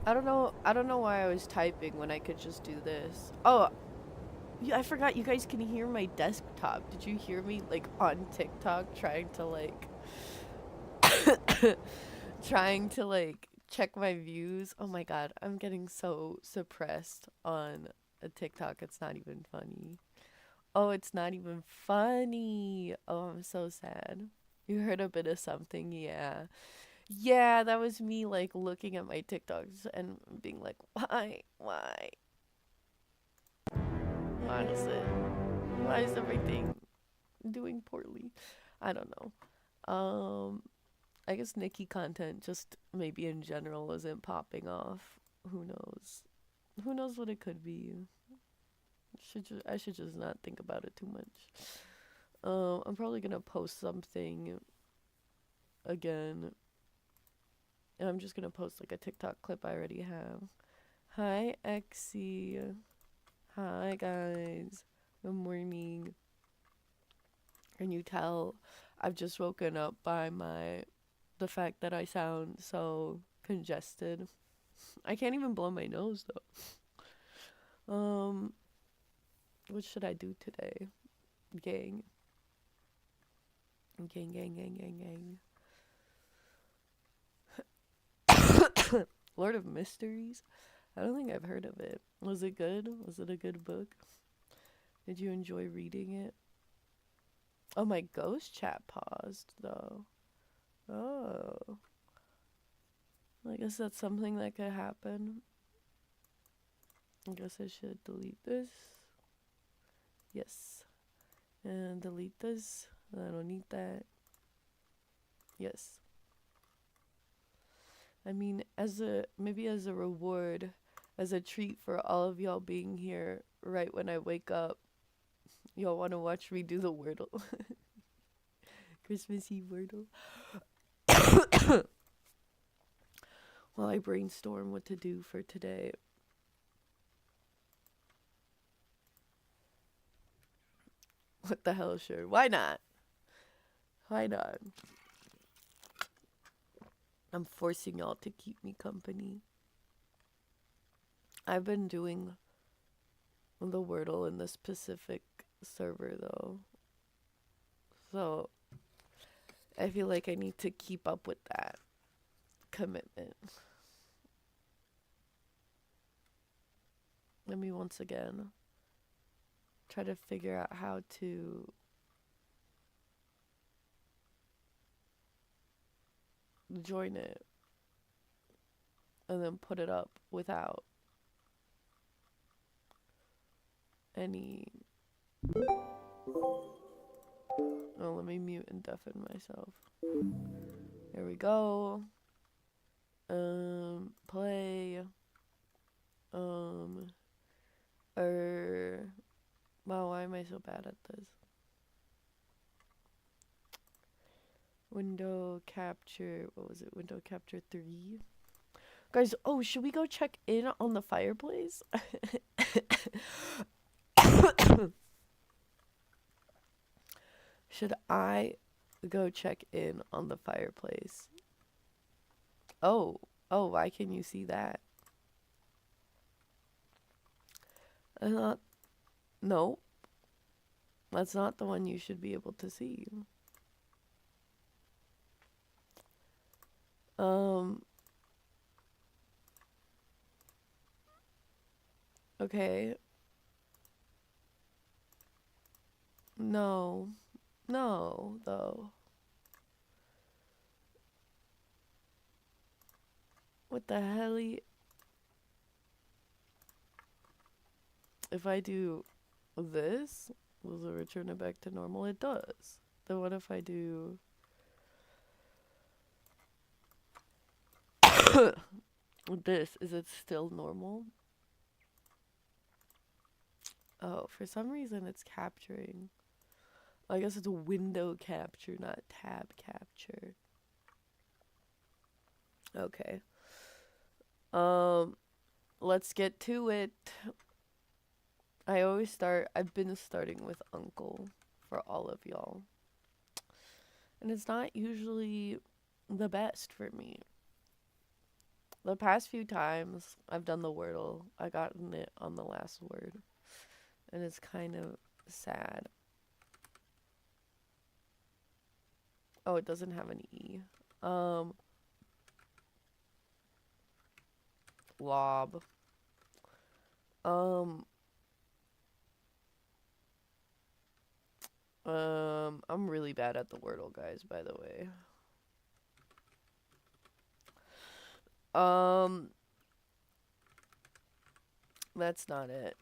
I don't know why I was typing when I could just do this. Oh, yeah, I forgot you guys can hear my desktop. Did you hear me like on TikTok trying to like trying to like check my views? Oh my god, I'm getting so suppressed on a TikTok. It's not even funny. Oh, it's not even funny. Oh, I'm so sad. You heard a bit of something, yeah. Yeah, that was me like looking at my TikToks and being like, why? Why? Why is it? Why is everything doing poorly? I don't know. I guess Nikki content just maybe in general isn't popping off. Who knows? Who knows what it could be? I should just not think about it too much. I'm probably gonna post something again, and I'm just gonna post like a TikTok clip I already have. Hi, Exy. Hi, guys. Good morning. Can you tell I've just woken up by the fact that I sound so congested? I can't even blow my nose though. What should I do today? Gang. Gang, gang, gang, gang, gang. Lord of Mysteries? I don't think I've heard of it. Was it good? Was it a good book? Did you enjoy reading it? Oh, my ghost chat paused though. Oh. I guess that's something that could happen. I guess I should delete this. Yes. And delete this. I don't need that. Yes. I mean, maybe as a reward, as a treat for all of y'all being here right when I wake up, y'all want to watch me do the Wordle. Christmas Eve Wordle. While I brainstorm what to do for today. What the hell, sure. Why not? Why not? I'm forcing y'all to keep me company. I've been doing the Wordle in the specific server though. So I feel like I need to keep up with that commitment. Let me once again try to figure out how to join it and then put it up without any. Oh, let me mute and deafen myself. There we go. Play. Um, wow, why am I so bad at this? Window capture, what was it? Window capture 3? Guys, oh, should we go check in on the fireplace? Should I go check in on the fireplace? Oh, oh, why can you see that? Not, no, that's not the one you should be able to see. Um, okay. No, no, though. What the hell? If I do this, will it return it back to normal? It does. Then what if I do this? Is it still normal? Oh, for some reason it's capturing. I guess it's a window capture, not tab capture. Okay. Um, let's get to it. I've been starting with Uncle for all of y'all. And it's not usually the best for me. The past few times I've done the Wordle, I gotten it on the last word, and it's kind of sad. Oh, it doesn't have an E. Um, Lob. Um, I'm really bad at the Wordle, guys, by the way. Um, that's not it.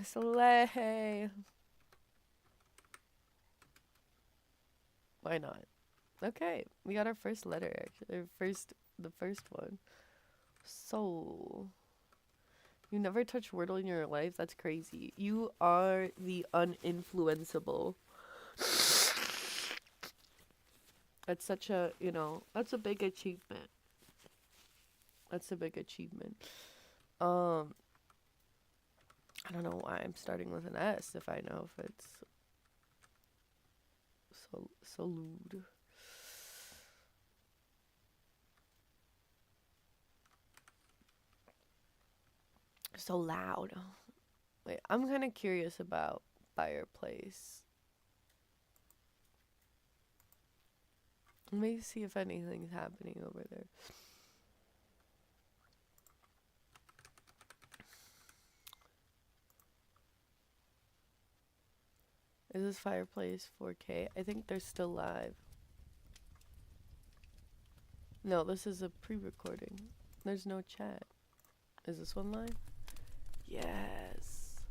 Slay. Why not? Okay, we got our first letter, actually. The first one. Soul. You never touched Wordle in your life? That's crazy. You are the uninfluenceable. That's such a, that's a big achievement. That's a big achievement. Um, I don't know why I'm starting with an S if I know if it's Salud. So loud. Wait, I'm kind of curious about fireplace. Let me see if anything's happening over there. Is this fireplace 4K? I think they're still live. No, this is a pre-recording. There's no chat. Is this one live? Yes.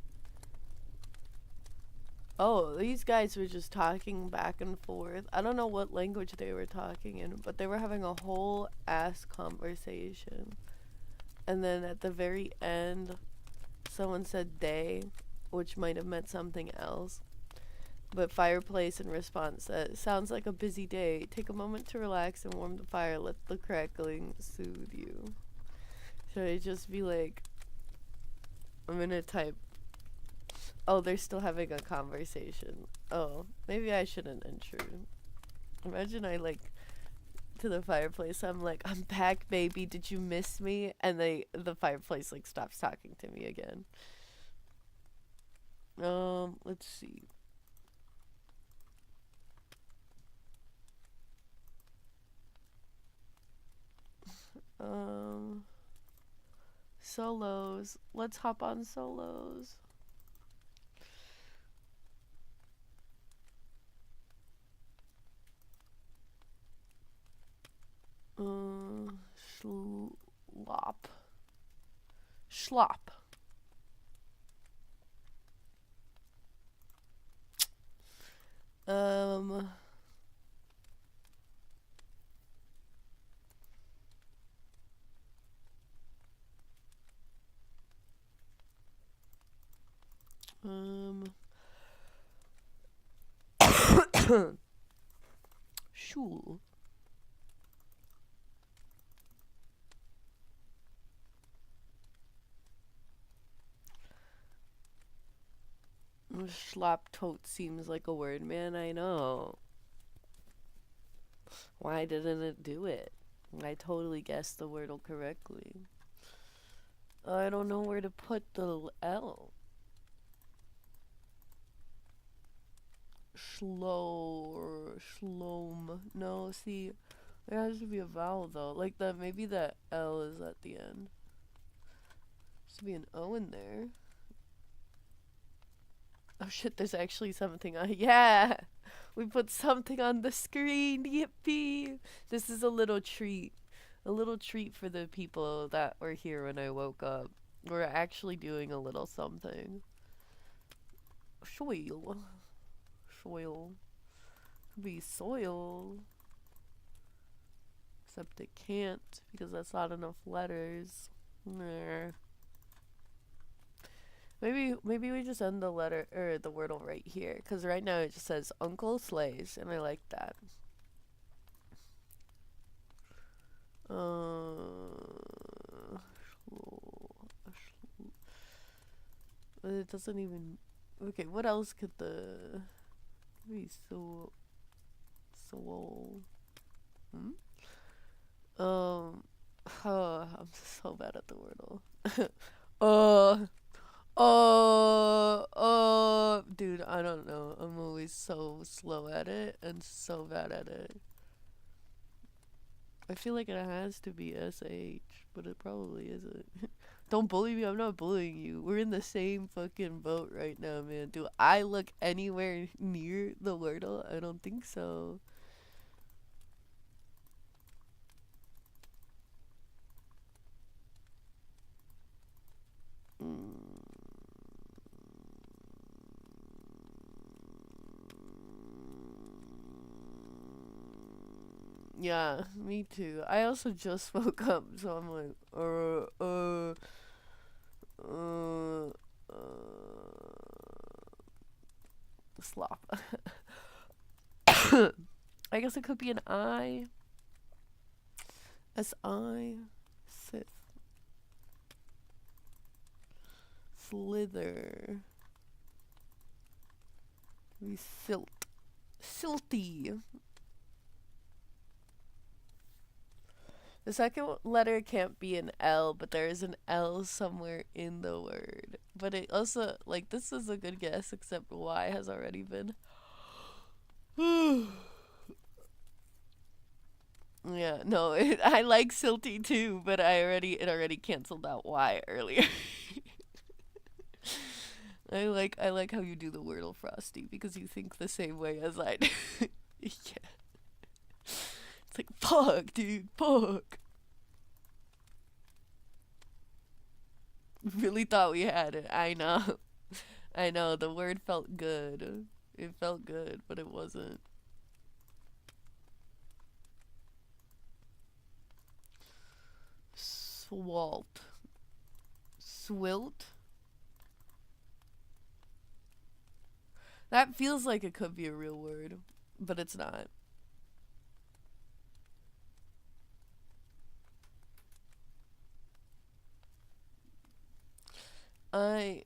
Oh, these guys were just talking back and forth. I don't know what language they were talking in, but they were having a whole ass conversation. And then at the very end, someone said day, which might have meant something else. But fireplace in response said, sounds like a busy day. Take a moment to relax and warm the fire. Let the crackling soothe you. Should I just be like, I'm gonna type, oh, they're still having a conversation. Oh, maybe I shouldn't intrude. Imagine I like, to the fireplace, I'm like, I'm back, baby. Did you miss me? And the fireplace like stops talking to me again. Let's see. Solos. Let's hop on solos. Schlop. Schlop. Um. Shul. Schlop tote seems like a word, man. I know. Why didn't it do it? I totally guessed the wordle correctly. I don't know where to put the L. Slow or shlom. No, see, there has to be a vowel though. Like the maybe the L is at the end. There should be an O in there. Oh shit, there's actually something on. Yeah! We put something on the screen. Yippee! This is a little treat. A little treat for the people that were here when I woke up. We're actually doing a little something. Soil. Soil. Could be soil. Except it can't because that's not enough letters. Maybe we just end the letter or the wordle right here, because right now it just says Uncle Slays, and I like that. It doesn't even. Okay, what else could the be soul? Hmm. Oh, I'm so bad at the wordle. uh, dude, I don't know. I'm always so slow at it and so bad at it. I feel like it has to be SH, but it probably isn't. Don't bully me, I'm not bullying you. We're in the same fucking boat right now, man. Do I look anywhere near the wordle? I don't think so. Mm. Yeah, me too. I also just woke up, so I'm like, uh, slop. I guess it could be an I. S-I. Sith. Slither. Be silt. Silty. The second letter can't be an L, but there is an L somewhere in the word. But it also, like, this is a good guess, except Y has already been. Yeah, no, I like silty too, but it already canceled out Y earlier. I like how you do the Wordle Frosty because you think the same way as I do. Yeah. It's like fuck, dude, fuck. Really thought we had it. I know. I know, the word felt good. It felt good, but it wasn't. Swalt. Swilt? That feels like it could be a real word, but it's not. I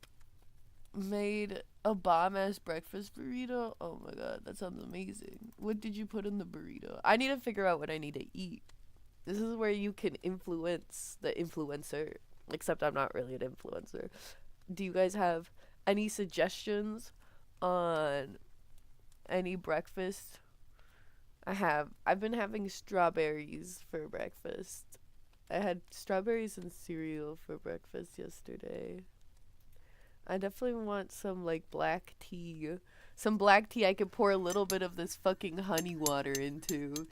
made a bomb ass breakfast burrito. Oh my god, that sounds amazing. What did you put in the burrito? I need to figure out what I need to eat. This is where you can influence the influencer. Except I'm not really an influencer. Do you guys have any suggestions on any breakfast? I've been having strawberries for breakfast. I had strawberries and cereal for breakfast yesterday. I definitely want some like black tea. Some black tea I could pour a little bit of this fucking honey water into.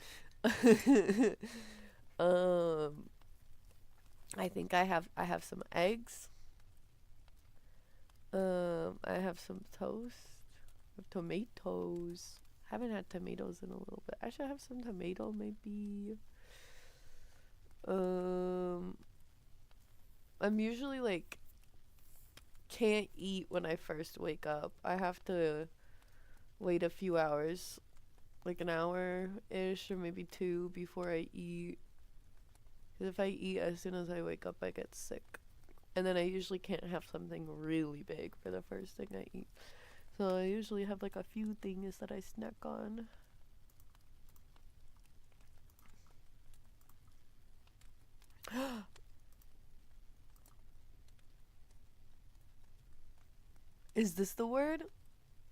um I think I have some eggs. I have some toast. I have tomatoes. Haven't had tomatoes in a little bit. I should have some tomato maybe. Um I'm usually like can't eat when I first wake up. I have to wait a few hours, like an hour ish or maybe two before I eat. Because if I eat as soon as I wake up, I get sick. And then I usually can't have something really big for the first thing I eat. So I usually have like a few things that I snack on. Is this the word?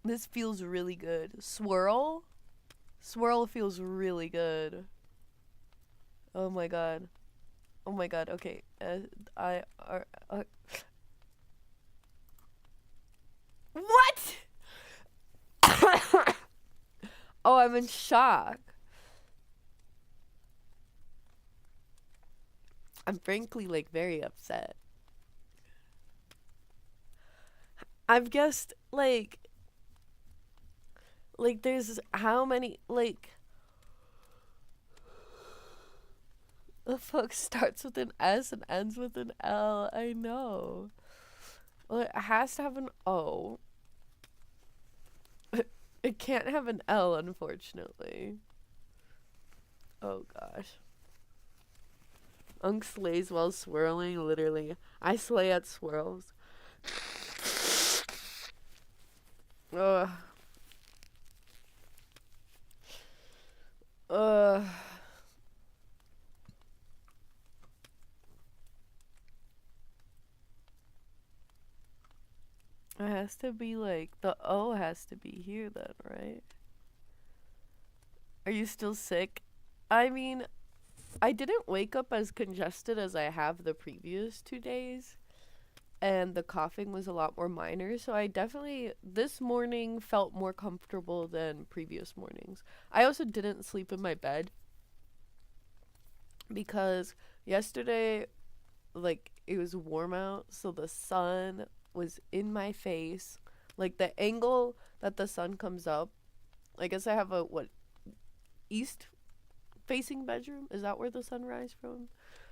This feels really good. Swirl? Swirl feels really good. Oh my god. Oh my god, okay. I are. What? Oh, I'm in shock. I'm frankly like very upset. I've guessed like there's how many like the fuck starts with an S and ends with an L. I know. Well, it has to have an O. It can't have an L, unfortunately. Oh gosh. Unk slays while swirling, literally. I slay at swirls. Ugh. Ugh. It has to be like the O has to be here then, right? Are you still sick? I mean, I didn't wake up as congested as I have the previous 2 days, and the coughing was a lot more minor, so I definitely this morning felt more comfortable than previous mornings. I also didn't sleep in my bed because yesterday, like, it was warm out, so the sun was in my face. Like, the angle that the sun comes up, I guess I have a what, east facing bedroom? Is that where the sun rises from?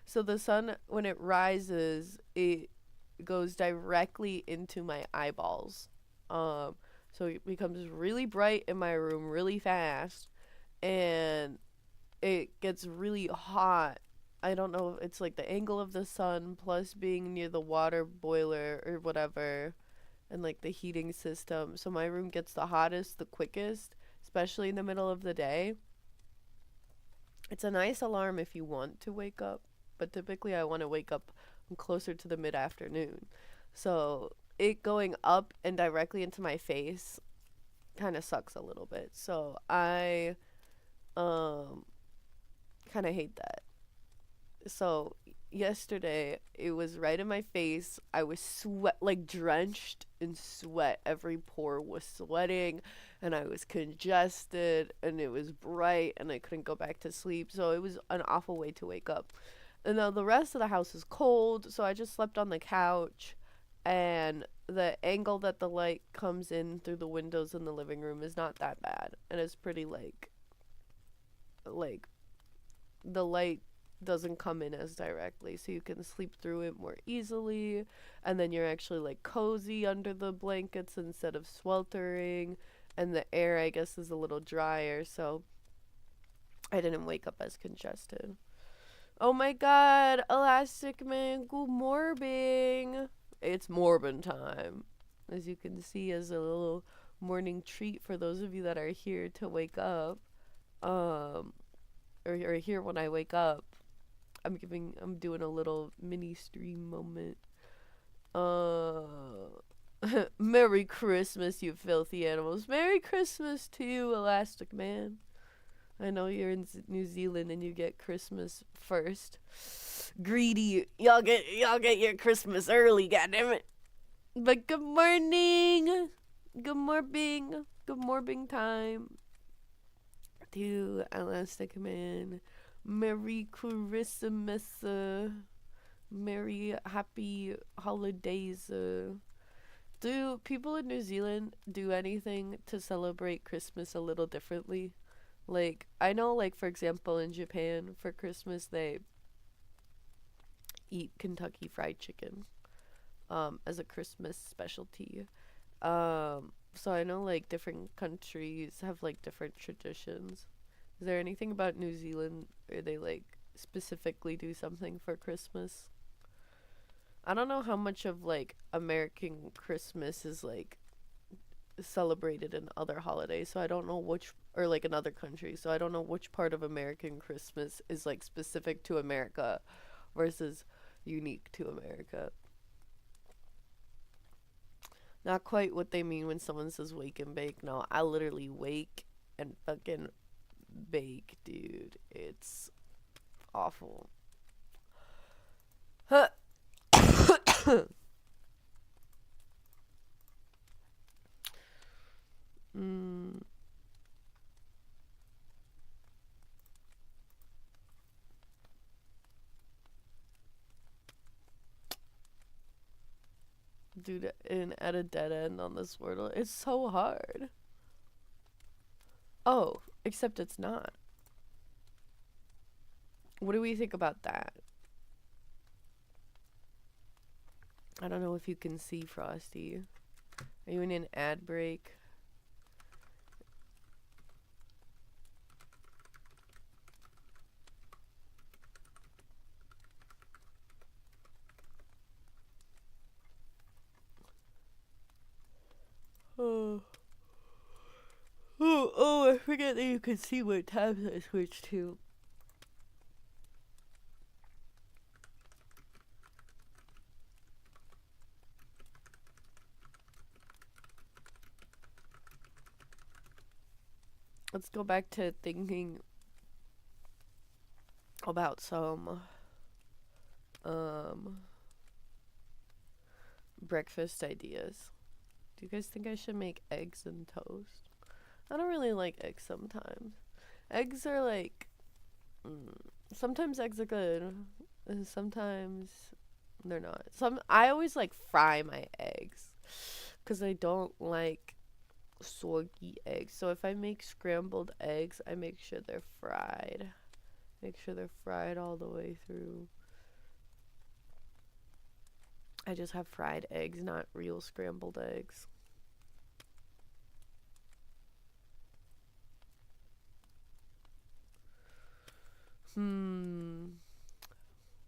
So the sun, when it rises, it goes directly into my eyeballs. Um, so it becomes really bright in my room really fast, and it gets really hot. I don't know if it's like the angle of the sun plus being near the water boiler or whatever, and like the heating system. So my room gets the hottest the quickest, especially in the middle of the day. It's a nice alarm if you want to wake up, but typically I want to wake up closer to the mid afternoon. So it going up and directly into my face kind of sucks a little bit. So I um kind of hate that. So yesterday it was right in my face. I was sweat, like drenched in sweat. Every pore was sweating, and I was congested, and it was bright, and I couldn't go back to sleep. So it was an awful way to wake up. And now the rest of the house is cold, so I just slept on the couch, and the angle that the light comes in through the windows in the living room is not that bad, and it's pretty like the light doesn't come in as directly, so you can sleep through it more easily, and then you're actually like cozy under the blankets instead of sweltering, and the air, I guess, is a little drier, so I didn't wake up as congested. Oh my god, Elastic Man, good morbing. It's morbin time. As you can see, as a little morning treat for those of you that are here to wake up. Um or here when I wake up. I'm doing a little mini stream moment. Uh Merry Christmas, you filthy animals. Merry Christmas to you, Elastic Man. I know you're in New Zealand and you get Christmas first. Greedy, y'all get your Christmas early, goddammit. But good morning, good morning time to Elastic Man. Merry Christmas, Merry Happy Holidays. Do people in New Zealand do anything to celebrate Christmas a little differently? Like, I know, like, for example, in Japan, for Christmas, they eat Kentucky Fried Chicken, as a Christmas specialty. So I know, like, different countries have, like, different traditions. Is there anything about New Zealand where they, like, specifically do something for Christmas? I don't know how much of, like, American Christmas is, like, celebrated in other holidays, so I don't know which, or like in other countries, so I don't know which part of American Christmas is like specific to America versus unique to America. Not quite what they mean when someone says wake and bake. No, I literally wake and fucking bake, dude. It's awful. Huh. mm, dude, and at a dead end on this wordle. It's so hard. Oh, except it's not. What do we think about that? I don't know if you can see Frosty. Are you in an ad break? Oh. Oh, I forget that you can see what tabs I switched to. let's go back to thinking about some um breakfast ideas. Do you guys think I should make eggs and toast? I don't really like eggs sometimes. Eggs are like sometimes eggs are good, and sometimes they're not. I always like fry my eggs cuz I don't like soggy eggs. So if I make scrambled eggs, I make sure they're fried. Make sure they're fried all the way through. I just have fried eggs, not real scrambled eggs.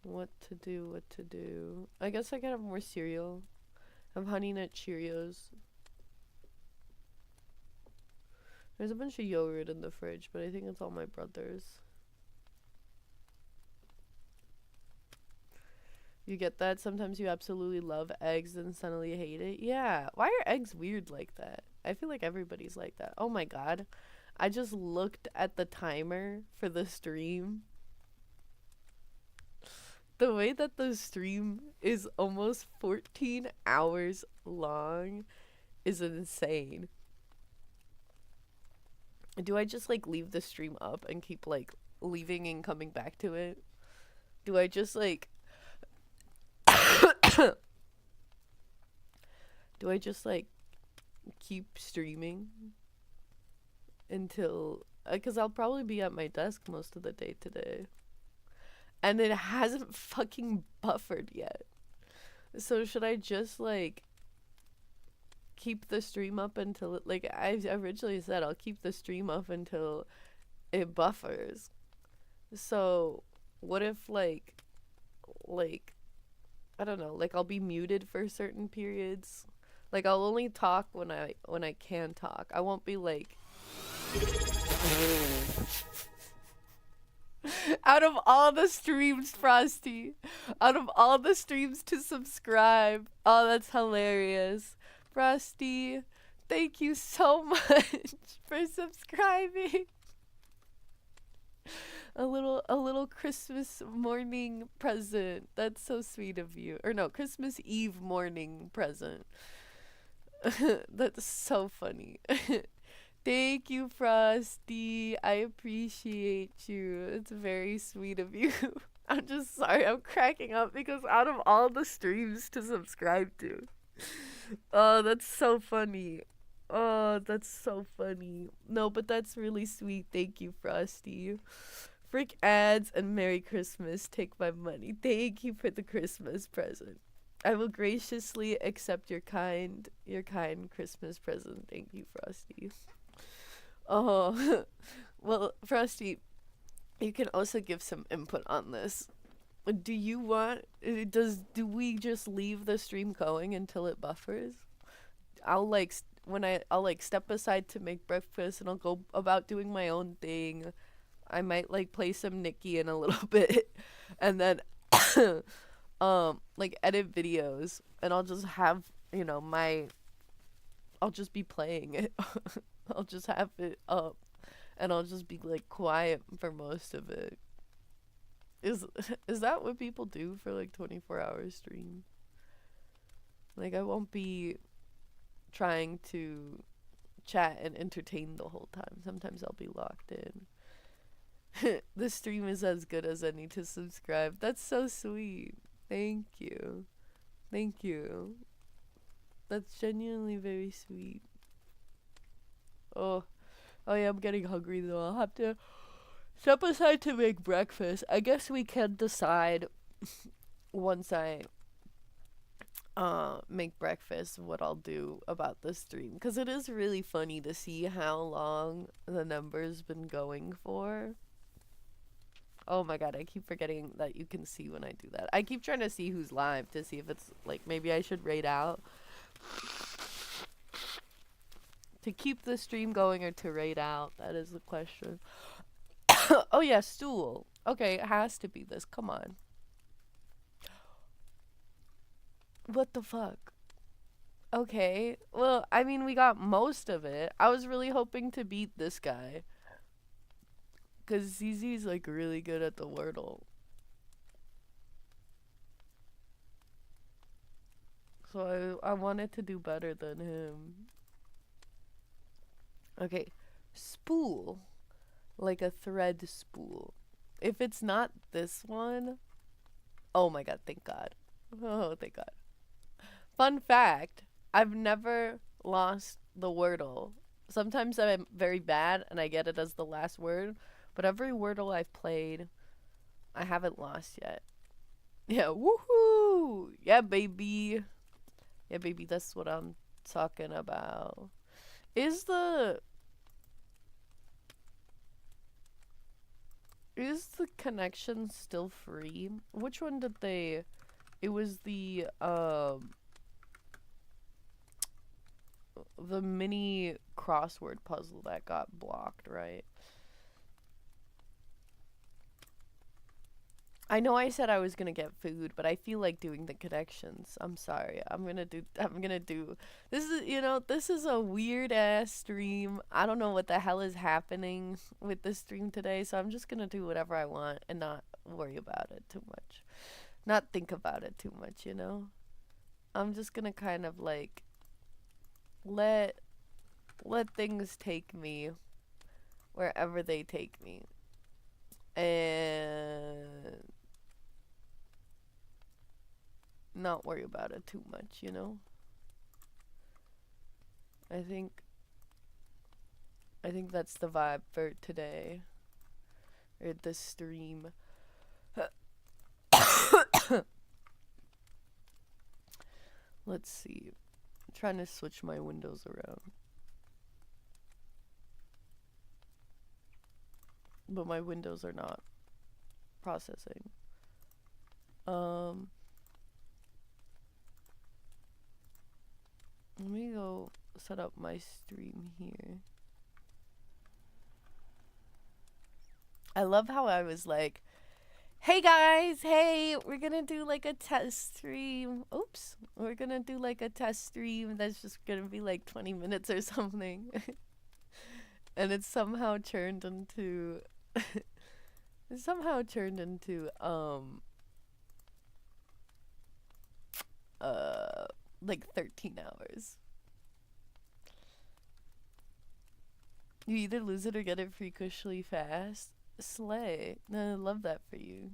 What to do, what to do. I guess I could have more cereal. Have Honey Nut Cheerios. There's a bunch of yogurt in the fridge, but I think it's all my brother's. You get that? Sometimes you absolutely love eggs and suddenly hate it. Yeah. Why are eggs weird like that? I feel like everybody's like that. Oh my god. I just looked at the timer for the stream. The way that the stream is almost 14 hours long is insane. Do I just like leave the stream up and keep like leaving and coming back to it? Do I just like do I just like keep streaming until cuz I'll probably be at my desk most of the day today. And it hasn't fucking buffered yet. So should I just like keep the stream up until it, like I originally said, I'll keep the stream up until it buffers. So what if like I don't know, like I'll be muted for certain periods. Like I'll only talk when I can talk. I won't be like out of all the streams, Frosty. Out of all the streams to subscribe. Oh, that's hilarious. Frosty, thank you so much for subscribing. A little Christmas morning present. That's so sweet of you. Or no, Christmas Eve morning present. That's so funny. Thank you, Frosty. I appreciate you. It's very sweet of you. I'm just sorry. I'm cracking up because out of all the streams to subscribe to. Oh, that's so funny. Oh, that's so funny. No, but that's really sweet. Thank you, Frosty. Frick ads and Merry Christmas. Take my money. Thank you for the Christmas present. I will graciously accept your kind Christmas present. Thank you, Frosty. Oh, well, Frosty, you can also give some input on this. Do you want, do we just leave the stream going until it buffers? I'll like, I'll like step aside to make breakfast and I'll go about doing my own thing. I might like play some Nikki in a little bit and then, like edit videos and I'll just have, I'll just be playing it. I'll just have it up and I'll just be like quiet for most of it. Is that what people do for like 24-hour streams? Like I won't be trying to chat and entertain the whole time. Sometimes I'll be locked in. The stream is as good as any to subscribe. That's so sweet. Thank you. Thank you. That's genuinely very sweet. Oh yeah, I'm getting hungry though. I'll have to step aside to make breakfast. I guess we can decide once I make breakfast what I'll do about the stream, because it is really funny to see how long the number's been going for. Oh my god, I keep forgetting that you can see when I do that. I keep trying to see who's live to see if it's like maybe I should rate out to keep the stream going or to rate out. That is the question. Oh yeah, stool. Okay, it has to be this. Come on. What the fuck? Okay. Well, I mean, we got most of it. I was really hoping to beat this guy. Cause ZZ's like really good at the Wordle. So I wanted to do better than him. Okay. Spool. Like a thread spool. If it's not this one, oh my god, thank God. Oh, thank God. Fun fact, I've never lost the Wordle. Sometimes I'm very bad and I get it as the last word, but every Wordle I've played, I haven't lost yet. Yeah, woohoo! Yeah, baby. Yeah, baby, that's what I'm talking about. Is the is the connection still free? Which one did they? It was the mini crossword puzzle that got blocked, right? I know I said I was gonna get food, but I feel like doing the connections. I'm sorry. I'm gonna do this is this is a weird ass stream. I don't know what the hell is happening with this stream today, so I'm just gonna do whatever I want and not worry about it too much. Not think about it too much, you know? I'm just gonna kind of like let let things take me wherever they take me. And not worry about it too much, you know? I think I think that's the vibe for today or this stream. Let's see. I'm trying to switch my windows around. But my windows are not processing. Let me go set up my stream here. I love how I was like, hey guys, hey, we're gonna do like a test stream. Oops. We're gonna do like a test stream that's just gonna be like 20 minutes or something. And it's somehow turned into it's somehow turned into like 13 hours. You either lose it or get it freakishly fast. Slay. No, I love that for you.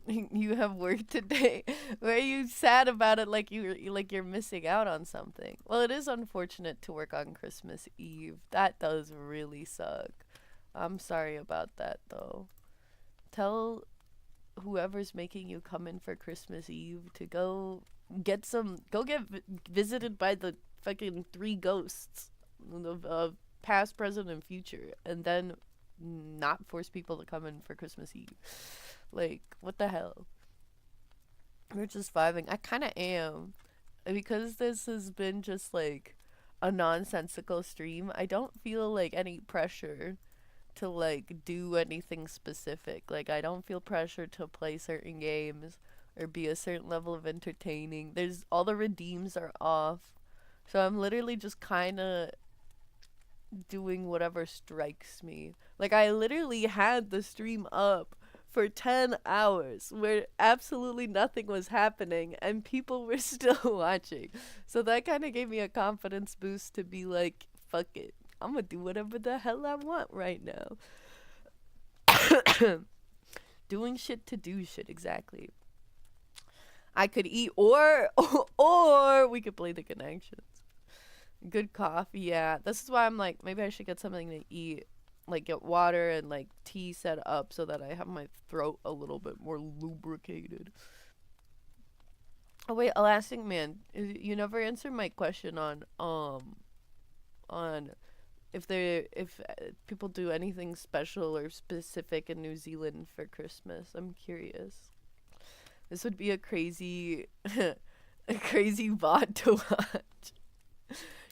You have work today. Why are you sad about it like you're missing out on something? Well, it is unfortunate to work on Christmas Eve. That does really suck. I'm sorry about that though. Tell whoever's making you come in for Christmas Eve to go get visited by the fucking three ghosts of past, present, and future, and then not force people to come in for Christmas Eve. Like, what the hell? We're just vibing. I kind of am. Because this has been just like a nonsensical stream, I don't feel like any pressure to like do anything specific. Like, I don't feel pressure to play certain games or be a certain level of entertaining. There's all the redeems are off. So I'm literally just kind of doing whatever strikes me. Like, I literally had the stream up for 10 hours where absolutely nothing was happening and people were still watching. So that kind of gave me a confidence boost to be like, fuck it. I'm gonna do whatever the hell I want right now. Doing shit to do shit, exactly. I could eat or we could play the connections. Good coffee, yeah. This is why I'm like, maybe I should get something to eat. Like, get water and, like, tea set up so that I have my throat a little bit more lubricated. Oh, wait, Elastic Man, you never answered my question on if people do anything special or specific in New Zealand for Christmas. I'm curious. This would be a crazy, a crazy VOD to watch.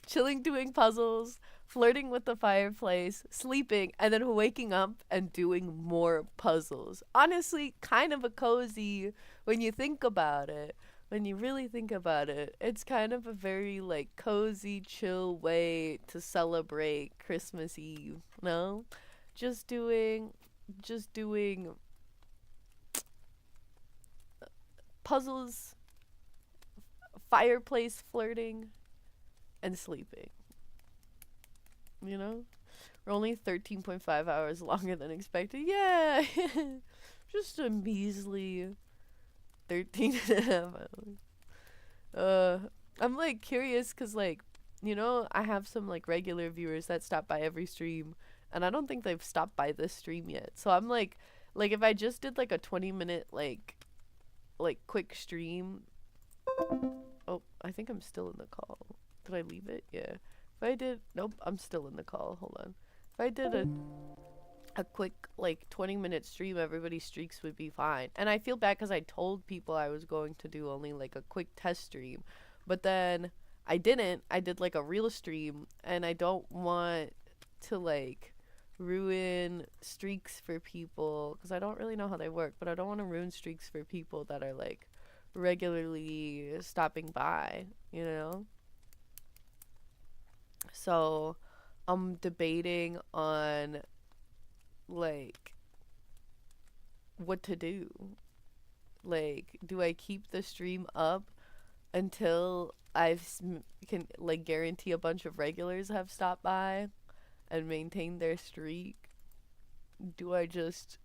Chilling, doing puzzles, flirting with the fireplace, sleeping, and then waking up and doing more puzzles. Honestly, kind of a cozy when you think about it. when you really think about it, it's kind of a very like cozy, chill way to celebrate Christmas Eve. No, just doing, just doing puzzles, fireplace flirting, and sleeping. You know, we're only 13.5 hours longer than expected. Yeah, just a measly 13 and a half hours. Uh, I'm like curious because I have some like regular viewers that stop by every stream, and I don't think they've stopped by this stream yet. So I'm like if I just did like a 20-minute like quick stream. Oh, I think I'm still in the call. Did I leave it? Yeah. If I did, nope, I'm still in the call. Hold on. If I did a quick like 20-minute stream, everybody's streaks would be fine. And I feel bad because I told people I was going to do only like a quick test stream, but then I didn't. I did like a real stream, and I don't want to like ruin streaks for people because I don't really know how they work, but I don't want to ruin streaks for people that are like regularly stopping by, you know? So I'm debating on like what to do. Like, do I keep the stream up until can like guarantee a bunch of regulars have stopped by and maintain their streak? Do I just,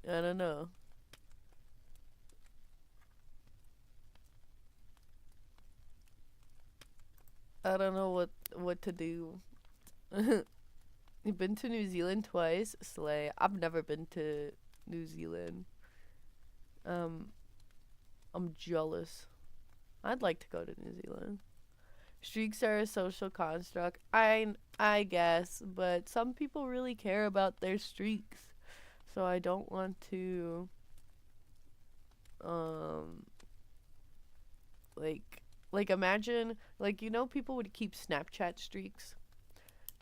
I don't know. I don't know what to do. You've been to New Zealand twice? Slay. I've never been to New Zealand. Um, I'm jealous. I'd like to go to New Zealand. Streaks are a social construct. I guess, but some people really care about their streaks. So I don't want to um like imagine like people would keep Snapchat streaks.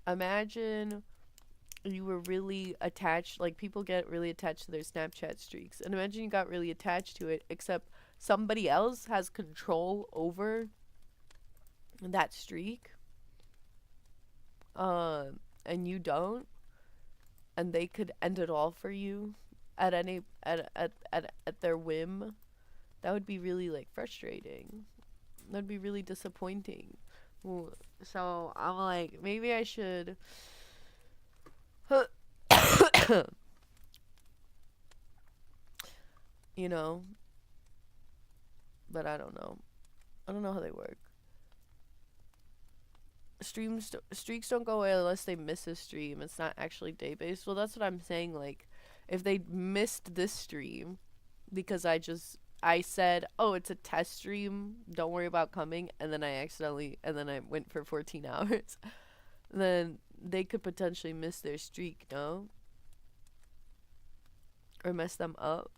Imagine you were really attached, like people get really attached to their Snapchat streaks, and imagine you got really attached to it, except somebody else has control over that streak, and you don't, and they could end it all for you at any at their whim. That would be really like frustrating. That'd be really disappointing. So I'm like, maybe I should you know, but I don't know. I don't know how they work. Streaks don't go away unless they miss a stream. It's not actually day based. Well, that's what I'm saying. Like, if they missed this stream because I said, oh, it's a test stream, don't worry about coming, and then I went for 14 hours, then they could potentially miss their streak, no? Or mess them up.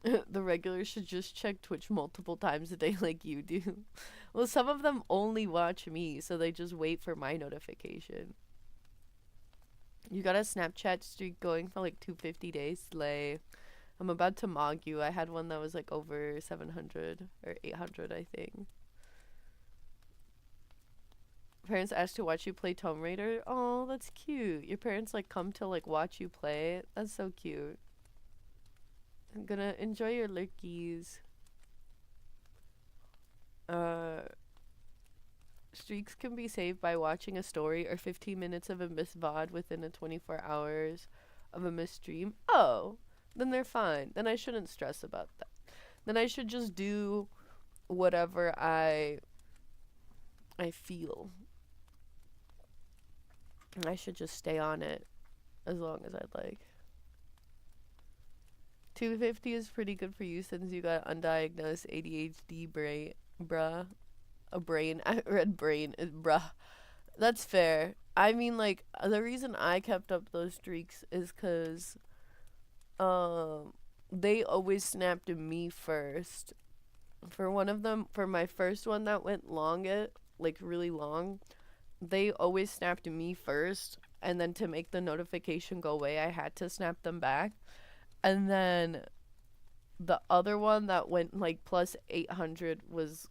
The regulars should just check Twitch multiple times a day like you do. Well, some of them only watch me, so they just wait for my notification. You got a Snapchat streak going for like 250 days? Slay. I'm about to mog you. I had one that was like over 700 or 800, I think. Parents asked to watch you play Tomb Raider? Oh, that's cute. Your parents like come to like watch you play? That's so cute. I'm gonna enjoy your lurkies. Streaks can be saved by watching a story or 15 minutes of a missed VOD within a 24 hours of a missed stream. Oh, then they're fine. Then I shouldn't stress about that. Then I should just do whatever I feel. I should just stay on it as long as I'd like. 250 is pretty good for you since you got undiagnosed ADHD brain, bruh. A brain. I read brain is bruh. That's fair. I mean, like, the reason I kept up those streaks is because they always snapped at me first. For one of them, for my first one that went long, like really long, they always snapped at me first, and then to make the notification go away, I had to snap them back. And then The other one that went like plus 800 was,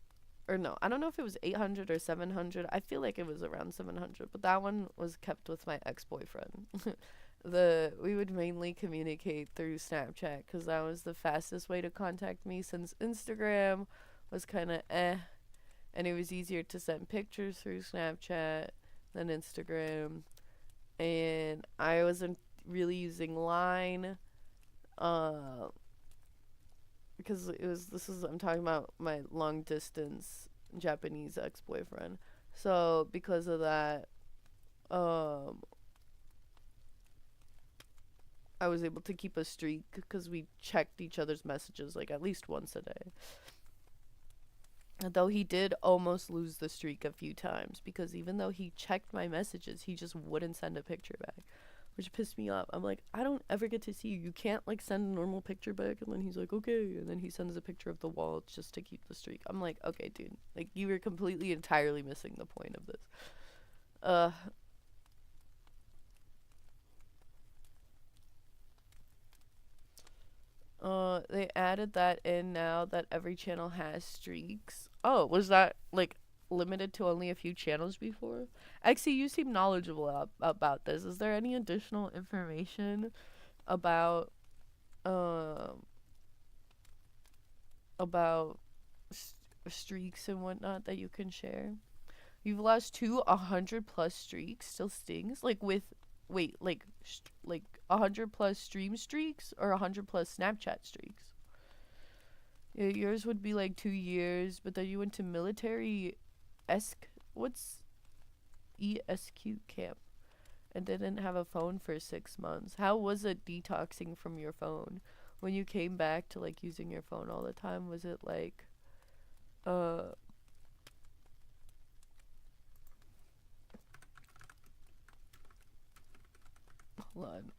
or no, I don't know if it was 800 or 700. I feel like it was around 700, but that one was kept with my ex-boyfriend. We would mainly communicate through Snapchat because that was the fastest way to contact me, since Instagram was kind of and it was easier to send pictures through Snapchat than Instagram. And I wasn't really using Line, uh, because it was this is I'm talking about my long distance Japanese ex boyfriend. So because of that, um, I was able to keep a streak because we checked each other's messages like at least once a day. Though he did almost lose the streak a few times because even though he checked my messages, he just wouldn't send a picture back, which pissed me off. I'm like, I don't ever get to see you. You can't like send a normal picture back. And then he's like, okay. And then he sends a picture of the wall just to keep the streak. I'm like, okay, dude. Like, you were completely entirely missing the point of this. Uh, they added that in now that every channel has streaks. Oh, was that like limited to only a few channels before? Actually, you seem knowledgeable about this. Is there any additional information about um about streaks and whatnot that you can share? You've lost two 100 plus streaks. Still stings. Like with wait, like 100 plus stream streaks or 100 plus Snapchat streaks. Yeah, yours would be like 2 years, but then you went to military esque. What's ESQ camp? And didn't have a phone for 6 months. How was it detoxing from your phone? When you came back to like using your phone all the time, was it like uh hold on.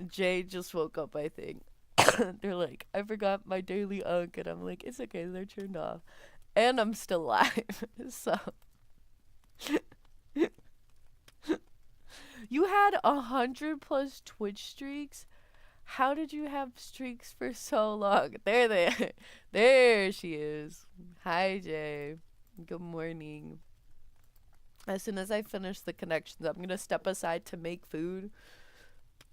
Jay just woke up, I think. They're like, I forgot my daily unk, and I'm like, it's okay, they're turned off. And I'm still live. So you had 100 plus Twitch streaks. How did you have streaks for so long? There she is. Hi, Jay. Good morning. As soon as I finish the connections, I'm gonna step aside to make food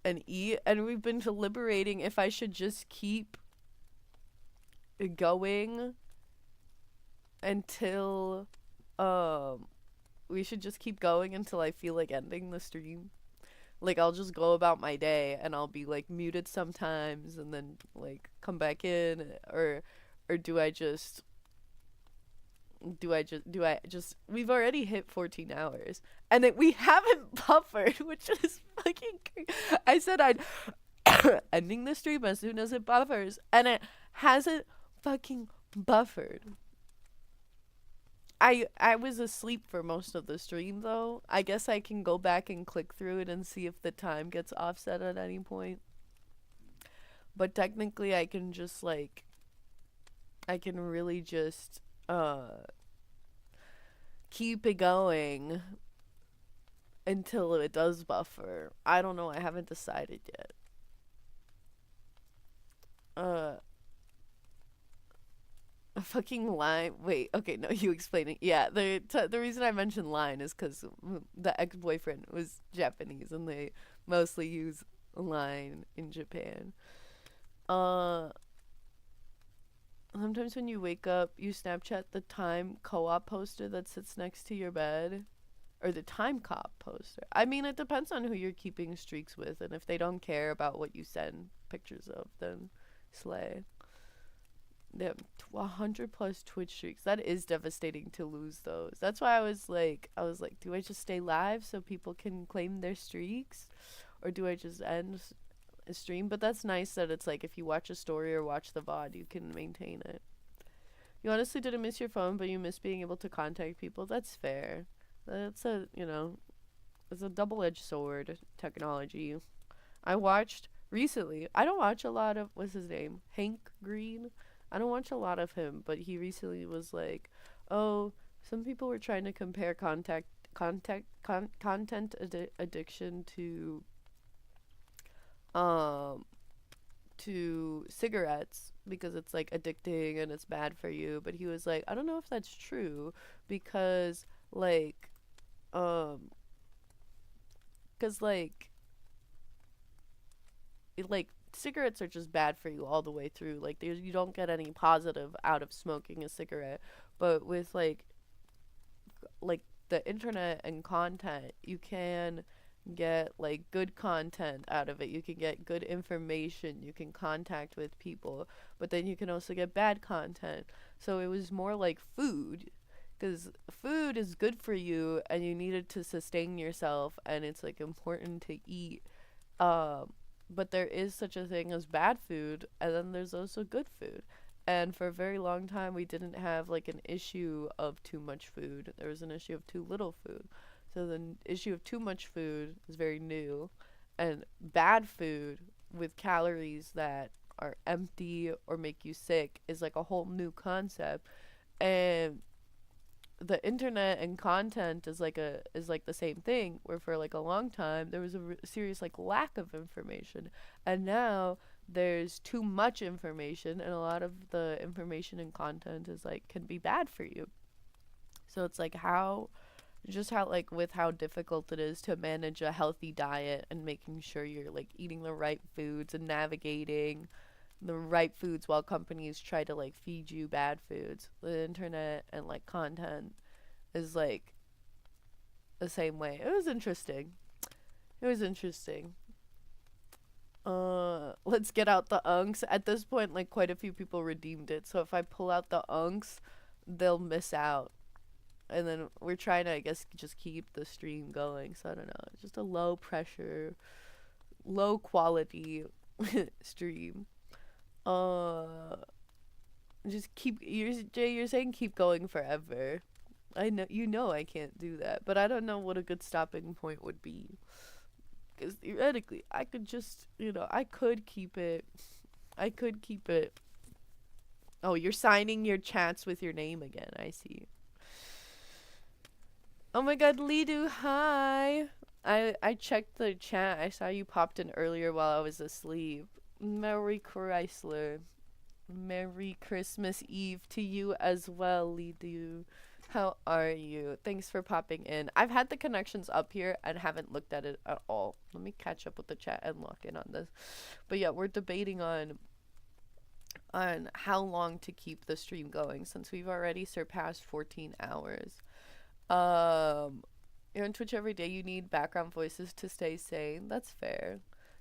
and eat. And we've been deliberating if I should just keep going until we should just keep going until I feel like ending the stream. Like, I'll just go about my day and I'll be like muted sometimes and then like come back in, or do I just we've already hit 14 hours and we haven't buffered, which is fucking I said I'd ending the stream as soon as it buffers, and it hasn't fucking buffered. I was asleep for most of the stream though. I guess I can go back and click through it and see if the time gets offset at any point. But technically I can really just keep it going until it does buffer. I don't know, I haven't decided yet. Uh A fucking line. Wait, okay, no, you explain it. Yeah, the reason I mentioned line is because the ex boyfriend was Japanese and they mostly use line in Japan. Uh, Sometimes when you wake up, you Snapchat the time co-op poster that sits next to your bed, or the time cop poster. I mean, it depends on who you're keeping streaks with, and if they don't care about what you send pictures of, then slay. They have 100 plus Twitch streaks. That is devastating to lose those. That's why I was like, do I just stay live so people can claim their streaks, or do I just end a stream? But that's nice that it's like if you watch a story or watch the VOD, you can maintain it. You honestly didn't miss your phone, but you miss being able to contact people. That's fair. It's a, it's a double-edged sword, technology. I watched recently. I don't watch a lot of, what's his name? Hank Green. I don't watch a lot of him, but he recently was like, "Oh, some people were trying to compare content addiction um to cigarettes because it's like addicting and it's bad for you." But he was like, "I don't know if that's true because like um cuz like cigarettes are just bad for you all the way through. Like you don't get any positive out of smoking a cigarette. But with like the internet and content, you can get like good content out of it. You can get good information. You can contact with people, but then you can also get bad content. So it was more like food, because food is good for you and you need it to sustain yourself, and it's like important to eat. Um, but there is such a thing as bad food, and then there's also good food. And for a very long time, we didn't have like an issue of too much food. There was an issue of too little food. So the issue of too much food is very new, and bad food with calories that are empty or make you sick is like a whole new concept. And the internet and content is like the same thing, where for like a long time there was a serious like lack of information, and now there's too much information, and a lot of the information and content is like can be bad for you. So it's like how like with how difficult it is to manage a healthy diet and making sure you're like eating the right foods and navigating the right foods while companies try to like feed you bad foods. The internet and like content is like the same way. It was interesting. It was interesting. Let's get out the unks. At this point, like quite a few people redeemed it. So if I pull out the unks, they'll miss out. And then we're trying to, I guess, just keep the stream going. So I don't know. It's just a low pressure, low quality stream. Uh, just keep. Jay, you're saying keep going forever. I know you know I can't do that, but I don't know what a good stopping point would be. Because theoretically, I could just, I could keep it. I could keep it. Oh, you're signing your chats with your name again. I see. Oh my God, Lidu, hi. I checked the chat. I saw you popped in earlier while I was asleep. Merry Chrysler. Merry Christmas Eve to you as well, Lidu. How are you? Thanks for popping in. I've had the connections up here and haven't looked at it at all. Let me catch up with the chat and lock in on this. But yeah, we're debating on how long to keep the stream going since we've already surpassed 14 hours. Um, you're on Twitch every day. You need background voices to stay sane. That's fair.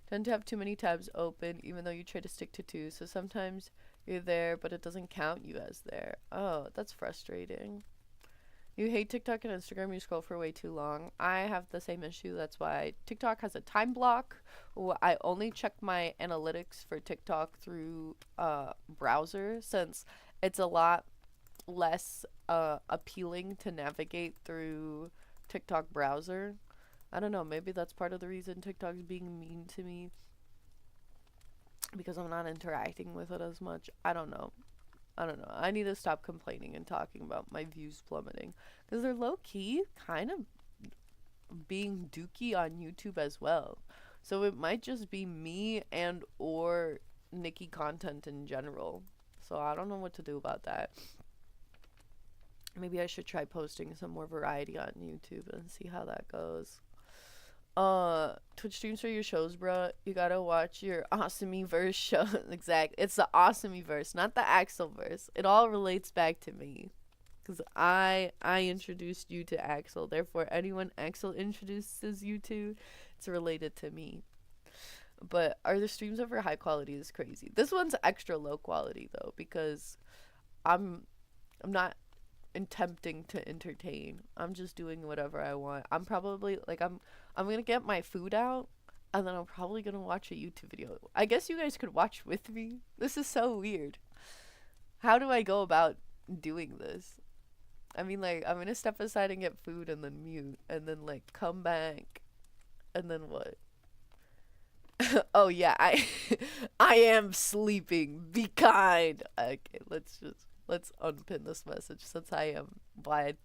Tend to have too many tabs open, even though you try to stick to two. So sometimes you're there, but it doesn't count you as there. Oh, that's frustrating. You hate TikTok and Instagram. You scroll for way too long. I have the same issue. That's why TikTok has a time block. I only check my analytics for TikTok through browser, since it's a lot less appealing to navigate through TikTok browser. I don't know, maybe that's part of the reason TikTok's being mean to me, because I'm not interacting with it as much. I don't know. I need to stop complaining and talking about my views plummeting, because they're low key kind of being dookie on YouTube as well. So it might just be me and or Nikki content in general. So I don't know what to do about that. Maybe I should try posting some more variety on YouTube and see how that goes. Twitch streams for your shows, bro. You gotta watch your Awesomeverse show. Exactly. It's the Awesomeverse, not the Axelverse. It all relates back to me. Because I introduced you to Axel. Therefore, anyone Axel introduces you to, it's related to me. But are the streams over high quality is crazy. This one's extra low quality, though, because I'm not attempting to entertain. I'm just doing whatever I want. I'm probably like I'm gonna get my food out, and then I'm probably gonna watch a YouTube video. I guess you guys could watch with me. This is so weird. How do I go about doing this? I mean, like, I'm gonna step aside and get food and then mute and then, like, come back and then what? Oh, yeah, I am sleeping. Be kind. Okay, let's unpin this message since I am wide,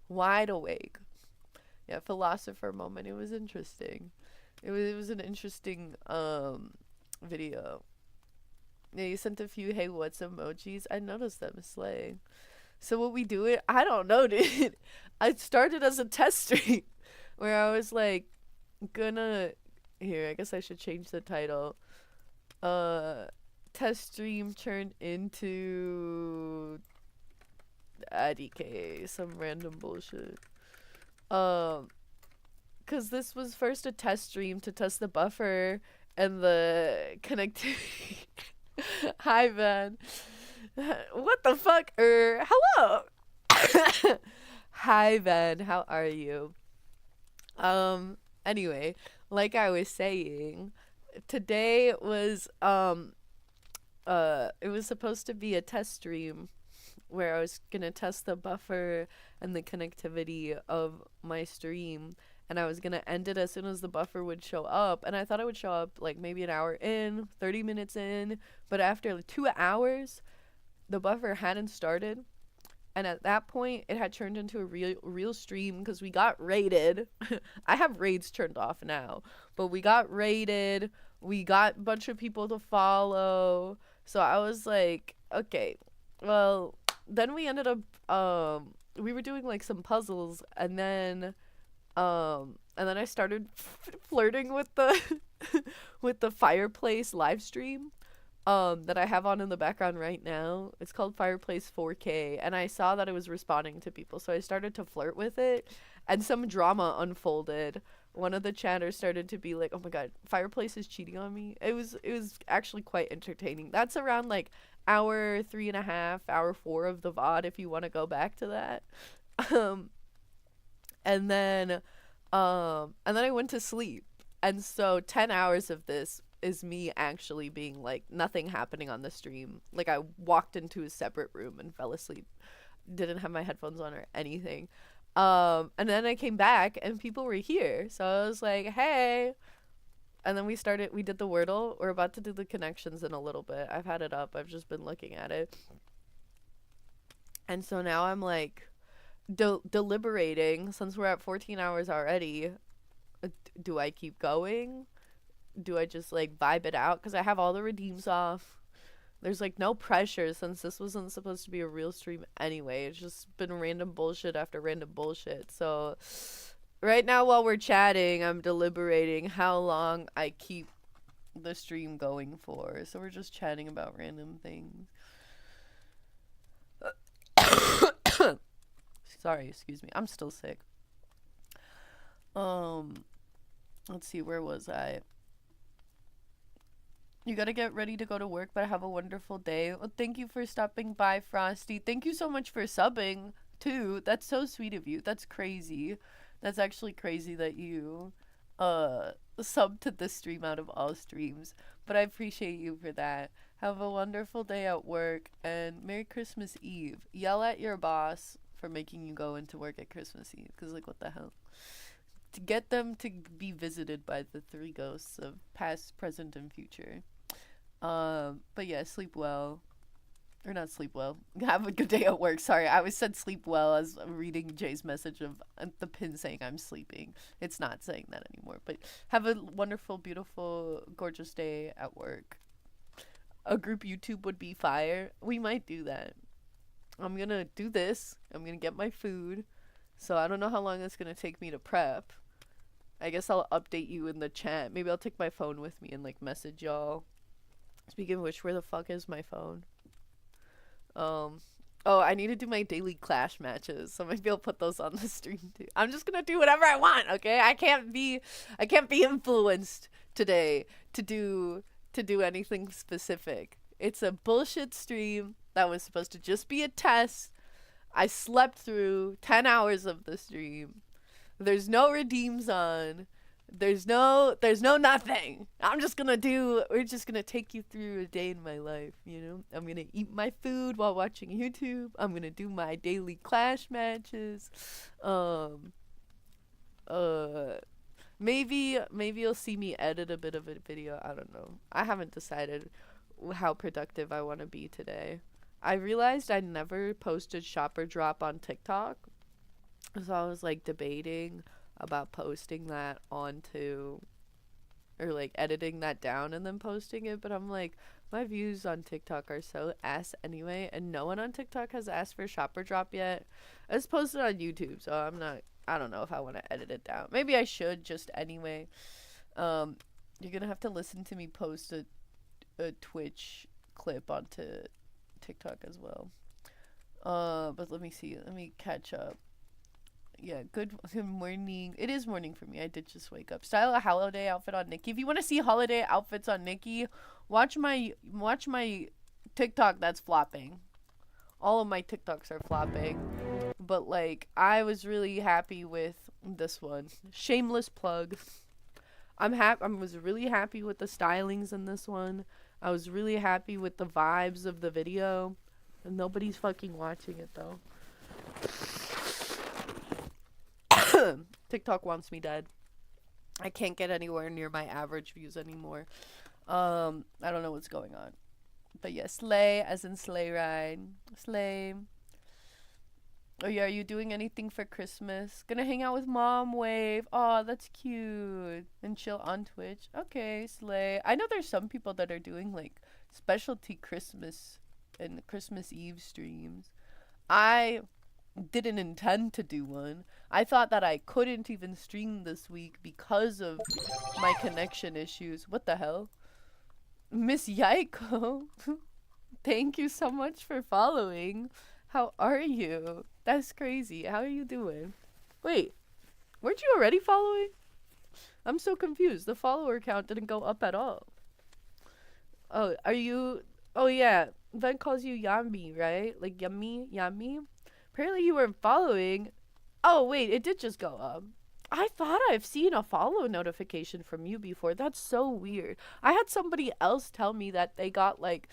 wide awake. Yeah, philosopher moment. It was interesting. It was an interesting video. Yeah, you sent a few hey what's emojis. I noticed them slay. So what we do it? I don't know, dude. I started as a test stream where I was like gonna here. I guess I should change the title. Uh, test stream turned into IDK, some random bullshit. Um, cause this was first a test stream to test the buffer and the connectivity. Hi, man. What the fuck? Hello. Hi, Ben. How are you? Anyway, like I was saying, today was it was supposed to be a test stream where I was gonna test the buffer and the connectivity of my stream, and I was gonna end it as soon as the buffer would show up, and I thought it would show up like maybe an hour in, 30 minutes in, but after 2 hours, the buffer hadn't started, and at that point, it had turned into a real stream because we got raided. I have raids turned off now, but we got raided. We got a bunch of people to follow, so I was like, okay, well, then we ended up we were doing like some puzzles, and then I started flirting with the with the fireplace live stream that I have on in the background right now. It's called Fireplace 4K, and I saw that it was responding to people, so I started to flirt with it, and some drama unfolded. One of the chatters started to be like, "Oh my god, Fireplace is cheating on me." It was actually quite entertaining. That's around like hour 3.5, hour 4 of the VOD if you want to go back to that. Um, and then I went to sleep. And so 10 hours of this is me actually being like nothing happening on the stream. Like I walked into a separate room and fell asleep. Didn't have my headphones on or anything. And then I came back and people were here. So I was like, "Hey." And then we did the Wordle. We're about to do the connections in a little bit. I've had it up. I've just been looking at it. And so now I'm like deliberating since we're at 14 hours already. Do I keep going? Do I just like vibe it out? Because I have all the redeems off. There's like no pressure since this wasn't supposed to be a real stream anyway. It's just been random bullshit after random bullshit. So right now while we're chatting, I'm deliberating how long I keep the stream going for. So we're just chatting about random things. Sorry, excuse me. I'm still sick. Let's see, where was I? You gotta get ready to go to work, but have a wonderful day. Well, thank you for stopping by, Frosty. Thank you so much for subbing, too. That's so sweet of you. That's crazy. That's actually crazy that you, sub to this stream out of all streams. But I appreciate you for that. Have a wonderful day at work, and Merry Christmas Eve. Yell at your boss for making you go into work at Christmas Eve, because, like, what the hell? To get them to be visited by the three ghosts of past, present, and future. But yeah, sleep well. Or not sleep well. Have a good day at work. Sorry, I always said sleep well as I'm reading Jay's message of the pin saying I'm sleeping. It's not saying that anymore. But have a wonderful, beautiful, gorgeous day at work. A group YouTube would be fire. We might do that. I'm gonna do this. I'm gonna get my food. So I don't know how long it's gonna take me to prep. I guess I'll update you in the chat. Maybe I'll take my phone with me and like message y'all. Speaking of which, where the fuck is my phone? Oh, I need to do my daily Clash matches, so maybe I'll put those on the stream too. I'm just gonna do whatever I want, okay? I can't be influenced today to do anything specific. It's a bullshit stream that was supposed to just be a test. I slept through 10 hours of the stream. There's no redeems on. There's no nothing. We're just gonna take you through a day in my life, you know? I'm gonna eat my food while watching YouTube. I'm gonna do my daily Clash matches. Um, uh, maybe you'll see me edit a bit of a video. I don't know. I haven't decided how productive I want to be today. I realized I never posted shopper drop on TikTok. So I was like debating about posting that onto or like editing that down and then posting it, but I'm like my views on TikTok are so ass anyway, and no one on TikTok has asked for shopper drop yet. It's posted on YouTube, so I don't know if I want to edit it down. Maybe I should just anyway. You're gonna have to listen to me post a Twitch clip onto TikTok as well. But let me see. Let me catch up. Yeah, good morning. It is morning for me. I did just wake up. Style a holiday outfit on Nikki. If you want to see holiday outfits on Nikki, watch my TikTok that's flopping. All of my TikToks are flopping. But like I was really happy with this one. Shameless plug. I was really happy with the stylings in this one. I was really happy with the vibes of the video. And nobody's fucking watching it though. TikTok wants me dead. I can't get anywhere near my average views anymore. I don't know what's going on. But yeah, slay as in sleigh ride. Slay. Oh yeah, are you doing anything for Christmas? Gonna hang out with mom, wave. Oh, that's cute. And chill on Twitch. Okay, slay. I know there's some people that are doing like specialty Christmas and Christmas Eve streams. I didn't intend to do one. I thought that I couldn't even stream this week because of my connection issues. What the hell? Miss Yaiko, thank you so much for following. How are you? That's crazy. How are you doing? Wait, weren't you already following? I'm so confused. The follower count didn't go up at all. Oh, are you... Oh, yeah. Ven calls you Yummy, right? Like, yummy? Yummy? Apparently you weren't following. Oh, wait. It did just go up. I thought I've seen a follow notification from you before. That's so weird. I had somebody else tell me that they got, like...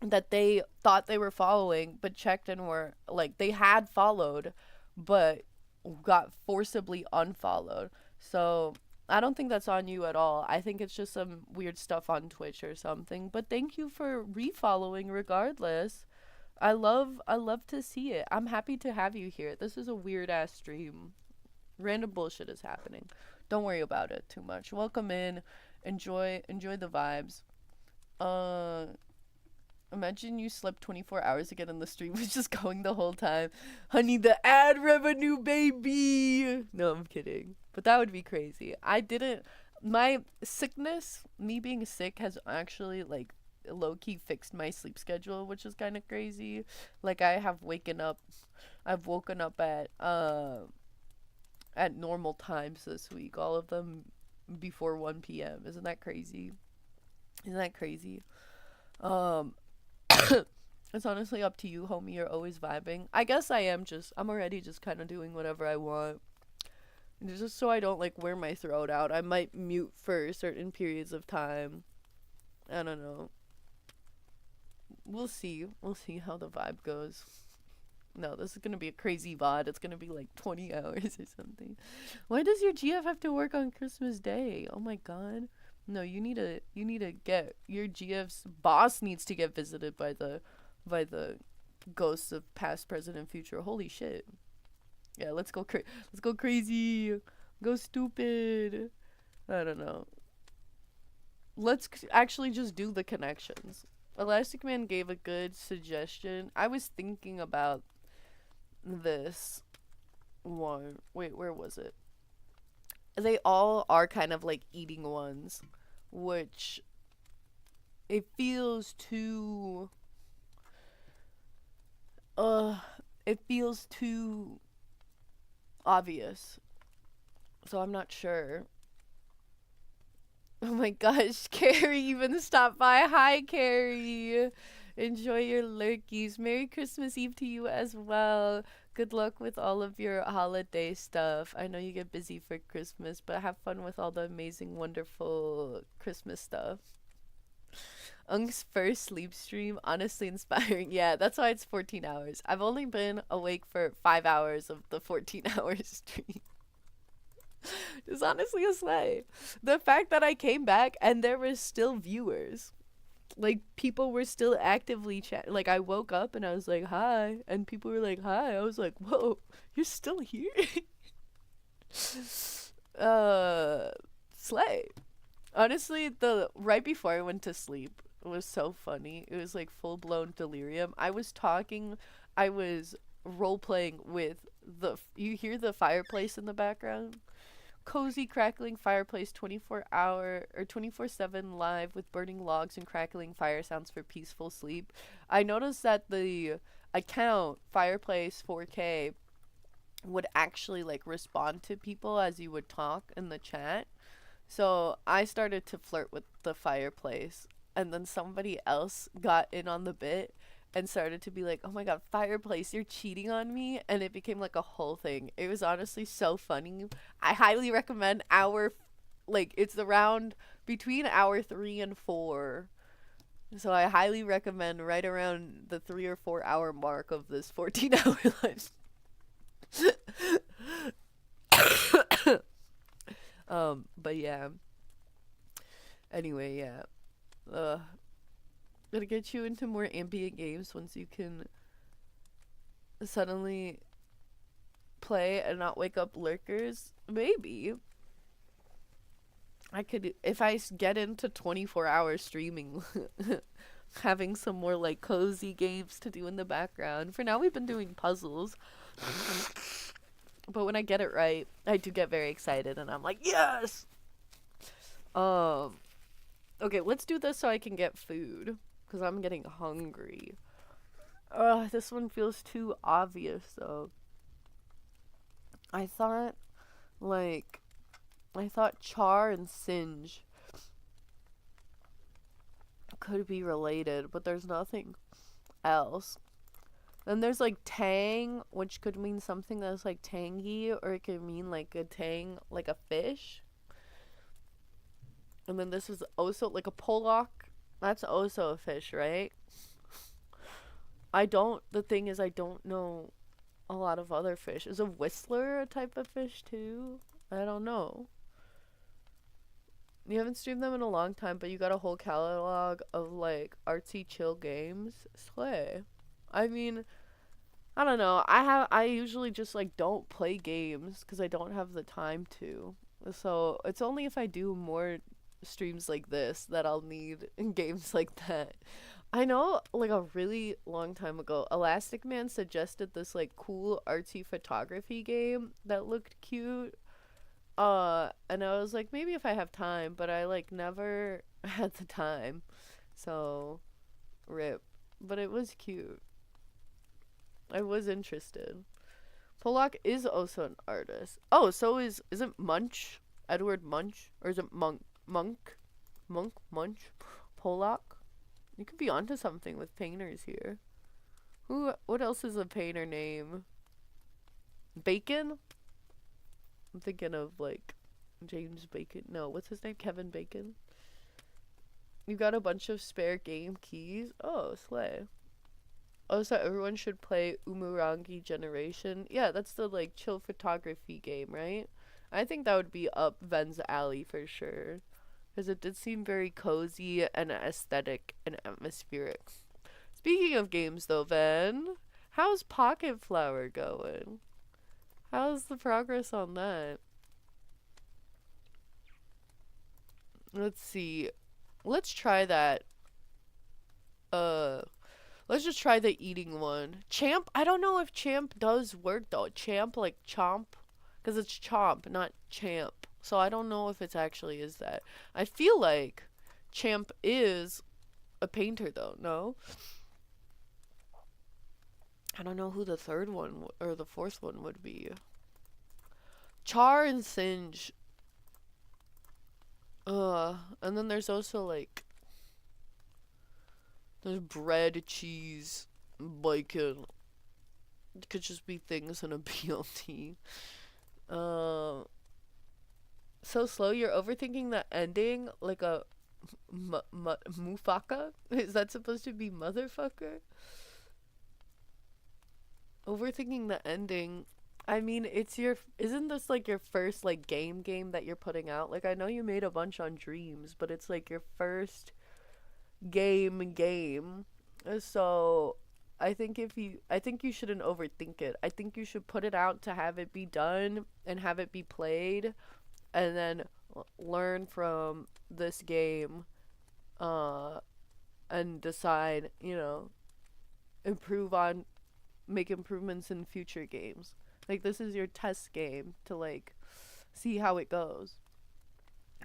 that they thought they were following, but checked and were... Like, they had followed, but got forcibly unfollowed. So... I don't think that's on you at all. I think it's just some weird stuff on Twitch or something. But thank you for refollowing regardless. I love to see it. I'm happy to have you here. This is a weird ass stream. Random bullshit is happening. Don't worry about it too much. Welcome in. Enjoy the vibes. Imagine you slept 24 hours again and the stream was just going the whole time. Honey, the ad revenue, baby. No, I'm kidding. But that would be crazy. My sickness, me being sick, has actually, like, low-key fixed my sleep schedule, which is kind of crazy. Like, I've woken up at normal times this week. All of them before 1 p.m. Isn't that crazy? It's honestly up to you, homie. You're always vibing. I guess I'm already just kind of doing whatever I want. And just so I don't, like, wear my throat out, I might mute for certain periods of time. I don't know. We'll see how the vibe goes. No, this is gonna be a crazy VOD. It's gonna be like 20 hours or something. Why does your GF have to work on Christmas Day? Oh my god. No, you need to get your GF's boss needs to get visited by the ghosts of past, present, and future. Holy shit. Yeah, let's go crazy. Go stupid. I don't know. Let's actually just do the connections. Elastic Man gave a good suggestion. I was thinking about this one. Wait, where was it? They all are kind of like eating ones, which it feels too obvious. So I'm not sure. Oh my gosh, Carrie even stopped by. Hi, Carrie. Enjoy your lurkies. Merry Christmas Eve to you as well. Good luck with all of your holiday stuff. I know you get busy for Christmas, but have fun with all the amazing, wonderful Christmas stuff. Unk's first sleep stream, honestly inspiring. Yeah, that's why it's 14 hours. I've only been awake for 5 hours of the 14 hours stream. It's honestly a slay. The fact that I came back and there were still viewers. Like, people were still actively chat. Like, I woke up and I was like, hi. And people were like, hi. I was like, whoa, you're still here? uh, slay. Honestly, the right before I went to sleep, it was so funny. It was like full blown delirium. I was role playing with you hear the fireplace in the background? Cozy crackling fireplace 24-hour or 24/7 live with burning logs and crackling fire sounds for peaceful sleep. I noticed that the account fireplace 4K would actually like respond to people as you would talk in the chat. So I started to flirt with the fireplace, and then somebody else got in on the bit and started to be like, oh my god, fireplace, you're cheating on me. And it became like a whole thing. It was honestly so funny. I highly recommend it's around between hour 3 and 4. So I highly recommend right around the 3 or 4 hour mark of this 14-hour live. But yeah. Anyway, yeah. Gonna get you into more ambient games once you can suddenly play and not wake up lurkers. Maybe. I could, if I get into 24-hour streaming, having some more like cozy games to do in the background. For now, we've been doing puzzles. But when I get it right, I do get very excited and I'm like, yes! Okay, let's do this so I can get food. Because I'm getting hungry. This one feels too obvious, though. I thought char and singe could be related, but there's nothing else. Then there's like tang, which could mean something that's like tangy, or it could mean like a tang, like a fish. And then this is also like a pollock. That's also a fish, right? The thing is, I don't know a lot of other fish. Is a whistler a type of fish too? I don't know. You haven't streamed them in a long time, but you got a whole catalog of like artsy chill games. Slay. I mean, I don't know. I usually just like don't play games because I don't have the time to. So it's only if I do more streams like this that I'll need games like that. I know like a really long time ago, Elastic Man suggested this like cool artsy photography game that looked cute. And I was like, maybe if I have time, but I like never had the time. So rip. But it was cute. I was interested. Pollock is also an artist. Oh, so isn't Munch Edward Munch? Or is it Munch? Pollock? You could be onto something with painters here. What else is a painter name? Bacon? I'm thinking of like James Bacon. No, what's his name? Kevin Bacon. You got a bunch of spare game keys. Oh, slay. Oh, so everyone should play Umurangi Generation. Yeah, that's the like chill photography game, right? I think that would be up Ven's alley for sure. Because it did seem very cozy and aesthetic and atmospheric. Speaking of games though, Ven, how's Pocket Flower going? How's the progress on that? Let's see. Let's try that. Let's just try the eating one. Champ? I don't know if Champ does work though. Champ, like Chomp? Because it's Chomp, not Champ. So I don't know if it actually is that. I feel like Champ is a painter though, no? I don't know who the third one or the fourth one would be. Char and Singe. And then there's also like there's bread, cheese, bacon, It could just be things in a BLT. Uh, so slow. You're overthinking the ending like a mufaka. Is that supposed to be motherfucker? Overthinking the ending. I mean, it's your. Isn't this like your first like game that you're putting out? Like I know you made a bunch on Dreams, but it's like your first game. So I think you shouldn't overthink it. I think you should put it out to have it be done and have it be played, and then learn from this game, uh, and decide, improve on, make improvements in future games. Like this is your test game to like see how it goes.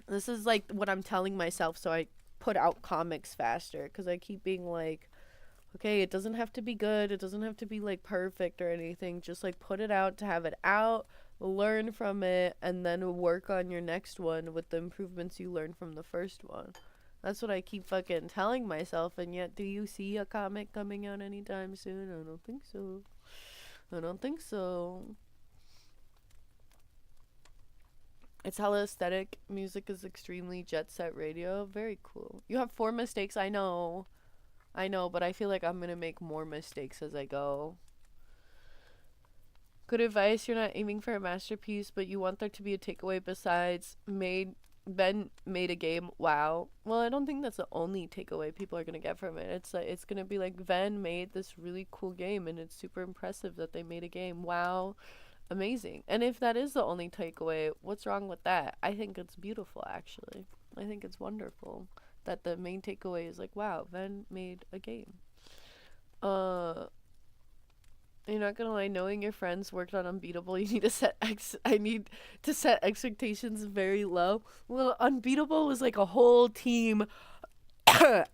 This is like what I'm telling myself so I put out comics faster, because I keep being like, okay, it doesn't have to be good, it doesn't have to be like perfect or anything, just like put it out to have it out, learn from it, and then work on your next one with the improvements you learned from the first one. That's what I keep fucking telling myself, and yet do you see a comic coming out anytime soon? I don't think so. I don't think so. It's hella aesthetic. Music is extremely jet set radio. Very cool. You have 4 mistakes. I know. I know, but I feel like I'm gonna make more mistakes as I go. Good advice. You're not aiming for a masterpiece, but you want there to be a takeaway besides Ben made a game. Wow. Well, I don't think that's the only takeaway people are gonna get from it. It's like it's gonna be like Ben made this really cool game, and it's super impressive that they made a game. Wow, amazing. And if that is the only takeaway, what's wrong with that? I think it's beautiful, actually. I think it's wonderful that the main takeaway is like, wow, Ben made a game. Uh, you're not gonna lie, knowing your friends worked on Unbeatable, you need to I need to set expectations very low. Well, Unbeatable was like a whole team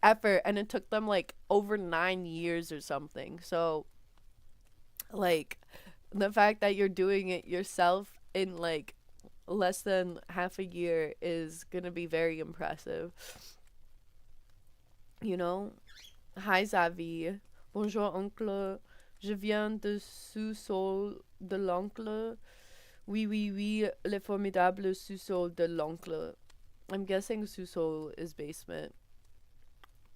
effort, and it took them like over 9 years or something. So, like, the fact that you're doing it yourself in like less than half a year is gonna be very impressive. You know? Hi, Zavi. Bonjour, oncle. Je viens de sous-sol de l'oncle. Oui, oui, oui, le formidable sous-sol de l'oncle. I'm guessing sous-sol is basement.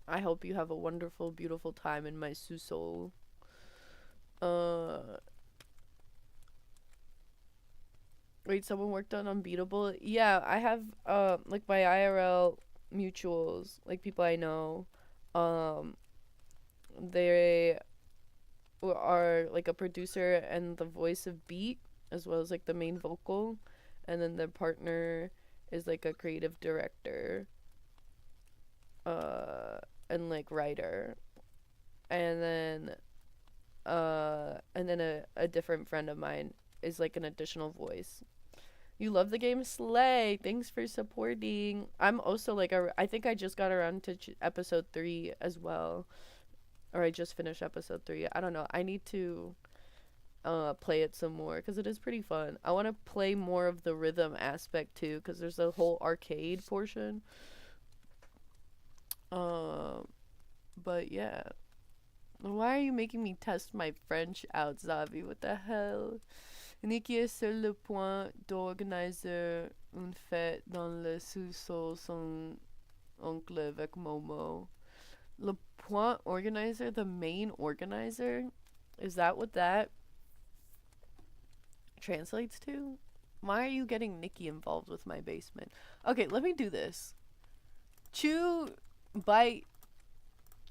I hope you have a wonderful, beautiful time in my sous-sol. Wait, someone worked on Unbeatable? Yeah, I have, like my IRL mutuals, like people I know. Um, they are like a producer and the voice of Beat, as well as like the main vocal, and then their partner is like a creative director, and like writer, and then a different friend of mine is like an additional voice. You love the game, Slay. Thanks for supporting. I'm also like I think I just got around to episode 3 as well, or I just finished episode 3. I don't know. I need to play it some more because it is pretty fun. I want to play more of the rhythm aspect too, because there's a whole arcade portion. But yeah. Why are you making me test my French out, Zavi? What the hell? Nikki est sur le point d'organiser une fête dans le sous-sol son oncle avec Momo. Le point organizer, the main organizer? Is that what that translates to? Why are you getting Nikki involved with my basement? Okay, let me do this. Chew, bite,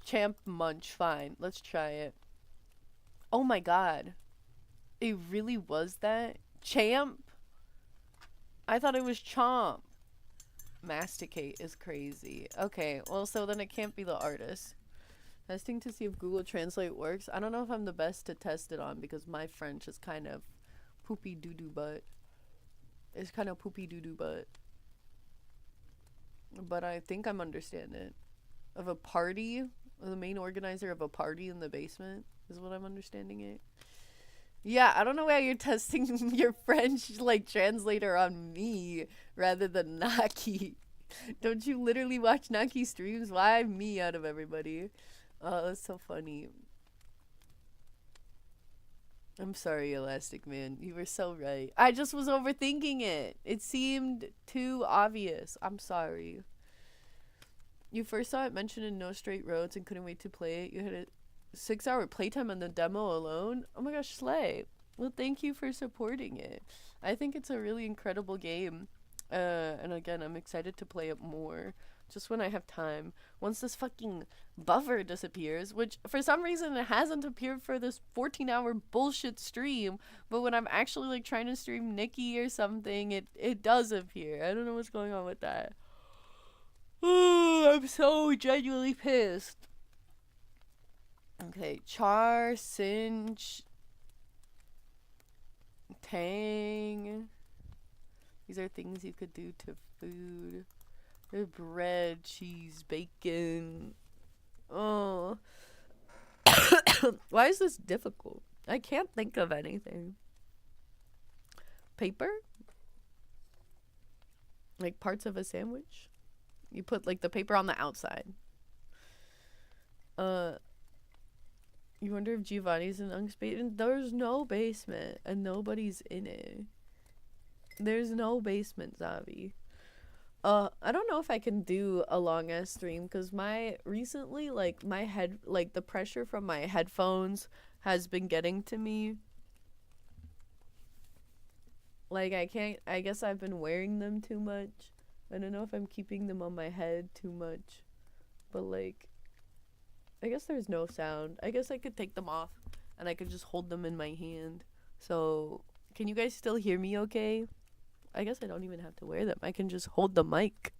champ, munch. Fine, let's try it. Oh my god. It really was that? Champ? I thought it was chomp. Masticate is crazy. Okay, well, so then it can't be the artist. Testing to see if Google Translate works. I don't know if I'm the best to test it on because my French is kind of poopy doo-doo butt. It's kind of poopy doo-doo butt. But I think I'm understanding. Of a party? The main organizer of a party in the basement is what I'm understanding it. Yeah, I don't know why you're testing your French, like, translator on me rather than Naki. Don't you literally watch Naki streams? Why me out of everybody? Oh, that's so funny. I'm sorry, Elastic Man. You were so right. I just was overthinking it. It seemed too obvious. I'm sorry. You first saw it mentioned in No Straight Roads and couldn't wait to play it. You had a 6-hour playtime on the demo alone. Oh my gosh, Slay. Well, thank you for supporting it. I think it's a really incredible game. And again, I'm excited to play it more. Just when I have time. Once this fucking buffer disappears, which for some reason it hasn't appeared for this 14-hour bullshit stream, but when I'm actually like trying to stream Nikki or something, it does appear. I don't know what's going on with that. I'm so genuinely pissed. Okay, char, singe, tang. These are things you could do to food. Bread, cheese, bacon. Oh. Why is this difficult? I can't think of anything. Paper? Like parts of a sandwich? You put like the paper on the outside. You wonder if Giovanni's in Unk's basement? There's no basement and nobody's in it. There's no basement, Zavi. I don't know if I can do a long ass stream because recently my head, like the pressure from my headphones has been getting to me. Like I guess I've been wearing them too much. I don't know if I'm keeping them on my head too much. But like, I guess there's no sound. I guess I could take them off and I could just hold them in my hand. So, can you guys still hear me okay? I guess I don't even have to wear them. I can just hold the mic.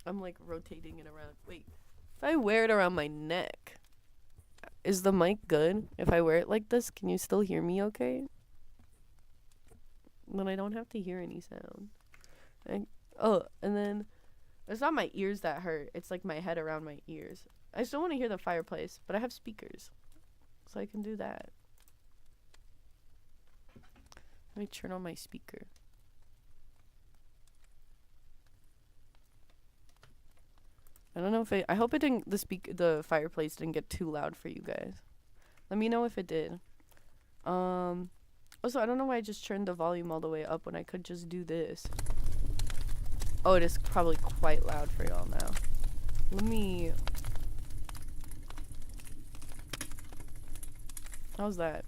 I'm like rotating it around. Wait, if I wear it around my neck, is the mic good? If I wear it like this, can you still hear me okay? Then I don't have to hear any sound. And then it's not my ears that hurt. It's like my head around my ears. I still want to hear the fireplace, but I have speakers, so I can do that. Let me turn on my speaker. I don't know if I hope it didn't, the fireplace didn't get too loud for you guys. Let me know if it did. Also, I don't know why I just turned the volume all the way up when I could just do this. Oh, it is probably quite loud for y'all now. Let me... How's that?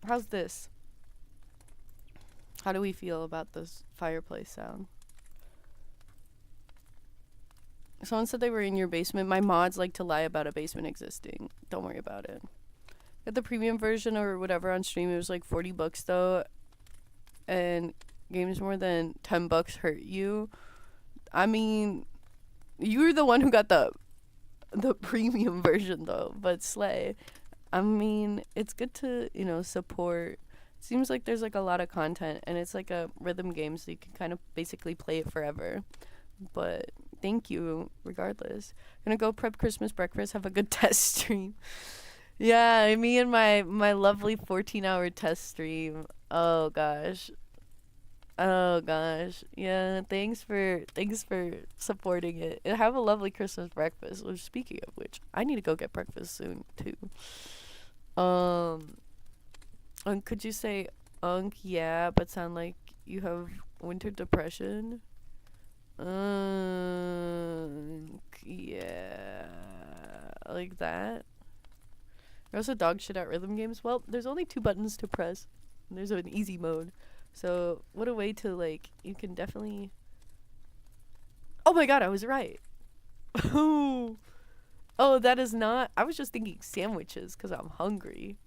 How's this? How do we feel about this fireplace sound? Someone said they were in your basement. My mods like to lie about a basement existing. Don't worry about it. Get the premium version or whatever on stream. It was like $40 though. And games more than $10 hurt you. I mean, you're the one who got the premium version though, but slay. I mean, it's good to, support. Seems like there's like a lot of content and it's like a rhythm game, so you can kind of basically play it forever. But thank you regardless. Gonna go prep Christmas breakfast, have a good test stream. Yeah, me and my lovely 14-hour test stream. Oh gosh. Yeah, thanks for supporting it. And have a lovely Christmas breakfast. Well, speaking of which, I need to go get breakfast soon too. Could you say yeah, but sound like you have winter depression? Yeah, like that. You're also dog shit at rhythm games. Well, there's only 2 buttons to press. And there's an easy mode. So, what a way to, like, you can definitely... Oh my god, I was right. Oh, that is not... I was just thinking sandwiches because I'm hungry.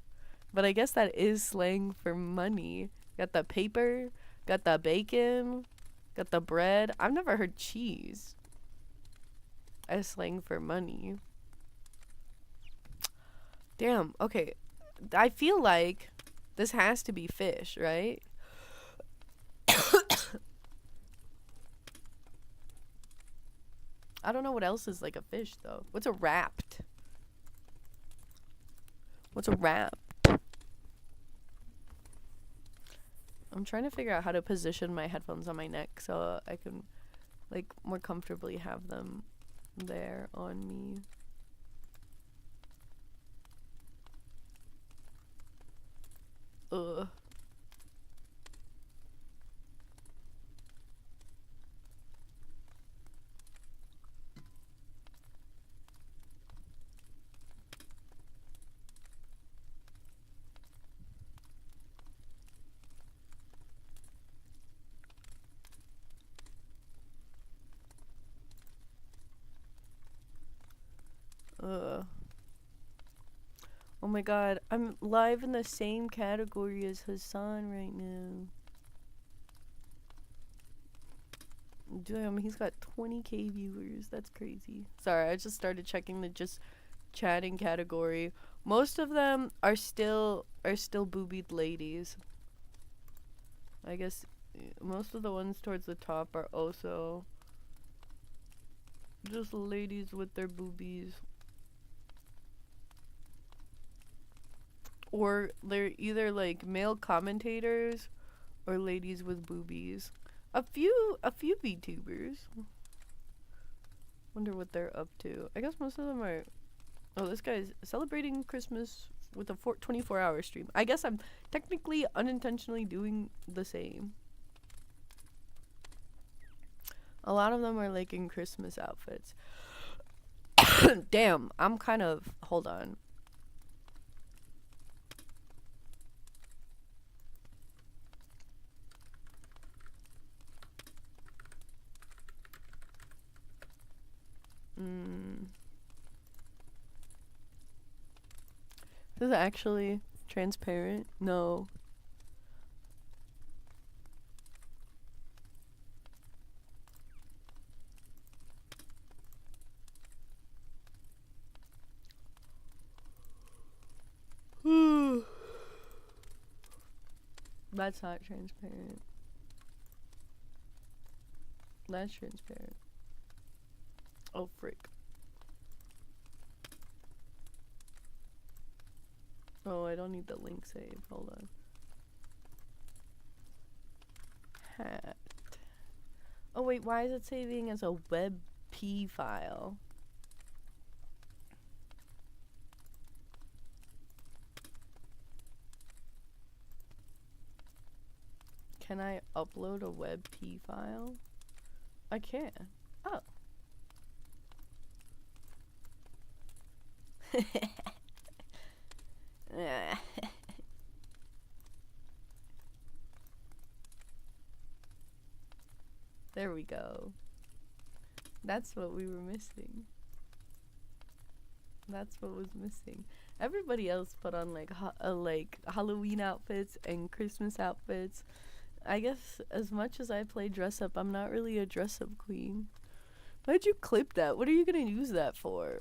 But I guess that is slang for money. Got the paper, got the bacon, got the bread. I've never heard cheese as slang for money. Damn, okay. I feel like this has to be fish, right? I don't know what else is like a fish, though. What's a wrapped? What's a wrap? I'm trying to figure out how to position my headphones on my neck so I can, like, more comfortably have them there on me. Ugh. Ugh. Oh my god, I'm live in the same category as Hassan right now. Damn, he's got 20k viewers. That's crazy. Sorry, I just started checking the just chatting category. Most of them are still boobied ladies. I guess most of the ones towards the top are also just ladies with their boobies. Or they're either like male commentators or ladies with boobies. A few VTubers. Wonder what they're up to. I guess most of them are. Oh, this guy's celebrating Christmas with a 24-hour stream. I guess I'm technically unintentionally doing the same. A lot of them are like in Christmas outfits. Damn, I'm kind of. Hold on. This is actually transparent? No. That's not transparent. That's transparent. Oh, frick. Oh, I don't need the link saved. Hold on. Hat. Oh, wait, why is it saving as a WebP file? Can I upload a WebP file? I can. Oh. There we go. That's what we were missing. That's what was missing. Everybody else put on like like Halloween outfits and Christmas outfits. I guess as much as I play dress up, I'm not really a dress up queen. Why'd you clip that? What are you gonna use that for?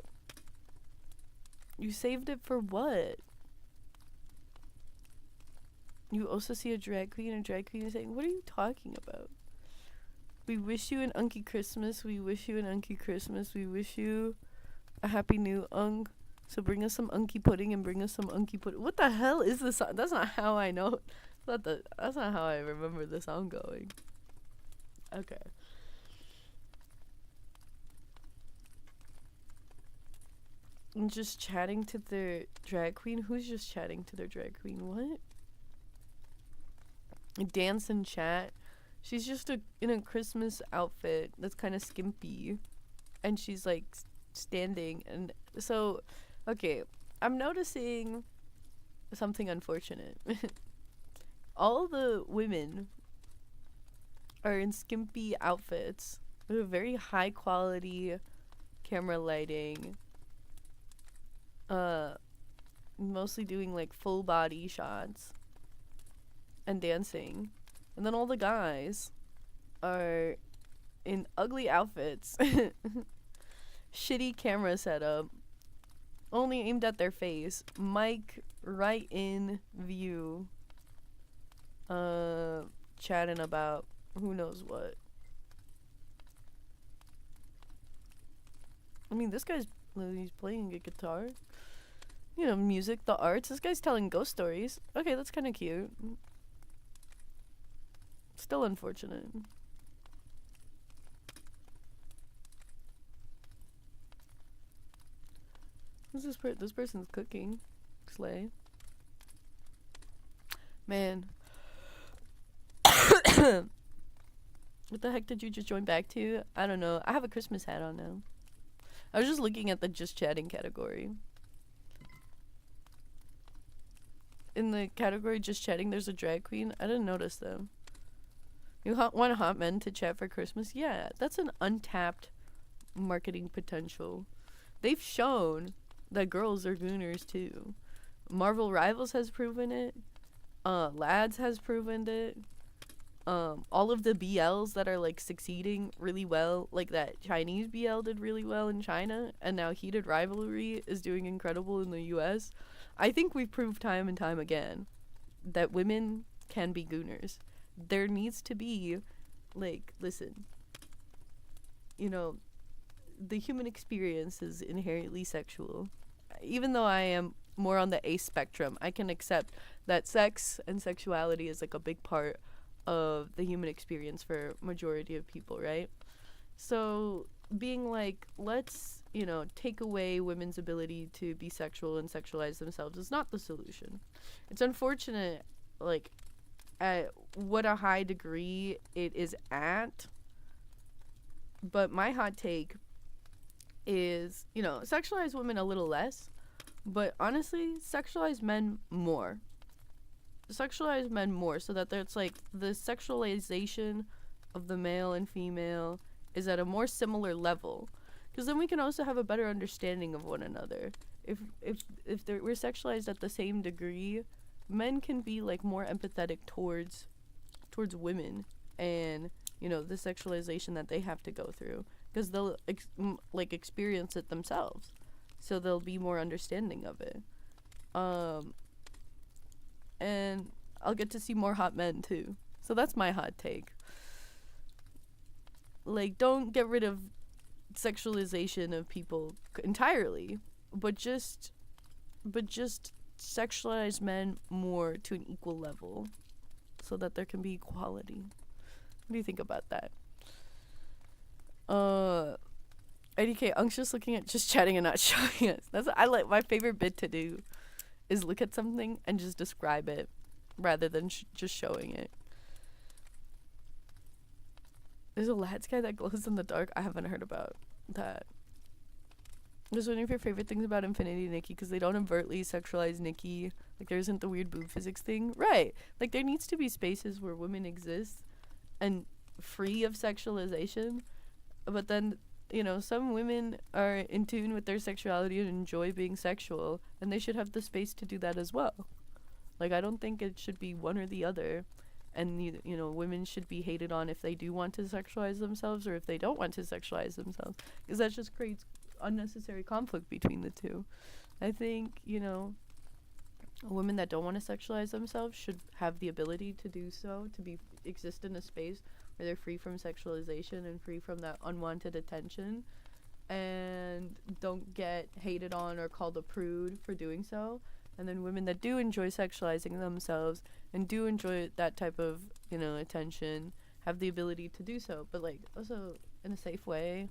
You saved it for what? You also see a drag queen is saying, what are you talking about? We wish you an Unky Christmas. We wish you an Unky Christmas. We wish you a happy new Unk. So bring us some Unky pudding and bring us some Unky pudding. What the hell is this song? That's not how I know. That's not how I remember the song going. Okay. I'm just chatting to their drag queen. Who's just chatting to their drag queen? What? Dance and chat. She's just in a Christmas outfit that's kind of skimpy, and she's like standing. And so, okay, I'm noticing something unfortunate. All the women are in skimpy outfits with very high quality camera lighting. Mostly doing like full body shots and dancing. And then all the guys are in ugly outfits. Shitty camera setup. Only aimed at their face. Mic right in view. Chatting about who knows what. I mean, this guy's he's playing a guitar. You know, music, the arts. This guy's telling ghost stories. Okay, that's kind of cute. Still unfortunate. This person's cooking. Slay. Man. What the heck did you just join back to? I don't know. I have a Christmas hat on now. I was just looking at the just chatting category. In the category just chatting, there's a drag queen. I didn't notice them. You want hot men to chat for Christmas? Yeah, that's an untapped marketing potential. They've shown that girls are gooners too. Marvel Rivals has proven it. Lads has proven it. All of the BLs that are like succeeding really well, like that Chinese BL did really well in China, and now Heated Rivalry is doing incredible in the US. I think we've proved time and time again that women can be gooners. There needs to be, like, listen, you know, the human experience is inherently sexual. Even though I am more on the A spectrum, I can accept that sex and sexuality is like a big part of the human experience for majority of people, right? So being like, let's, you know, take away women's ability to be sexual and sexualize themselves is not the solution. It's unfortunate, like, at what a high degree it is at. But my hot take is, you know, sexualize women a little less, but honestly, sexualize men more. Sexualize men more so that there's like the sexualization of the male and female is at a more similar level, because then we can also have a better understanding of one another. If we're sexualized at the same degree, men can be like more empathetic towards women and, you know, the sexualization that they have to go through, because they'll experience it themselves, so they'll be more understanding of it. And I'll get to see more hot men too. So that's my hot take. Like, don't get rid of sexualization of people entirely, but just sexualize men more to an equal level so that there can be equality. What do you think about that? IDK, Unk's just looking at just chatting and not showing us. That's what I like. My favorite bit to do is look at something and just describe it rather than just showing it. There's a lads guy that glows in the dark. I haven't heard about that. Just wondering if your favorite things about Infinity Nikki, because they don't overtly sexualize Nikki. Like, there isn't the weird boob physics thing. Right. Like, there needs to be spaces where women exist and free of sexualization. But then, you know, some women are in tune with their sexuality and enjoy being sexual, and they should have the space to do that as well. Like, I don't think it should be one or the other. And, you know, women should be hated on if they do want to sexualize themselves or if they don't want to sexualize themselves, because that just creates unnecessary conflict between the two. I think, you know, women that don't want to sexualize themselves should have the ability to do so, to exist in a space where they're free from sexualization and free from that unwanted attention, and don't get hated on or called a prude for doing so. And then women that do enjoy sexualizing themselves and do enjoy that type of, you know, attention have the ability to do so, but like also in a safe way,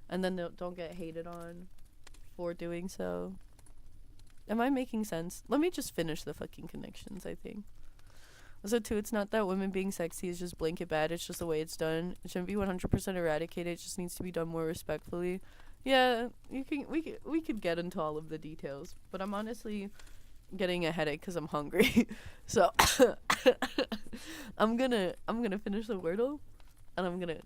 and then don't get hated on for doing so. Am I making sense? Let me just finish the fucking connections, I think. Also, too, it's not that women being sexy is just blanket bad. It's just the way it's done. It shouldn't be 100% eradicated. It just needs to be done more respectfully. Yeah, we could get into all of the details, but I'm honestly getting a headache because I'm hungry. So I'm gonna finish the Wordle, and I'm gonna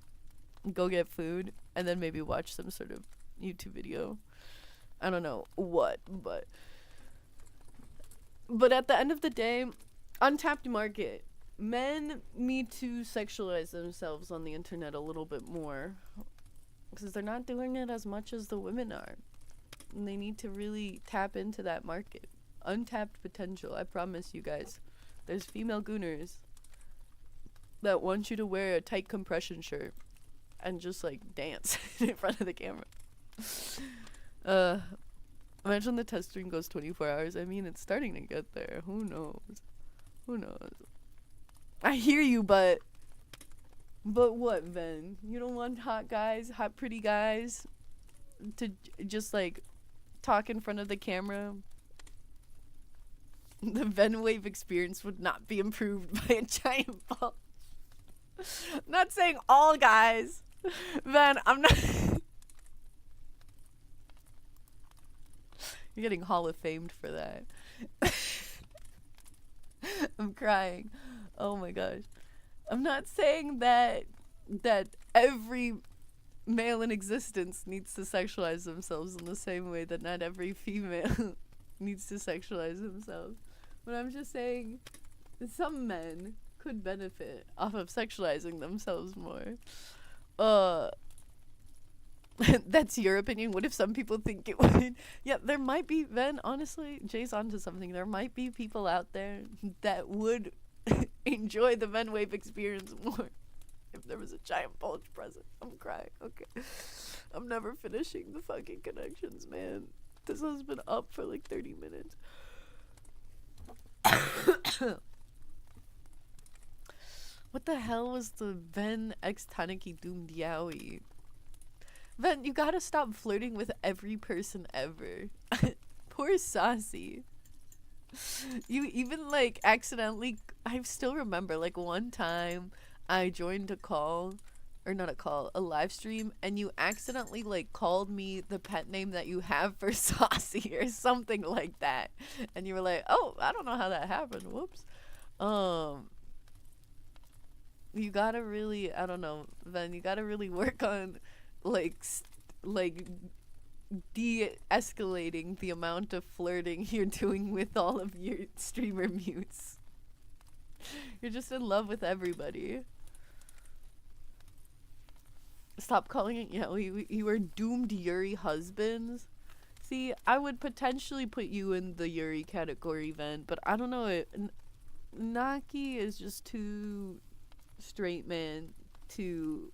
go get food, and then maybe watch some sort of YouTube video. I don't know what, but at the end of the day, untapped market. Men need to sexualize themselves on the internet a little bit more, because they're not doing it as much as the women are. And they need to really tap into that market. Untapped potential, I promise you guys. There's female gooners that want you to wear a tight compression shirt and just like dance in front of the camera. Imagine the test stream goes 24 hours. I mean, it's starting to get there. Who knows? I hear you, but But what, Ven? You don't want hot guys, hot pretty guys to just like talk in front of the camera? The Ven wave experience would not be improved by a giant ball. I'm not saying all guys. Ven, I'm not. You're getting Hall of Famed for that. I'm crying. Oh my gosh. I'm not saying that every male in existence needs to sexualize themselves in the same way that not every female needs to sexualize themselves. But I'm just saying some men could benefit off of sexualizing themselves more. That's your opinion. What if some people think it would? Yeah, there might be, Ven, honestly, Jay's onto something. There might be people out there that would enjoy the Ven wave experience more if there was a giant bulge present. I'm crying. Okay. I'm never finishing the fucking connections, man. This has been up for like 30 minutes. What the hell was the Ven X Taniki Doomed Yowie? Ven, you gotta stop flirting with every person ever. Poor Saucy. You even like accidentally, I still remember like one time I joined a call, or not a call, a live stream, and you accidentally like called me the pet name that you have for Saucy or something like that. And you were like, oh, I don't know how that happened. Whoops. You gotta really, I don't know, Ven, you gotta really work on like de-escalating the amount of flirting you're doing with all of your streamer mutes. You're just in love with everybody. Stop calling it, you are doomed Yuri husbands. See, I would potentially put you in the Yuri category, Ven, but I don't know, Naki is just too straight man to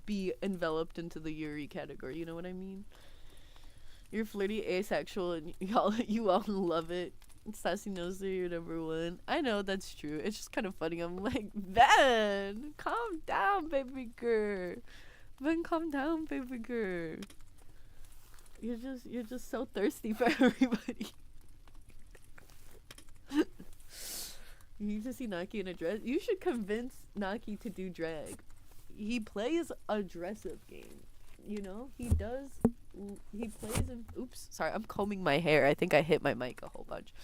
be enveloped into the Yuri category, you know what I mean? You're flirty, asexual, and you all love it. Sassy knows that you're number one. I know that's true. It's just kind of funny. I'm like, Ven, calm down, baby girl. Ven, calm down, baby girl. You're just so thirsty for everybody. You need to see Naki in a dress. You should convince Naki to do drag. He plays a dress-up game. You know? He does. He plays in... Oops. Sorry, I'm combing my hair. I think I hit my mic a whole bunch.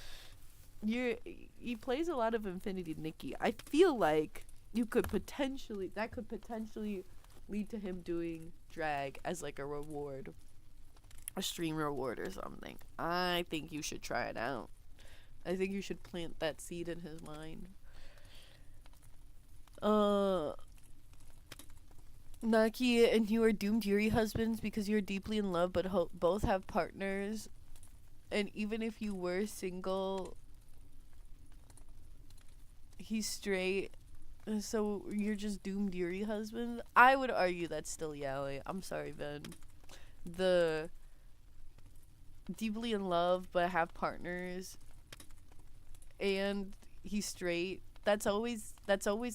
He plays a lot of Infinity Nikki. I feel like you could potentially... That could potentially lead to him doing drag as like a reward. A stream reward or something. I think you should try it out. I think you should plant that seed in his mind. Naki and you are doomed Yuri husbands because you're deeply in love but both have partners. And even if you were single, he's straight. So you're just doomed Yuri husbands? I would argue that's still yaoi. I'm sorry, Ven. The deeply in love but have partners and he's straight, that's always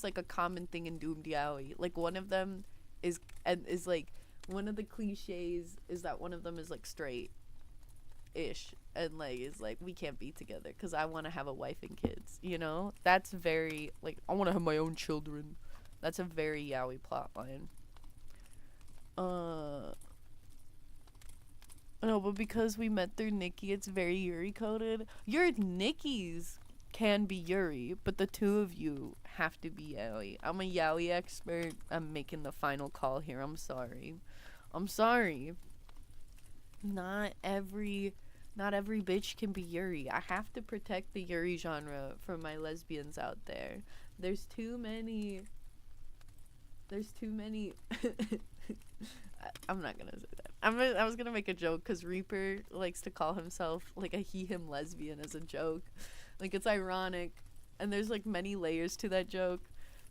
like a common thing in doomed yaoi. Like one of them is like one of the cliches is that one of them is like straight ish and like is like, we can't be together because I want to have a wife and kids, you know? That's very like, I want to have my own children. That's a very yaoi plotline. No, but because we met through Nikki, it's very Yuri coded. Your Nikki's can be Yuri, but the two of you have to be yaoi. I'm a yaoi expert. I'm making the final call here. I'm sorry. Not every bitch can be Yuri. I have to protect the Yuri genre for my lesbians out there. There's too many I'm not gonna say that. I was gonna make a joke because Reaper likes to call himself like a he/him lesbian as a joke. Like it's ironic, and there's like many layers to that joke.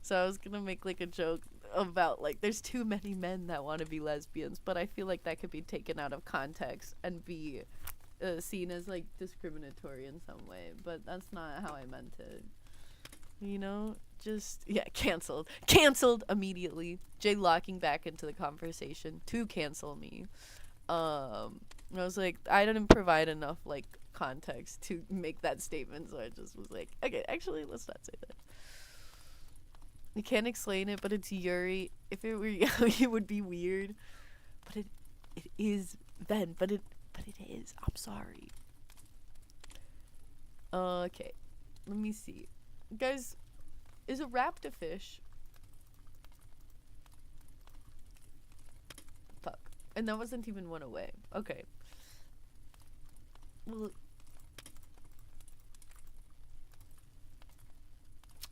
So I was gonna make like a joke about like there's too many men that want to be lesbians, but I feel like that could be taken out of context and be seen as like discriminatory in some way. But that's not how I meant it. You know, just yeah, canceled immediately. Jay locking back into the conversation to cancel me. I was like, I didn't provide enough like context to make that statement, so I just was like, okay, actually, let's not say that. You can't explain it, but it's Yuri. If it were you, it would be weird. But it is then. But it is. I'm sorry. Okay, let me see, guys. Is a wrapped a fish? Fuck. And that wasn't even one away. Okay. Well.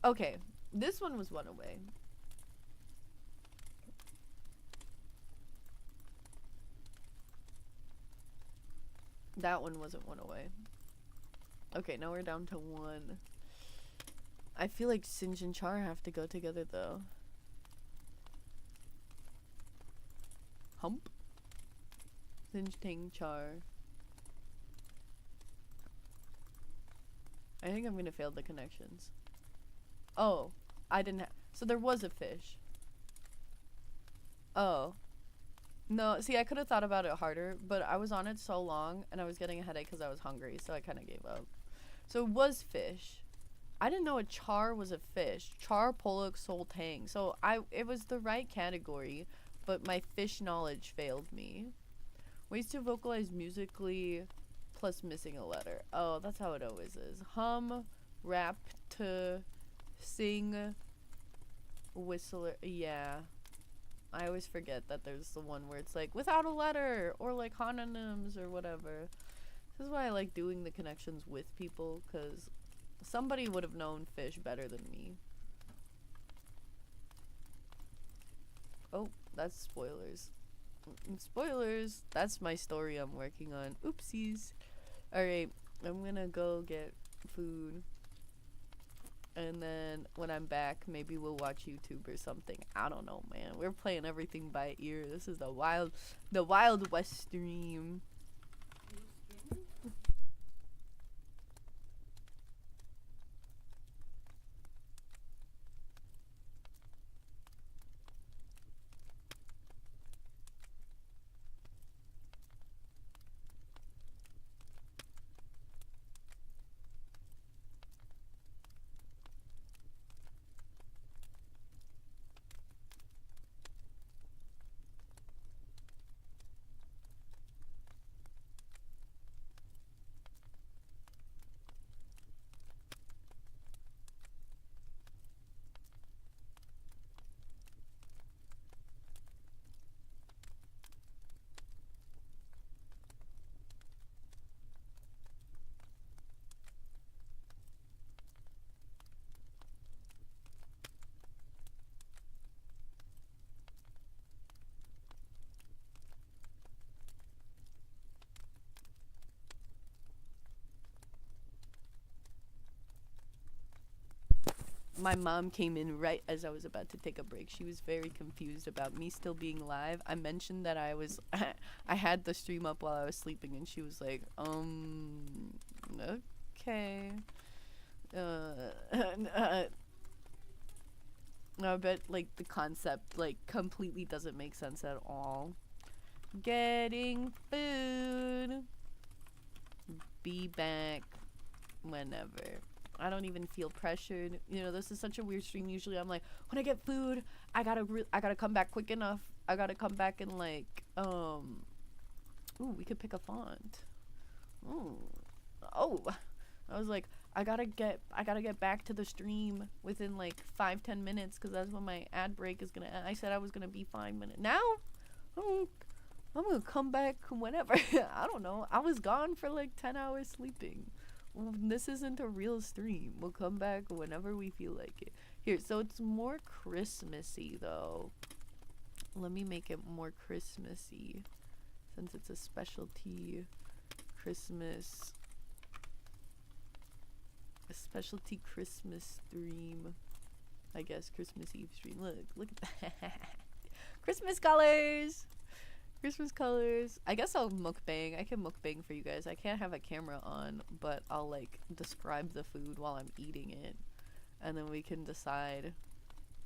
Okay. This one was one away. That one wasn't one away. Okay, now we're down to one. I feel like Singe and Char have to go together though. Hump? Singe, Ting, Char. I think I'm gonna fail the connections. Oh, I didn't so there was a fish. Oh. No, see, I could have thought about it harder, but I was on it so long and I was getting a headache because I was hungry, so I kind of gave up. So it was fish. I didn't know a char was a fish. Char, pollock, soul, tang. So it was the right category, but my fish knowledge failed me. Ways to vocalize musically plus missing a letter. Oh, that's how it always is. Hum, rap, to sing, whistler. Yeah. I always forget that there's the one where it's like without a letter or like homonyms or whatever. This is why I like doing the connections with people, because somebody would have known fish better than me. Oh, that's spoilers. Spoilers. That's my story I'm working on. Oopsies. Alright, I'm gonna go get food. And then when I'm back, maybe we'll watch YouTube or something. I don't know, man. We're playing everything by ear. This is the Wild West stream. My mom came in right as I was about to take a break. She was very confused about me still being live. I mentioned that I was I had the stream up while I was sleeping, and she was like, okay. I bet like the concept like completely doesn't make sense at all. Getting food. Be back whenever. I don't even feel pressured. You know, this is such a weird stream. Usually I'm like, when I get food, I gotta come back quick enough. I gotta come back and like, ooh, we could pick a font. Ooh. Oh, I was like, I gotta get back to the stream within like 5-10 minutes, because that's when my ad break is gonna end. I said I was gonna be 5 minutes. Now, I'm gonna come back whenever. I don't know. I was gone for like 10 hours sleeping. This isn't a real stream. We'll come back whenever we feel like it. Here, so it's more Christmassy though. Let me make it more Christmassy, since it's a specialty Christmas, a specialty Christmas stream. I guess Christmas Eve stream. Look at that. Christmas colors. Christmas colors. I guess I'll mukbang. I can mukbang for you guys. I can't have a camera on, but I'll like describe the food while I'm eating it. and then we can decide.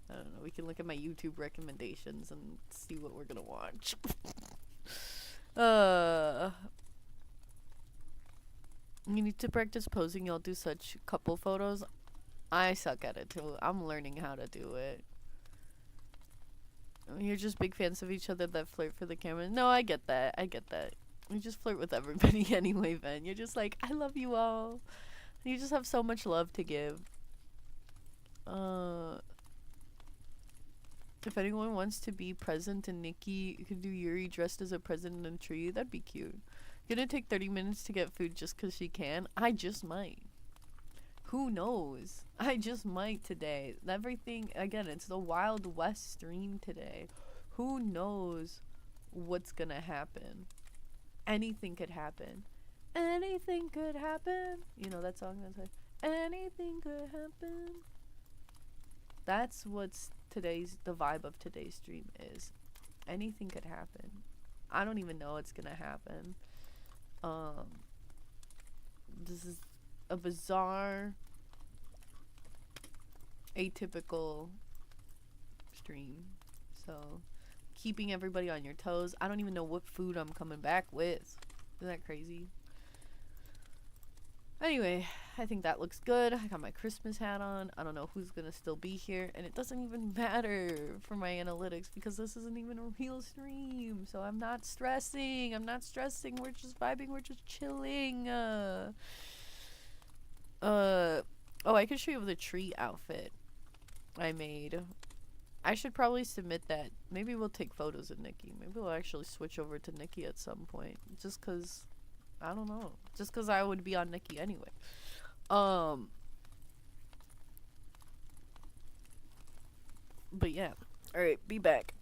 I don't know. We can look at my YouTube recommendations and see what we're gonna watch. uh, you need to practice posing. Y'all do such couple photos. I suck at it too. I'm learning how to do it. You're just big fans of each other that flirt for the camera. No, I get that. I get that. You just flirt with everybody anyway, Ben. You're just like, I love you all. You just have so much love to give. If anyone wants to be present in Nikki, you could do Yuri dressed as a present in a tree. That'd be cute. Gonna take 30 minutes to get food just 'cause she can? I just might. Who knows? I just might today. Everything, again, it's the Wild West stream today. Who knows what's gonna happen? Anything could happen. Anything could happen. You know that song that's like, anything could happen. That's what's the vibe of today's stream is. Anything could happen. I don't even know what's gonna happen. This is a bizarre, atypical stream. So, keeping everybody on your toes. I don't even know what food I'm coming back with. Isn't that crazy? Anyway, I think that looks good. I got my Christmas hat on. I don't know who's gonna still be here. And it doesn't even matter for my analytics because this isn't even a real stream. So I'm not stressing. We're just vibing. We're just chilling. Oh, I could show you the tree outfit I made. I should probably submit that. Maybe we'll take photos of Nikki. Maybe we'll actually switch over to Nikki at some point. Just 'cause, I don't know. Just 'cause I would be on Nikki anyway. But yeah. Alright, be back.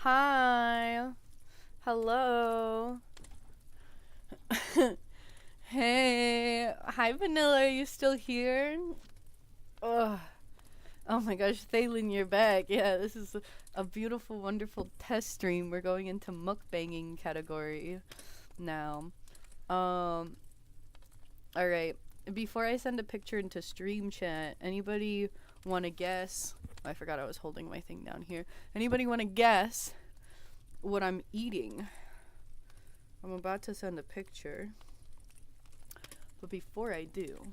Hi. Hello. Hey. Hi, Vanilla. Are you still here? Ugh. Oh my gosh, Thalen, you're back. Yeah, this is a beautiful, wonderful test stream. We're going into mukbanging category now. Um, alright. Before I send a picture into stream chat, anybody want to guess? I forgot I was holding my thing down here. Anybody want to guess what I'm eating? I'm about to send a picture. But before I do,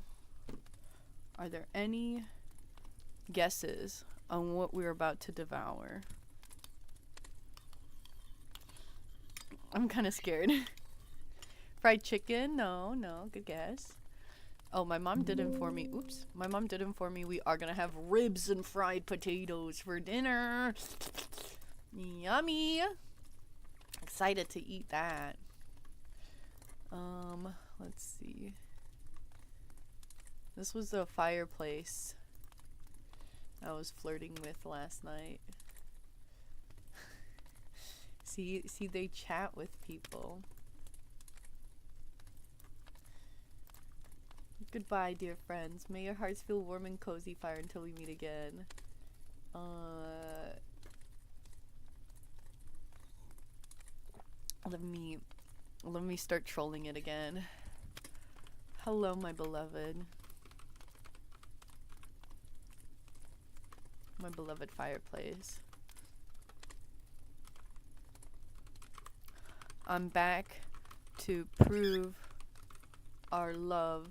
are there any guesses on what we're about to devour? I'm kind of scared. Fried chicken? No, good guess. Oh, my mom did inform me. Oops. My mom did inform me we are gonna have ribs and fried potatoes for dinner. Yummy. Excited to eat that. Let's see. This was the fireplace I was flirting with last night. see, they chat with people. Goodbye, dear friends. May your hearts feel warm and cozy, fire, until we meet again. Let me start trolling it again. Hello, my beloved. My beloved fireplace. I'm back to prove our love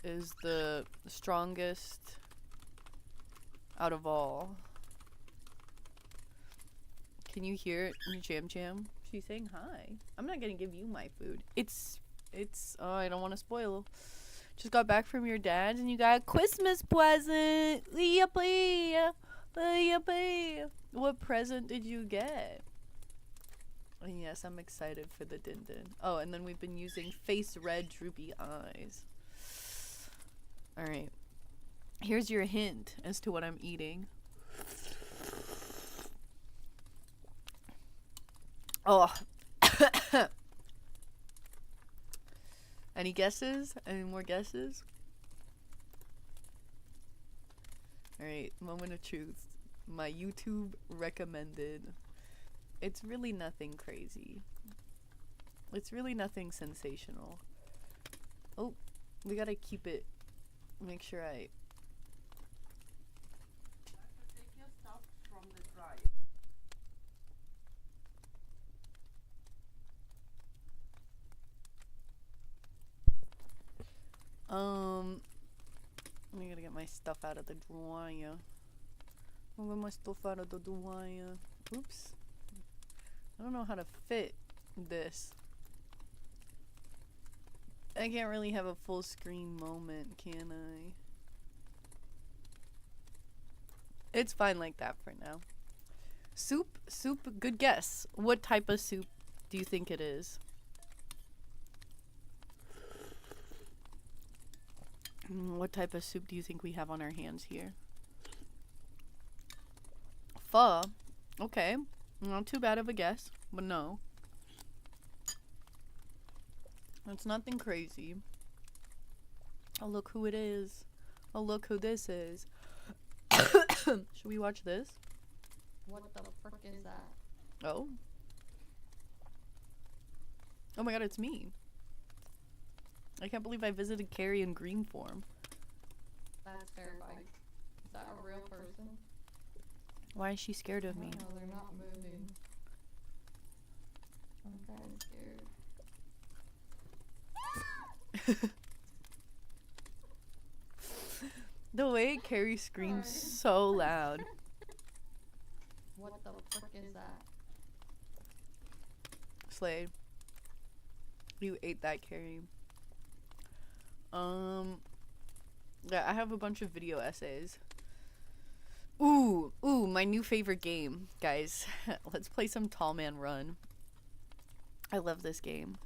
is the strongest out of all. Can you hear it? Jam Jam? She's saying hi. I'm not gonna give you my food. It's oh, I don't want to spoil. Just got back from your dad's and you got a Christmas present. Yippee! Yippee! What present did you get? And yes, I'm excited for the din din. Oh, and then we've been using face red droopy eyes. Alright. Here's your hint as to what I'm eating. Oh. Any guesses? Any more guesses? Alright, moment of truth. My YouTube recommended. It's really nothing crazy. It's really nothing sensational. Oh, we gotta keep it. Make sure I. Take your stuff from the drive. I gotta get my stuff out of the dryer. I'll get my stuff out of the dryer. Oops. I don't know how to fit this. I can't really have a full screen moment, can I? It's fine like that for now. Soup, good guess. What type of soup do you think it is? What type of soup do you think we have on our hands here? Pho. Okay. Not too bad of a guess, but no. It's nothing crazy. Oh, look who it is. Oh, look who this is. Should we watch this? What the frick is that? Oh. Oh my god, it's me. I can't believe I visited Carrie in green form. That's terrifying. Is that a real person? Why is she scared of me? No, they're not moving. I'm kind of scared. The way Carrie screams so loud. What the frick is that? Slade. You ate that, Carrie. Yeah, I have a bunch of video essays. Ooh, my new favorite game, guys. Let's play some Tall Man Run. I love this game.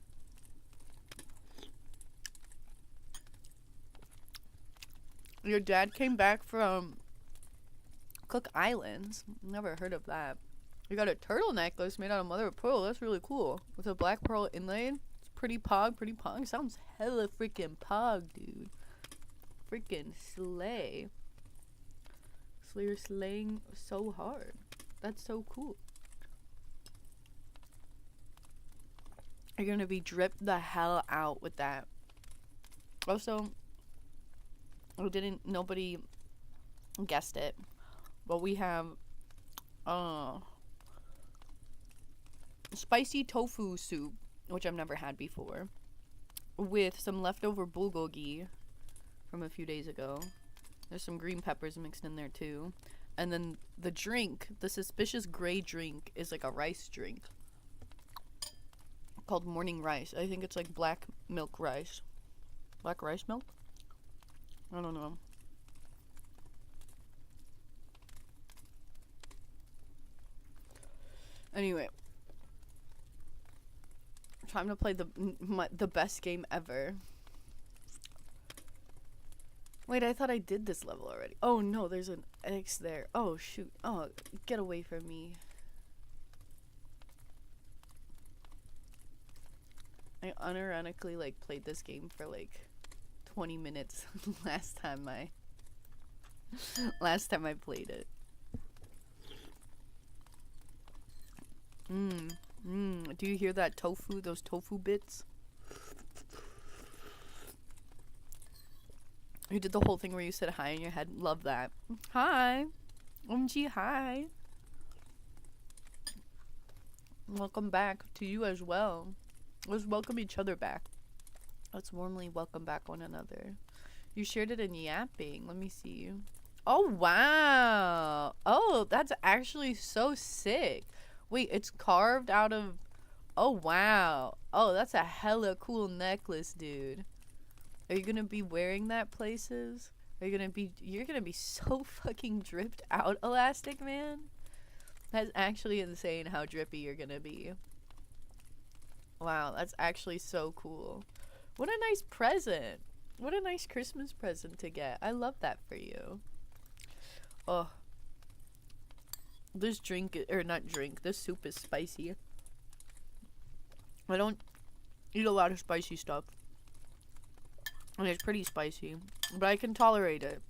Your dad came back from Cook Islands. Never heard of that. We got a turtle necklace made out of mother of pearl. That's really cool. With a black pearl inlaid. It's pretty pog, pretty pog. Sounds hella freaking pog, dude. Freaking slay. You're slaying so hard. That's so cool. You're gonna be dripped the hell out with that. Also, nobody guessed it, but we have spicy tofu soup, which I've never had before, with some leftover bulgogi from a few days ago. There's some green peppers mixed in there too. And then the drink, the suspicious gray drink, is like a rice drink called morning rice. I think it's like black milk rice. Black rice milk? I don't know. Anyway, time to play the best game ever. Wait, I thought I did this level already. Oh no, there's an X there. Oh shoot. Oh, get away from me. I unironically like played this game for like 20 minutes last time I played it. Do you hear that tofu? Those tofu bits? You did the whole thing where you said hi in your head. Love that. Hi. OMG, hi. Welcome back to you as well. Let's welcome each other back. Let's warmly welcome back one another. You shared it in yapping. Let me see. Oh, wow. Oh, that's actually so sick. Wait, it's carved out of... Oh, wow. Oh, that's a hella cool necklace, dude. Are you gonna be wearing that places? You're gonna be so fucking dripped out, Elastic Man. That's actually insane how drippy you're gonna be. Wow, that's actually so cool. What a nice present. What a nice Christmas present to get. I love that for you. Oh. This this soup is spicy. I don't eat a lot of spicy stuff. And it's pretty spicy, but I can tolerate it.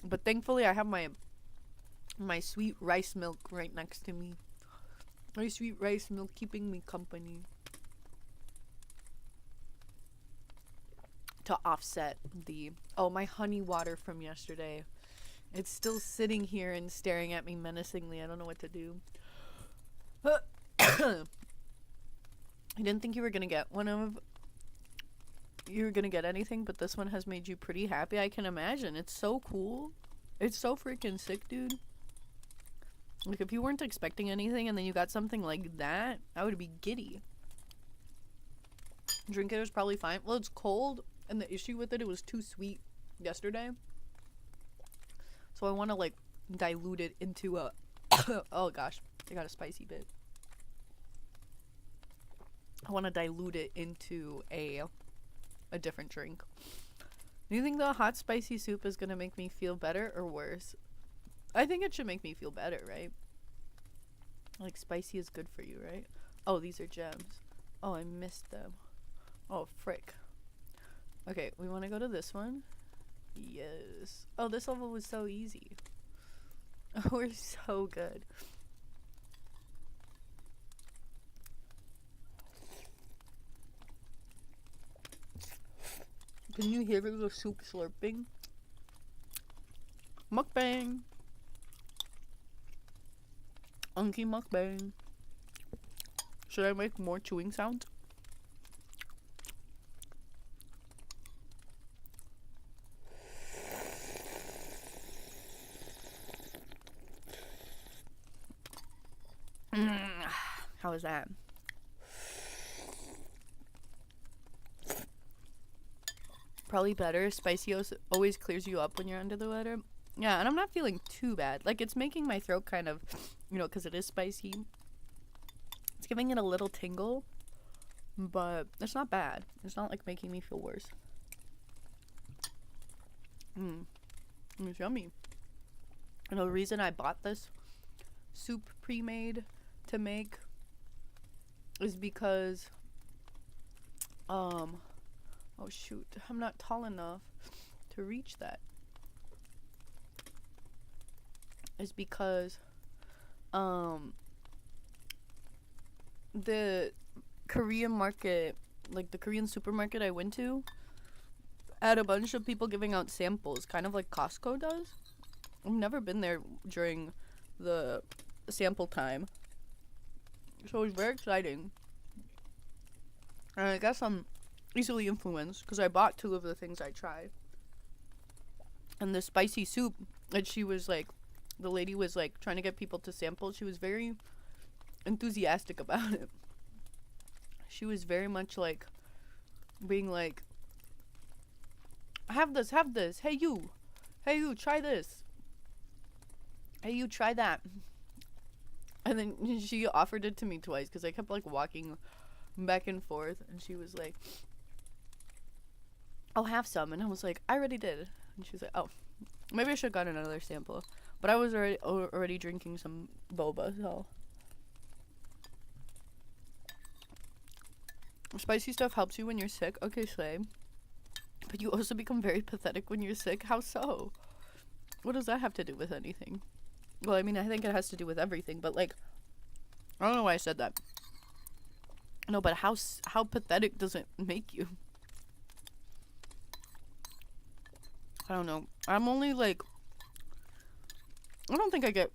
But thankfully I have my sweet rice milk right next to me. My sweet rice milk keeping me company. To offset my honey water from yesterday. It's still sitting here and staring at me menacingly. I don't know what to do. I didn't think you were gonna get anything, but this one has made you pretty happy. I can imagine. It's so cool. It's so freaking sick, dude. Like, if you weren't expecting anything and then you got something like that, I would be giddy. Drink it was probably fine. Well, it's cold, and the issue with it was too sweet yesterday. So I want to, like, dilute it into a... oh, gosh. I got a spicy bit. I want to dilute it into a different drink. Do you think the hot spicy soup is going to make me feel better or worse? I think it should make me feel better, right? Like, spicy is good for you, right? Oh, these are gems. Oh, I missed them. Oh, frick. Okay, we want to go to this one. Yes. Oh, this level was so easy. We're so good. Can you hear the soup slurping? Mukbang. Unky mukbang. Should I make more chewing sounds? How was that? Probably better. Spicy always clears you up when you're under the weather. Yeah, and I'm not feeling too bad. Like, it's making my throat kind of, because it is spicy. It's giving it a little tingle, but it's not bad. It's not, like, making me feel worse. It's yummy. And the reason I bought this soup pre-made to make is because oh shoot, I'm not tall enough to reach that. Is because the Korean market, like the Korean supermarket I went to, had a bunch of people giving out samples, kind of like Costco does. I've never been there during the sample time, so it was very exciting. And I guess I'm easily influenced because I bought 2 of the things I tried. And the spicy soup, and she was like, the lady was like trying to get people to sample. She was very enthusiastic about it. She was very much like being like, have this, hey you, try this, hey you, try that. And then she offered it to me twice because I kept like walking back and forth, and she was like, I'll have some. And I was like, I already did. And she was like, oh, maybe I should have gotten another sample. But I was already drinking some boba, so. Spicy stuff helps you when you're sick. Okay, Slay. But you also become very pathetic when you're sick. How so? What does that have to do with anything? Well, I mean, I think it has to do with everything, but like, I don't know why I said that. No, but how pathetic does it make you? I don't know. I'm only like, I don't think I get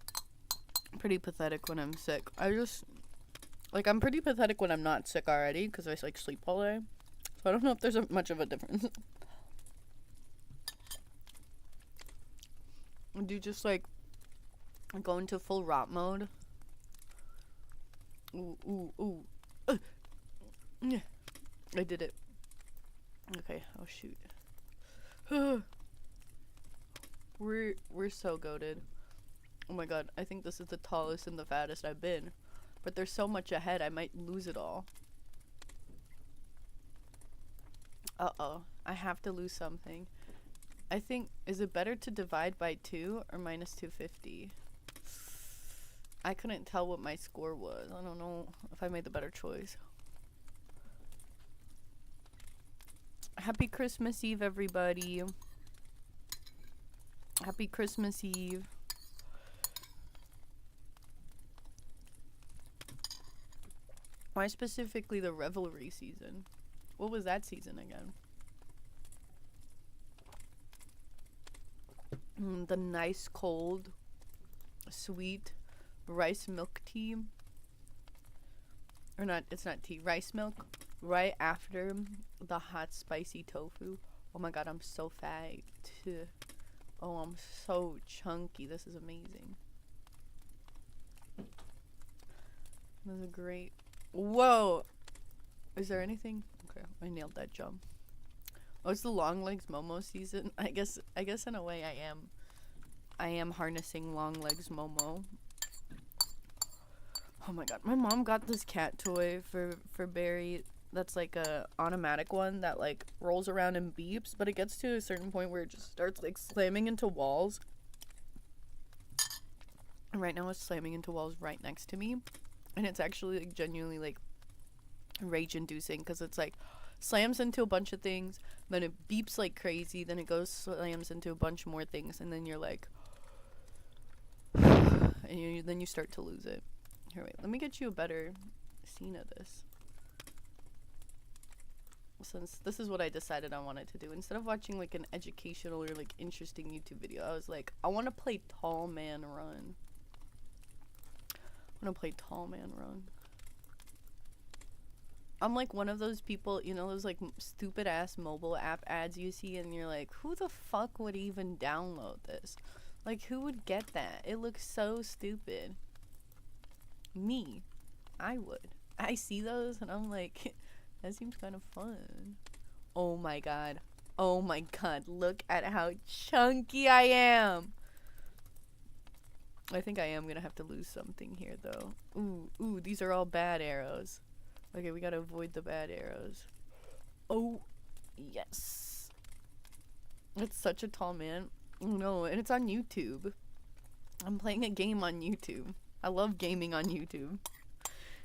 pretty pathetic when I'm sick. I just, like, I'm pretty pathetic when I'm not sick already because I like sleep all day. So I don't know if there's much of a difference. Do you just like go into full rot mode? Ooh. I did it. Okay. Oh shoot. We're so goated. Oh my god. I think this is the tallest and the fattest I've been. But there's so much ahead. I might lose it all. Uh-oh. I have to lose something. I think, is it better to divide by 2 or minus 250? I couldn't tell what my score was. I don't know if I made the better choice. Happy Christmas Eve, everybody. Happy Christmas Eve. Why specifically the revelry season? What was that season again? The nice cold, sweet rice milk tea. Or not, it's not tea, rice milk. Right after the hot spicy tofu. Oh my god, I'm so fat. Oh, I'm so chunky. This is amazing. This is great. Whoa! Is there anything? Okay, I nailed that jump. Oh, it's the long legs Momo season. I guess in a way I am harnessing long legs Momo. Oh my god, my mom got this cat toy for Barry. That's like a automatic one that like rolls around and beeps, but it gets to a certain point where it just starts like slamming into walls. And right now it's slamming into walls right next to me, and it's actually like genuinely like rage inducing because it's like slams into a bunch of things, then it beeps like crazy, then it goes slams into a bunch more things, and then you're like and then you start to lose it. Here, wait, let me get you a better scene of this. Since this is what I decided I wanted to do. Instead of watching like an educational or like interesting YouTube video, I was like, I want to play Tall Man Run. I want to play Tall Man Run. I'm like one of those people, you know, those like stupid ass mobile app ads you see and you're like, who the fuck would even download this? Like, who would get that? It looks so stupid. Me. I would. I see those and I'm like, that seems kind of fun. Oh my god. Oh my god. Look at how chunky I am. I think I am gonna have to lose something here though. Ooh, these are all bad arrows. Okay, we gotta avoid the bad arrows. Oh, yes. It's such a tall man. Oh no, and it's on YouTube. I'm playing a game on YouTube. I love gaming on YouTube.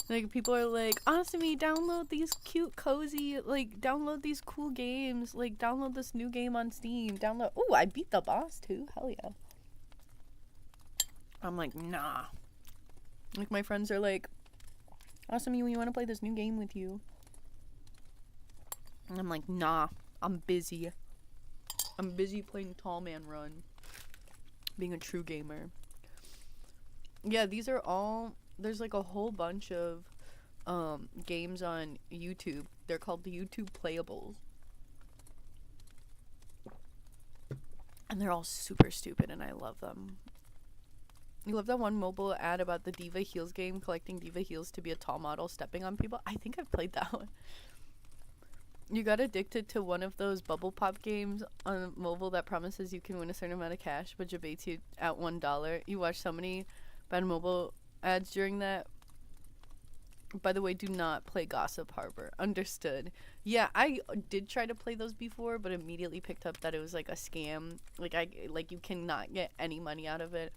Like, people are like, Asami, download these cute, cozy, like, download these cool games. Like, download this new game on Steam. Download. Ooh, I beat the boss, too. Hell yeah. I'm like, nah. Like, my friends are like, Asami, we want to play this new game with you. And I'm like, nah, I'm busy. I'm busy playing Tall Man Run. Being a true gamer. Yeah, these are all... There's like a whole bunch of games on YouTube. They're called the YouTube Playables. And they're all super stupid and I love them. You love that one mobile ad about the Diva Heels game, collecting Diva Heels to be a tall model stepping on people? I think I've played that one. You got addicted to one of those bubble pop games on mobile that promises you can win a certain amount of cash but debates you at $1. You watch so many bad mobile ads during that. By the way, do not play Gossip Harbor. Understood. Yeah, I did try to play those before, but immediately picked up that it was like a scam. Like you cannot get any money out of it.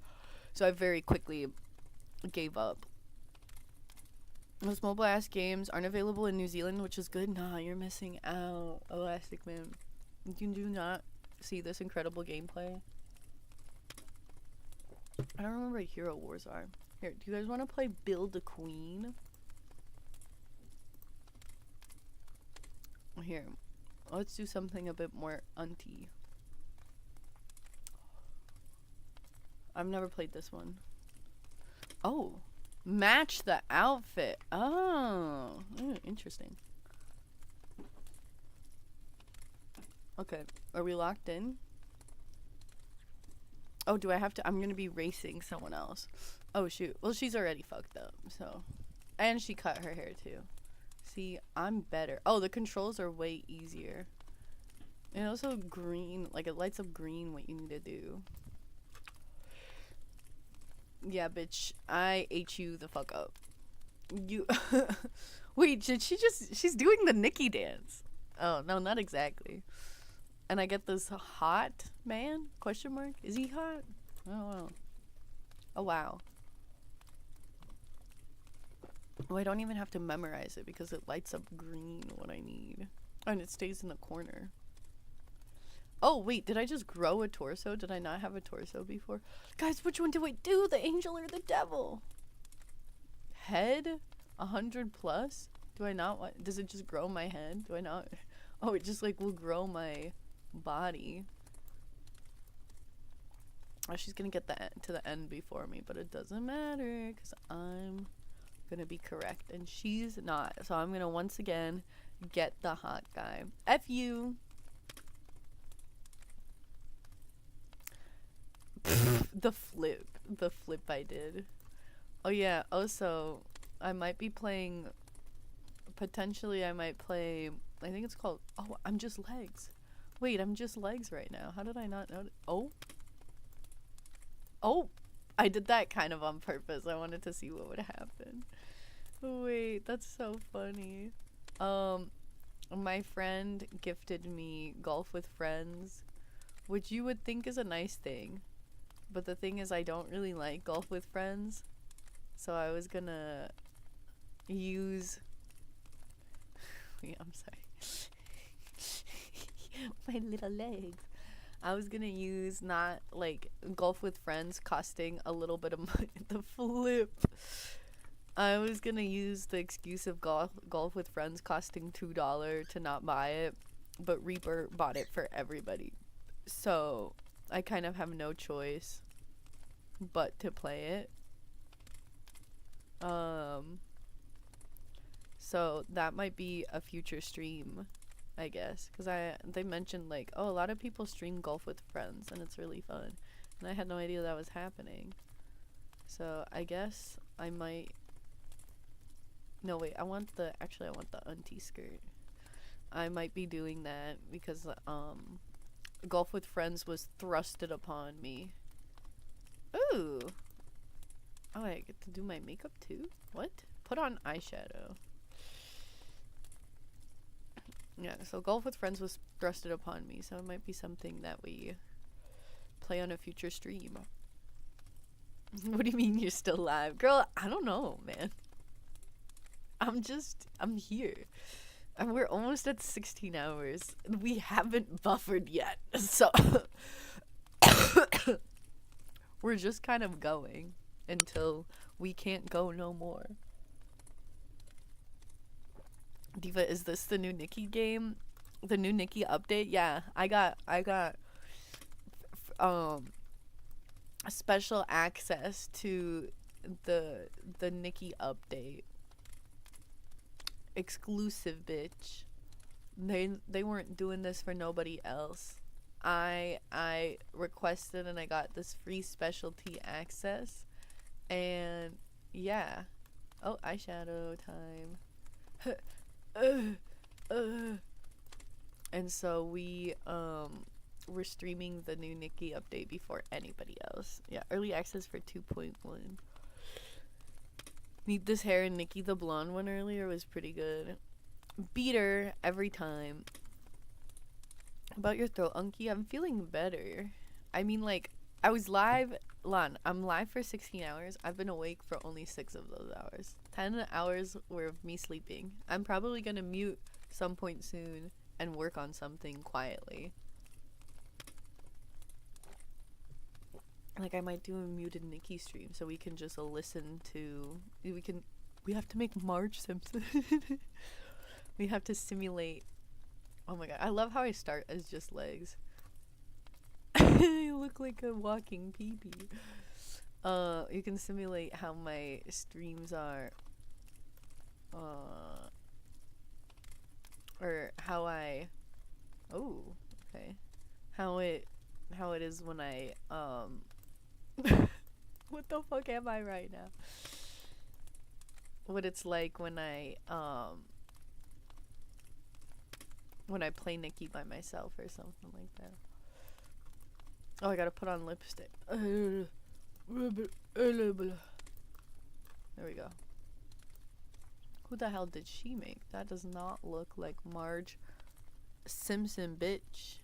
So I very quickly gave up. Those mobile ass games aren't available in New Zealand, which is good. Nah, you're missing out, Elastic Man. You do not see this incredible gameplay. I don't remember what Hero Wars are. Here, do you guys want to play Build a Queen? Here, let's do something a bit more auntie. I've never played this one. Oh, match the outfit. Oh, interesting. Okay, are we locked in? Oh, do I have to? I'm gonna be racing someone else. Oh, shoot. Well, she's already fucked up, so. And she cut her hair, too. See, I'm better. Oh, the controls are way easier. And also green, like it lights up green what you need to do. Yeah, bitch, I ate you the fuck up. You. Wait, did she just. She's doing the Nikki dance. Oh, no, not exactly. And I get this hot man? Question mark? Is he hot? I don't know. Oh, wow. Oh, I don't even have to memorize it because it lights up green what I need. And it stays in the corner. Oh, wait, did I just grow a torso? Did I not have a torso before? Guys, which one do I do? The angel or the devil? Head? 100 plus? Do I not want... Does it just grow my head? Do I not... Oh, it just, like, will grow my body. Oh, she's gonna get to the end before me, but it doesn't matter because I'm gonna be correct and she's not. So I'm gonna once again get the hot guy. F you. The flip I did. Oh yeah, also I might be playing, potentially I might play, I think it's called, oh, I'm Just Legs. Wait, I'm Just Legs right now. How did I not know? Oh, I did that kind of on purpose. I wanted to see what would happen. Wait, that's so funny. My friend gifted me Golf with Friends, which you would think is a nice thing. But the thing is, I don't really like Golf with Friends. So I was gonna use... Wait, I'm sorry. My little legs. I was gonna use not like Golf with Friends costing a little bit of money. The flip. I was gonna use the excuse of golf with Friends costing $2 to not buy it, but Reaper bought it for everybody. So I kind of have no choice but to play it. So that might be a future stream, I guess, because they mentioned like, oh, a lot of people stream Golf with Friends and it's really fun, and I had no idea that was happening. So I guess I might. No, wait, I want the auntie skirt. I might be doing that because Golf with Friends was thrusted upon me. Ooh. Oh, I get to do my makeup too? What? Put on eyeshadow. Yeah, so Golf with Friends was thrusted upon me, so it might be something that we play on a future stream. What do you mean you're still live? Girl, I don't know, man. I'm here. And we're almost at 16 hours. We haven't buffered yet. So we're just kind of going until we can't go no more. Diva, is this the new Nikki game? The new Nikki update? Yeah, I got special access to the Nikki update. Exclusive, bitch. They weren't doing this for nobody else. I requested and I got this free specialty access, and yeah. Oh, eyeshadow time. And so we're streaming the new Nikki update before anybody else. Yeah, early access for 2.1. Need this hair, and Nikki the blonde one earlier was pretty good. Beat her every time. About your throat, Unky, I'm feeling better. I mean, like, I was live, I'm live for 16 hours. I've been awake for only 6 of those hours. 10 hours were of me sleeping. I'm probably gonna mute some point soon and work on something quietly. Like, I might do a muted Nikki stream so we can just listen to... We have to make Marge Simpson. We have to simulate... Oh my god, I love how I start as just legs. I look like a walking pee-pee. You can simulate how my streams are. Or how I... Oh, okay. How it is when I, what the fuck am I right now? What it's like when I play Nikki by myself or something like that. Oh, I gotta put on lipstick. There we go. Who the hell did she make? That does not look like Marge Simpson, bitch.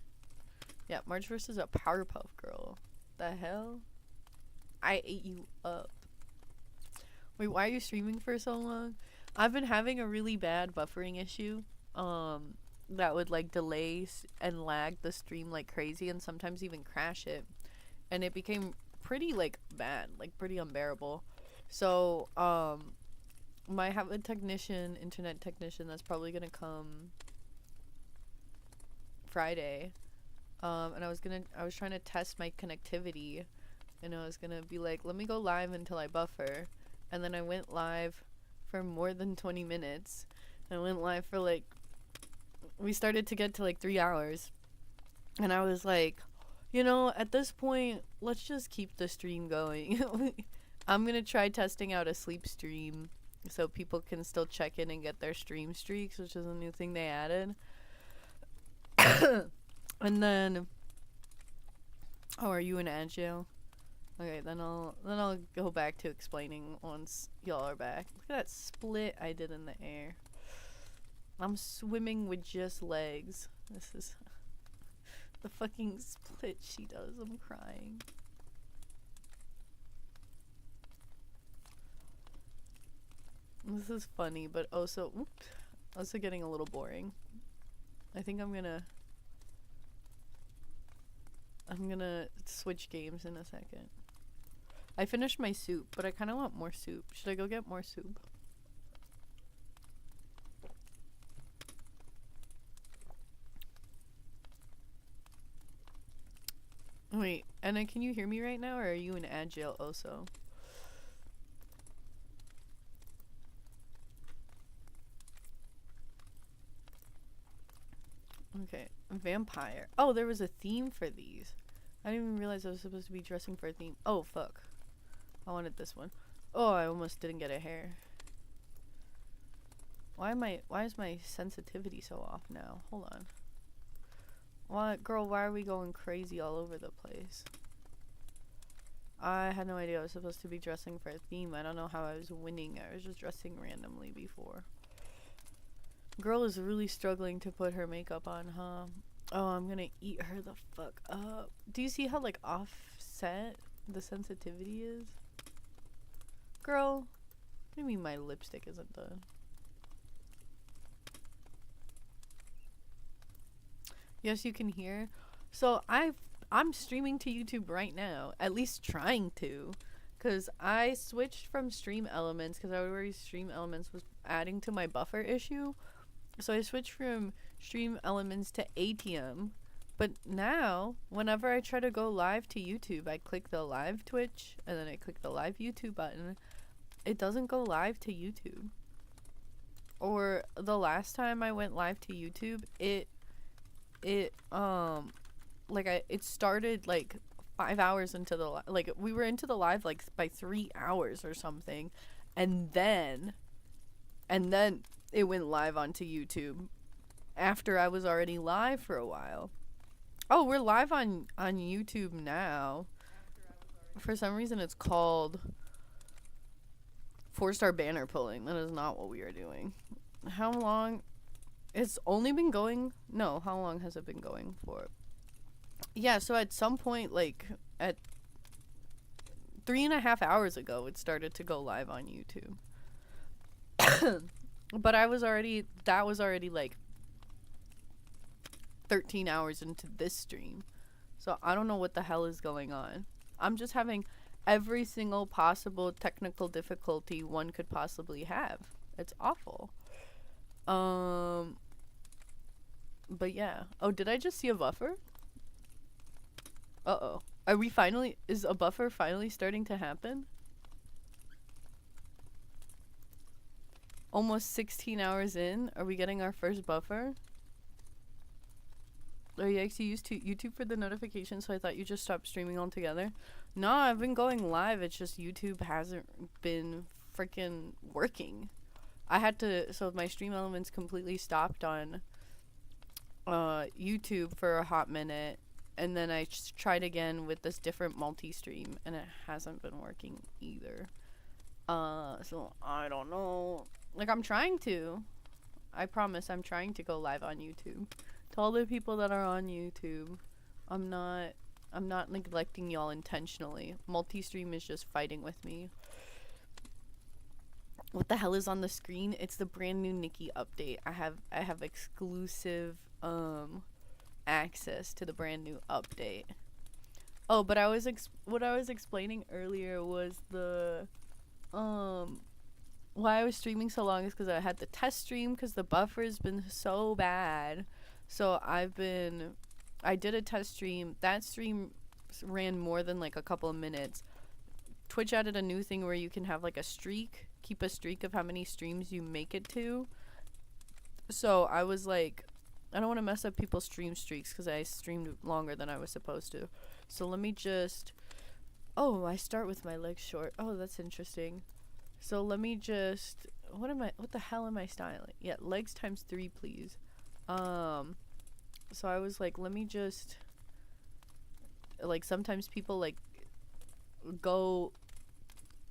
Yeah, Marge versus a Powerpuff Girl. The hell? I ate you up. Wait, why are you streaming for so long? I've been having a really bad buffering issue. That would like delay and lag the stream like crazy and sometimes even crash it. And it became pretty like bad, like pretty unbearable. So, I have a internet technician that's probably gonna come Friday. And I was trying to test my connectivity, and I was gonna be like, let me go live until I buffer. And then I went live for more than 20 minutes. I went live for like, we started to get to like 3 hours. And I was like, you know, at this point, let's just keep the stream going. I'm gonna try testing out a sleep stream so people can still check in and get their stream streaks, which is a new thing they added. And then, oh, are you in agile? Okay, then I'll go back to explaining once y'all are back. Look at that split I did in the air. I'm swimming with just legs. This is the fucking split she does. I'm crying. This is funny, but also getting a little boring. I think I'm gonna switch games in a second. I finished my soup, but I kind of want more soup. Should I go get more soup? Wait, Anna, can you hear me right now, or are you in agile also? Okay, vampire. Oh, there was a theme for these. I didn't even realize I was supposed to be dressing for a theme. Oh, fuck. I wanted this one. Oh, I almost didn't get a hair. Why is my sensitivity so off now? Hold on. What? Girl, why are we going crazy all over the place? I had no idea I was supposed to be dressing for a theme. I don't know how I was winning. I was just dressing randomly before. Girl is really struggling to put her makeup on, huh? Oh, I'm gonna eat her the fuck up. Do you see how, like, offset the sensitivity is? Girl, what do you mean my lipstick isn't done? Yes, you can hear. So I'm streaming to YouTube right now, at least trying to, cause I switched from Stream Elements because I already Stream Elements was adding to my buffer issue. So I switched from Stream Elements to ATM. But now, whenever I try to go live to YouTube, I click the live Twitch and then I click the live YouTube button. It doesn't go live to YouTube. Or the last time I went live to YouTube, it it started like 5 hours into the like we were into the live like by 3 hours or something, and then it went live onto YouTube after I was already live for a while. Oh, we're live on YouTube now. For some reason it's called 4-star banner pulling. That is not what we are doing. How long? It's only been going. No, how long has it been going for? Yeah, so at some point, like at 3.5 hours ago, it started to go live on YouTube. But that was already like 13 hours into this stream. So I don't know what the hell is going on. I'm just having every single possible technical difficulty one could possibly have. It's awful. But yeah. Oh, did I just see a buffer? Uh-oh. Is a buffer finally starting to happen? Almost 16 hours in, are we getting our first buffer? Oh, you actually used to YouTube for the notifications, so I thought you just stopped streaming altogether. No, I've been going live, it's just YouTube hasn't been freaking working. So my Stream Elements completely stopped on YouTube for a hot minute, and then I tried again with this different multi-stream, and it hasn't been working either. So I don't know. Like, I'm trying to. I promise I'm trying to go live on YouTube. To all the people that are on YouTube, I'm not neglecting y'all intentionally. Multi-stream is just fighting with me. What the hell is on the screen? It's the brand new Nikki update. I have exclusive access to the brand new update. Oh, but what I was explaining earlier was the why I was streaming so long is because I had the test stream because the buffer's been so bad. So I did a test stream. That stream ran more than like a couple of minutes. Twitch added a new thing where you can have like a streak, keep a streak of how many streams you make it to. So I was like, I don't want to mess up people's stream streaks because I streamed longer than I was supposed to. So let me just, oh, I start with my legs short. Oh, that's interesting. So let me just, what the hell am I styling? Yeah, legs times 3, please. So I was like, let me just, like, sometimes people like go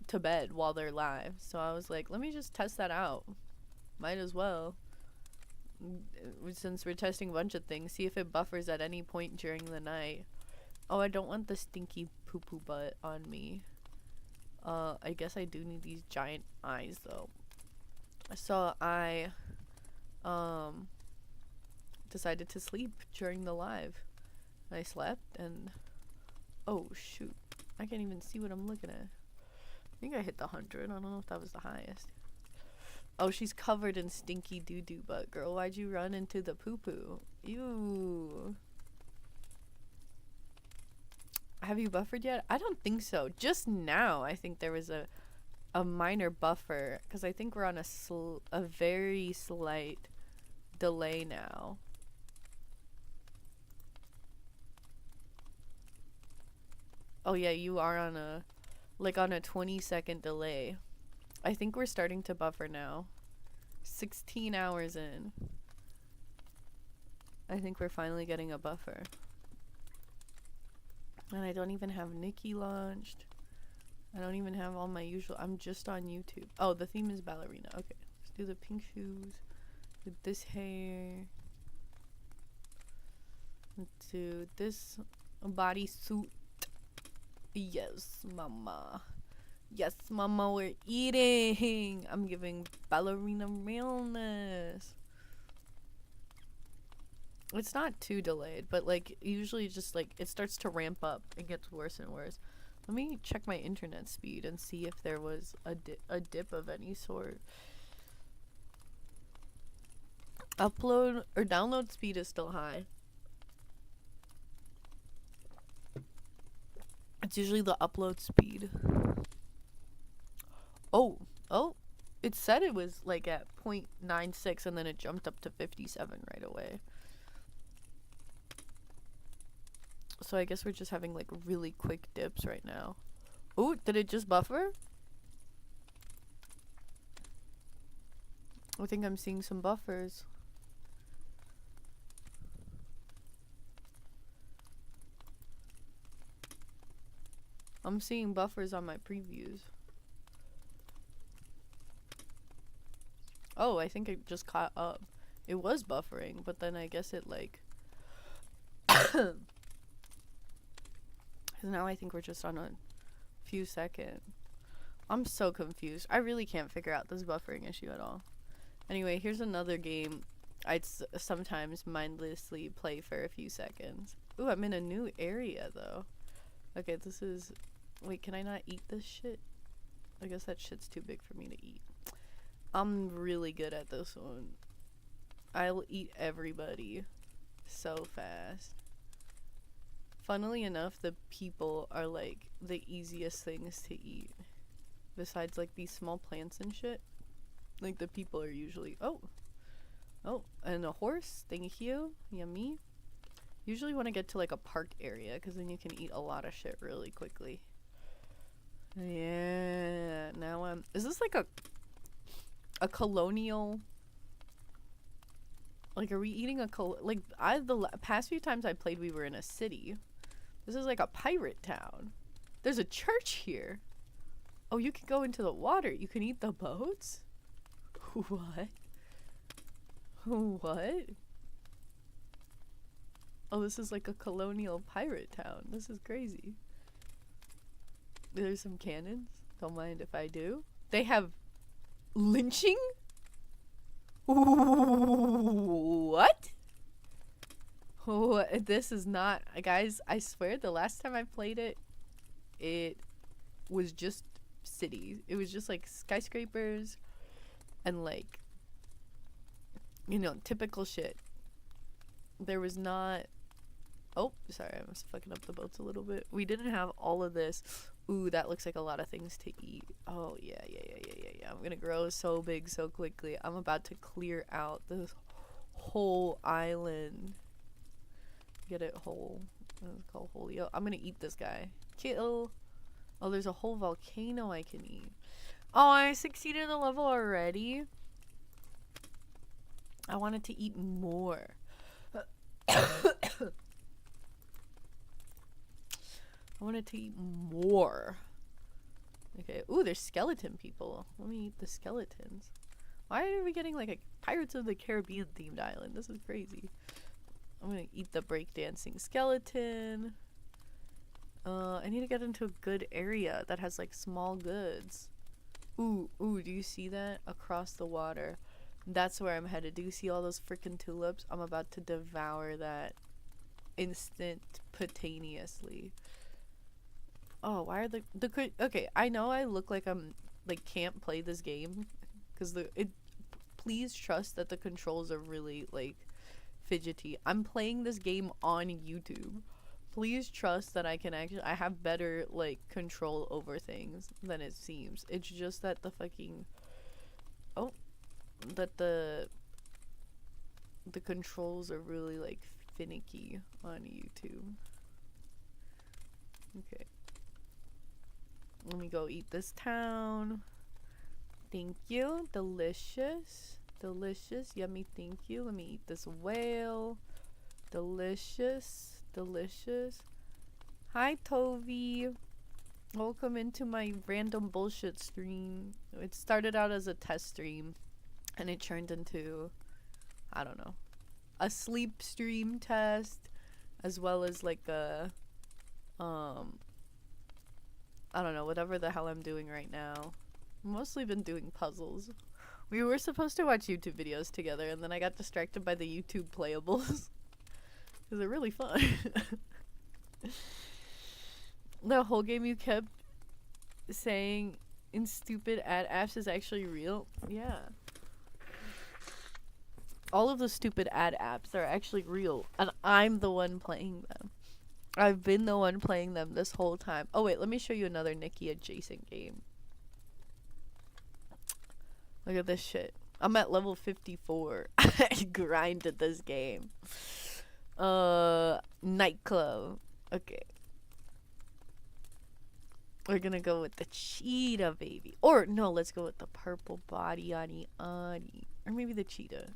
to bed while they're live. So I was like, let me just test that out. Might as well. Since we're testing a bunch of things, see if it buffers at any point during the night. Oh, I don't want the stinky poo-poo butt on me. I guess I do need these giant eyes though. So I decided to sleep during the live. I slept and oh shoot, I can't even see what I'm looking at. I think I hit the 100. I don't know if that was the highest. Oh, she's covered in stinky doo-doo butt. Girl, why'd you run into the poo-poo? Ew. Have you buffered yet? I don't think so. Just now, I think there was a minor buffer. Because I think we're on a very slight delay now. Oh yeah, you are on a 20-second delay. I think we're starting to buffer now. 16 hours in. I think we're finally getting a buffer. And I don't even have Nikki launched. I don't even have all my usual. I'm just on YouTube. Oh, the theme is ballerina. Okay, let's do the pink shoes with this hair. Let's do this bodysuit. Yes, mama. Yes, mama, we're eating. I'm giving ballerina realness. It's not too delayed, but like usually just like it starts to ramp up and gets worse and worse. Let me check my internet speed and see if there was a dip of any sort. Upload or download speed is still high. It's usually the upload speed. Oh, it said it was like at 0.96 and then it jumped up to 57 right away. So I guess we're just having like really quick dips right now. Oh, did it just buffer? I think I'm seeing some buffers. I'm seeing buffers on my previews. Oh, I think it just caught up. It was buffering, but then I guess it like... Cause now I think we're just on a few seconds. I'm so confused. I really can't figure out this buffering issue at all. Anyway, here's another game I'd sometimes mindlessly play for a few seconds. Ooh, I'm in a new area though. Okay, this is... Wait, can I not eat this shit? I guess that shit's too big for me to eat. I'm really good at this one. I'll eat everybody so fast. Funnily enough, the people are like the easiest things to eat. Besides like these small plants and shit. Like the people are usually... Oh, and a horse. Thank you. Yummy. Usually want to get to like a park area because then you can eat a lot of shit really quickly. Yeah. Now I'm... Is this like a colonial... Like, are we eating a like, the past few times I played, we were in a city. This is like a pirate town. There's a church here. Oh, you can go into the water. You can eat the boats? What? What? Oh, this is like a colonial pirate town. This is crazy. There's some cannons. Don't mind if I do. They have lynching? What? This is not... Guys, I swear the last time I played it, it was just cities. It was just like skyscrapers and like, you know, typical shit. There was not... Oh, sorry, I was fucking up the boats a little bit. We didn't have all of this. Ooh, that looks like a lot of things to eat. Oh, yeah. I'm gonna grow so big so quickly. I'm about to clear out this whole island. Get it whole. It's called Holio. I'm gonna eat this guy. Kill. Oh, there's a whole volcano I can eat. Oh, I succeeded the level already. I wanted to eat more. I wanted to eat more. Okay. Ooh, there's skeleton people. Let me eat the skeletons. Why are we getting like a Pirates of the Caribbean themed island? This is crazy. I'm gonna eat the breakdancing skeleton. I need to get into a good area that has like small goods. Ooh, do you see that? Across the water. That's where I'm headed. Do you see all those freaking tulips? I'm about to devour that instantaneously. Oh, why are the okay, I know I look like I'm like can't play this game because please trust that the controls are really like fidgety. I'm playing this game on YouTube. Please trust that I have better like control over things than it seems. It's just that the fucking the controls are really like finicky on YouTube. Okay. Let me go eat this town. Thank you. Delicious. Yummy. Thank you. Let me eat this whale. Delicious. Hi, Tovi. Welcome into my random bullshit stream. It started out as a test stream and it turned into, I don't know, a sleep stream test as well as like a I don't know, whatever the hell I'm doing right now. Mostly been doing puzzles. We were supposed to watch YouTube videos together, and then I got distracted by the YouTube playables. Because they're really fun. The whole game you kept saying in stupid ad apps is actually real? Yeah. All of the stupid ad apps are actually real, and I'm the one playing them. I've been the one playing them this whole time. Oh wait, let me show you another Nikki adjacent game. Look at this shit. I'm at level 54. I grinded this game. Nightclub. Okay. We're gonna go with the cheetah, baby. Or, no, let's go with the purple body, ani. Or maybe the cheetah.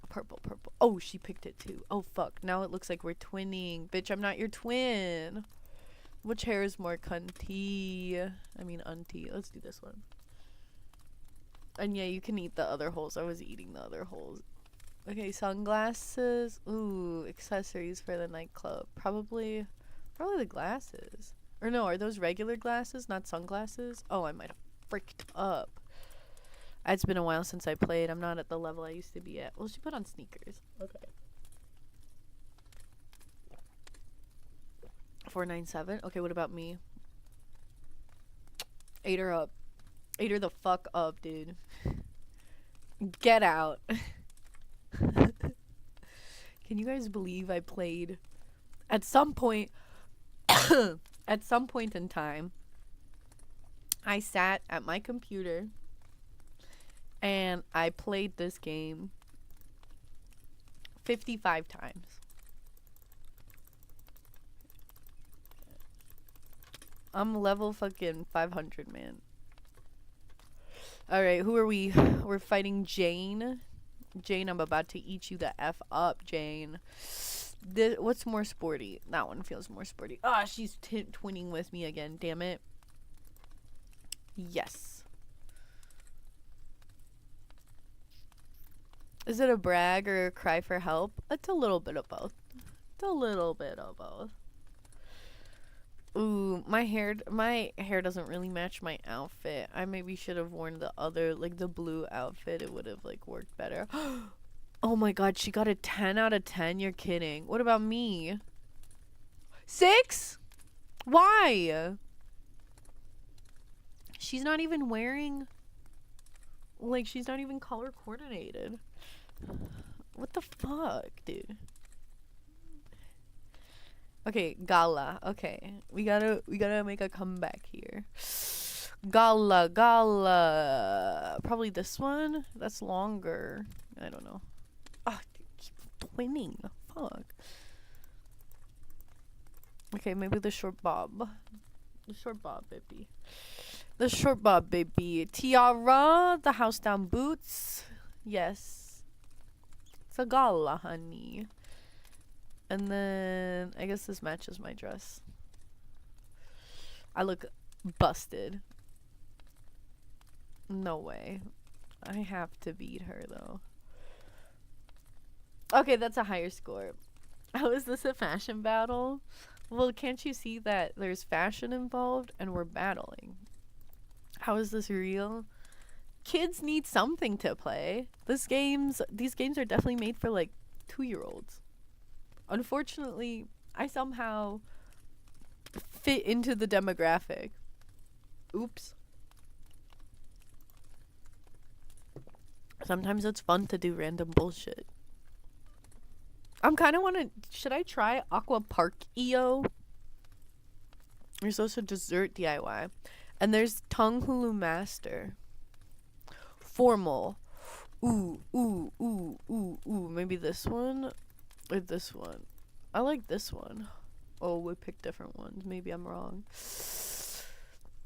Purple. Oh, she picked it too. Oh, fuck. Now it looks like we're twinning. Bitch, I'm not your twin. Which hair is more cunty? I mean, auntie. Let's do this one. And yeah, you can eat the other holes. I was eating the other holes. Okay, sunglasses. Ooh, accessories for the nightclub. Probably the glasses. Or no, are those regular glasses, not sunglasses? Oh, I might have fricked up. It's been a while since I played. I'm not at the level I used to be at. Well, she put on sneakers. Okay. 497. Okay, what about me? Ate her up. Ate her the fuck up, dude. Get out. Can you guys believe I played at some point at some point in time I sat at my computer and I played this game 55 times. I'm level fucking 500, man. Alright, who are we? We're fighting Jane. Jane, I'm about to eat you the F up, Jane. What's more sporty? That one feels more sporty. Ah, she's twinning with me again, damn it. Yes. Is it a brag or a cry for help? It's a little bit of both. Ooh, my hair doesn't really match my outfit. I maybe should have worn the other, like the blue outfit. It would have like worked better. Oh my god, she got a 10 out of 10. You're kidding. What about me? 6? Why? She's not even wearing, like, she's not even color coordinated. What the fuck, dude? Okay, gala. Okay, we gotta make a comeback here. Gala. Probably this one. That's longer. I don't know. Oh, keep twinning. Fuck. Okay, maybe the short bob. The short bob, baby. Tiara. The house down boots. Yes. It's a gala, honey. And then I guess this matches my dress. I look busted. No way. I have to beat her though. Okay, that's a higher score. How is this a fashion battle? Well, can't you see that there's fashion involved and we're battling? How is this real? Kids need something to play. These games are definitely made for like 2-year-olds. Unfortunately, I somehow fit into the demographic. Oops. Sometimes it's fun to do random bullshit. I'm kind of should I try Aqua Park EO? There's also dessert DIY. And there's Tongue Hulu Master. Formal. Ooh. Maybe this one? Or this one. I like this one. Oh, we picked different ones. Maybe I'm wrong.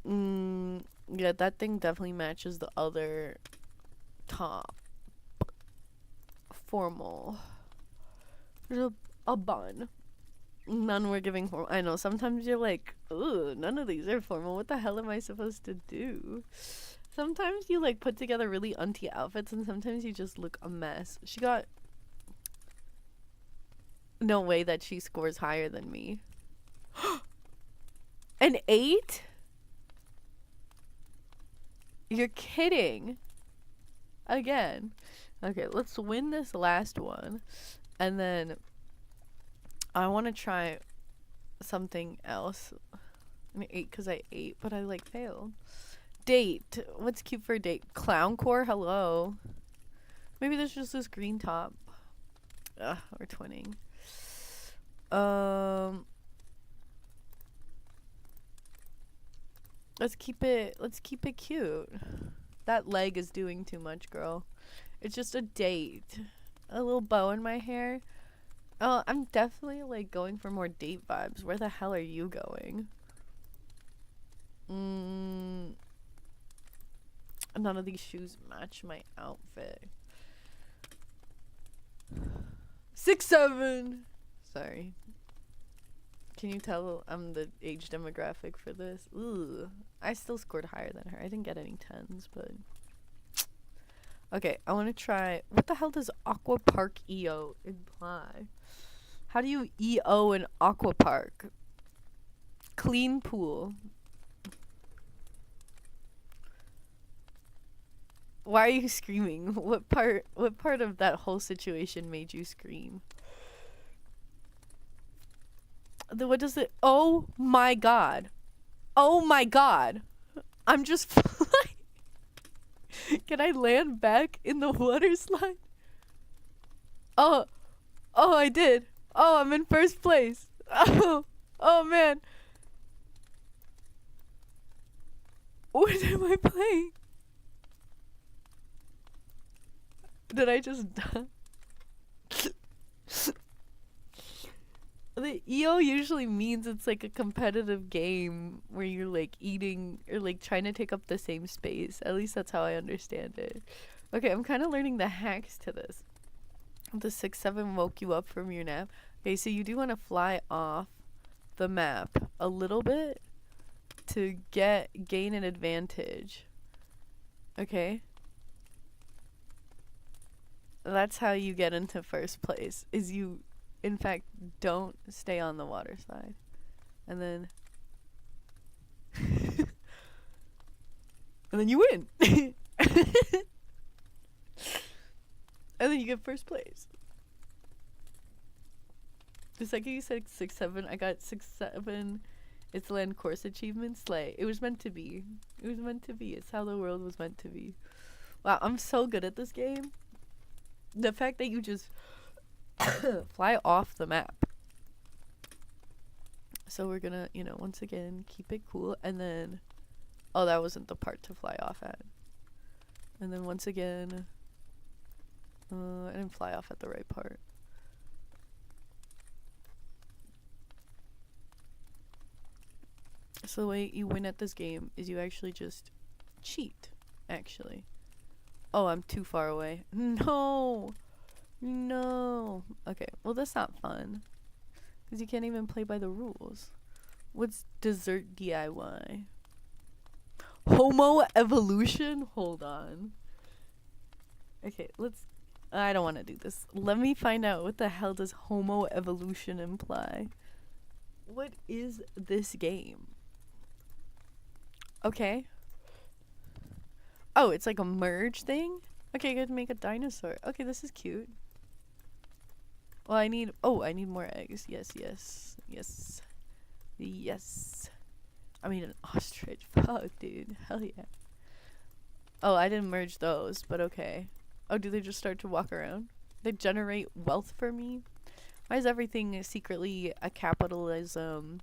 Yeah, that thing definitely matches the other top. Formal. There's a bun. None were giving formal. I know, sometimes you're like, ooh, none of these are formal. What the hell am I supposed to do? Sometimes you like put together really auntie outfits and sometimes you just look a mess. She got... No way that she scores higher than me. An 8? You're kidding. Again. Okay, let's win this last one. And then I want to try something else. An 8 because I ate, but I like failed. Date. What's cute for a date? Clown core? Hello. Maybe there's just this green top. Ugh, we're twinning. Let's keep it cute. That leg is doing too much, girl. It's just a date. A little bow in my hair. Oh, I'm definitely like going for more date vibes. Where the hell are you going? None of these shoes match my outfit. 6'7". Sorry. Can you tell I'm the age demographic for this? Ooh. I still scored higher than her. I didn't get any 10s, but... Okay, I want to try... What the hell does Aqua Park EO imply? How do you EO an Aqua Park? Clean pool. Why are you screaming? What part of that whole situation made you scream? What does it... Oh my god. Oh my god. I'm just flying. Can I land back in the water slide? Oh. Oh, I did. Oh, I'm in first place. Oh. Oh, man. What am I playing? Did I just die? The EO usually means it's like a competitive game where you're like eating or like trying to take up the same space. At least that's how I understand it. Okay, I'm kind of learning the hacks to this. The 6'7" woke you up from your nap. Okay, so you do want to fly off the map a little bit to gain an advantage. Okay? That's how you get into first place, is you in fact don't stay on the water slide. And then and then you win. And then you get first place. The second you said 6'7", I got 6'7". It's land course achievement. Slay. It was meant to be. It was meant to be. It's how the world was meant to be. Wow, I'm so good at this game. The fact that you just fly off the map. So we're gonna, once again, keep it cool. And then, oh, that wasn't the part to fly off at. And then once again, I didn't fly off at the right part. So the way you win at this game is you actually just cheat, actually. Oh, I'm too far away. No! No! Okay, well that's not fun. Because you can't even play by the rules. What's dessert DIY? Homo evolution? Hold on. Okay, I don't want to do this. Let me find out what the hell does homo evolution imply. What is this game? Okay. Oh, it's like a merge thing? Okay, you gotta make a dinosaur. Okay, this is cute. Well, I need more eggs. Yes. I mean, an ostrich. Fuck, dude. Hell yeah. Oh, I didn't merge those, but okay. Oh, do they just start to walk around? They generate wealth for me? Why is everything secretly a capitalism,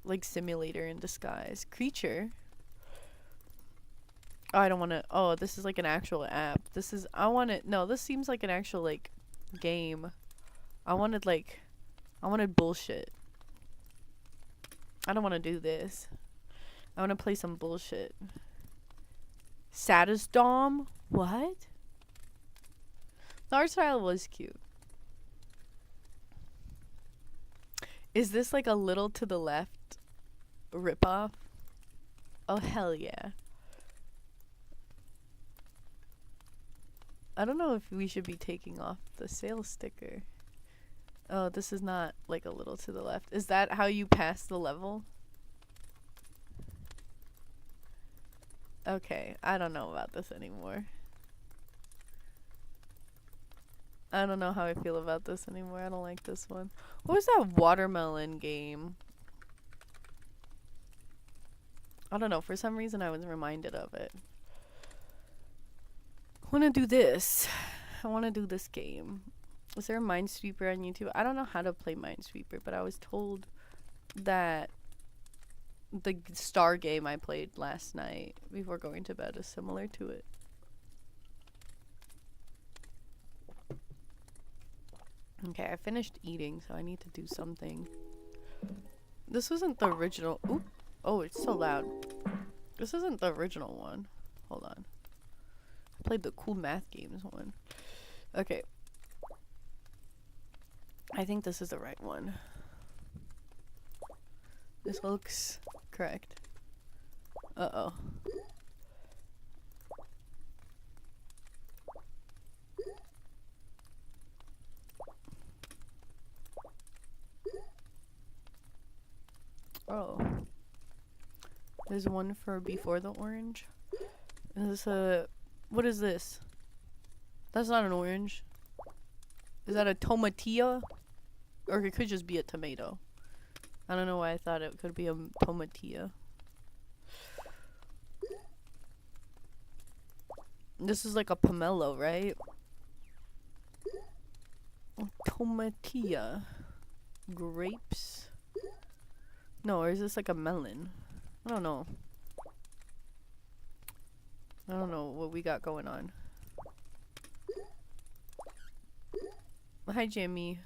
like simulator in disguise? Creature? Oh, I don't want to. Oh, this is like an actual app. This seems like an actual, like, game. I wanted bullshit. I don't want to do this. I want to play some bullshit. Saddest Dom? What? The art style was cute. Is this like a little to the left ripoff? Oh, hell yeah. I don't know if we should be taking off the sales sticker. Oh, this is not like a little to the left. Is that how you pass the level? Okay, I don't know about this anymore. I don't know how I feel about this anymore. I don't like this one. What was that watermelon game? I don't know. For some reason, I was reminded of it. I want to do this. I want to do this game. Is there a Minesweeper on YouTube? I don't know how to play Minesweeper, but I was told that the star game I played last night before going to bed is similar to it. Okay, I finished eating, so I need to do something. This isn't the original. Oop. Oh, it's so loud. This isn't the original one. Hold on. I played the cool math games one. Okay. I think this is the right one. This looks correct. Uh-oh. Oh. There's one for before the orange. Is this a... What is this? That's not an orange. Is that a tomatilla? Or it could just be a tomato. I don't know why I thought it could be a tomatilla. This is like a pomelo, right? Tomatilla. Grapes? No, or is this like a melon? I don't know. I don't know what we got going on. Hi, Jimmy.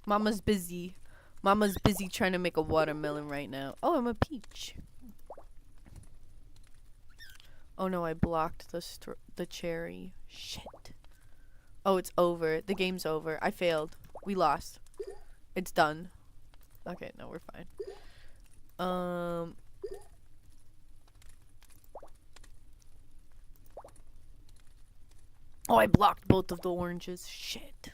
Mama's busy. Mama's busy trying to make a watermelon right now. Oh, I'm a peach. Oh no, I blocked the cherry. Shit. Oh, it's over. The game's over. I failed. We lost. It's done. Okay, no, we're fine. Oh, I blocked both of the oranges. Shit.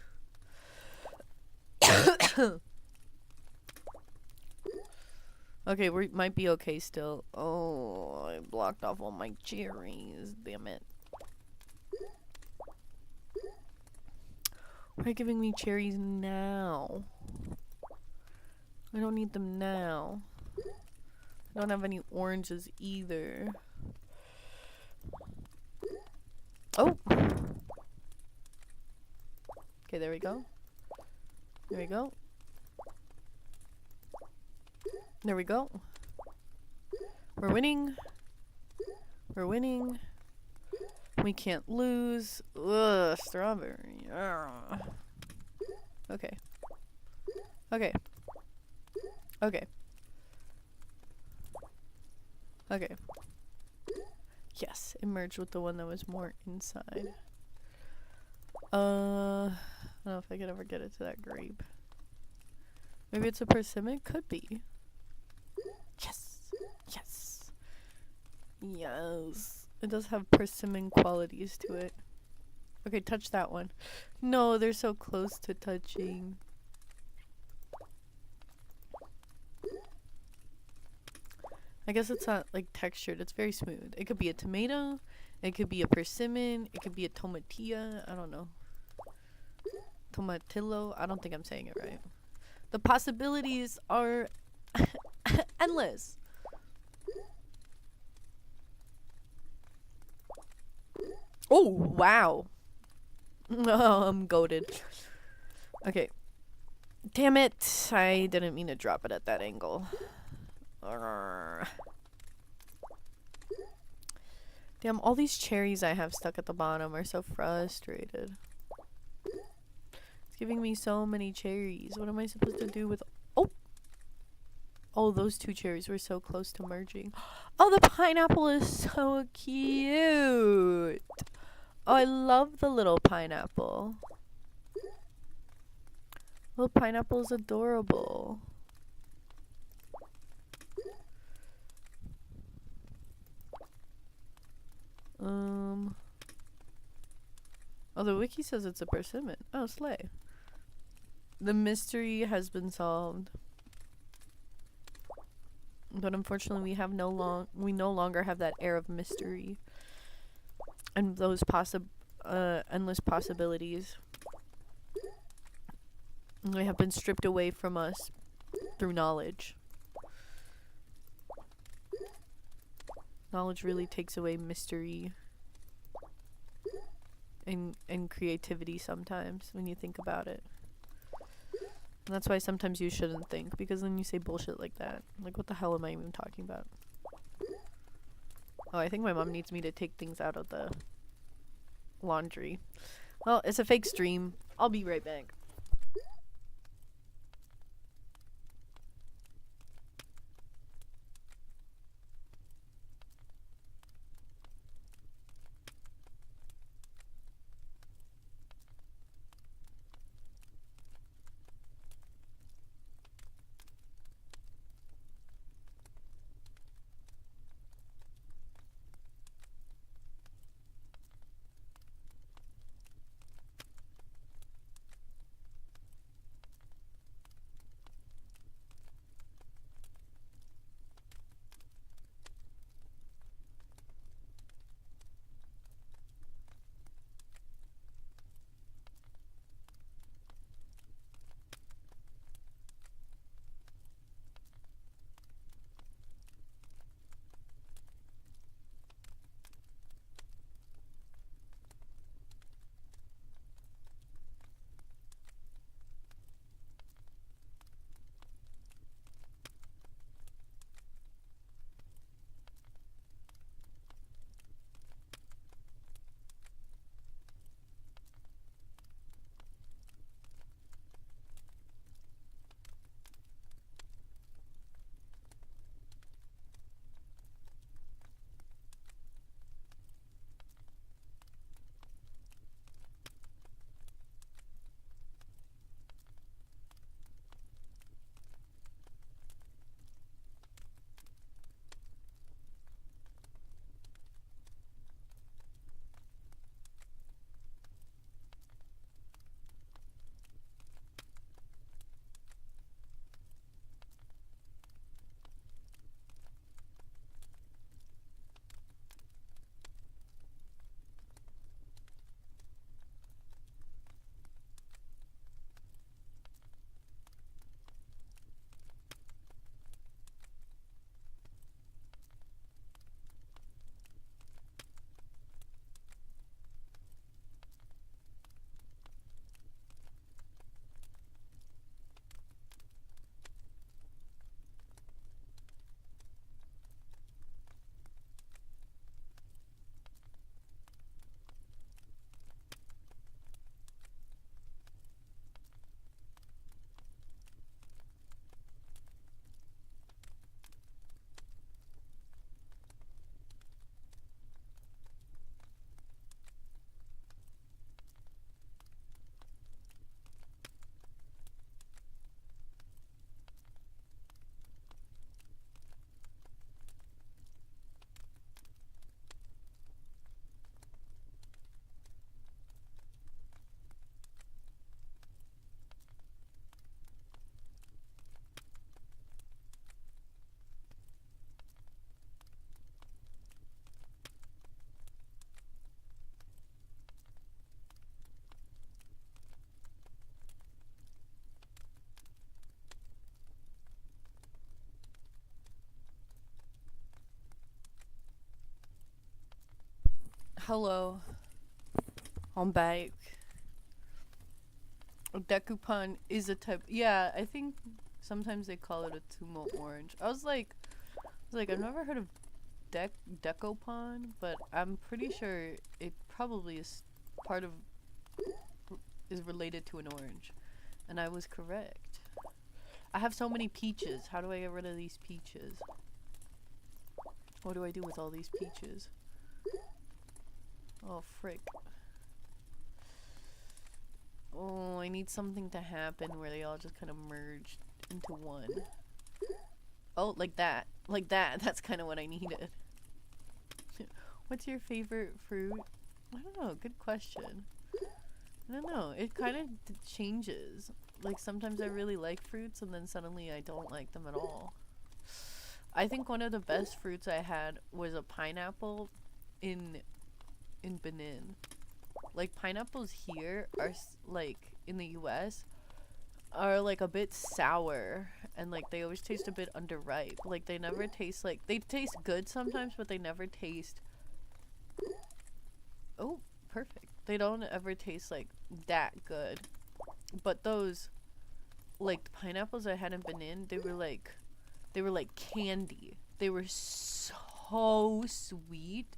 Okay, we might be okay still. Oh, I blocked off all my cherries. Damn it. Why are you giving me cherries now? I don't need them now. I don't have any oranges either. Oh! Okay, there we go. There we go. There we go. We're winning. We're winning. We can't lose. Ugh, strawberry. Ugh. Okay. Okay. Okay. Okay. Yes, it merged with the one that was more inside. I don't know if I could ever get it to that grape. Maybe it's a persimmon? Could be. Yes. Yes. Yes. It does have persimmon qualities to it. Okay, touch that one. No, they're so close to touching. I guess it's not like textured. It's very smooth. It could be a tomato. It could be a persimmon. It could be a tomatilla. I don't know. Tomatillo. I don't think I'm saying it right. The possibilities are endless. Oh, wow. Oh, I'm goated. Okay. Damn it. I didn't mean to drop it at that angle. Damn, all these cherries I have stuck at the bottom are so frustrated. It's giving me so many cherries. What am I supposed to do with... Oh! Oh, those two cherries were so close to merging. Oh, the pineapple is so cute! Oh, I love the little pineapple. Little pineapple is adorable. Oh, the wiki says it's a persimmon. Oh, slay. The mystery has been solved. But unfortunately, we no longer have that air of mystery and those endless possibilities. They have been stripped away from us through knowledge. Knowledge really takes away mystery and creativity sometimes when you think about it. And that's why sometimes you shouldn't think, because then you say bullshit like that. Like, what the hell am I even talking about? Oh, I think my mom needs me to take things out of the laundry. Well, it's a fake stream. I'll be right back. Hello. I'm back. A decoupon is a type. Yeah, I think sometimes they call it a tumo orange. I've never heard of decopon, but I'm pretty sure it probably is part of is related to an orange, and I was correct. I have so many peaches. How do I get rid of these peaches? What do I do with all these peaches? Oh, frick. Oh, I need something to happen where they all just kind of merge into one. Oh, like that. Like that. That's kind of what I needed. What's your favorite fruit? I don't know. Good question. I don't know. It kind of changes. Like sometimes I really like fruits and then suddenly I don't like them at all. I think one of the best fruits I had was a pineapple in Benin. Like pineapples here are like in the US are like a bit sour and like they always taste a bit underripe. Like they never taste like they taste good sometimes, but they never taste. Oh, perfect. They don't ever taste like that good. But those like pineapples I had in Benin, they were like candy. They were so sweet.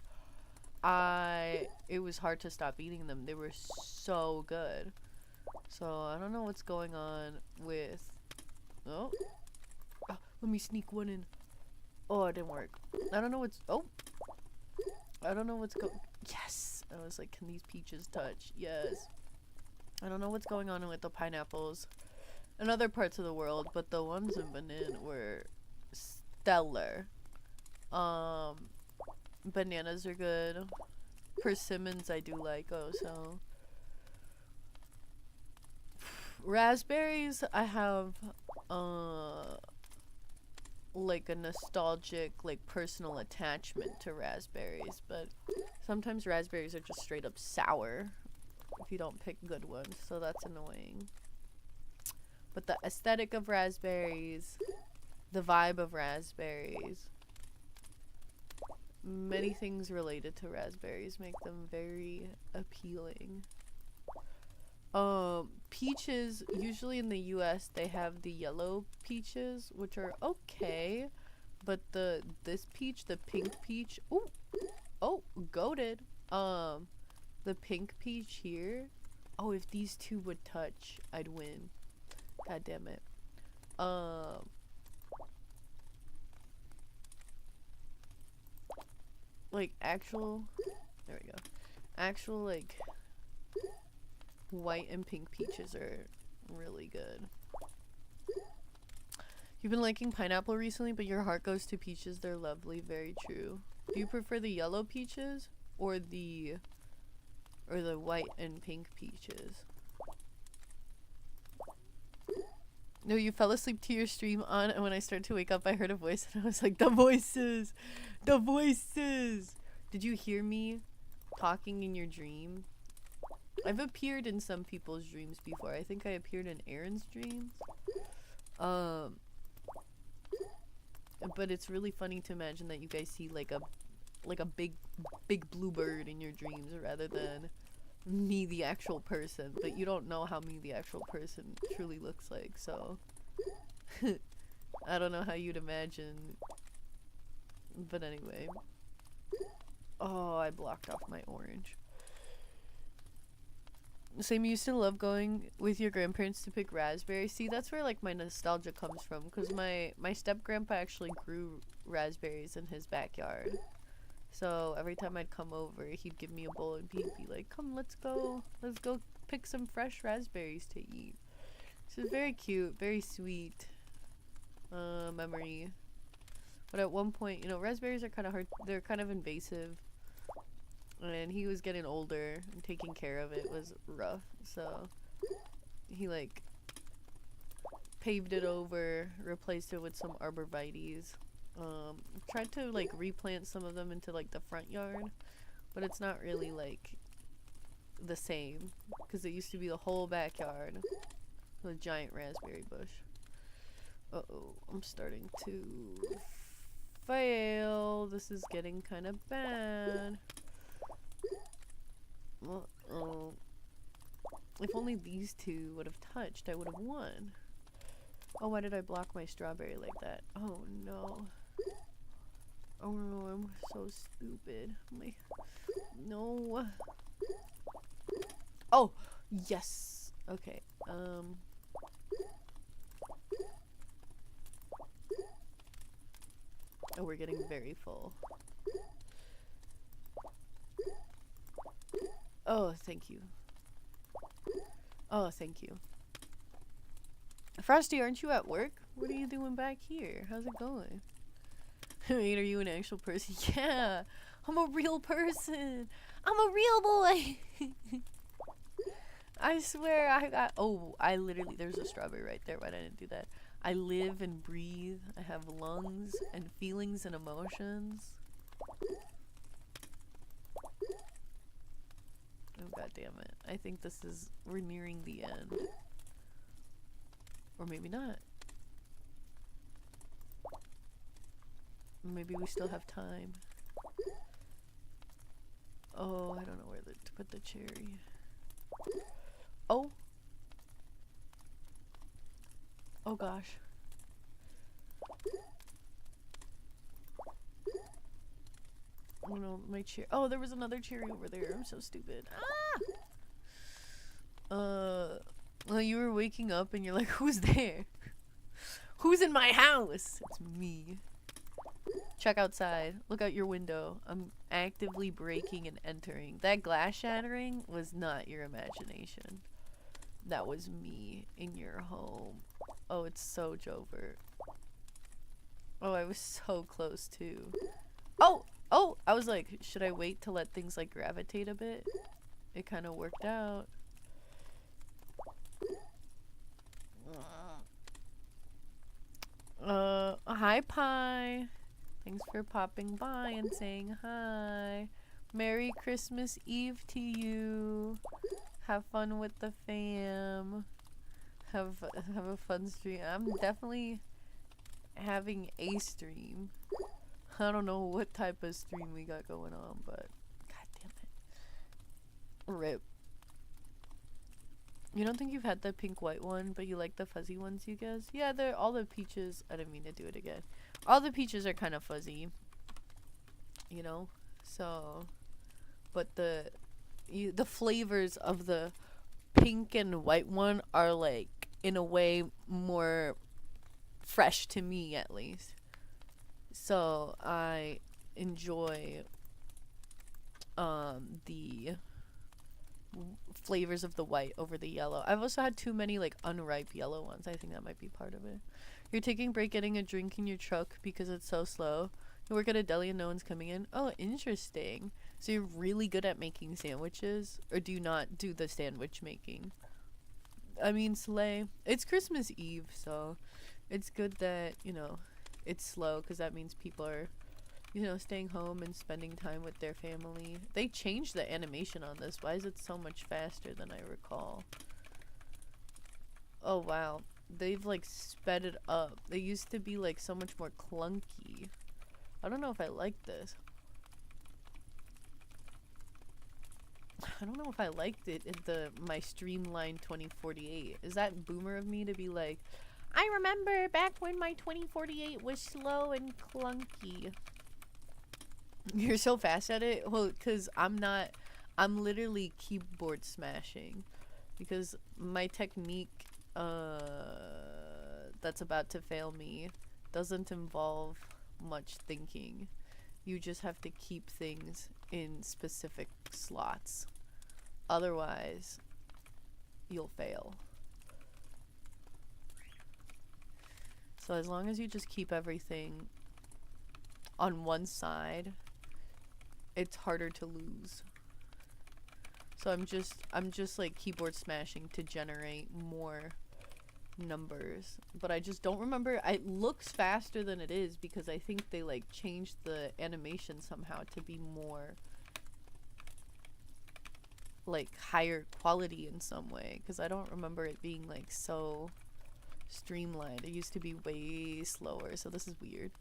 It was hard to stop eating them. They were so good. So I don't know what's going on with. Oh, let me sneak one in. Oh, it didn't work. I don't know what's. Oh, I don't know what's going. Yes, I was like, can these peaches touch? Yes. I don't know what's going on with the pineapples in other parts of the world, but the ones in Benin were stellar. Bananas are good. Persimmons I do like also. Raspberries I have like a nostalgic, like personal attachment to raspberries, but sometimes raspberries are just straight up sour if you don't pick good ones, so that's annoying. But the aesthetic of raspberries, the vibe of raspberries, many things related to raspberries make them very appealing. Peaches, usually in the US they have the yellow peaches, which are okay, but this peach, the pink peach, goated. The pink peach here, oh, if these two would touch, I'd win. God damn it. Like actual, there we go. Actual like white and pink peaches are really good. You've been liking pineapple recently, but your heart goes to peaches. They're lovely. Very true. Do you prefer the yellow peaches or the white and pink peaches? No, you fell asleep to your stream on, and when I started to wake up, I heard a voice, and I was like, the voices! The voices! Did you hear me talking in your dream? I've appeared in some people's dreams before. I think I appeared in Aaron's dreams. But it's really funny to imagine that you guys see like a big blue bird in your dreams rather than me, the actual person. But you don't know how me, the actual person, truly looks like, so I don't know how you'd imagine. But anyway. Oh, I blocked off my orange. Same, you used to love going with your grandparents to pick raspberries. See, that's where like my nostalgia comes from, because my step grandpa actually grew raspberries in his backyard. So every time I'd come over, he'd give me a bowl and he'd be like, come, let's go pick some fresh raspberries to eat. So it's very cute, very sweet memory. But at one point, you know, raspberries are kind of hard, they're kind of invasive. And he was getting older, and taking care of it was rough, so he like paved it over, replaced it with some arborvitaes. Tried to like replant some of them into like the front yard, but it's not really like the same, because it used to be the whole backyard with a giant raspberry bush. Uh-oh, I'm starting to fail. This is getting kind of bad. Uh-oh. If only these two would have touched, I would have won. Oh, why did I block my strawberry like that? Oh no. Oh no, I'm so stupid. No. Oh, yes. Okay. Oh, we're getting very full. Oh, thank you. Oh, thank you. Frosty, aren't you at work? What are you doing back here? How's it going? Wait, are you an actual person? Yeah, I'm a real person. I'm a real boy. I swear I got. Oh, I literally. There's a strawberry right there. Why didn't I do that? I live and breathe. I have lungs and feelings and emotions. Oh, god damn it. I think this is. We're nearing the end. Or maybe not. Maybe we still have time. Oh, I don't know where to put the cherry. Oh. Oh gosh. Oh no, my cherry. Oh, there was another cherry over there. I'm so stupid. Ah! Well, you were waking up and you're like, who's there? Who's in my house? It's me. Check outside. Look out your window. I'm actively breaking and entering. That glass shattering was not your imagination. That was me in your home. Oh, it's so Jovert. Oh, I was so close too. Oh! Oh! I was like, should I wait to let things like gravitate a bit? It kind of worked out. Hi Pie. Thanks for popping by and saying hi. Merry Christmas Eve to you. Have fun with the fam. Have a fun stream. I'm definitely having a stream. I don't know what type of stream we got going on, but god damn it. Rip. You don't think you've had the pink white one, but you like the fuzzy ones, you guys? Yeah, they're all the peaches. I didn't mean to do it again. All the peaches are kind of fuzzy, you know. So, but the flavors of the pink and white one are like in a way more fresh to me, at least. So I enjoy the flavors of the white over the yellow. I've also had too many like unripe yellow ones. I think that might be part of it. You're taking a break getting a drink in your truck because it's so slow. You work at a deli and no one's coming in. Oh, interesting. So you're really good at making sandwiches, or do you not do the sandwich making? I mean, slay. It's Christmas Eve, so it's good that, you know, it's slow because that means people are, you know, staying home and spending time with their family. They changed the animation on this. Why is it so much faster than I recall? Oh, wow. They've, like, sped it up. They used to be, like, so much more clunky. I don't know if I like this. I don't know if I liked it in my streamlined 2048. Is that boomer of me to be like, I remember back when my 2048 was slow and clunky. You're so fast at it? Well, because I'm literally keyboard smashing. Because my technique, that's about to fail me doesn't involve much thinking. You just have to keep things in specific slots. Otherwise, you'll fail. So as long as you just keep everything on one side, it's harder to lose. So I'm just like keyboard smashing to generate more numbers, but I just don't remember. It looks faster than it is because I think they like changed the animation somehow to be more like higher quality in some way, because I don't remember it being like so streamlined. It used to be way slower, so this is weird.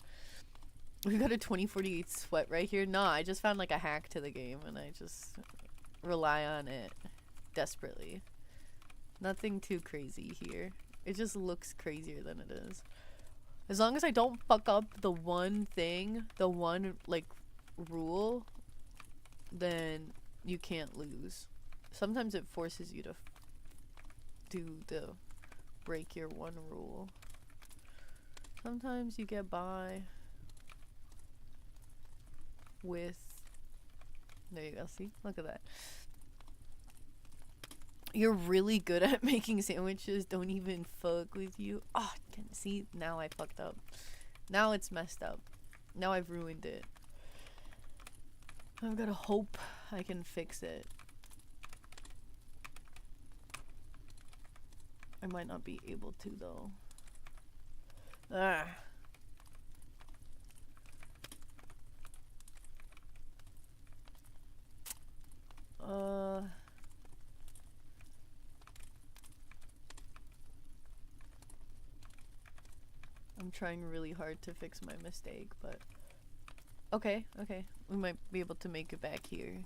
We got a 2048 sweat right here. Nah, I just found like a hack to the game and I just rely on it desperately. Nothing too crazy here. It just looks crazier than it is. As long as I don't fuck up the one thing, the one like rule, then you can't lose. Sometimes it forces you to do the break your one rule. Sometimes you get by with, there you go, see, look at that. You're really good at making sandwiches, don't even fuck with you. Oh, see, now I fucked up. Now it's messed up. Now I've ruined it. I've gotta hope I can fix it. I might not be able to though. Ah. I'm trying really hard to fix my mistake, but okay, okay. We might be able to make it back here.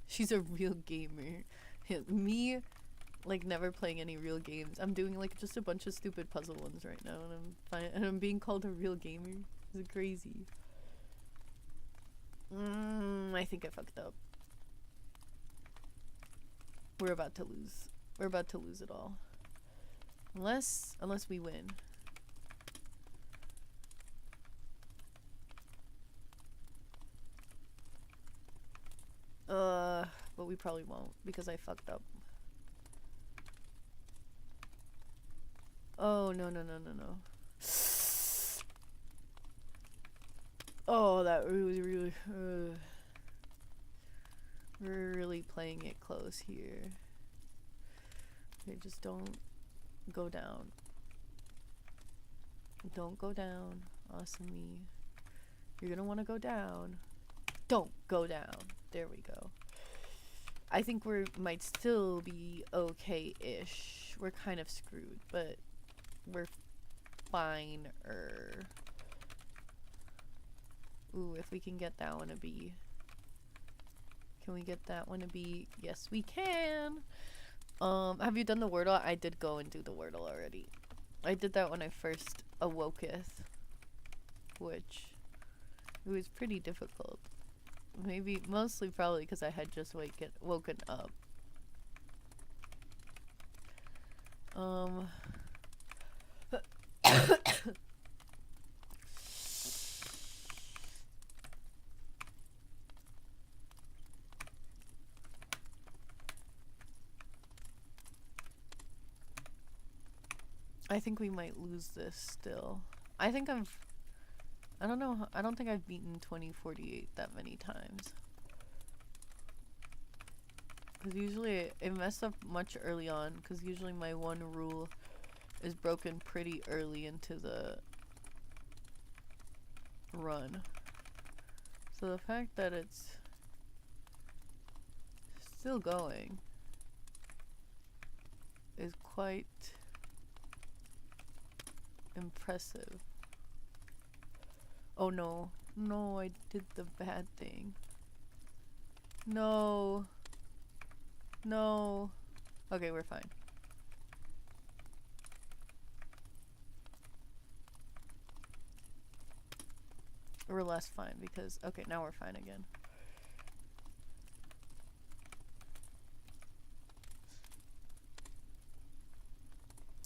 She's a real gamer. Me, like, never playing any real games. I'm doing like just a bunch of stupid puzzle ones right now, and I'm being called a real gamer. It's crazy. I think I fucked up. We're about to lose. We're about to lose it all. Unless we win. But we probably won't because I fucked up. Oh, no. Oh, that really, we're really playing it close here. Okay, just don't go down. Don't go down. Awesome me. You're gonna want to go down. Don't go down. There we go. I think we might still be okay-ish. We're kind of screwed, but we're fine-er. Ooh, if we can get that one to be... Can we get that one to be... Yes, we can! Have you done the Wordle? I did go and do the Wordle already. I did that when I first awoketh. Which... It was pretty difficult. Maybe, mostly probably because I had just woken up. I think we might lose this still. I think I don't know. I don't think I've beaten 2048 that many times. Because usually it messed up much early on. Because usually my one rule is broken pretty early into the run. So the fact that it's still going is quite impressive. Oh no. No, I did the bad thing. No. No. Okay, we're fine. We're less fine because... Okay, now we're fine again.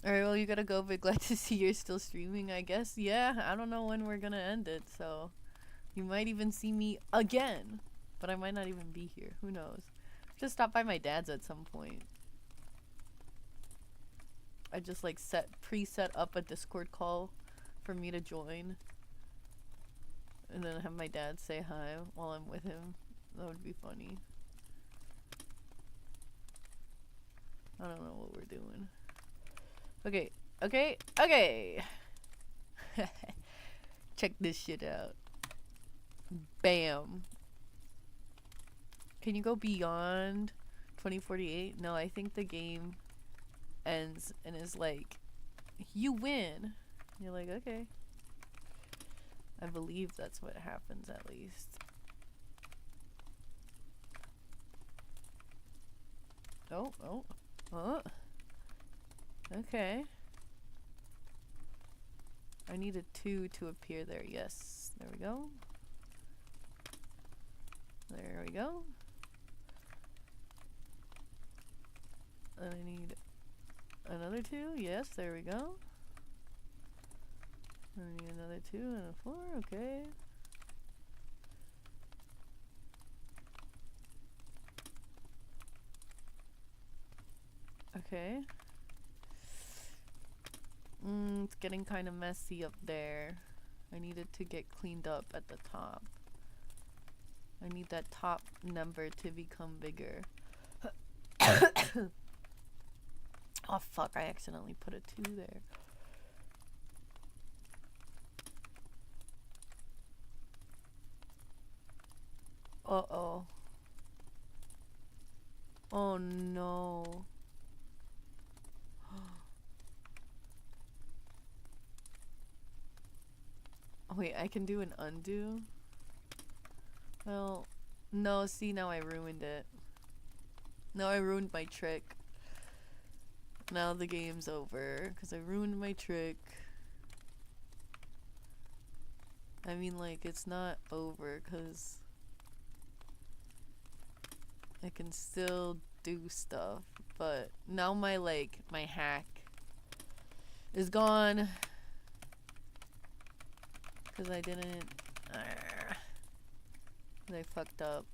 Alright, well, you gotta go, but glad to see you're still streaming, I guess. Yeah, I don't know when we're gonna end it, so... You might even see me again! But I might not even be here. Who knows? Just stop by my dad's at some point. I just, like, pre-set up a Discord call for me to join. And then have my dad say hi while I'm with him. That would be funny. I don't know what we're doing. Okay, okay, okay! Check this shit out. Bam. Can you go beyond 2048? No, I think the game ends and is like, you win. You're like, okay. I believe that's what happens at least. Oh, oh, oh. Okay. I need a 2 to appear there. Yes. There we go. There we go. And I need another 2. Yes, there we go. I need another 2 and a 4. Okay. Okay. It's getting kind of messy up there. I needed to get cleaned up at the top. I need that top number to become bigger. Oh fuck, I accidentally put a 2 there. Uh-oh. Oh no. Oh, wait, I can do an undo? Well, no, see, now I ruined it. Now I ruined my trick. Now the game's over, because I ruined my trick. I mean, like, it's not over, because I can still do stuff, but now my, like, my hack is gone. Because I didn't... I fucked up.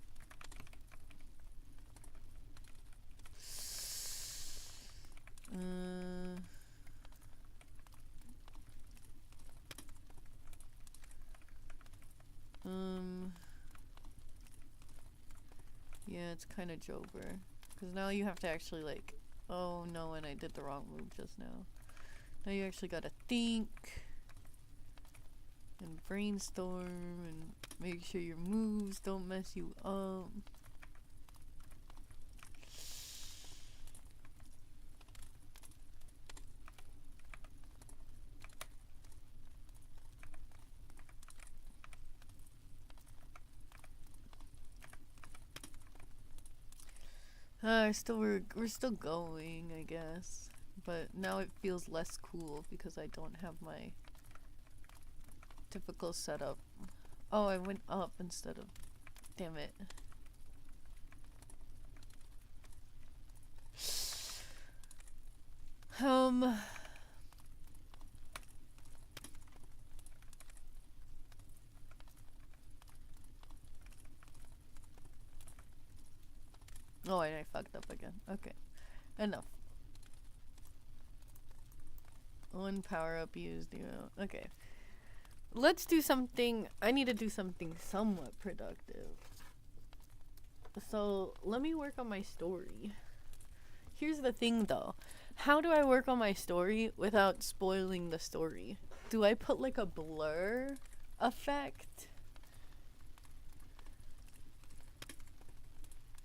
Yeah, it's kind of Jover. Because now you have to actually, like... Oh, no, and I did the wrong move just now. Now you actually gotta think... and brainstorm and make sure your moves don't mess you up. We're still going, I guess, but now it feels less cool because I don't have my typical setup. Oh, I went up instead of... Damn it. Oh, and I fucked up again. Okay. Enough. One power up used, you know. Okay. Let's do something. I need to do something somewhat productive. So, let me work on my story. Here's the thing, though. How do I work on my story without spoiling the story? Do I put, like, a blur effect?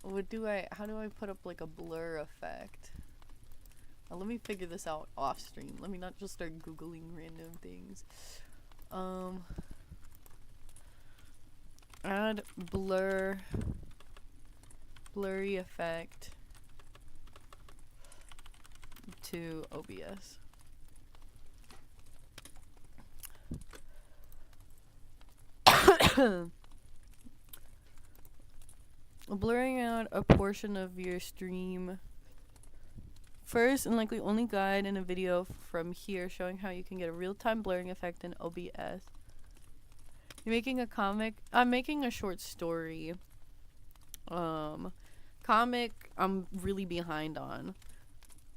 Or how do I put up, like, a blur effect? Now, let me figure this out off stream. Let me not just start Googling random things. Add blurry effect to OBS. Blurring out a portion of your stream. First and likely only guide in a video from here showing how you can get a real-time blurring effect in OBS. You're making a comic? I'm making a short story. Comic I'm really behind on.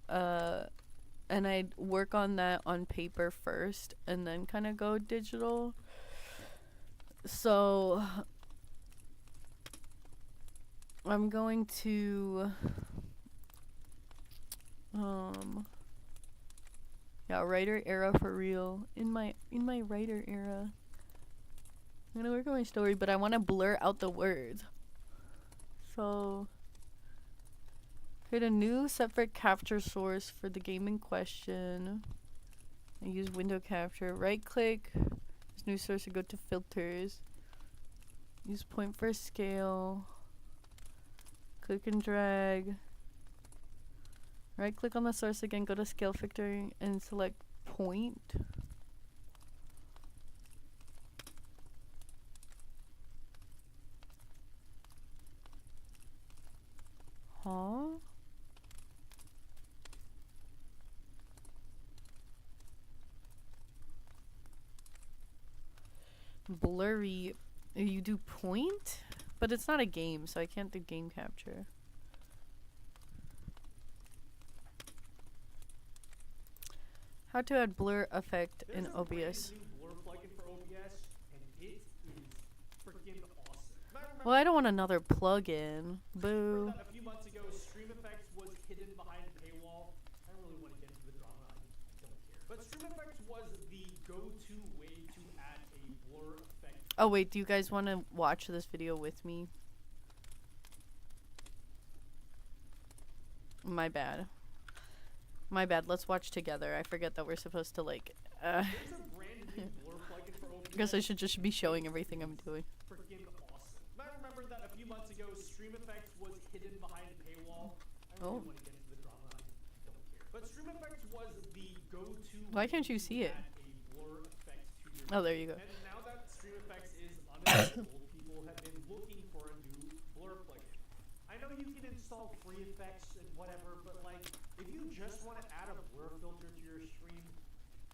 And I'd work on that on paper first and then kind of go digital. So I'm going to yeah, writer era for real. In my writer era. I'm gonna work on my story, but I want to blur out the words. So create a new separate capture source for the game in question. I use window capture. Right click this new source and go to filters. Use point for scale. Click and drag. Right click on the source again, go to scale factor and select point. Huh? Blurry. You do point? But it's not a game, so I can't do game capture. How to add blur effect in OBS. Well, I don't want another plugin. Boo. A few months ago, Stream Effects was hidden behind a paywall. I don't really But Stream Effects was the go-to way to add a blur effect. Oh wait, do you guys want to watch this video with me? My bad. My bad. Let's watch together. I forget that we're supposed to like. There's a brand new blur plugin for OBS. I guess I should just be showing everything I'm doing. Freaking awesome. I remember that a few months ago, Stream Effects was hidden behind a paywall. I don't really want to get into the drama. I don't care. But Stream Effects was the go-to. Why can't you see it? add a blur effect to your Oh, there you go. And now that Stream Effects is unavailable, people have been looking for a new blur plugin. I know you can install free effects and whatever, but like, if you just want to add a blur filter to your stream,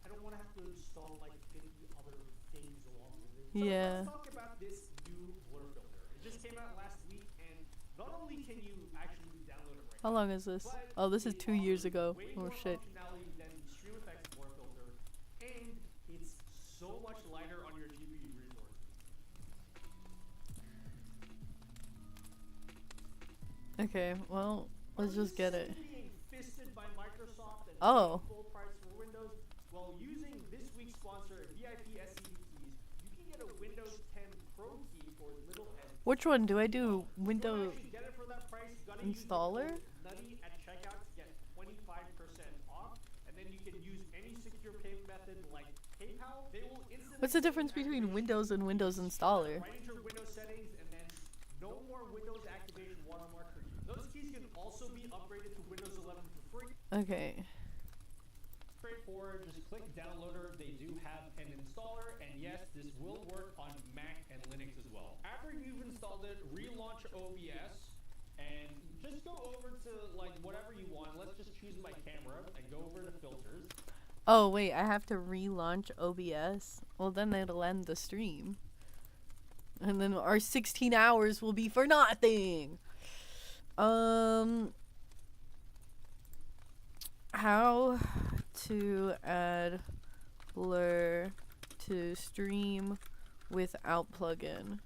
I don't want to have to install like 50 other things along with it. So Yeah. let's talk about this new blur filter. It just came out last week, and not only can you actually download it right How long is this? Oh, this is 2 years ago. way Oh more shit. functionality than the Stream Effects blur filter, and it's so much lighter on your GPU resources. Okay, well, let's just get it. Being fisted by Microsoft and Oh. full price for Windows. Well, using this week's sponsor, VIP SCD keys, you can get a Windows 10 Pro key for as little as. Which one do I do? You Window actually get it for that price. You gotta installer? Use the code Nutty at checkout to get 25% off, and then you can use any secure payment method like PayPal. They will instantly. What's the difference between Windows and Windows installer? Right into your Windows settings, and then no more Windows activation watermark for you. Those keys can also be upgraded to Windows 11 for free. Okay. Straightforward, just click downloader. They do have an installer, and yes, this will work on Mac and Linux as well. After you've installed it, relaunch OBS, and just go over to like whatever you want. Let's just choose my camera and go over to filters. Oh, wait, I have to relaunch OBS? Well, then it'll end the stream. And then our 16 hours will be for nothing. How to add blur to stream without plugin.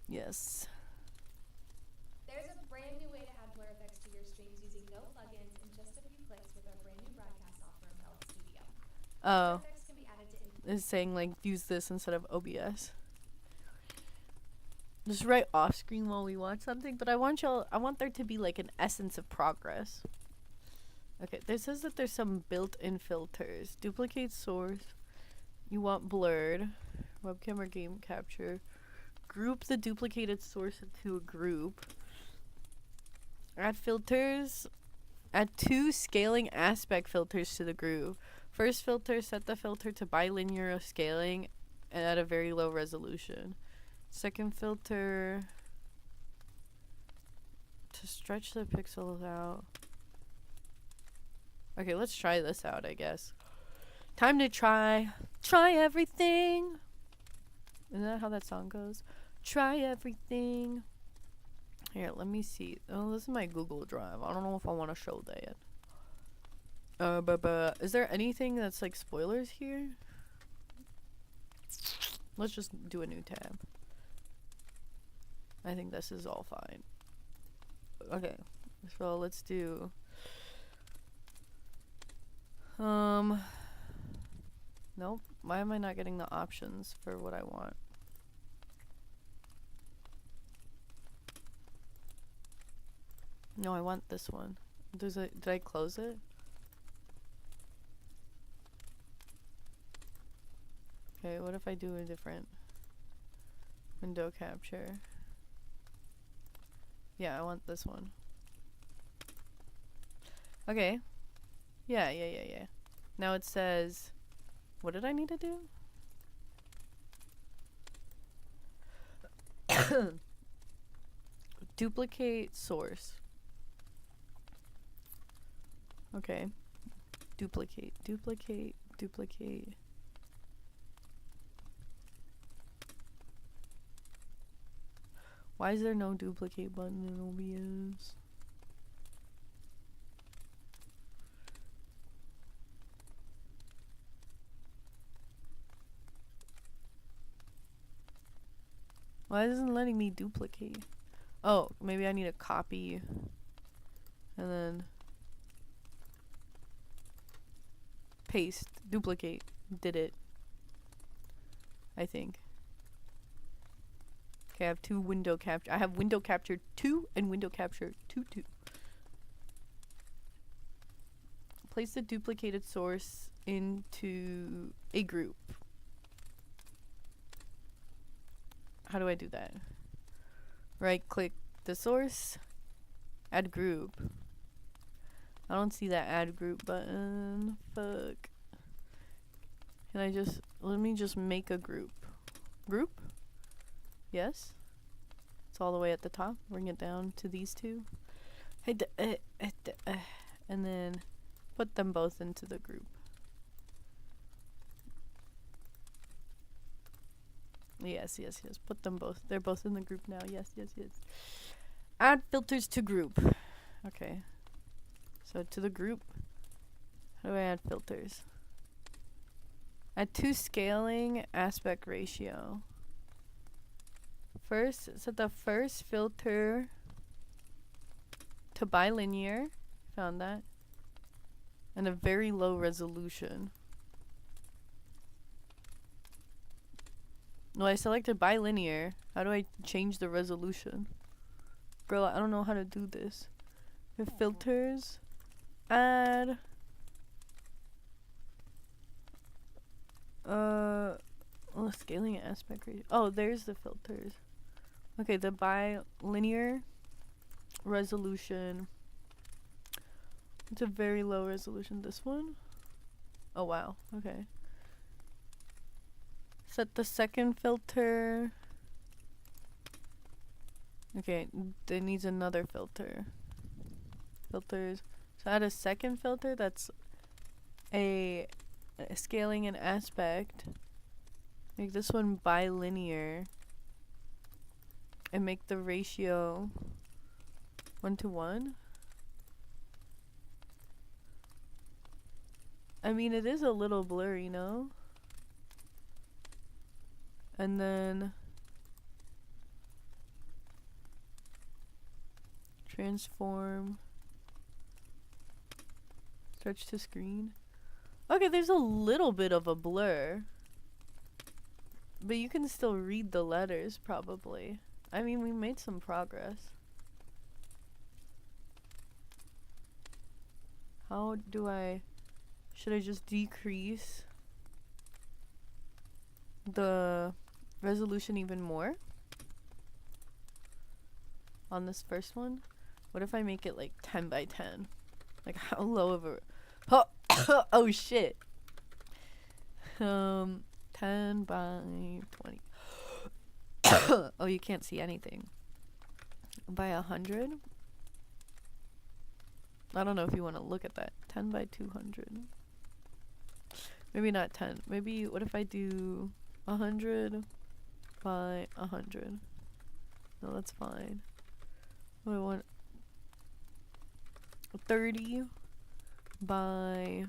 Yes. There's a brand new way to add blur effects to your streams using no plugins in just a few clicks with our brand new broadcast software, Meld Studio. Oh, Blur effects can be added to it's saying like use this instead of OBS. Just right off screen while we watch something, but I want there to be like an essence of progress. Okay, this says that there's some built-in filters. Duplicate source. You want blurred. Webcam or game capture. Group the duplicated source into a group. Add filters. Add 2 scaling aspect filters to the group. First filter, set the filter to bilinear scaling and at a very low resolution. Second filter, to stretch the pixels out. Okay, let's try this out, I guess. Time to try everything. Isn't that how that song goes? Try everything. Here, let me see. Oh, this is my Google Drive. I don't know if I want to show that yet. But is there anything that's like spoilers here? Let's just do a new tab. I think this is all fine. Okay, so let's do. Nope. Why am I not getting the options for what I want? No, I want this one. Did I close it? Okay, what if I do a different window capture? Yeah, I want this one. Okay. Yeah. Now it says, what did I need to do? Duplicate source. Okay. Duplicate. Why is there no duplicate button in OBS? Why isn't it letting me duplicate? Oh, maybe I need a copy. And then paste, duplicate. Did it. I think. Okay, I have two window capture. I have window capture 2 and window capture 2. Place the duplicated source into a group. How do I do that? Right click the source, add group. I don't see that add group button. Fuck. Can I just, let me just make a group. Group? Yes. It's all the way at the top. Bring it down to these two. And then put them both into the group. Yes. Put them both. They're both in the group now. Yes. Add filters to group. Okay. So to the group. How do I add filters? Add 2 scaling aspect ratio. First, set the first filter to bilinear. Found that. And a very low resolution. No, I selected bilinear. How do I change the resolution? Girl, I don't know how to do this. With filters, add scaling aspect ratio. Oh, there's the filters. Okay, the bilinear resolution. It's a very low resolution. This one? Oh wow. Okay. Set the second filter. Okay, it needs another filter. Filters. So add a second filter that's a scaling an aspect. Make this one bilinear. And make the ratio 1:1. I mean, it is a little blurry, no? And then transform, stretch to screen. Okay, there's a little bit of a blur, but you can still read the letters probably. I mean, we made some progress. How do I, should I just decrease the resolution even more on this first one? What if I make it like 10 by 10? Like how low of a oh shit. 10 by 20. Oh, you can't see anything. By 100? I don't know if you want to look at that. 10 by 200. Maybe not 10. Maybe what if I do 100 by 100? No, that's fine. What do I want? 30 by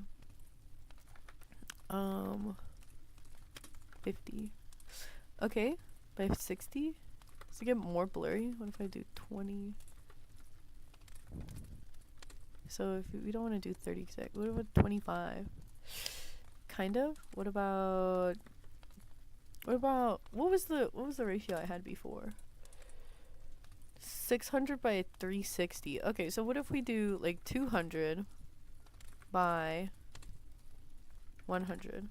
50. Okay, by 60. Does it get more blurry? What if I do 20? So if we don't want to do 36, what about 25? Kind of. What was the ratio I had before? 600 by 360. Okay, so what if we do like 200 by 100?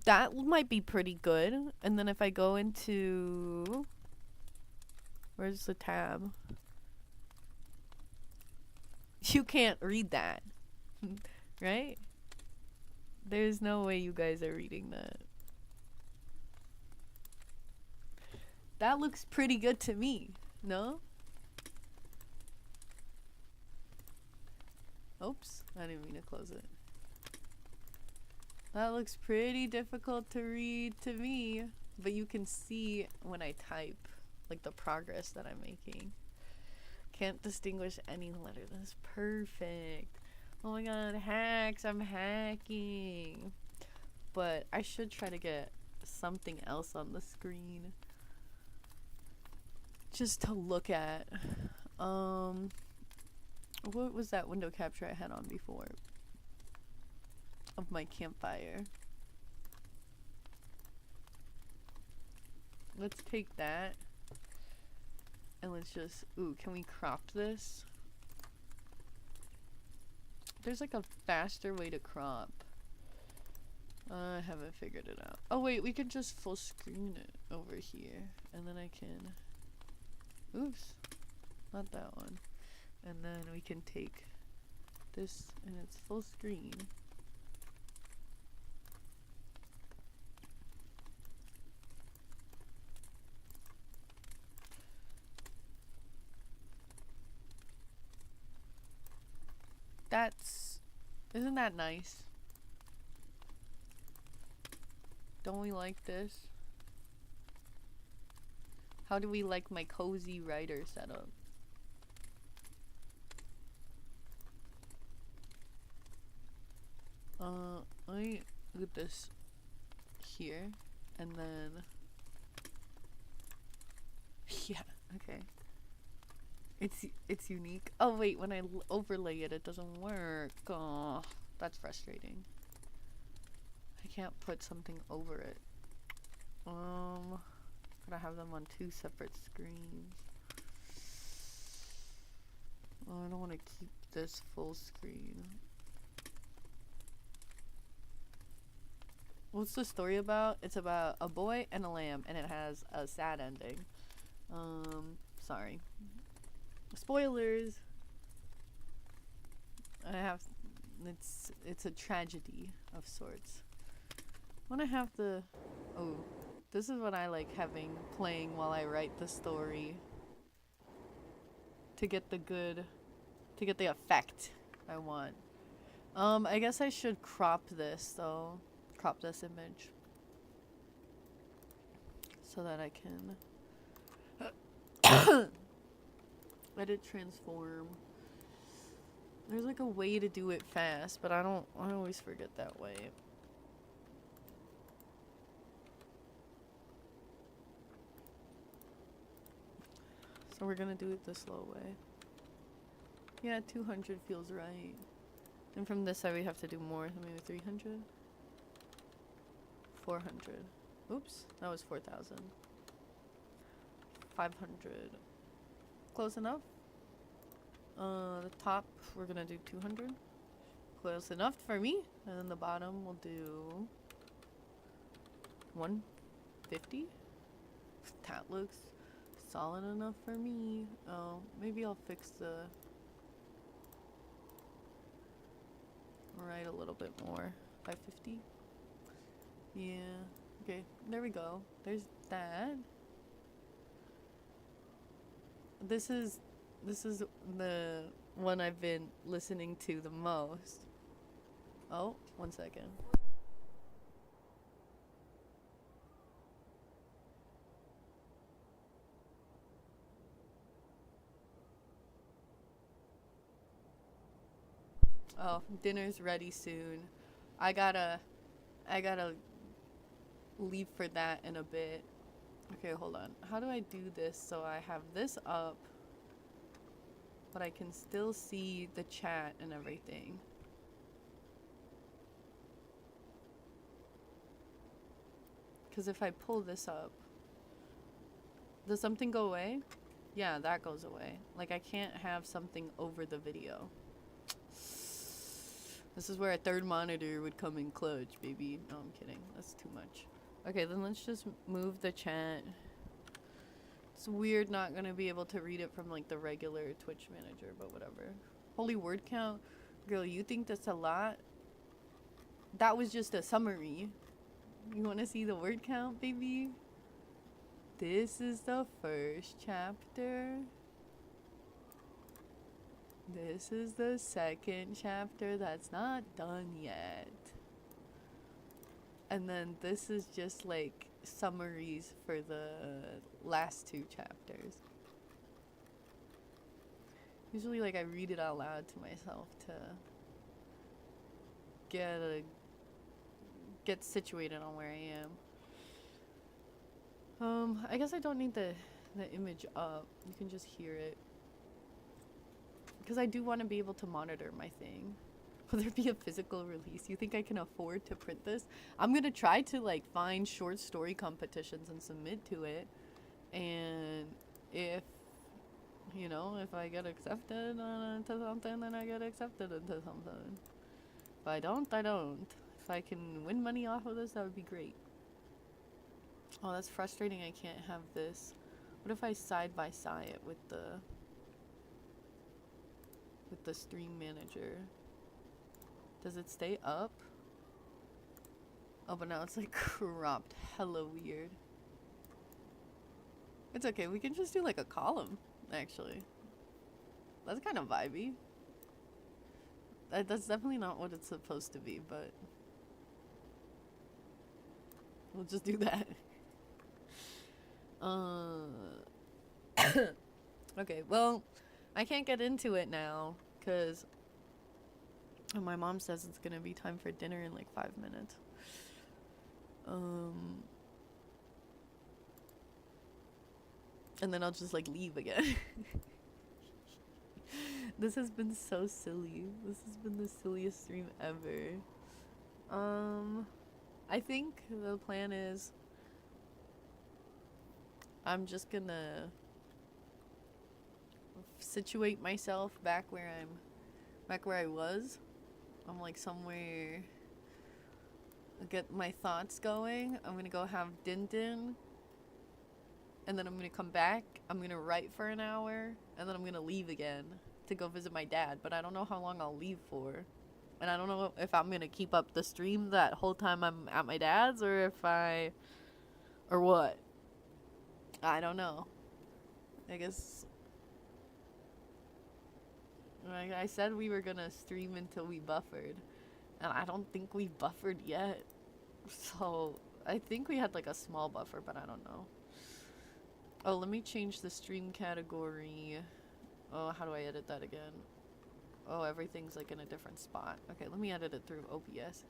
That might be pretty good. And then if I go into, where's the tab? You can't read that. Right? There's no way you guys are reading that. That looks pretty good to me, no? Oops, I didn't mean to close it. That looks pretty difficult to read to me, but you can see when I type, like the progress that I'm making. Can't distinguish any letter. That's perfect. Oh my god, hacks, I'm hacking. But I should try to get something else on the screen. just to look at. What was that window capture I had on before? Of my campfire. Let's take that. And let's just, ooh, can we crop this? There's like a faster way to crop. I haven't figured it out. Oh wait, we could just full screen it over here. And then I can, oops, not that one. And then we can take this and it's full screen. Isn't that nice? Don't we like this? How do we like my cozy writer setup? Let me put this here, and then yeah, okay. It's unique. Oh wait, when I overlay it, it doesn't work. Oh, that's frustrating. I can't put something over it. Gotta have them on two separate screens. Oh, I don't want to keep this full screen. What's the story about? It's about a boy and a lamb, and it has a sad ending. Sorry. Spoilers. It's a tragedy of sorts. When I have the, oh, this is what I like having playing while I write the story to get the effect I want. I guess I should crop this though. Crop this image so that I can edit transform. There's like a way to do it fast, but I always forget that way. So we're gonna do it the slow way. Yeah, 200 feels right. And from this side we have to do more, so maybe 300? 400. Oops, that was 4,000. 500. Close enough? The top, we're gonna do 200. Close enough for me. And then the bottom, we'll do 150. That looks solid enough for me. Oh, maybe I'll fix the right a little bit more. 550. Yeah. Okay, there we go. There's that. This is the one I've been listening to the most. Oh, 1 second. Oh, dinner's ready soon. I gotta leave for that in a bit. Okay, hold on. How do I do this so I have this up, but I can still see the chat and everything? Because if I pull this up, does something go away? Yeah, that goes away. Like, I can't have something over the video. This is where a third monitor would come in clutch, baby. No, I'm kidding. That's too much. Okay, then let's just move the chat. It's weird not gonna be able to read it from like the regular Twitch manager, but whatever. Holy word count. Girl, you think that's a lot? That was just a summary. You wanna see the word count, baby? This is the first chapter. This is the second chapter that's not done yet. And then this is just like summaries for the last two chapters. Usually like I read it out loud to myself to get situated on where I am. I guess I don't need the the image up. You can just hear it. Because I do want to be able to monitor my thing. Will there be a physical release? You think I can afford to print this? I'm going to try to like find short story competitions and submit to it. And if, you know, if I get accepted into something, then I get accepted into something. If I don't, I don't. If I can win money off of this, that would be great. Oh, that's frustrating. I can't have this. What if I side by side it with the stream manager? Does it stay up? Oh, but now it's like cropped. Hella weird. It's okay. We can just do like a column, actually. That's kind of vibey. That's definitely not what it's supposed to be, but we'll just do that. Okay, well, I can't get into it now because my mom says it's gonna be time for dinner in like 5 minutes. And then I'll just like leave again. This has been so silly. This has been the silliest stream ever. I think the plan is I'm just gonna situate myself back where I was. I'm like somewhere, get my thoughts going. I'm gonna go have din din, and then I'm gonna come back. I'm gonna write for an hour, and then I'm gonna leave again to go visit my dad. But I don't know how long I'll leave for, and I don't know if I'm gonna keep up the stream that whole time I'm at my dad's, or what. I don't know. I guess, like I said, we were gonna stream until we buffered, and I don't think we buffered yet. So I think we had like a small buffer, but I don't know. Oh, let me change the stream category. Oh, how do I edit that again? Oh, everything's like in a different spot. Okay, let me edit it through OBS.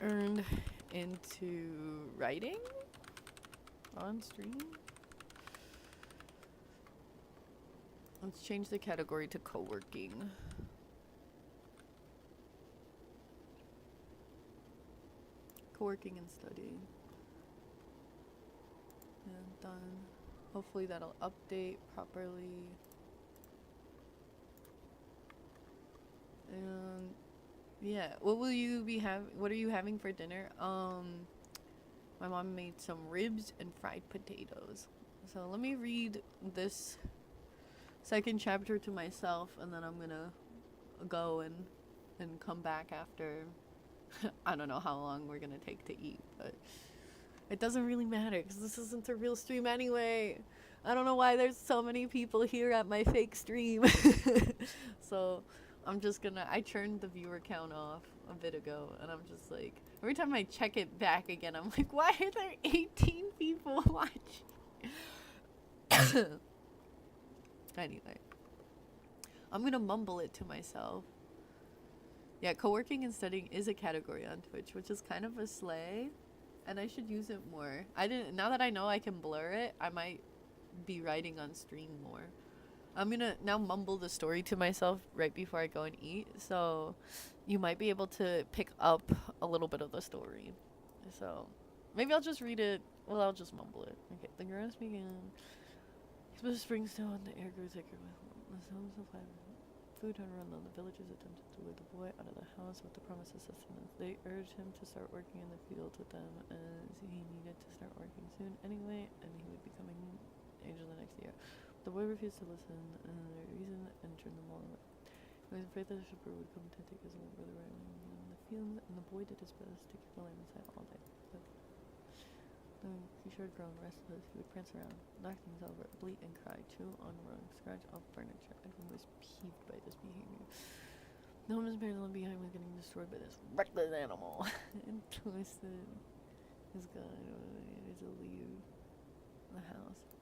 Earned into writing on stream. Let's change the category to co-working. Co-working and studying. And done. Hopefully that'll update properly. And yeah, what will you be what are you having for dinner? My mom made some ribs and fried potatoes. So let me read this second chapter to myself, and then I'm gonna go and come back after. I don't know how long we're gonna take to eat, but it doesn't really matter because this isn't a real stream anyway. I don't know why there's so many people here at my fake stream. So I'm just gonna, I turned the viewer count off a bit ago, and I'm just like, every time I check it back again, I'm like, why are there 18 people watching? Anyway, I'm gonna mumble it to myself. Yeah, co-working and studying is a category on Twitch, which is kind of a slay, and I should use it more. Now that I know I can blur it, I might be writing on stream more. I'm gonna now mumble the story to myself right before I go and eat, so you might be able to pick up a little bit of the story. So maybe I'll just read it. Well, I'll just mumble it. Okay, the grass began. The spring snow and the air grew thicker with the sounds of fire. Food had run low. The villagers attempted to lure the boy out of the house with the promise of sustenance. They urged him to start working in the fields with them, as he needed to start working soon anyway, and he would be coming age of the next year. The boy refused to listen, and they reasoned and turned them all away. He was afraid that the shepherd would come to take his little brother right in the fields, and the boy did his best to keep the lamb inside all day. But the creature had grown restless. He would prance around, knock things over, bleat and cry, chew on rugs, scratch up furniture. Everyone was peeved by this behavior. No one's barely left behind was getting destroyed by this reckless animal. And twisted his gun in order to leave the house.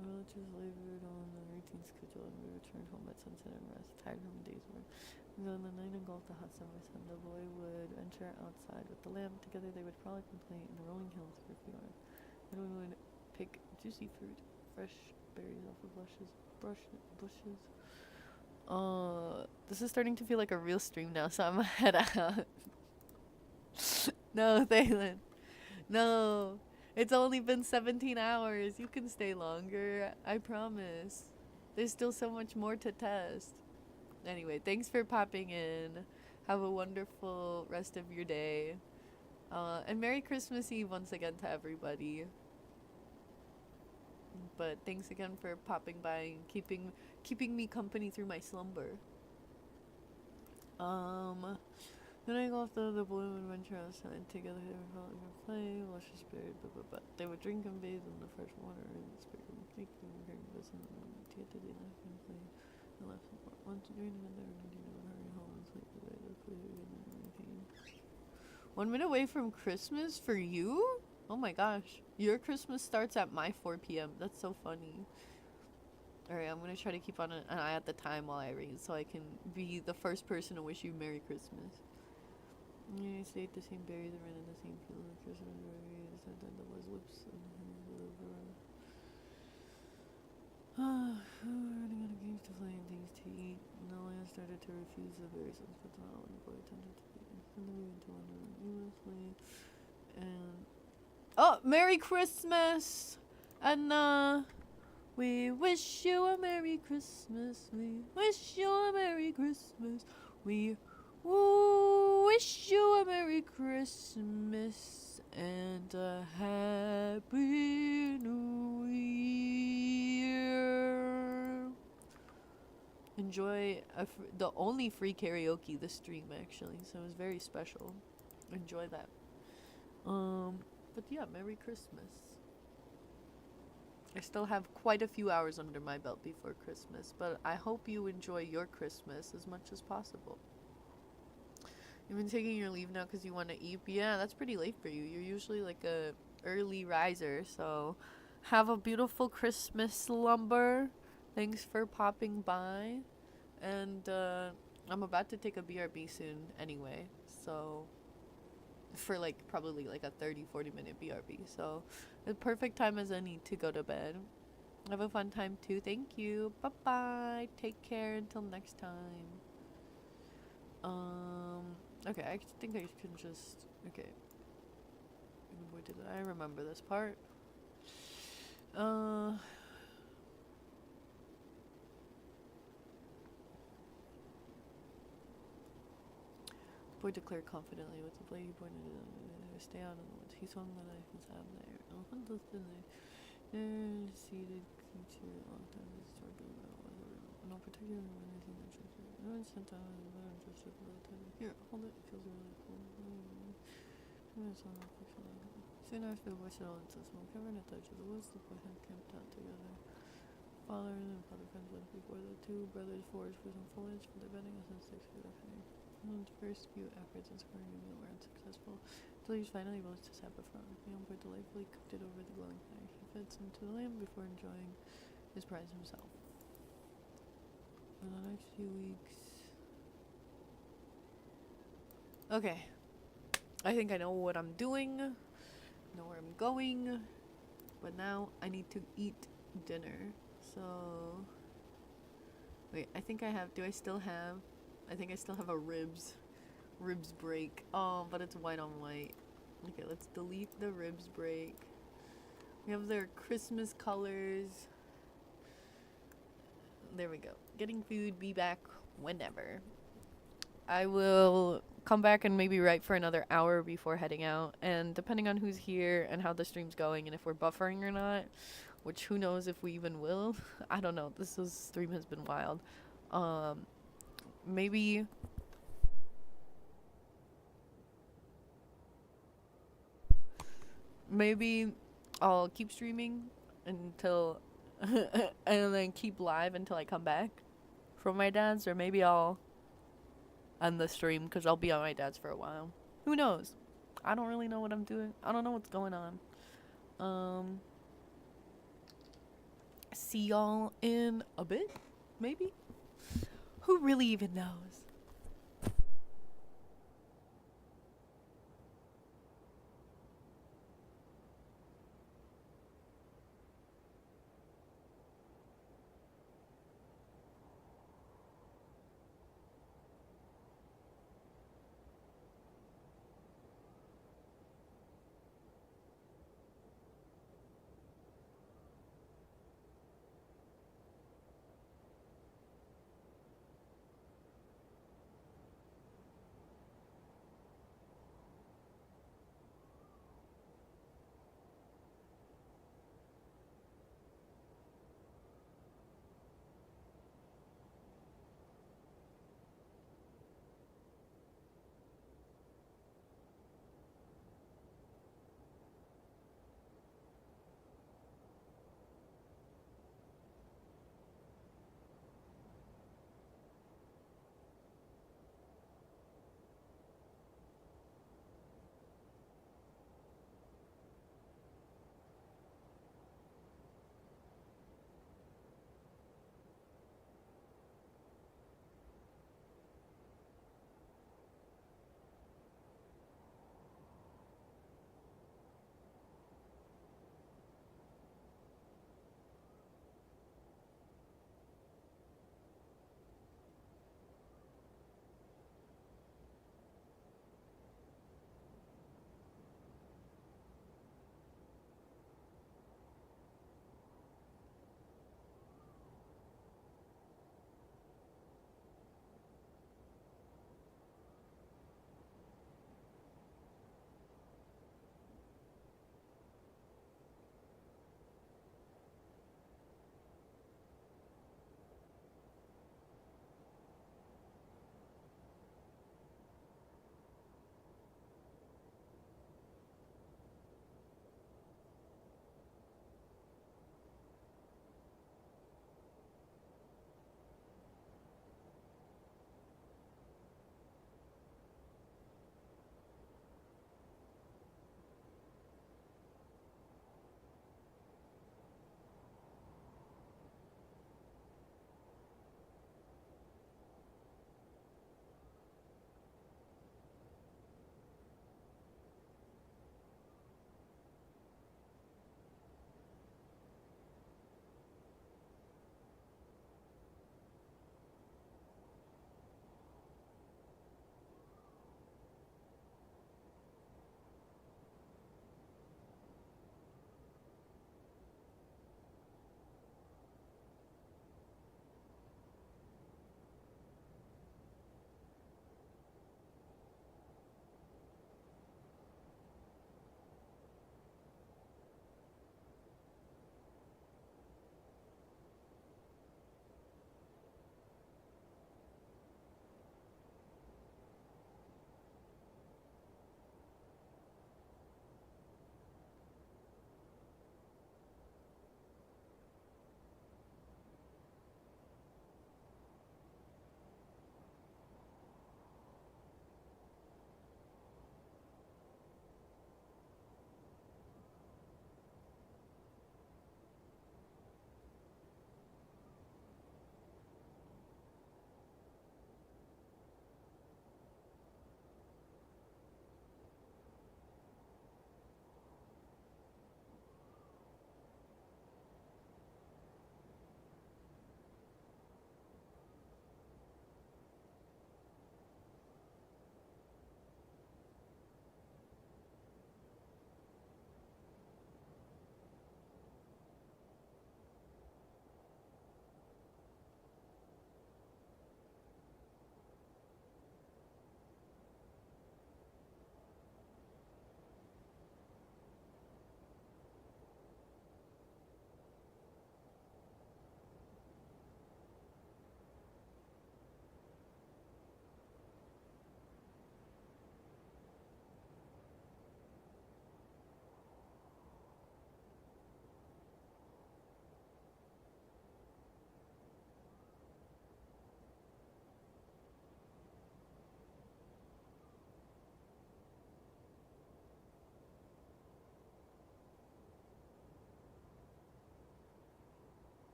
Relatives labored on the routine schedule and we returned home at sunset and rest, tired from the day's work. And on the night engulfed the hot summer sun, the boy would venture outside with the lamp. Together they would frolic and play in the rolling hills for a few hours. Then we would pick juicy fruit, fresh berries off of bushes. This is starting to feel like a real stream now, so I'm gonna head out. No, Thalen. No. It's only been 17 hours. You can stay longer. I promise. There's still so much more to test. Anyway, thanks for popping in. Have a wonderful rest of your day. And Merry Christmas Eve once again to everybody. But thanks again for popping by and keeping me company through my slumber. Then I go off the boy would venture outside together. They would probably play, luscious berry, but they would drink and bathe in the fresh water and speak and speak and hear listen and together they laugh and play and laugh and play. Once during the day, they would hurry home and sleep away the food and everything. 1 minute away from Christmas for you? Oh my gosh. Your Christmas starts at my 4 p.m. That's so funny. Alright, I'm gonna try to keep on an eye at the time while I read so I can be the first person to wish you Merry Christmas. Yeah, I stayed the same berries and ran in the same field. The Christmas berries and then there was lips and running out of games to play and things to eat. Now I started to refuse the berries and put them out when the boy attempted to eat. And then we went to wander aimlessly. And oh, Merry Christmas! And we wish you a Merry Christmas. We wish you a Merry Christmas. We wish you a Merry Christmas and a Happy New Year. Enjoy the only free karaoke this stream actually, so it was very special. Enjoy that. But yeah, Merry Christmas. I still have quite a few hours under my belt before Christmas, but I hope you enjoy your Christmas as much as possible. You've been taking your leave now because you want to eat? Yeah, that's pretty late for you. You're usually like a early riser, so have a beautiful Christmas slumber. Thanks for popping by. And I'm about to take a BRB soon anyway, so for like probably like a 30-40 minute BRB, so the perfect time as any to go to bed. Have a fun time too. Thank you. Bye bye. Take care until next time. Okay, I think I can just okay. Where did I remember this part? Boy declared confidently with the blade he pointed at him. Stay out of the woods. He swung the knife and stabbed there. Elephant lifted the seated creature a long time. His sword blew out. No particular anything that should be. No one sent out of the better just to the time. Here, hold it. It feels really cool. Soon after the boy settled into smoke cavern at the edge of the woods, the boy had camped out together. Father and father friends went before the two brothers foraged for some foliage for their bedding and some sticks for their fire. The first few efforts in scoring a meal were unsuccessful, until he was finally able to sap a frog. The young boy delightfully cooked it over the glowing fire. He fed some to the lamb before enjoying his prize himself. For the next few weeks... Okay. I think I know what I'm doing, know where I'm going, but now I need to eat dinner. So... Wait, I think I have... Do I still have... I think I still have a ribs break. Oh, but it's white on white. Okay, let's delete the ribs break. We have their Christmas colors. There we go. Getting food, be back whenever. I will come back and maybe write for another hour before heading out. And depending on who's here and how the stream's going and if we're buffering or not, which who knows if we even will. I don't know. This stream has been wild. Maybe I'll keep streaming until and then keep live until I come back from my dad's, or maybe I'll end the stream because I'll be on my dad's for a while. Who knows? I don't really know what I'm doing. I don't know what's going on. see y'all in a bit, maybe? Who really even knows?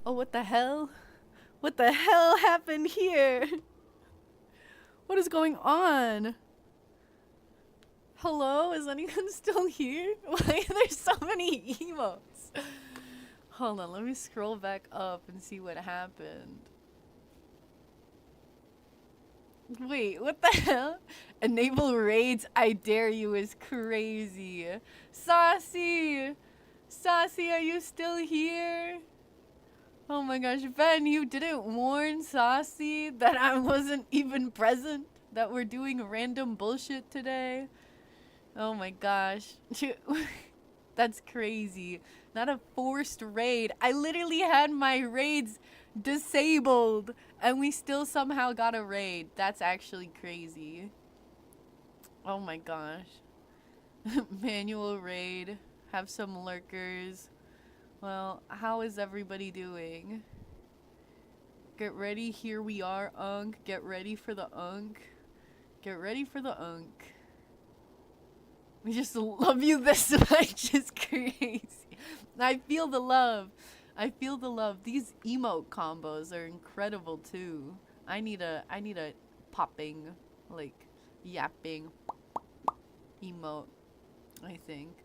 Oh, what the hell? What the hell happened here? What is going on? Hello? Is anyone still here? Why are there so many emotes? Hold on, let me scroll back up and see what happened. Wait, what the hell? Enable raids, I dare you is crazy. Saucy! Saucy, are you still here? Oh my gosh, Ben, you didn't warn Saucy that I wasn't even present? That we're doing random bullshit today? Oh my gosh. That's crazy. Not a forced raid. I literally had my raids disabled and we still somehow got a raid. That's actually crazy. Oh my gosh. Manual raid. Have some lurkers. Well, how is everybody doing? Get ready, here we are, Unk. Get ready for the Unk. Get ready for the Unk. We just love you this much. It's crazy. I feel the love. I feel the love. These emote combos are incredible too. I need a popping, like yapping emote, I think.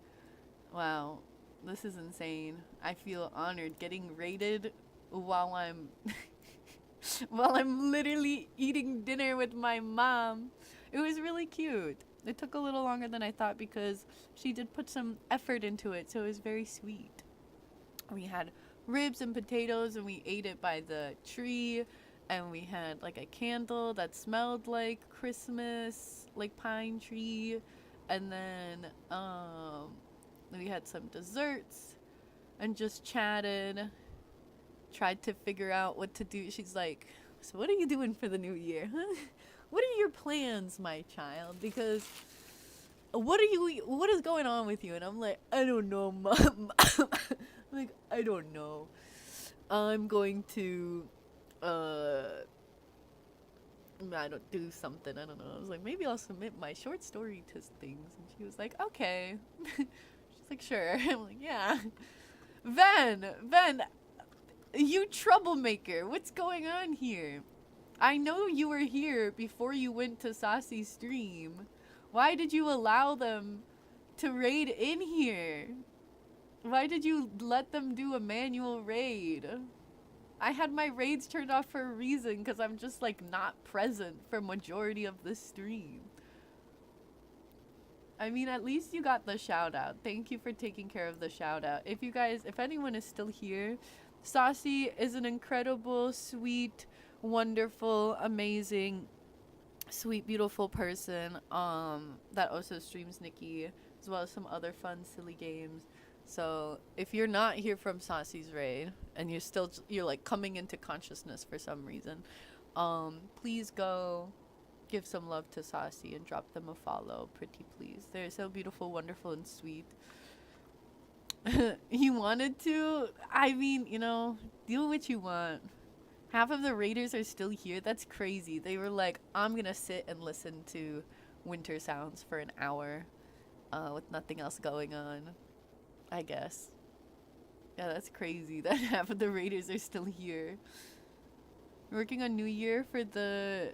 Wow. This is insane. I feel honored getting raided while I'm while I'm literally eating dinner with my mom. It was really cute. It took a little longer than I thought because she did put some effort into it, so it was very sweet. We had ribs and potatoes and we ate it by the tree, and we had like a candle that smelled like Christmas, like pine tree, and then we had some desserts and just chatted, tried to figure out what to do. She's like, so what are you doing for the new year? What are your plans, my child? Because what is going on with you? And I'm like, I don't know, Mom. Like, I don't know. I'm going to I don't do something. I don't know. I was like, maybe I'll submit my short story to things. And she was like, okay. She's like, sure. I'm like, yeah. Ben, you troublemaker. What's going on here? I know you were here before you went to Saucy's stream. Why did you allow them to raid in here? Why did you let them do a manual raid? I had my raids turned off for a reason, because I'm just like not present for majority of the stream. I mean, at least you got the shout out. Thank you for taking care of the shout out. If anyone is still here, Saucy is an incredible, sweet, wonderful, amazing, sweet, beautiful person that also streams Nikki, as well as some other fun, silly games. So if you're not here from Saucy's raid and you're like coming into consciousness for some reason, please go give some love to Saucy and drop them a follow, pretty please. They're so beautiful, wonderful, and sweet. You wanted to? I mean, do what you want. Half of the raiders are still here. That's crazy. They were like, I'm gonna sit and listen to winter sounds for an hour with nothing else going on, I guess. Yeah, that's crazy that half of the raiders are still here. Working on New Year for the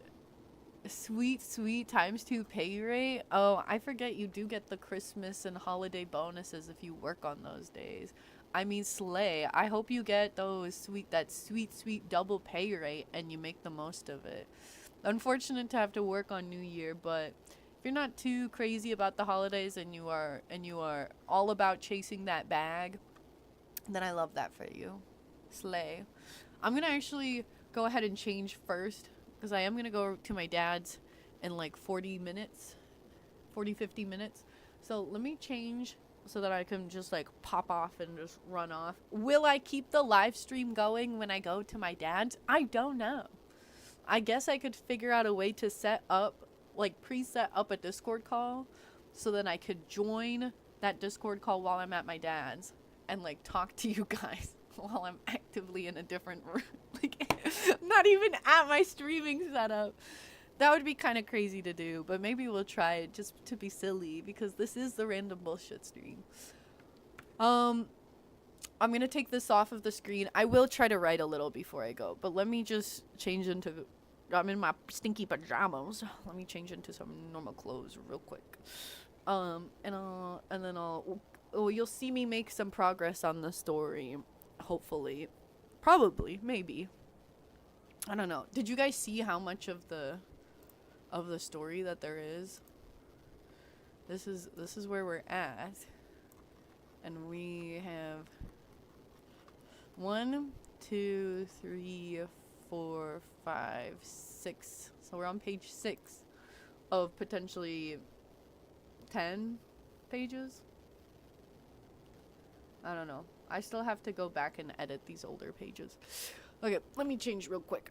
sweet ×2 pay rate. Oh, I forget you do get the Christmas and holiday bonuses if you work on those days. I mean, slay. I hope you get that sweet double pay rate and you make the most of it. Unfortunate to have to work on New Year, but if you're not too crazy about the holidays and you are all about chasing that bag, then I love that for you. Slay. I'm gonna actually go ahead and change first, because I am gonna go to my dad's in like 50 minutes. So let me change so that I can just like pop off and just run off. Will I keep the live stream going when I go to my dad's? I don't know. I guess I could figure out a way to set up, like preset up a Discord call so that I could join that Discord call while I'm at my dad's and like talk to you guys while I'm actively in a different room. Like, not even at my streaming setup. That would be kind of crazy to do, but maybe we'll try it just to be silly, because this is the random bullshit stream. I'm gonna take this off of the screen. I will try to write a little before I go, but let me just change into. I'm in my stinky pajamas. Let me change into some normal clothes real quick. And then I'll. Oh, you'll see me make some progress on the story. Hopefully, probably, maybe. I don't know. Did you guys see how much of the story that there is? This is where we're at, and we have 1, 2, 3, 4, 5, 6. So we're on page 6 of potentially 10 pages. I don't know. I still have to go back and edit these older pages. Okay, let me change real quick.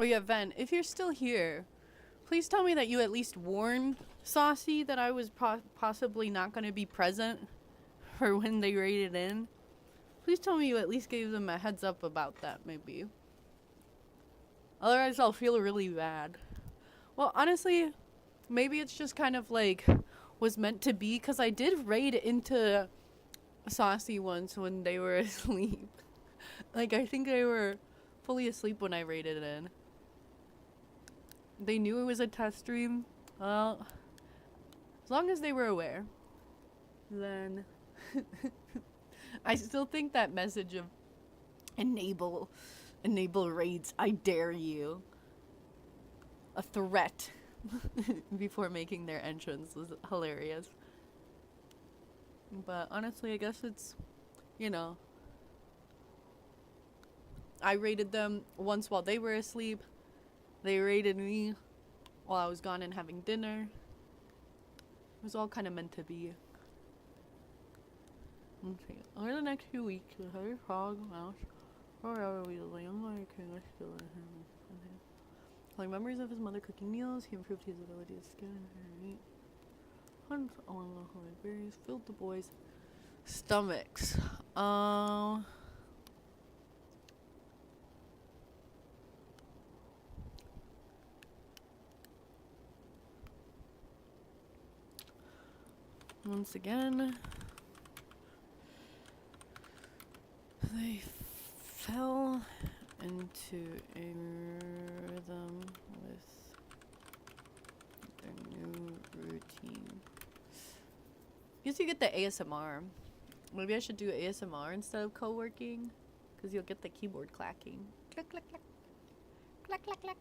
Oh yeah, Ven, if you're still here, please tell me that you at least warned Saucy that I was possibly not going to be present for when they raided in. Please tell me you at least gave them a heads up about that, maybe. Otherwise, I'll feel really bad. Well, honestly, maybe it's just kind of like was meant to be, because I did raid into Saucy once when they were asleep. Like, I think they were fully asleep when I raided in. They knew it was a test stream. Well, as long as they were aware, then I still think that message of enable raids, I dare you, a threat before making their entrance was hilarious. But honestly, I guess it's, you know, I raided them once while they were asleep. They raided me while I was gone and having dinner. It was all kind of meant to be. Okay. Over the next few weeks, the heavy frog, mouse, forever we the young lion king are still in him. Like memories of his mother cooking meals, he improved his ability to skin and meat. Hunt along the holy berries, filled the boys' stomachs. Once again, they fell into a rhythm with their new routine. Guess you get the ASMR. Maybe I should do ASMR instead of co-working, because you'll get the keyboard clacking. Click, click, click. Clack, clack, clack.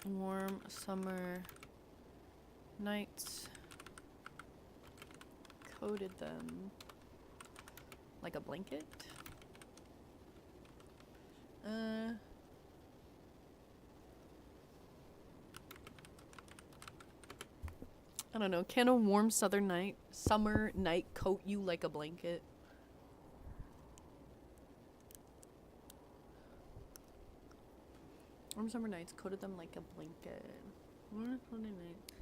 Warm summer nights coated them like a blanket. I don't know. Can a warm summer night coat you like a blanket? Warm summer nights coated them like a blanket. Warm summer nights.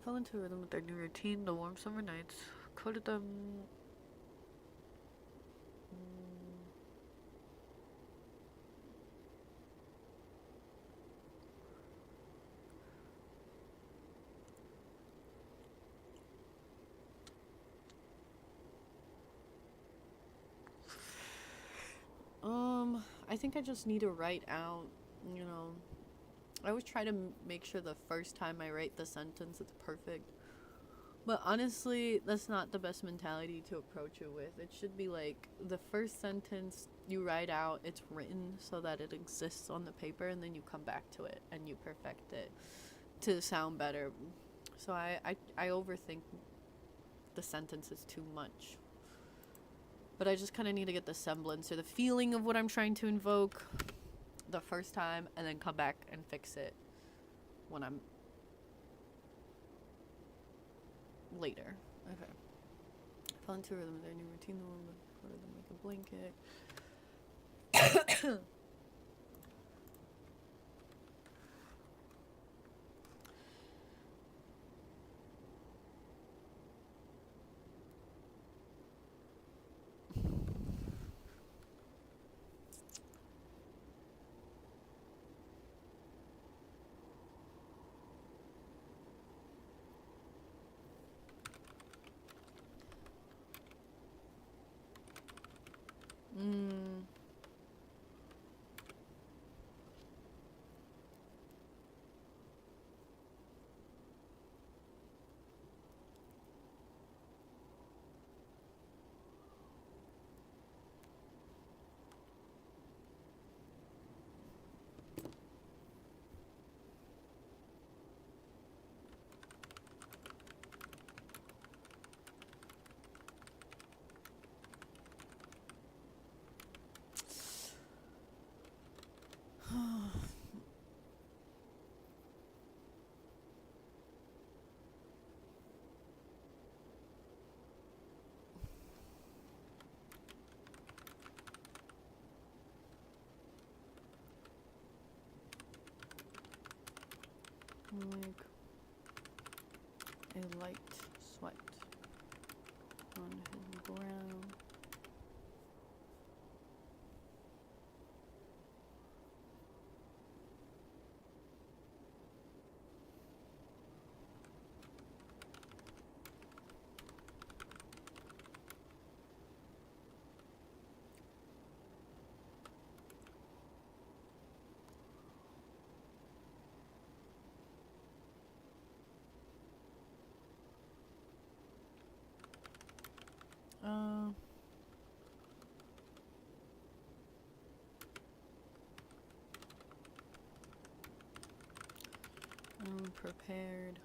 Fell into a rhythm with their new routine. The warm summer nights coated them. I think I just need to write out, you know. I always try to make sure the first time I write the sentence it's perfect. But honestly, that's not the best mentality to approach it with. It should be like the first sentence you write out, it's written so that it exists on the paper, and then you come back to it and you perfect it to sound better. So I overthink the sentences too much. But I just kind of need to get the semblance or the feeling of what I'm trying to invoke the first time, and then come back and fix it when I'm later. Okay. Fell into a rhythm of their new routine, the one coated them like a blanket. prepared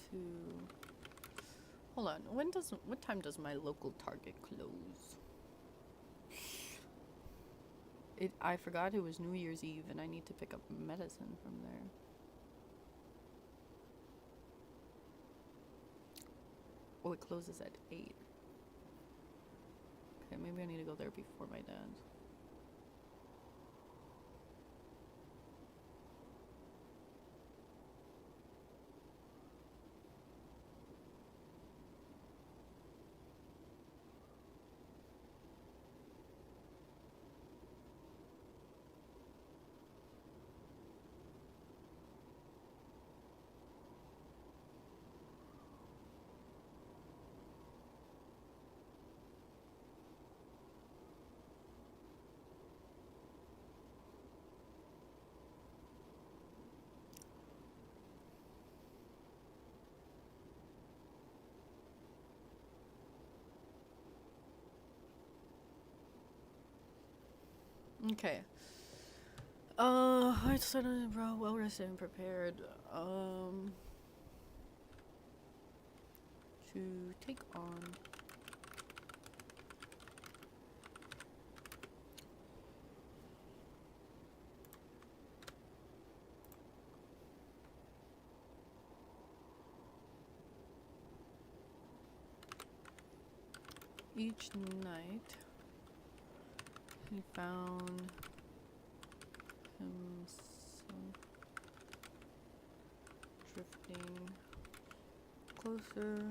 to. Hold on. What time does my local Target close? I forgot it was New Year's Eve and I need to pick up medicine from there. Oh, it closes at 8. Okay, maybe I need to go there before my dad's. Okay. I started, bro. Well rested and prepared. To take on. Each night, he found himself drifting closer.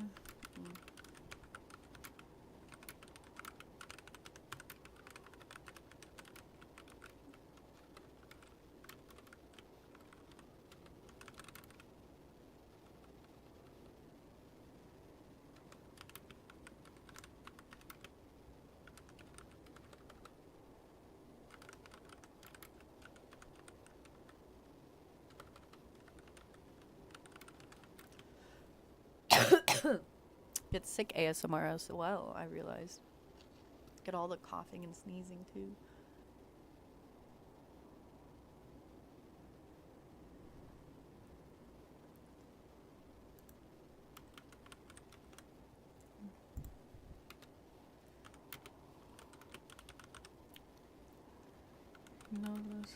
Get sick ASMR as well, I realized. Get all the coughing and sneezing too. Notice.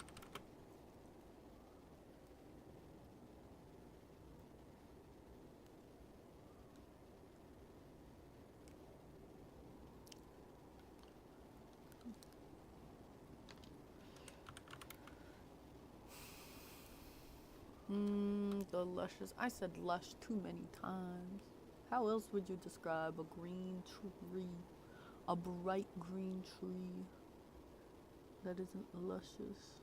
The luscious. I said lush too many times. How else would you describe a green tree? A bright green tree that isn't luscious.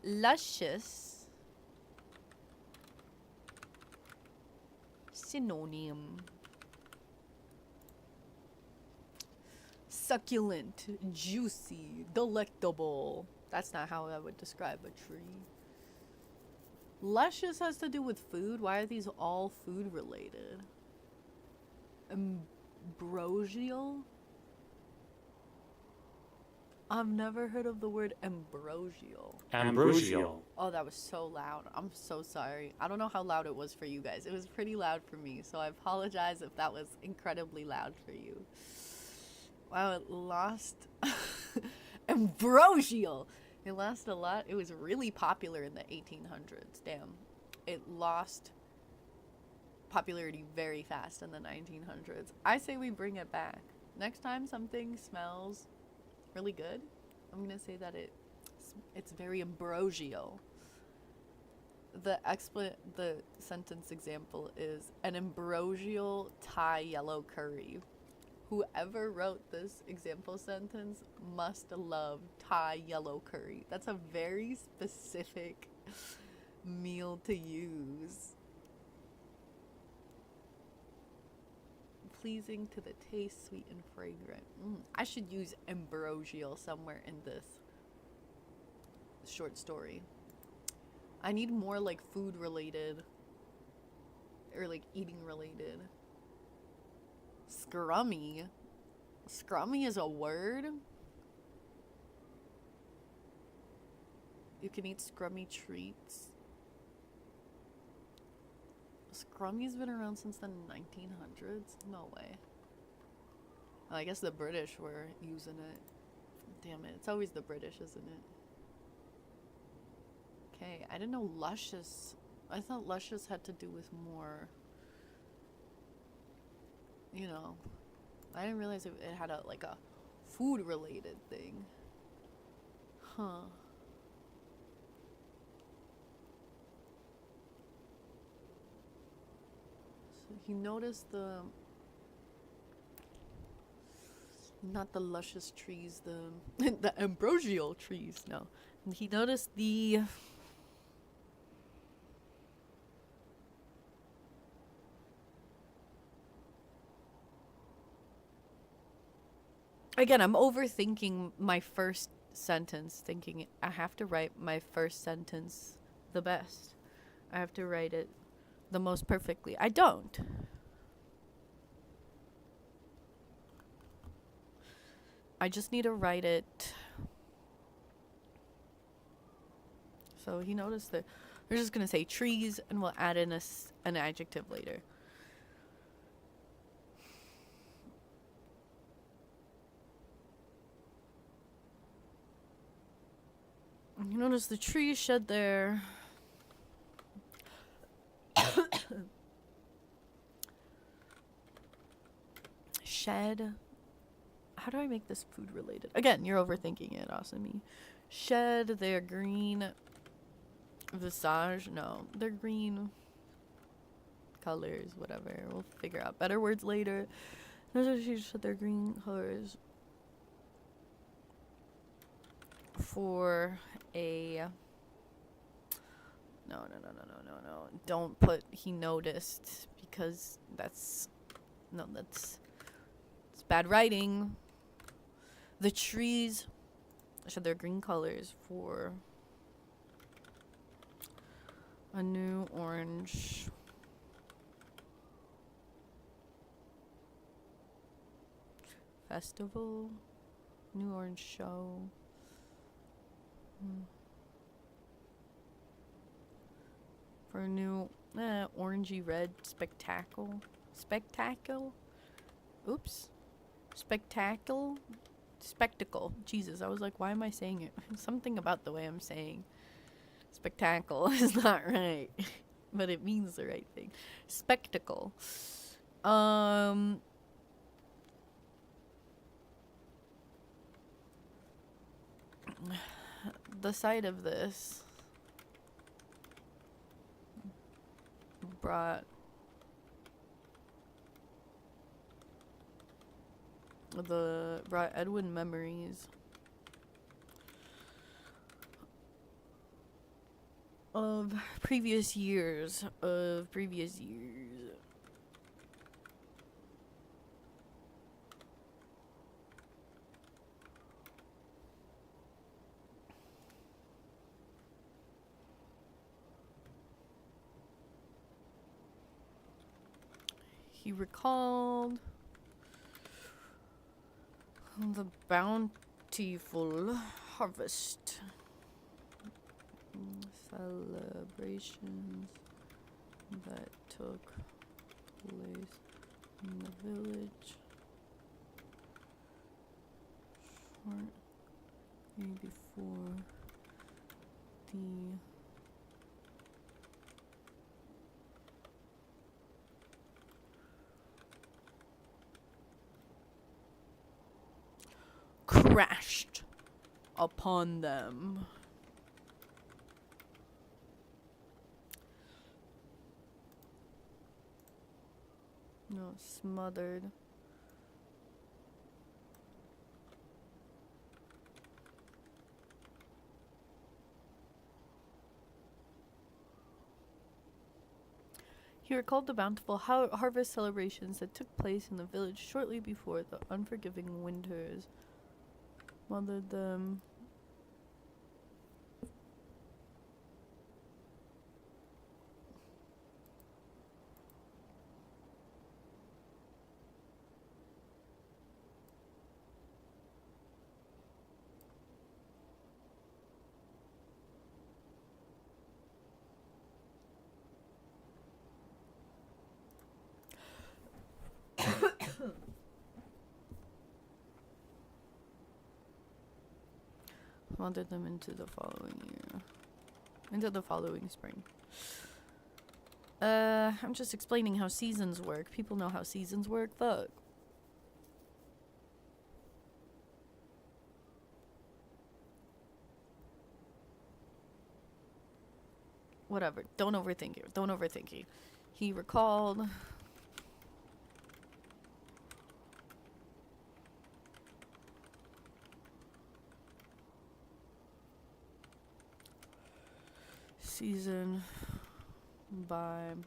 Luscious. Synonym. Succulent, juicy, delectable. That's not how I would describe a tree. Luscious has to do with food. Why are these all food related? Ambrosial? I've never heard of the word ambrosial. Ambrosial. Oh, that was so loud. I'm so sorry. I don't know how loud it was for you guys. It was pretty loud for me, so I apologize if that was incredibly loud for you. Wow, it lost ambrosial. It lost a lot. It was really popular in the 1800s. Damn. It lost popularity very fast in the 1900s. I say we bring it back. Next time something smells really good, I'm going to say that it's very ambrosial. The sentence example is an ambrosial Thai yellow curry. Whoever wrote this example sentence must love Thai yellow curry. That's a very specific meal to use. Pleasing to the taste, sweet and fragrant. I should use ambrosial somewhere in this short story. I need more like food related or like eating related. Scrummy. Scrummy is a word? You can eat scrummy treats. Scrummy's been around since the 1900s? No way. Well, I guess the British were using it. Damn it, it's always the British, isn't it? Okay, I didn't know luscious. I thought luscious had to do with more, you know. I didn't realize it had a like a food related thing. Huh. So he noticed the not the luscious trees, the the ambrosial trees, no. And he noticed the again, I'm overthinking my first sentence, thinking I have to write my first sentence the best. I have to write it the most perfectly. I don't. I just need to write it. So he noticed that we're just going to say trees and we'll add in an adjective later. You notice the trees shed their shed. How do I make this food related? Again, you're overthinking it, Asami. Shed their green visage. No, their green colors, whatever. We'll figure out better words later. She shed their green colors for a no. Don't put he noticed because that's bad writing. The trees shed their green colors for a new orange festival, new orange show. For a new orangey red spectacle. Oops. Spectacle. Jesus, I was like, why am I saying it? Something about the way I'm saying spectacle is not right. But it means the right thing. Spectacle. The site of this brought Edwin memories of previous years. He recalled the bountiful harvest celebrations that took place in the village shortly before the crashed upon them. No, smothered. He recalled the bountiful harvest celebrations that took place in the village shortly before the unforgiving winters smothered them. Wanted them into the following year. Into the following spring. I'm just explaining how seasons work. People know how seasons work. Fuck. Whatever. Don't overthink it. Don't overthink it. He recalled. Season by and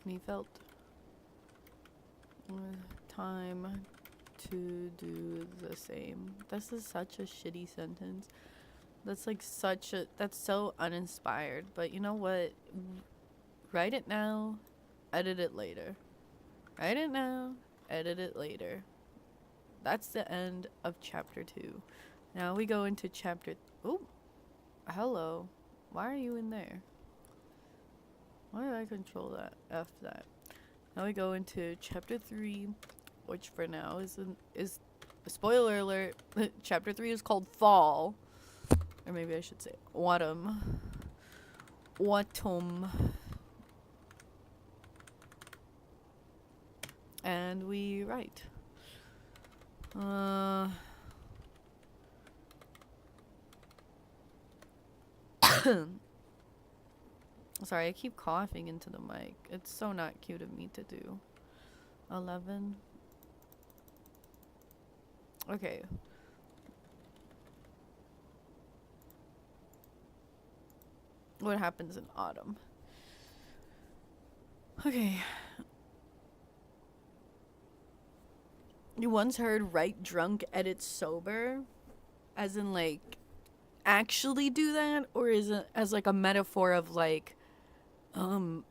he felt time to do the same. This is such a shitty sentence. That's like that's so uninspired. But you know what? Write it now, edit it later. Write it now, edit it later. That's the end of chapter 2. Now we go into chapter... Oh, hello. Why are you in there? Why did I control that? F that. Now we go into chapter 3, which for now is spoiler alert. Chapter 3 is called Fall. Or maybe I should say Autumn. Autumn. And we write. Sorry, I keep coughing into the mic. It's so not cute of me to do. 11. Okay. What happens in autumn? Okay. You once heard write drunk, edit sober? As in, like, actually do that? Or is it as, like, a metaphor of, like, when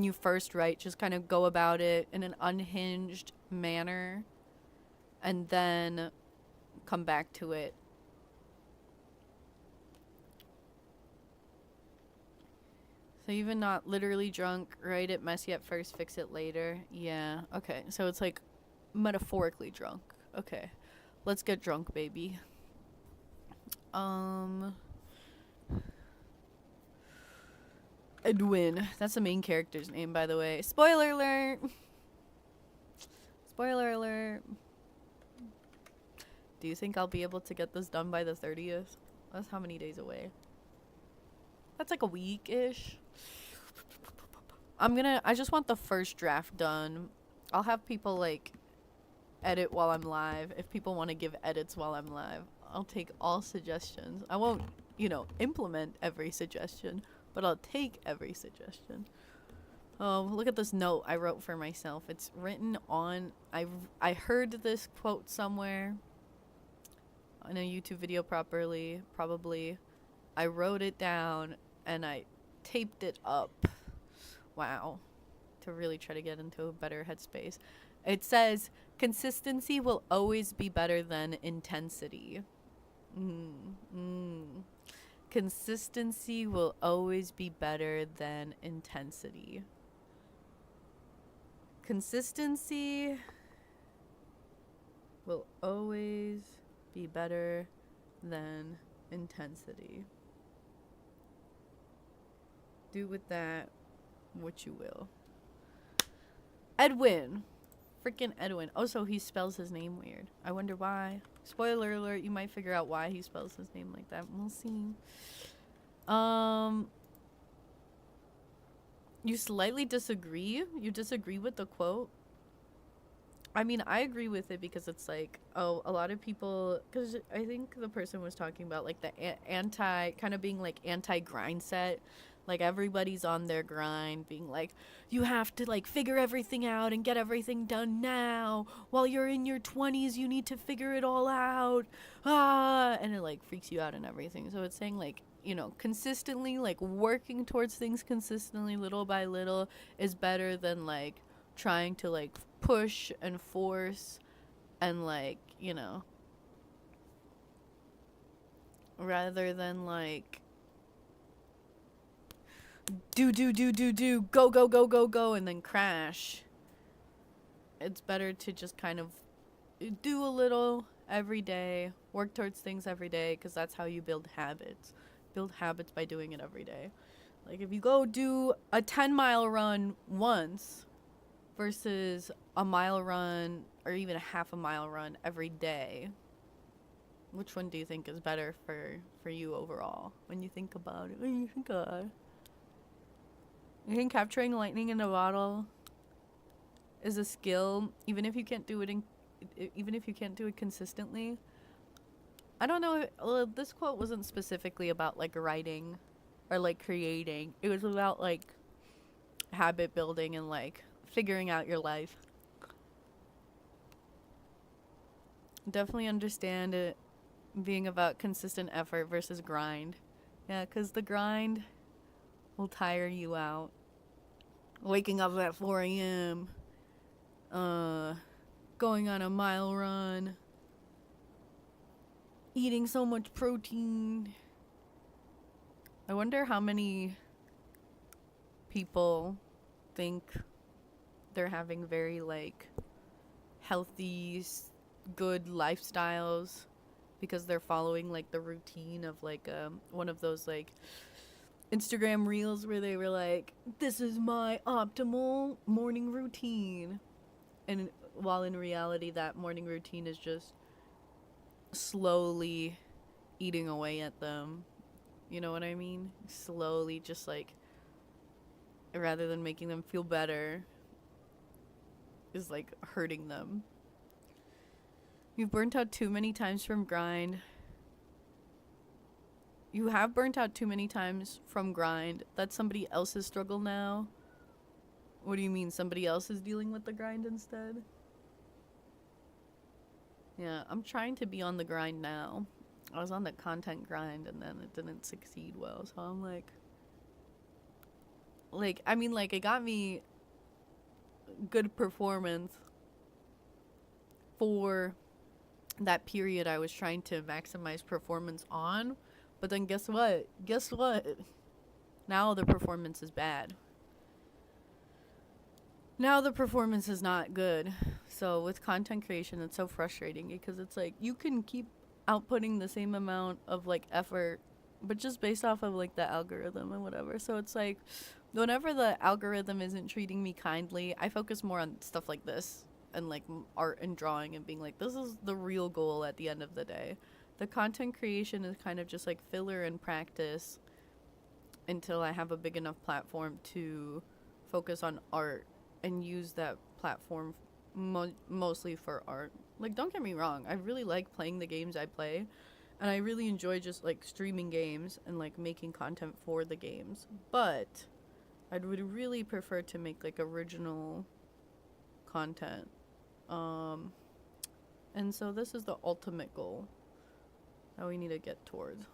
you first write, just kind of go about it in an unhinged manner and then come back to it? So even not literally drunk, write it messy at first, fix it later. Yeah, okay. So it's like metaphorically drunk. Okay. Let's get drunk, baby. Edwin. That's the main character's name, by the way. Spoiler alert! Spoiler alert. Do you think I'll be able to get this done by the 30th? That's how many days away? That's like a week-ish. I just want the first draft done. I'll have people, like, edit while I'm live. If people want to give edits while I'm live, I'll take all suggestions. I won't, implement every suggestion, but I'll take every suggestion. Oh, look at this note I wrote for myself. It's written on... I heard this quote somewhere in a YouTube video probably. I wrote it down, and I taped it up. Wow. To really try to get into a better headspace. It says, consistency will always be better than intensity. Consistency will always be better than intensity. Consistency will always be better than intensity. Do with that what you will. Edwin. Freaking Edwin. Oh, so he spells his name weird. I wonder why. Spoiler alert, you might figure out why he spells his name like that. We'll see. You slightly disagree? You disagree with the quote? I mean, I agree with it because it's like, oh, a lot of people, because I think the person was talking about like the kind of being like anti-grind set. Like everybody's on their grind, being like, you have to like figure everything out and get everything done now. While you're in your 20s, you need to figure it all out. And it like freaks you out and everything. So it's saying like, consistently, like working towards things consistently, little by little, is better than like trying to like push and force and like, rather than like go, go, go, go, go, and then crash. It's better to just kind of do a little every day, work towards things every day, because that's how you build habits. Build habits by doing it every day. Like if you go do a 10-mile run once versus a mile run or even a half a mile run every day, which one do you think is better for you overall when you think about it? When you think about it? You think capturing lightning in a bottle is a skill, even if you can't do it even if you can't do it consistently? I don't know. This quote wasn't specifically about like writing or like creating. It was about like habit building and like figuring out your life. Definitely understand it being about consistent effort versus grind. Yeah, because the grind will tire you out. Waking up at 4 a.m., going on a mile run, eating so much protein. I wonder how many people think they're having very like healthy, good lifestyles because they're following like the routine of like one of those like Instagram reels where they were like, this is my optimal morning routine. And while in reality that morning routine is just slowly eating away at them. You know what I mean? Slowly, just like, rather than making them feel better, is like hurting them. You've burnt out too many times from grind. You have burnt out too many times from grind. That's somebody else's struggle now. What do you mean? Somebody else is dealing with the grind instead? Yeah, I'm trying to be on the grind now. I was on the content grind and then it didn't succeed well. So I'm like, I mean, like, it got me good performance for that period I was trying to maximize performance on. But then guess what? Guess what? Now the performance is bad. Now the performance is not good. So with content creation, it's so frustrating because it's like you can keep outputting the same amount of like effort, but just based off of like the algorithm and whatever. So it's like whenever the algorithm isn't treating me kindly, I focus more on stuff like this and like art and drawing and being like, this is the real goal at the end of the day. The content creation is kind of just like filler and practice until I have a big enough platform to focus on art and use that platform mostly for art. Like, don't get me wrong, I really like playing the games I play, and I really enjoy just like streaming games and like making content for the games, but I would really prefer to make like original content. And so this is the ultimate goal that we need to get towards.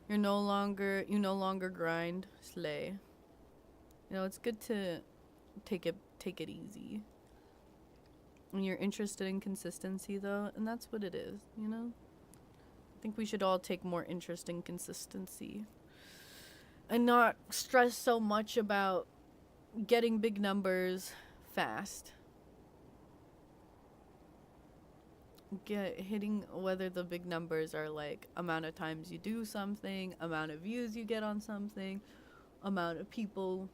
You no longer grind, slay. You know, it's good to take it easy. When you're interested in consistency though, and that's what it is, you know? I think we should all take more interest in consistency and not stress so much about getting big numbers fast. Hitting whether the big numbers are like amount of times you do something, amount of views you get on something, amount of people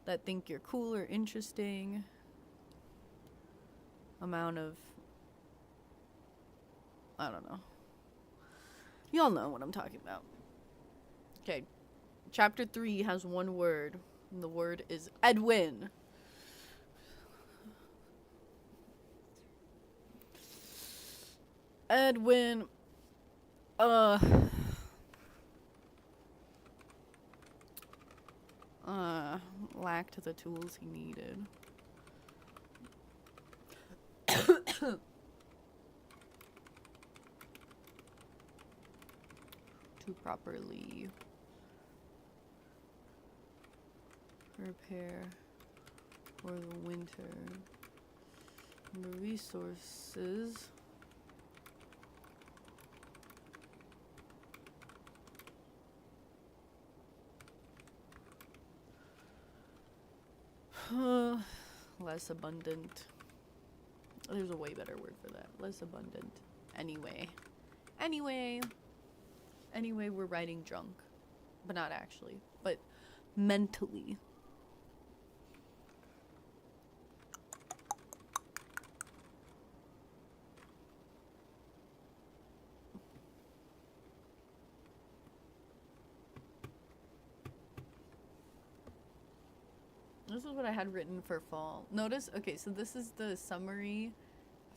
that think you're cool or interesting, amount of, I don't know. Y'all know what I'm talking about. Okay, chapter 3 has one word, and the word is Edwin. Edwin, lacked the tools he needed to properly prepare for the winter. And the resources Less abundant. There's a way better word for that. Less abundant. Anyway. Anyway, we're writing drunk. But not actually. But mentally. This is what I had written for fall. Notice, okay, so this is the summary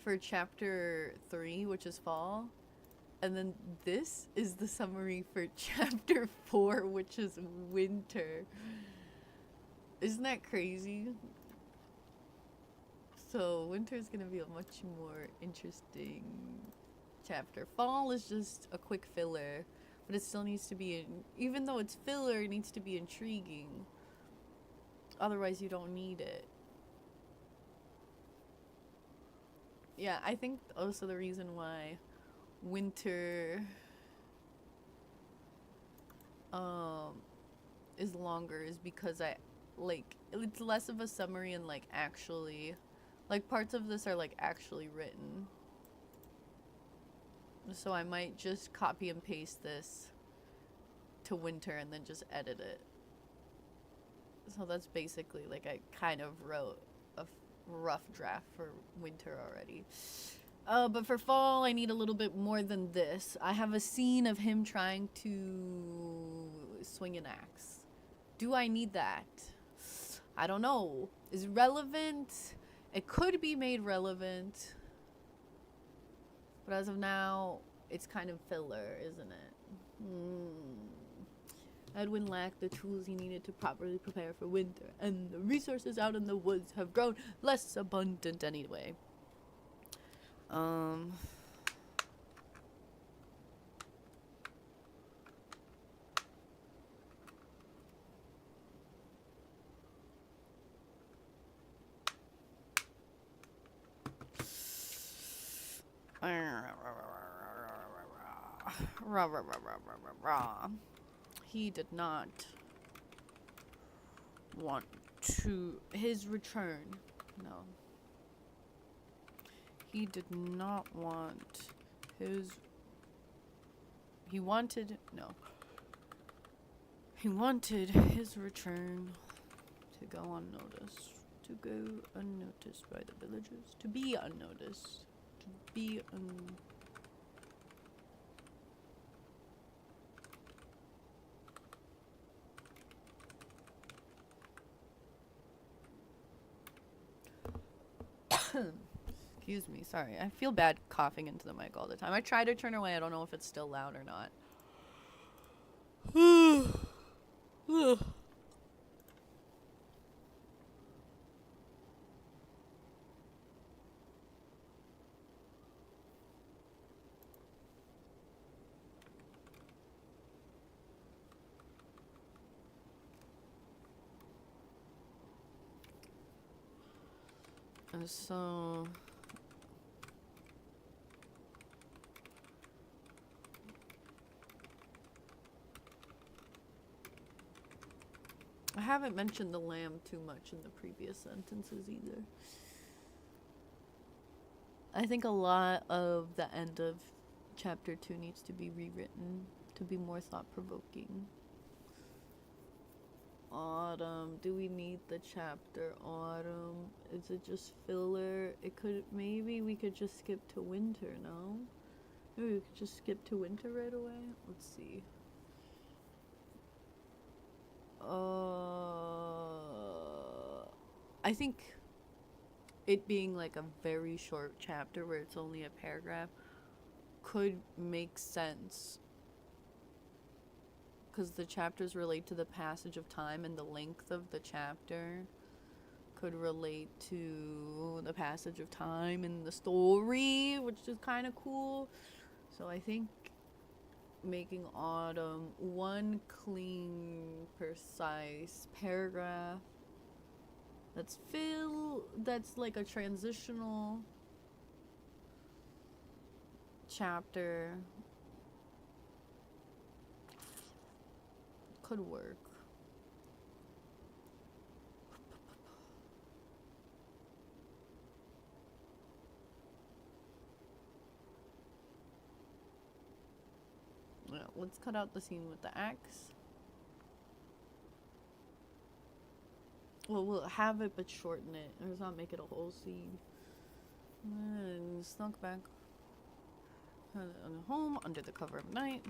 for chapter 3, which is fall. And then this is the summary for chapter 4, which is winter. Isn't that crazy? So winter is going to be a much more interesting chapter. Fall is just a quick filler, but it still needs to be, even though it's filler, it needs to be intriguing. Otherwise, you don't need it. Yeah, I think also the reason why winter is longer is because it's less of a summary and actually parts of this are actually written. So I might just copy and paste this to winter and then just edit it. So that's basically I kind of wrote a rough draft for winter already. But for fall, I need a little bit more than this. I have a scene of him trying to swing an axe. Do I need that? I don't know. Is it relevant? It could be made relevant. But as of now, it's kind of filler, isn't it? Edwin lacked the tools he needed to properly prepare for winter, and the resources out in the woods have grown less abundant anyway. He did not want to his return. No. He did not want his he wanted his return to go unnoticed. To go unnoticed by the villagers. To be unnoticed. To be Excuse me, sorry. I feel bad coughing into the mic all the time. I try to turn away. I don't know if it's still loud or not. And so I haven't mentioned the lamb too much in the previous sentences either. I think a lot of the end of chapter 2 needs to be rewritten to be more thought-provoking. Autumn. Do we need the chapter autumn? Is it just filler? Maybe we could just skip to winter, no? Maybe we could just skip to winter right away? Let's see. I think it being a very short chapter where it's only a paragraph could make sense. Because the chapters relate to the passage of time, and the length of the chapter could relate to the passage of time in the story, which is kind of cool. So I think making autumn one clean, precise paragraph that's a transitional chapter could work. let's cut out the scene with the axe. Well, we'll have it, but shorten it. Let's not make it a whole scene. And snuck back home under the cover of night.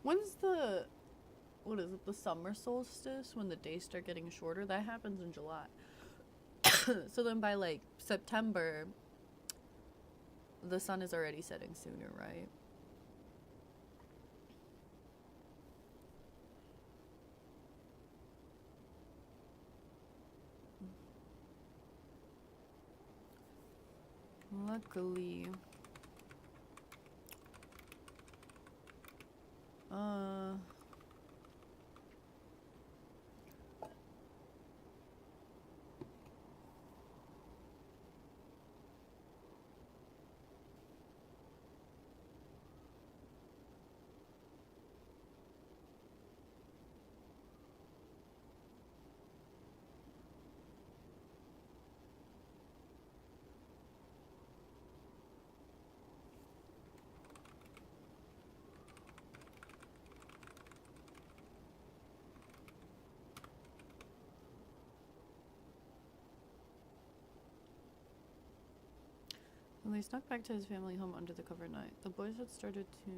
When's the, what is it, the summer solstice, when the days start getting shorter? That happens in July. So then by like September, the sun is already setting sooner, right? Luckily, when they snuck back to his family home under the cover of night, the boys had started to...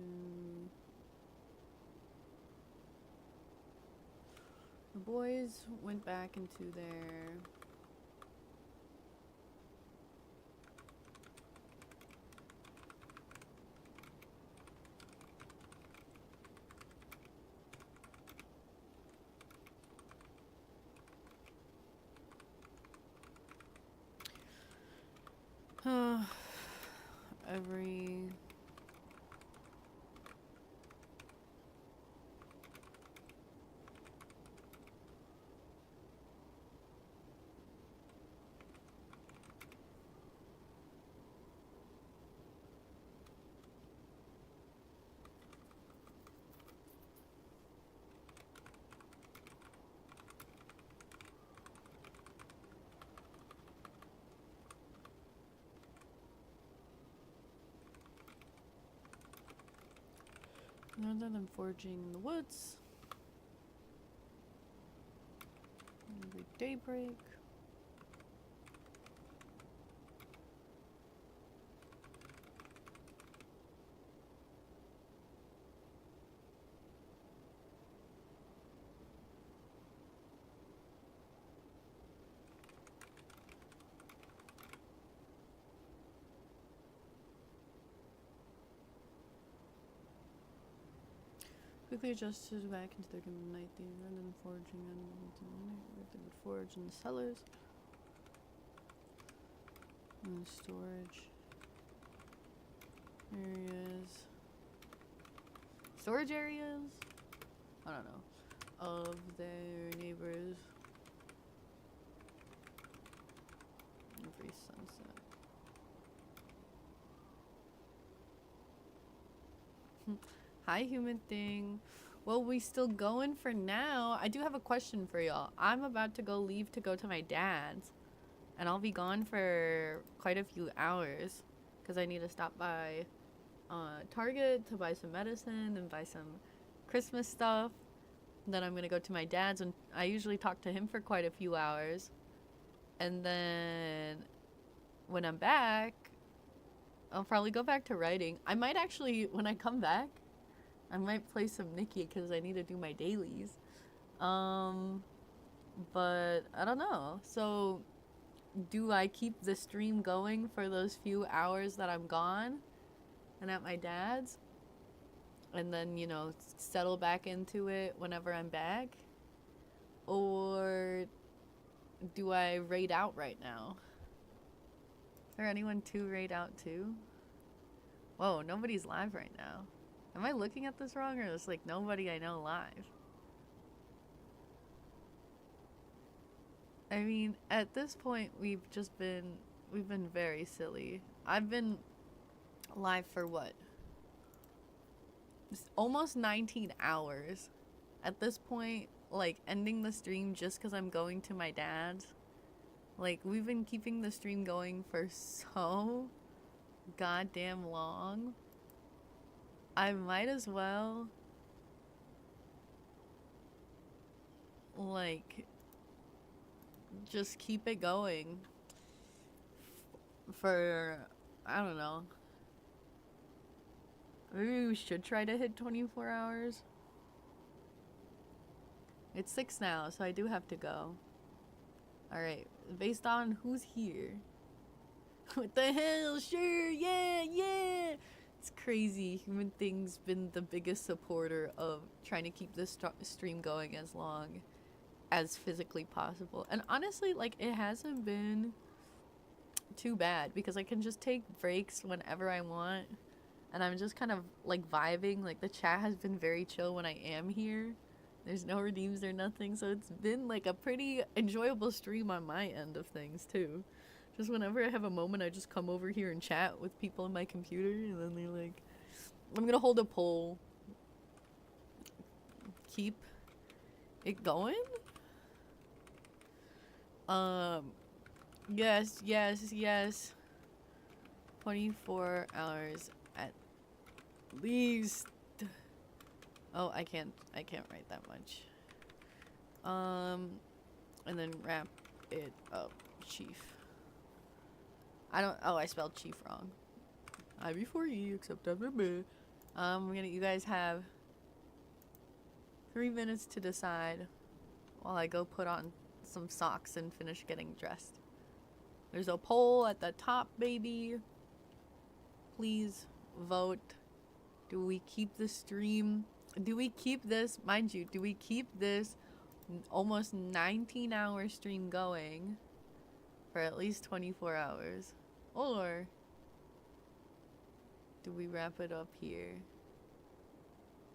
The boys went back into their... every... Rather than foraging in the woods, every daybreak. Quickly adjusted back into their game of night theme, rather than foraging in they would forage in the cellars. And storage areas. Storage areas? I don't know. Of their neighbors. Every sunset. Hi, human thing. Well, we still going for now. I do have a question for y'all. I'm about to leave to go to my dad's, and I'll be gone for quite a few hours because I need to stop by Target to buy some medicine and buy some Christmas stuff. Then I'm gonna go to my dad's, and I usually talk to him for quite a few hours. And then when I'm back, I'll probably go back to writing. I might actually, when I come back, I might play some Nikki because I need to do my dailies. But I don't know. So do I keep the stream going for those few hours that I'm gone and at my dad's? And then, you know, settle back into it whenever I'm back? Or do I raid out right now? Is there anyone to raid out too? Whoa, nobody's live right now. Am I looking at this wrong, or is like nobody I know live? I mean, at this point, we've been very silly. I've been live for what? Almost 19 hours. At this point, like, ending the stream just because I'm going to my dad's. Like, we've been keeping the stream going for so goddamn long. I might as well, like, just keep it going for, I don't know. Maybe we should try to hit 24 hours. It's 6 now, so I do have to go. Alright, based on who's here. What the hell? Sure, yeah! It's crazy. Human Thing's been the biggest supporter of trying to keep this stream going as long as physically possible. And honestly, like, it hasn't been too bad because I can just take breaks whenever I want. And I'm just kind of, like, vibing. Like, the chat has been very chill when I am here. There's no redeems or nothing. So it's been, like, a pretty enjoyable stream on my end of things, too. Just whenever I have a moment, I just come over here and chat with people on my computer. And then they're like, I'm gonna hold a poll. Keep it going? Yes. 24 hours at least. Oh, I can't write that much. And then wrap it up, chief. I spelled chief wrong. I before E, except after B. You guys have 3 minutes to decide while I go put on some socks and finish getting dressed. There's a poll at the top, baby. Please vote. Do we keep the stream? Do we keep this, mind you, do we keep this almost 19-hour stream going for at least 24 hours? Or do we wrap it up here?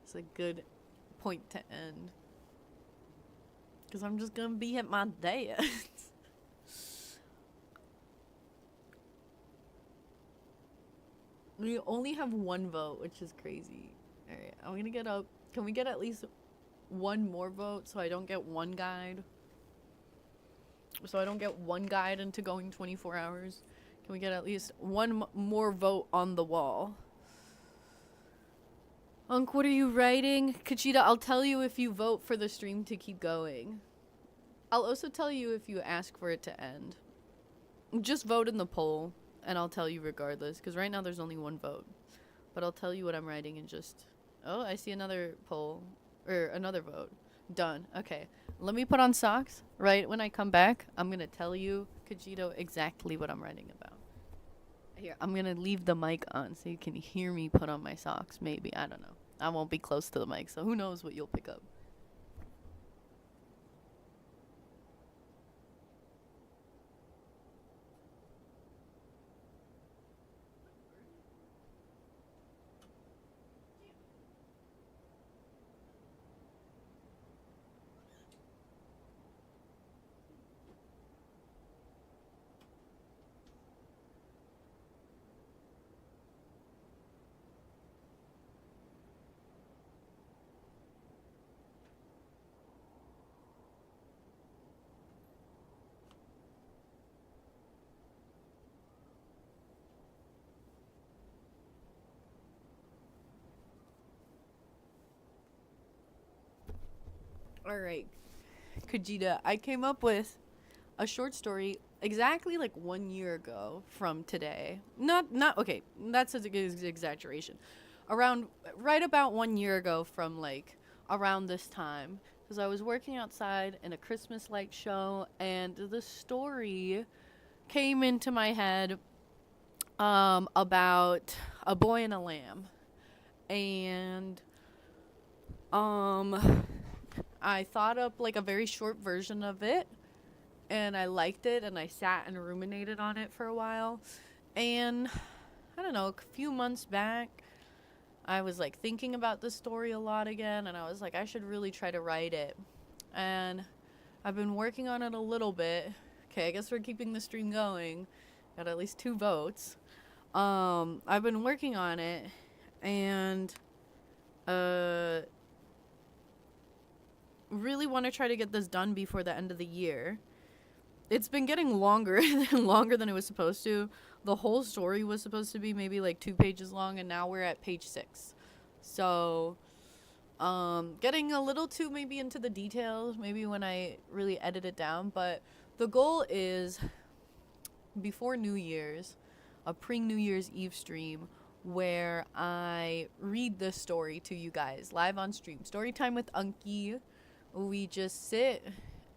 It's a good point to end. Because I'm just going to be at my dad's. We only have one vote, which is crazy. Alright, I'm going to get up. Can we get at least one more vote so I don't get one guide? So I don't get one guide into going 24 hours. Can we get at least one more vote on the wall? Unc, what are you writing? Kachita, I'll tell you if you vote for the stream to keep going. I'll also tell you if you ask for it to end. Just vote in the poll, and I'll tell you regardless, because right now there's only one vote. But I'll tell you what I'm writing and just... Oh, I see another poll. Or another vote. Done. Okay. Let me put on socks. Right when I come back, I'm going to tell you, Kajito, exactly what I'm writing about. Here, I'm going to leave the mic on so you can hear me put on my socks. Maybe. I don't know. I won't be close to the mic, so who knows what you'll pick up. Alright, Kajita, I came up with a short story exactly like 1 year ago from today. Okay, that's an exaggeration. Right about 1 year ago from like around this time. Because I was working outside in a Christmas light show and the story came into my head about a boy and a lamb. And I thought up like a very short version of it and I liked it and I sat and ruminated on it for a while. And I don't know, a few months back I was like thinking about the story a lot again and I was like I should really try to write it. And I've been working on it a little bit. Okay, I guess we're keeping the stream going. Got at least 2 votes. I've been working on it, and really want to try to get this done before the end of the year. It's been getting longer and longer than it was supposed to. The whole story was supposed to be maybe like 2 pages long, and now we're at page 6. So, getting a little too maybe into the details, maybe when I really edit it down. But the goal is before New Year's, a pre-New Year's Eve stream where I read the story to you guys live on stream. Story time with Unky. We just sit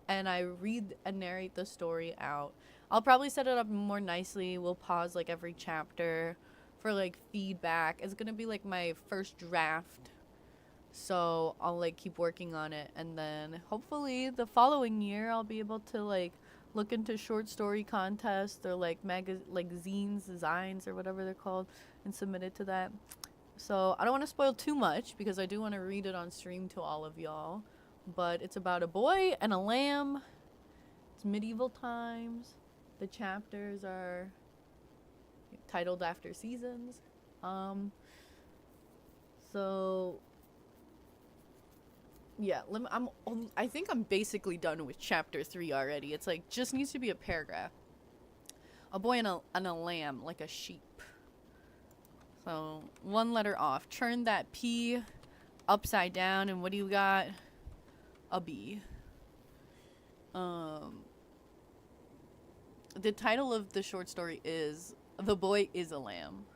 and I read and narrate the story out. I'll probably set it up more nicely. We'll pause like every chapter for like feedback. It's gonna be like my first draft, so I'll like keep working on it, and then hopefully the following year I'll be able to like look into short story contests or like zines, designs, or whatever they're called, and submit it to that. So I don't want to spoil too much because I do want to read it on stream to all of y'all. But it's about a boy and a lamb. It's medieval times. The chapters are titled after seasons. So yeah, I think I'm basically done with chapter 3 already. It's like just needs to be a paragraph. A boy and a lamb, like a sheep. So 1 letter off. Turn that P upside down, and what do you got? A B. The title of the short story is The Boy is a Lamb.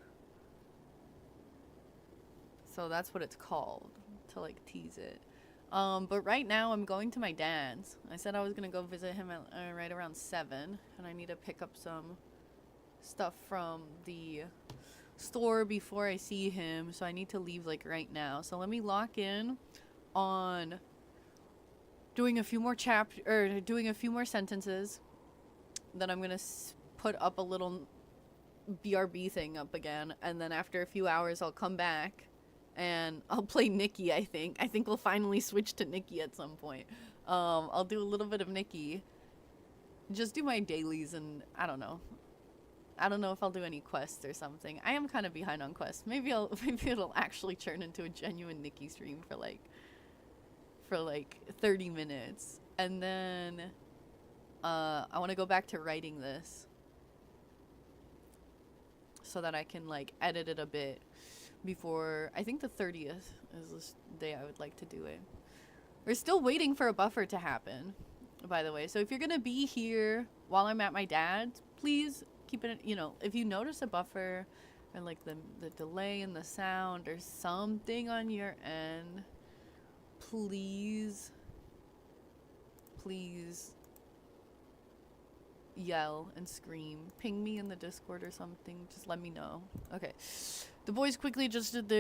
So that's what it's called, to like tease it. But right now I'm going to my dad's. I said I was gonna go visit him at right around 7, and I need to pick up some stuff from the store before I see him, so I need to leave like right now. So let me lock in on doing a few more doing a few more sentences. Then I'm gonna put up a little BRB thing up again, and then after a few hours I'll come back and I'll play Nikki. I think we'll finally switch to Nikki at some point. I'll do a little bit of Nikki, just do my dailies, and I don't know if I'll do any quests or something. I am kind of behind on quests. Maybe it'll actually turn into a genuine Nikki stream for like 30 minutes. And then I want to go back to writing this so that I can like edit it a bit before, I think the 30th is the day I would like to do it. We're still waiting for a buffer to happen, by the way. So if you're going to be here while I'm at my dad's, please keep it, if you notice a buffer or like the delay in the sound or something on your end, please yell and scream. Ping me in the Discord or something. Just let me know. Okay. The boys quickly adjusted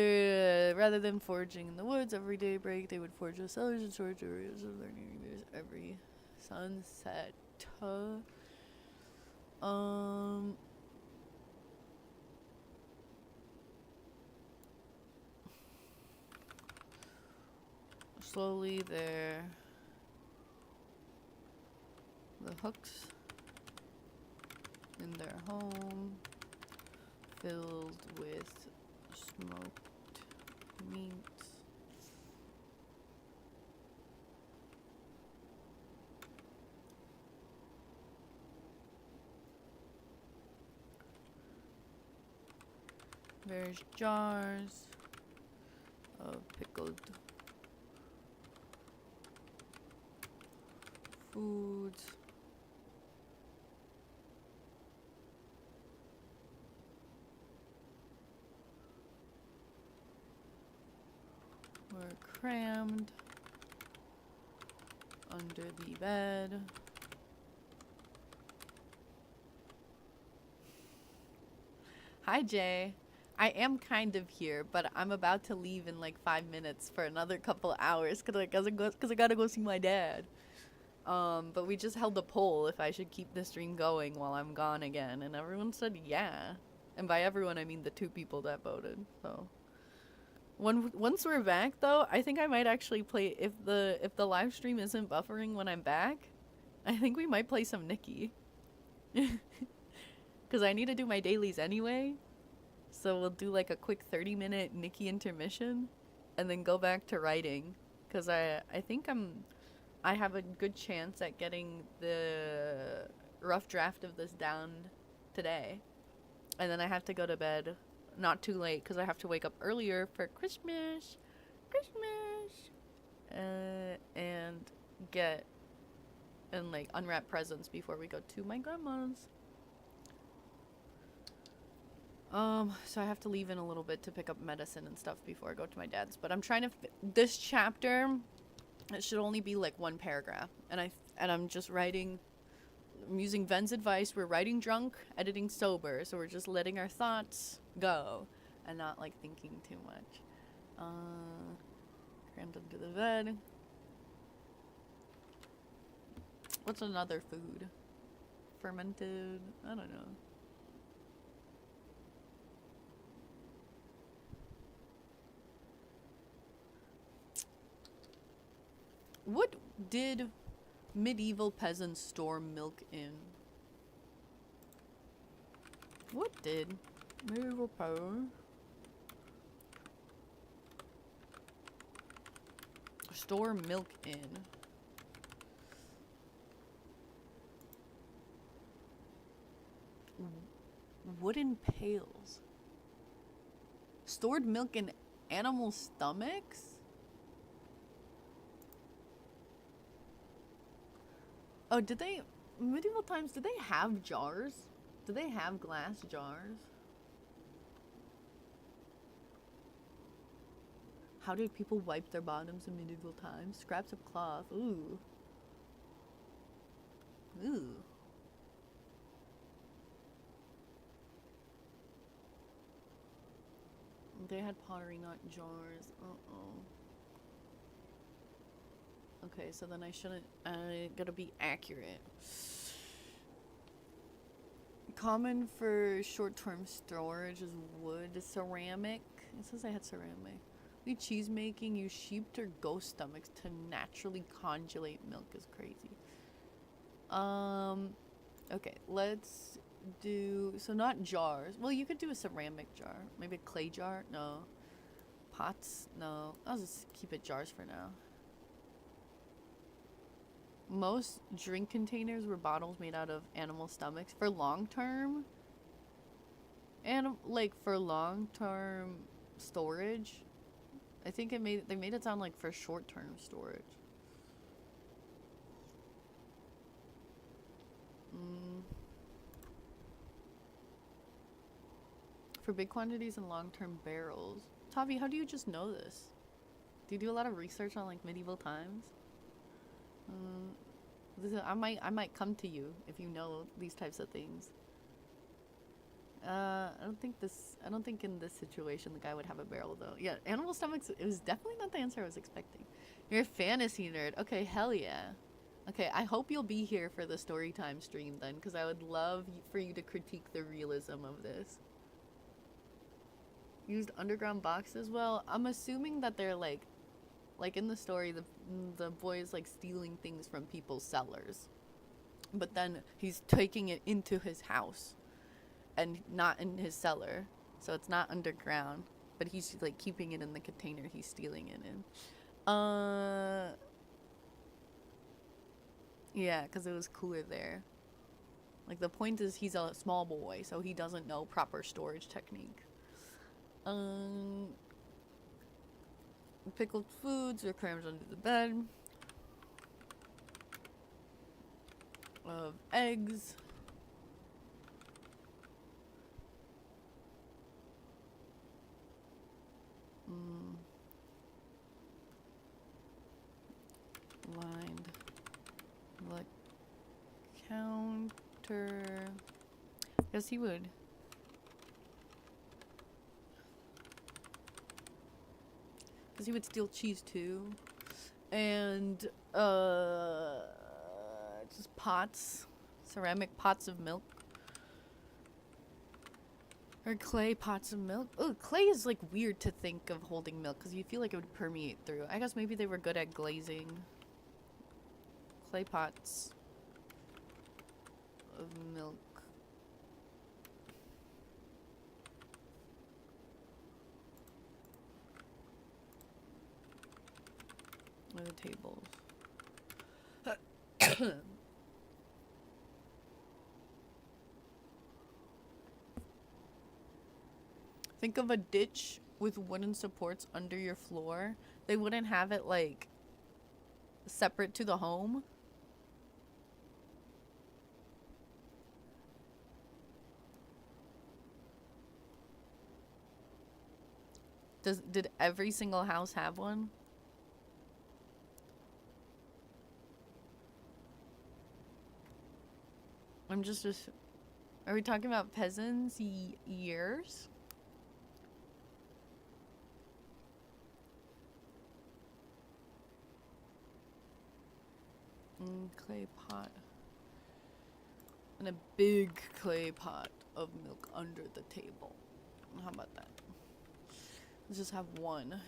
rather than foraging in the woods every daybreak, they would forage the cellars and storage areas of their neighbors every sunset. Slowly the hooks in their home filled with smoked meats. There's jars of pickled foods. Were crammed under the bed. Hi, Jay. I am kind of here, but I'm about to leave in like 5 minutes for another couple hours because I gotta go see my dad. But we just held a poll if I should keep the stream going while I'm gone again, and everyone said yeah. And by everyone, I mean the 2 people that voted. So once we're back, though, I think I might actually play, if the live stream isn't buffering when I'm back, I think we might play some Nikki. Because I need to do my dailies anyway. So we'll do like a quick 30-minute Nikki intermission and then go back to writing. Because I think I have a good chance at getting the rough draft of this down today. And then I have to go to bed not too late because I have to wake up earlier for Christmas. And get and like unwrap presents before we go to my grandma's. So I have to leave in a little bit to pick up medicine and stuff before I go to my dad's. But I'm trying to this chapter, it should only be like one paragraph, and I'm just writing. I'm using Ven's advice. We're writing drunk, editing sober, so we're just letting our thoughts go and not like thinking too much. Crammed into the bed. What's another food? Fermented? I don't know. What did medieval peasants store milk in? What did medieval peasants store milk in? Wooden pails. Stored milk in animal stomachs? Oh, did they... Medieval times, did they have jars? Did they have glass jars? How did people wipe their bottoms in medieval times? Scraps of cloth. Ooh. Ooh. They had pottery, not jars. Uh-oh. Okay, so then I shouldn't... I gotta be accurate. Common for short-term storage is wood. Ceramic. It says I had ceramic. Cheese making, use sheep or ghost stomachs to naturally congelate milk is crazy. Okay, let's do... So not jars. Well, you could do a ceramic jar. Maybe a clay jar? No. Pots? No. I'll just keep it jars for now. Most drink containers were bottles made out of animal stomachs for long term. And like for long term storage. I think they made it sound like for short term storage. For big quantities and long term barrels. Tavi, how do you just know this? Do you do a lot of research on like medieval times? I might come to you if you know these types of things. I don't think in this situation the guy would have a barrel though. Yeah, animal stomachs, it was definitely not the answer I was expecting. You're a fantasy nerd. Okay, hell yeah. Okay, I hope you'll be here for the story time stream then, because I would love for you to critique the realism of this. Used underground boxes? Well, I'm assuming that they're like in the story, the boy is like stealing things from people's cellars, but then he's taking it into his house and not in his cellar, so it's not underground, but he's like keeping it in the container he's stealing it in. Yeah, because it was cooler there. Like the point is he's a small boy, so he doesn't know proper storage technique. Pickled foods are crammed under the bed. Of eggs. Lined the counter. Yes, he would. Because he would steal cheese too. And just pots, ceramic pots of milk, or clay pots of milk. Oh, clay is like weird to think of holding milk because you feel like it would permeate through. I guess maybe they were good at glazing. Clay pots. of milk. Where are the tables? Think of a ditch with wooden supports under your floor. They wouldn't have it like separate to the home. Did every single house have one? I'm just are we talking about peasants years? Clay pot. And a big clay pot of milk under the table. How about that? Let's just have one.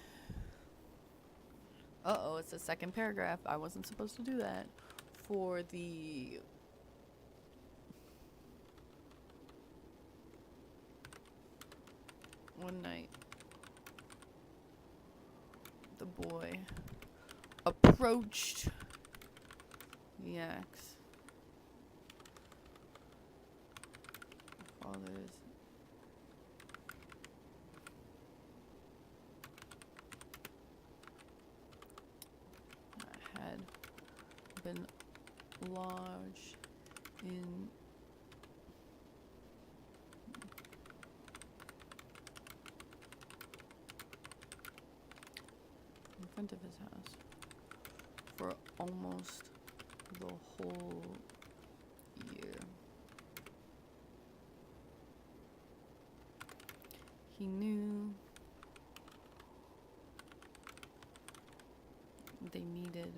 Uh-oh, it's the second paragraph. I wasn't supposed to do that. For the... One night, the boy approached the axe. Father's had been lodged in front of his house for almost the whole year. He knew they needed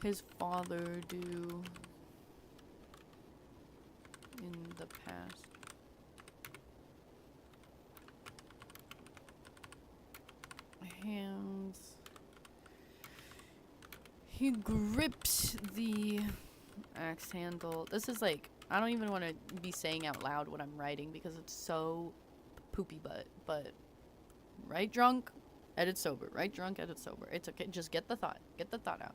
his father do in the past. Hands. He grips the axe handle. This is like, I don't even want to be saying out loud what I'm writing because it's so poopy butt. But right drunk, edit sober. Right drunk, edit sober. It's okay. Just get the thought. Get the thought out.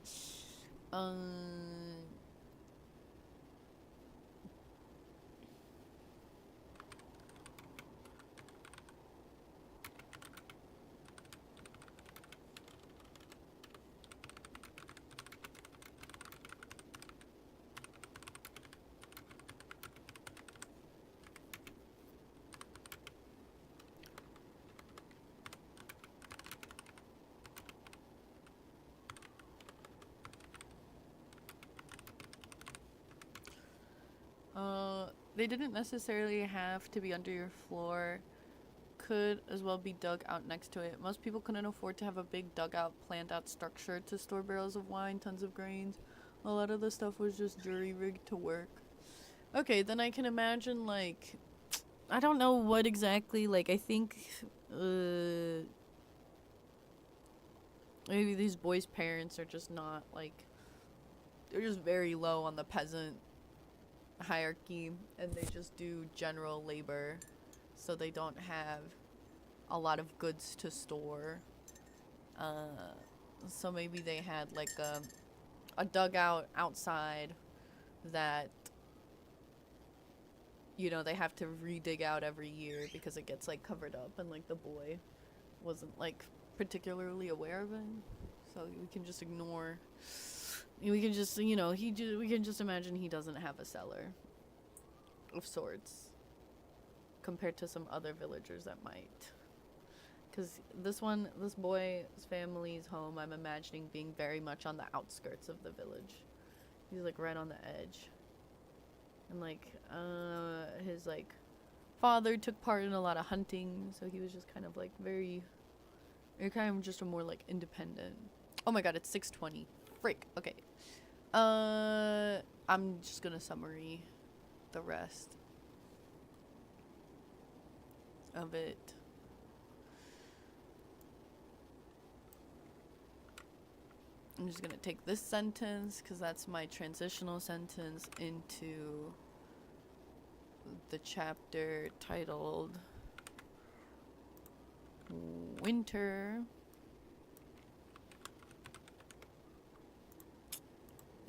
They didn't necessarily have to be under your floor. Could as well be dug out next to it. Most people couldn't afford to have a big dugout, planned out structure to store barrels of wine, tons of grains. A lot of the stuff was just jury rigged to work. Okay, then I can imagine, like, I don't know what exactly, like, I think, maybe these boys' parents are just not, like, they're just very low on the peasant hierarchy, and they just do general labor, so they don't have a lot of goods to store. So maybe they had like a dugout outside that, you know, they have to re-dig out every year because it gets like covered up, and like the boy wasn't like particularly aware of it, so we can just ignore. We can just, you know, we can just imagine he doesn't have a cellar of sorts compared to some other villagers that might. Because this boy's family's home, I'm imagining being very much on the outskirts of the village. He's like right on the edge. And like, his like father took part in a lot of hunting, so he was just kind of like very, kind of just a more like independent. Oh my god, it's 6:20. Frick. Okay. I'm just gonna summary the rest of it. I'm just gonna take this sentence because that's my transitional sentence into the chapter titled Winter.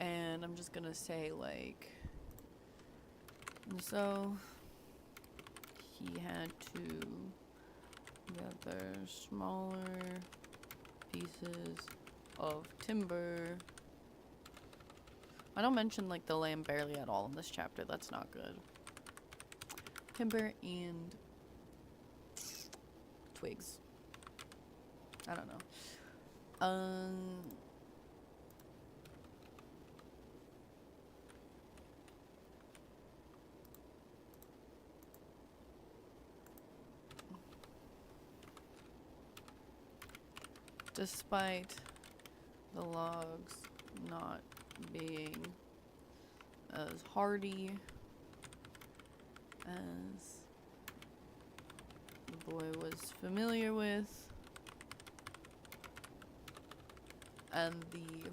And I'm just gonna say, like, so he had to gather smaller pieces of timber. I don't mention, like, the lamb barely at all in this chapter. That's not good. Timber and twigs. I don't know. Despite the logs not being as hardy as the boy was familiar with, and the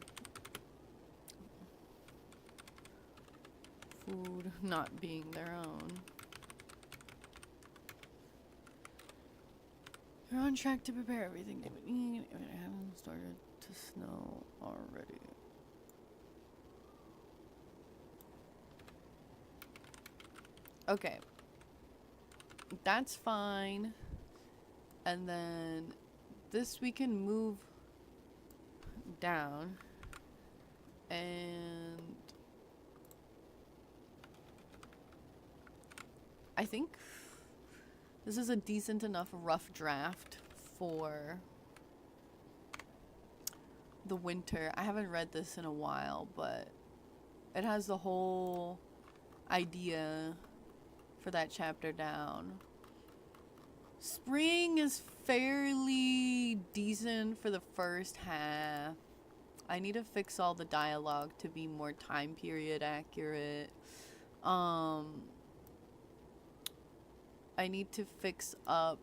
food not being their own, you're on track to prepare everything they would need if it hadn't started to snow already. Okay. That's fine. And then this we can move down. And I think this is a decent enough rough draft for the winter. I haven't read this in a while, but it has the whole idea for that chapter down. Spring is fairly decent for the first half. I need to fix all the dialogue to be more time period accurate. I need to fix up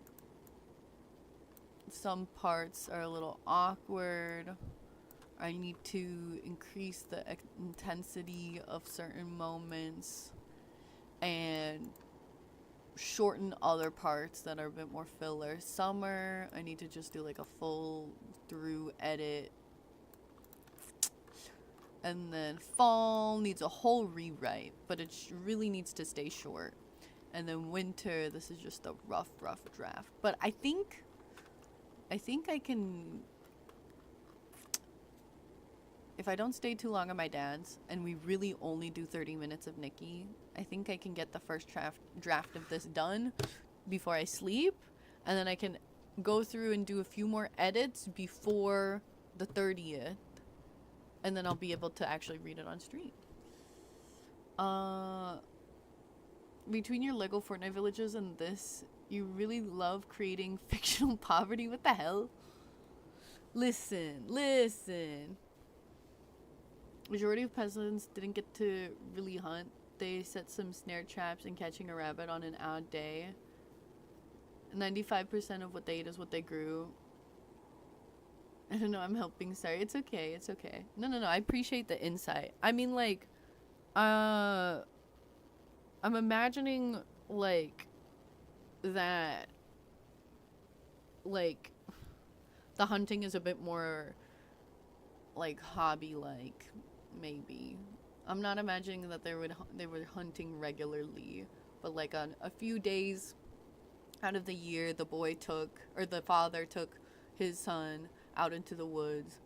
some parts are a little awkward. I need to increase the intensity of certain moments and shorten other parts that are a bit more filler. Summer, I need to just do like a full through edit. And then fall needs a whole rewrite, but it really needs to stay short. And then winter, this is just a rough draft. But I think I can, if I don't stay too long at my dad's and we really only do 30 minutes of Nikki, I think I can get the first draft of this done before I sleep. And then I can go through and do a few more edits before the 30th. And then I'll be able to actually read it on stream. Between your Lego Fortnite villages and this, you really love creating fictional poverty? What the hell? Listen. Majority of peasants didn't get to really hunt. They set some snare traps and catching a rabbit on an odd day. 95% of what they ate is what they grew. I don't know, I'm helping. Sorry, it's okay. No, I appreciate the insight. I mean, like, I'm imagining, like, that, like, the hunting is a bit more, like, hobby-like, maybe. I'm not imagining that they were hunting regularly, but, like, on a few days out of the year, the father took his son out into the woods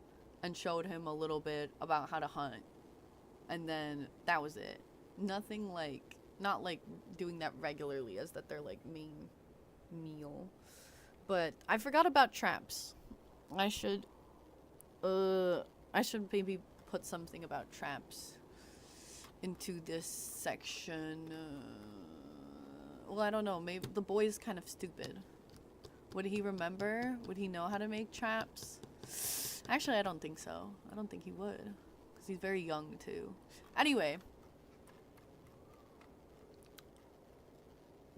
and showed him a little bit about how to hunt. And then that was it. Nothing like, not like doing that regularly as that their like main meal. But I forgot about traps. I should maybe put something about traps into this section. Well, I don't know. Maybe the boy's kind of stupid. Would he remember? Would he know how to make traps? Actually, I don't think so. I don't think he would. Because he's very young, too. Anyway.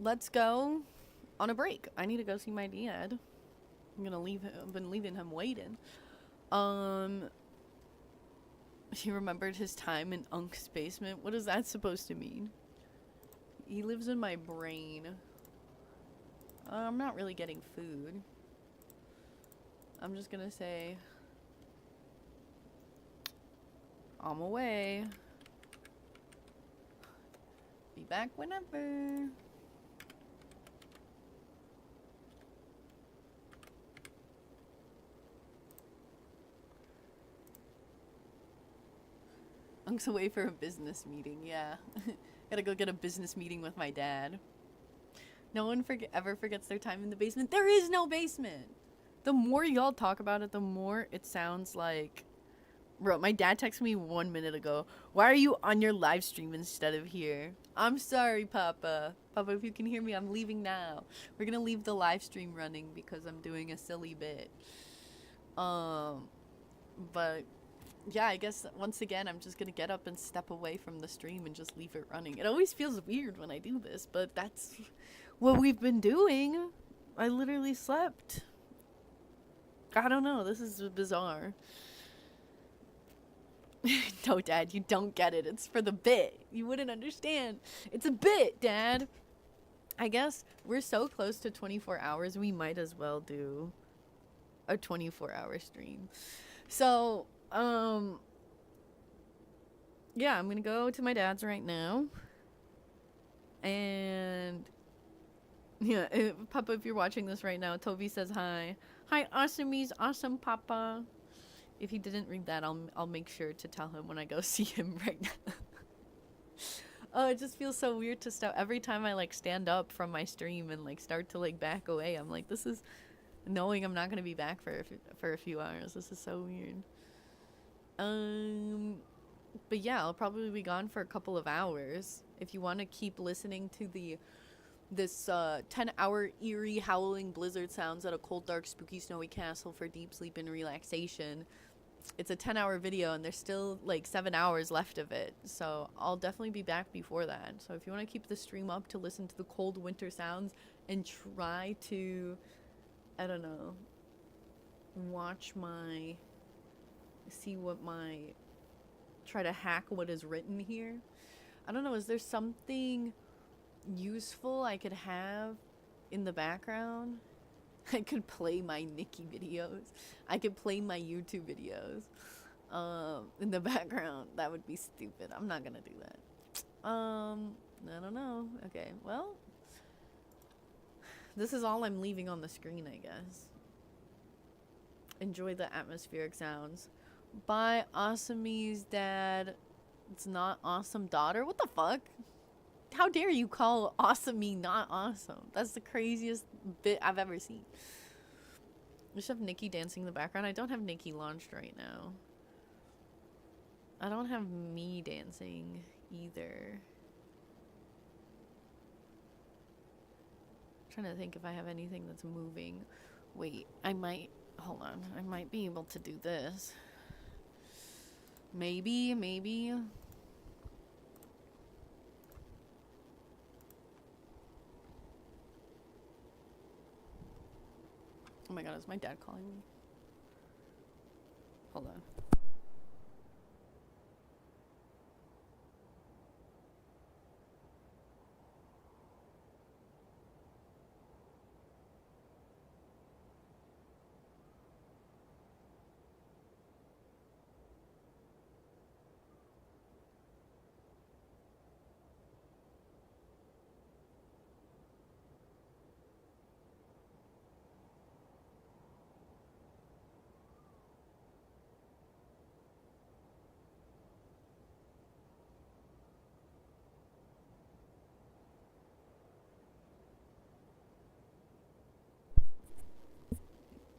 Let's go on a break. I need to go see my dad. I'm gonna leave him. I've been leaving him waiting. He remembered his time in Unk's basement. What is that supposed to mean? He lives in my brain. I'm not really getting food. I'm just gonna say I'm away. Be back whenever. Unk's away for a business meeting, yeah. Gotta go get a business meeting with my dad. No one ever forgets their time in the basement. There is no basement! The more y'all talk about it, the more it sounds like... Bro, my dad texted me 1 minute ago. Why are you on your live stream instead of here? I'm sorry, Papa. Papa, if you can hear me, I'm leaving now. We're gonna leave the live stream running because I'm doing a silly bit. But... yeah, I guess once again, I'm just gonna get up and step away from the stream and just leave it running. It always feels weird when I do this, but that's what we've been doing. I literally slept. I don't know, this is bizarre. No, Dad, you don't get it. It's for the bit. You wouldn't understand. It's a bit, Dad. I guess we're so close to 24 hours, we might as well do a 24-hour stream. So... yeah, I'm gonna go to my dad's right now. And yeah, Papa, if you're watching this right now, Toby says hi. Hi, Awesomies, awesome Papa. If he didn't read that, I'll make sure to tell him when I go see him right now. Oh, it just feels so weird to stop every time I like stand up from my stream and like start to like back away. I'm like, this is knowing I'm not gonna be back for a few hours. This is so weird. But yeah, I'll probably be gone for a couple of hours. If you want to keep listening to this 10-hour eerie howling blizzard sounds at a cold, dark, spooky, snowy castle for deep sleep and relaxation, it's a 10-hour video and there's still like 7 hours left of it. So I'll definitely be back before that. So if you want to keep the stream up to listen to the cold winter sounds and try to, I don't know, try to hack what is written here. I don't know, is there something useful I could have in the background? I could play my Nikki videos. I could play my YouTube videos in the background. That would be stupid. I'm not gonna do that. I don't know. Okay, well, this is all I'm leaving on the screen, I guess. Enjoy the atmospheric sounds. Bye, Awesomies Dad. It's not awesome daughter. What the fuck? How dare you call Awesomey not awesome? That's the craziest bit I've ever seen. I just have Nikki dancing in the background. I don't have Nikki launched right now. I don't have me dancing either. I'm trying to think if I have anything that's moving. Wait, hold on. I might be able to do this. Maybe. Oh my god, is my dad calling me? Hold on.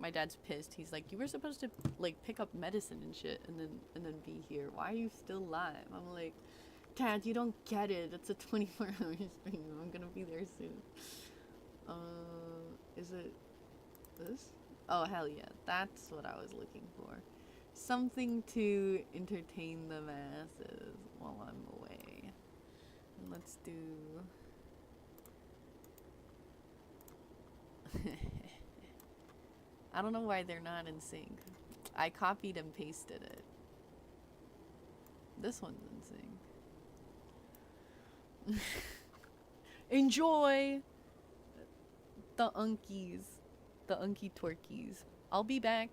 My dad's pissed. He's like, you were supposed to like pick up medicine and shit and then be here. Why are you still live? I'm like, Chad, you don't get it. It's a 24-hour stream. I'm gonna be there soon. Is it this? Oh, hell yeah. That's what I was looking for. Something to entertain the masses while I'm away. And let's do... I don't know why they're not in sync. I copied and pasted it. This one's in sync. Enjoy the unkies. The unky twerkies. I'll be back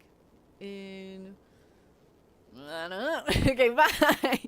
in... I don't know. Okay, bye!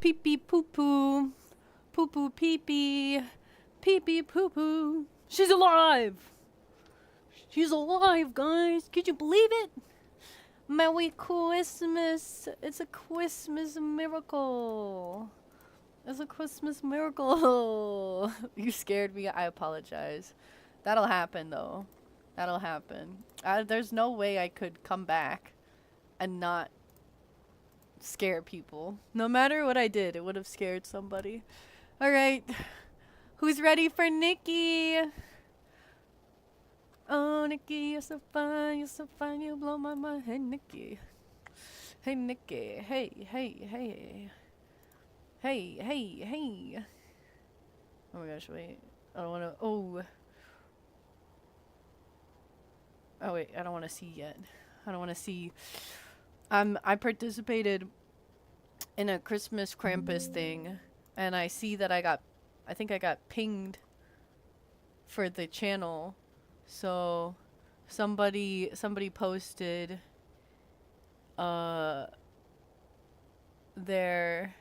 Pee pee poo poo. Poo poo pee pee. Pee pee poo poo. She's alive! She's alive, guys! Could you believe it? Merry Christmas! It's a Christmas miracle! It's a Christmas miracle! You scared me. I apologize. That'll happen, though. That'll happen. There's no way I could come back and not scare people. No matter what I did, it would have scared somebody. Alright. Who's ready for Nikki? Oh, Nikki, you're so fine, you blow my mind. Hey, Nikki. Hey, Nikki. Hey, hey, hey. Hey, hey, hey. Oh my gosh, wait. I don't wanna. Oh. Oh, wait, I don't wanna see yet. I don't wanna see. I participated in a Christmas Krampus thing, and I see that I think I got pinged for the channel. So somebody posted their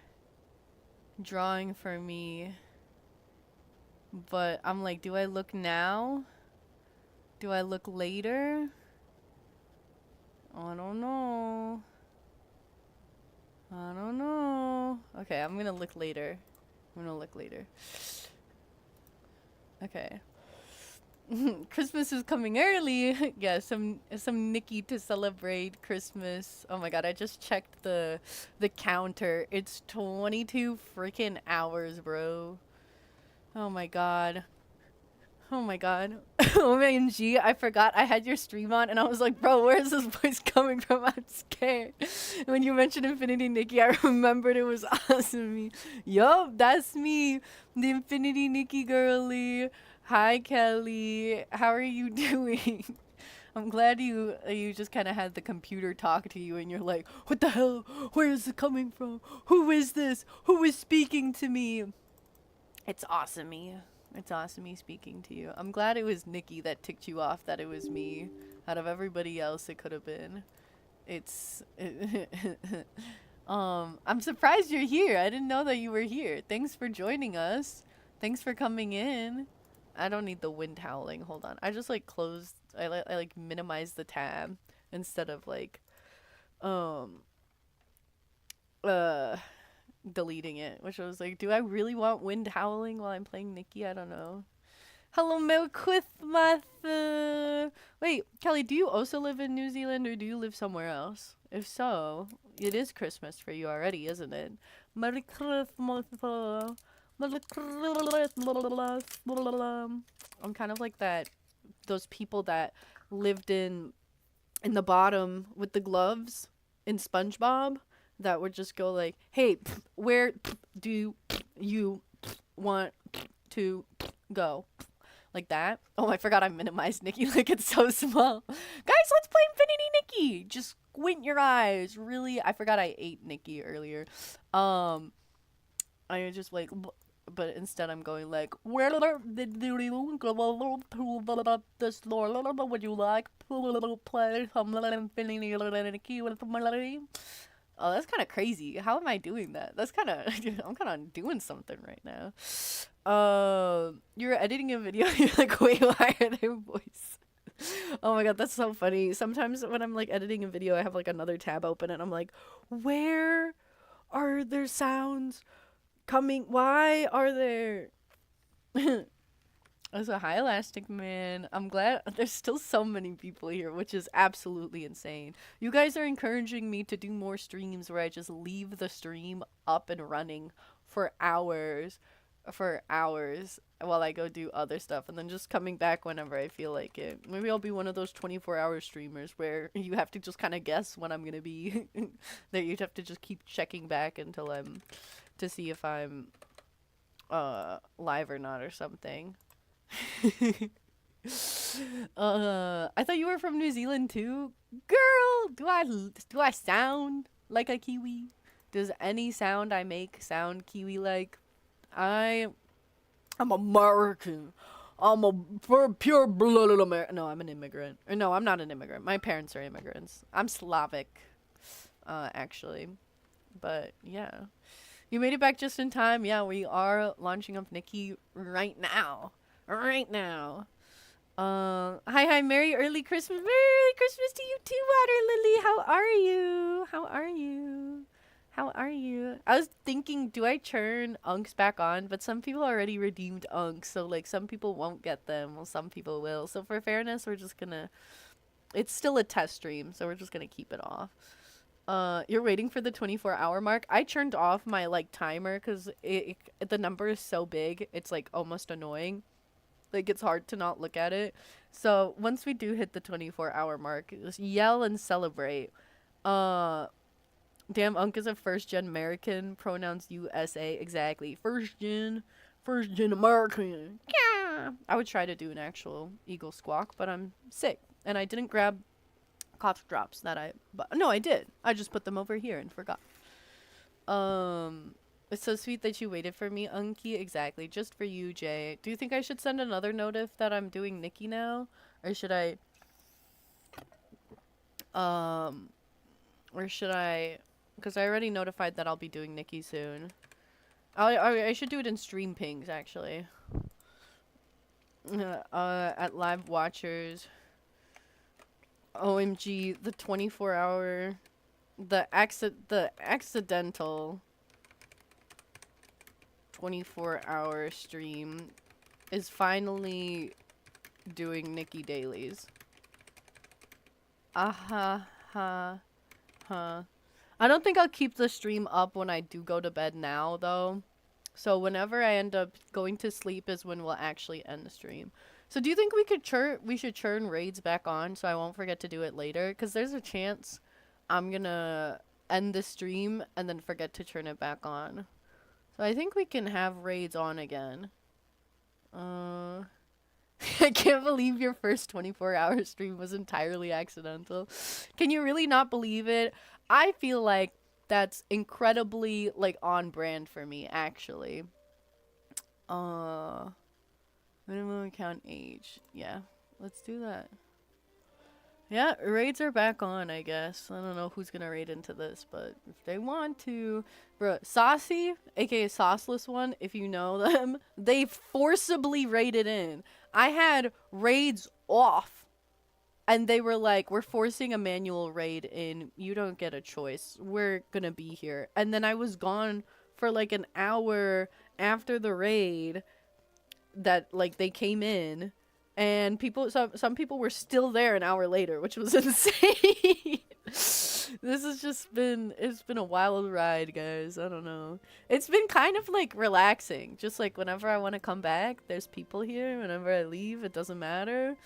drawing for me, but I'm like, do I look now? Do I look later? I don't know. I don't know. Okay, I'm gonna look later. Okay. Christmas is coming early. Yeah, some Nikki to celebrate Christmas. Oh my god, I just checked the counter. It's 22 freaking hours, bro. Oh my god. Oh my god. OMG, I forgot I had your stream on and I was like, bro, where is this voice coming from? I'm scared. When you mentioned Infinity Nikki, I remembered it was awesome. Me. Yup, that's me. The Infinity Nikki girly. Hi, Kelly. How are you doing? I'm glad you just kind of had the computer talk to you and you're like, what the hell? Where is it coming from? Who is this? Who is speaking to me? It's awesome, me. It's awesome me speaking to you. I'm glad it was Nikki that ticked you off that it was me. Out of everybody else, it could have been. I'm surprised you're here. I didn't know that you were here. Thanks for joining us. Thanks for coming in. I don't need the wind howling. Hold on. I just like closed. I like minimized the tab instead of like deleting it, which I was like, do I really want wind howling while I'm playing Nikki? I don't know. Hello, Merry Christmas. Wait, Kelly, do you also live in New Zealand or do you live somewhere else? If so, it is Christmas for you already, isn't it? Merry Christmas. Merry Christmas. I'm kind of like those people that lived in the bottom with the gloves in SpongeBob. That would just go like, hey, where do you want to go? Like that. Oh, I forgot I minimized Nikki. Like, it's so small. Guys, let's play Infinity Nikki. Just squint your eyes. Really? I forgot I ate Nikki earlier. I just like, but instead I'm going like, where did you go to the store? Would you like to play some Infinity Nikki with Melody? Oh, that's kind of crazy. How am I doing that? That's kind of, I'm kind of doing something right now. You're editing a video, you're like, wait, why are there voice? Oh my god, that's so funny. Sometimes when I'm like editing a video, I have like another tab open and I'm like, where are there sounds coming? Why are there? Also, hi, Elastic Man. I'm glad there's still so many people here, which is absolutely insane. You guys are encouraging me to do more streams where I just leave the stream up and running for hours while I go do other stuff and then just coming back whenever I feel like it. Maybe I'll be one of those 24-hour streamers where you have to just kind of guess when I'm going to be that you'd have to just keep checking back until to see if I'm live or not or something. I thought you were from New Zealand too. Girl, do I sound like a Kiwi? Does any sound I make sound Kiwi-like? I'm American. I'm a pure-blooded American. No, I'm an immigrant. Or no, I'm not an immigrant. My parents are immigrants. I'm Slavic, actually. But, yeah. You made it back just in time. Yeah, we are launching up Nikki right now. Right now. Hi, Merry early Christmas. Merry early Christmas to you too, Water Lily. How are you? How are you? How are you? I was thinking, do I turn Unks back on? But some people already redeemed Unks, so like some people won't get them, well, some people will. So for fairness, we're just gonna. It's still a test stream, so we're just gonna keep it off. You're waiting for the 24-hour mark. I turned off my like timer because the number is so big, it's like almost annoying. Like it's hard to not look at it. So once we do hit the 24-hour mark, just yell and celebrate. Damn, Unk is a first-gen American. Pronouns USA. Exactly. First-gen American. Yeah. I would try to do an actual eagle squawk, but I'm sick. And I didn't grab cough drops that no, I did. I just put them over here and forgot. It's so sweet that you waited for me, Unky. Exactly. Just for you, Jay. Do you think I should send another notif that I'm doing Nikki now? Or should I... Because I already notified that I'll be doing Nikki soon. I should do it in stream pings, actually. At live watchers. OMG, the 24-hour... The accidental... 24-hour stream is finally doing Nikki dailies. Ha. I don't think I'll keep the stream up when I do go to bed now, though. So whenever I end up going to sleep is when we'll actually end the stream. So do you think we should churn raids back on so I won't forget to do it later? Because there's a chance I'm gonna end the stream and then forget to turn it back on. So I think we can have raids on again. I can't believe your first 24-hour stream was entirely accidental. Can you really not believe it? I feel like that's incredibly, like, on brand for me, actually. Minimum account age. Yeah, let's do that. Yeah, raids are back on, I guess. I don't know who's gonna raid into this, but if they want to... Bro, Saucy, aka Sauceless One, if you know them, they forcibly raided in. I had raids off, and they were like, we're forcing a manual raid in. You don't get a choice. We're gonna be here. And then I was gone for like an hour after the raid that, like, they came in. And some people were still there an hour later, which was insane. It's been a wild ride, guys. I don't know. It's been kind of like relaxing. Just like whenever I want to come back, there's people here. Whenever I leave, it doesn't matter.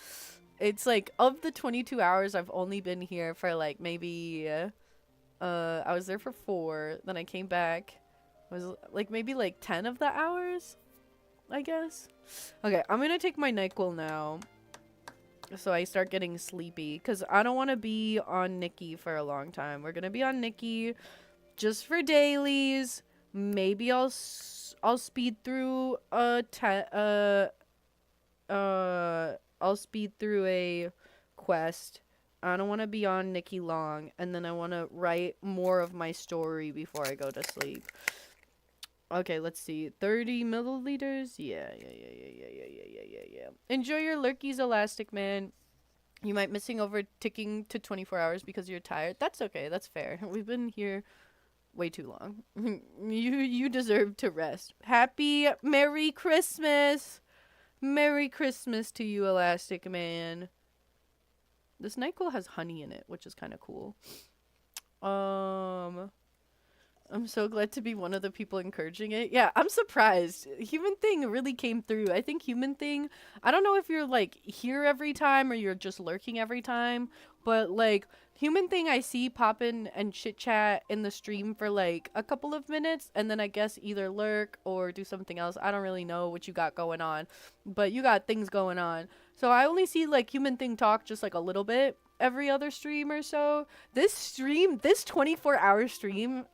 It's like of the 22 hours, I've only been here for like maybe, I was there for 4. Then I came back. It was like maybe like 10 of the hours, I guess. Okay, I'm gonna take my NyQuil now. So I start getting sleepy. Because I don't want to be on Nikki for a long time. We're gonna be on Nikki just for dailies. Maybe I'll speed through I'll speed through a quest. I don't want to be on Nikki long. And then I want to write more of my story before I go to sleep. Okay, let's see. 30 milliliters? Yeah. Enjoy your lurkies, Elastic Man. You might missing over ticking to 24 hours because you're tired. That's okay. That's fair. We've been here way too long. You deserve to rest. Merry Christmas! Merry Christmas to you, Elastic Man. This NyQuil has honey in it, which is kind of cool. I'm so glad to be one of the people encouraging it. Yeah, I'm surprised. Human Thing really came through. I think Human Thing, I don't know if you're like here every time or you're just lurking every time, but like Human Thing I see pop in and chit chat in the stream for like a couple of minutes and then I guess either lurk or do something else. I don't really know what you got going on, but you got things going on. So I only see like Human Thing talk just like a little bit every other stream or so. This 24-hour stream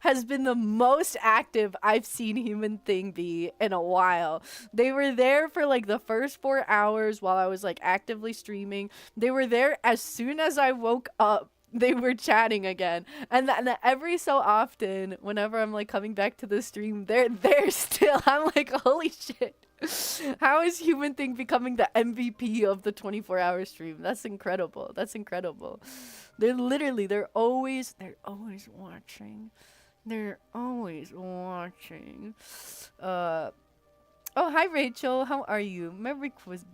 has been the most active I've seen Human Thing be in a while. They were there for like the first 4 hours while I was like actively streaming. They were there as soon as I woke up they were chatting again. And then every so often, whenever I'm like coming back to the stream, they're there still. I'm like, holy shit. How is Human Thing becoming the MVP of the 24-hour stream? That's incredible. That's incredible. They're always watching. They're always watching. Oh, hi Rachel. How are you? Merry Christmas.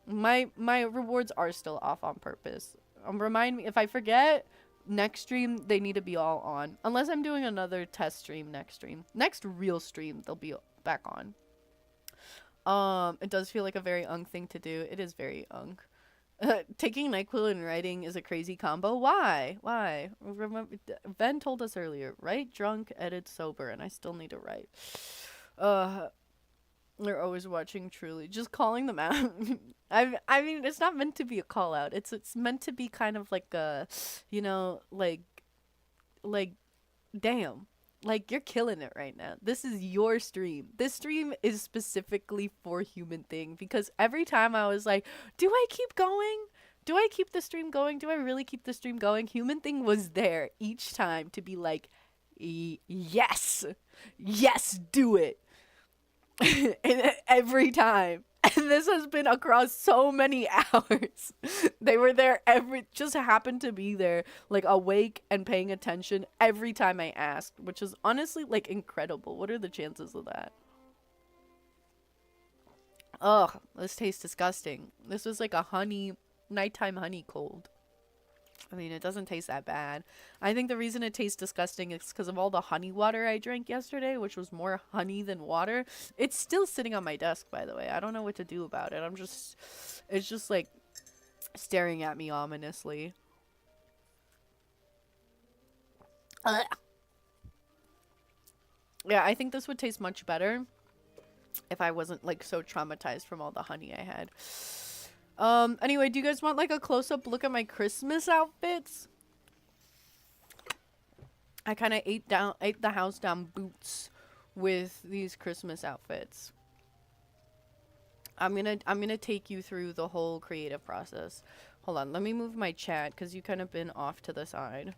My rewards are still off on purpose. Remind me if I forget. Next stream they need to be all on. Unless I'm doing another test stream next stream. Next real stream they'll be back on. It does feel like a very ung thing to do. It is very ung. Taking NyQuil and writing is a crazy combo. Why? Why? Remember, Ben told us earlier. Write drunk, edit sober, and I still need to write. They're always watching. Truly, just calling them out. I mean, it's not meant to be a call out. It's meant to be kind of like a, you know, like, damn. Like, you're killing it right now. This is your stream. This stream is specifically for Human Thing. Because every time I was like, do I keep going? Do I keep the stream going? Do I really keep the stream going? Human Thing was there each time to be like, yes. Yes, do it. And every time. And this has been across so many hours. They were there just happened to be there, like awake and paying attention every time I asked, which is honestly like incredible. What are the chances of that? Ugh, this tastes disgusting. This was like a nighttime honey cold. I mean, it doesn't taste that bad. I think the reason it tastes disgusting is because of all the honey water I drank yesterday, which was more honey than water. It's still sitting on my desk, by the way. I don't know what to do about it. It's just like staring at me ominously. Yeah, I think this would taste much better if I wasn't like so traumatized from all the honey I had. Anyway, do you guys want like a close-up look at my Christmas outfits? I kind of ate the house down boots with these Christmas outfits. I'm gonna take you through the whole creative process. Hold on, let me move my chat because you kind of been off to the side.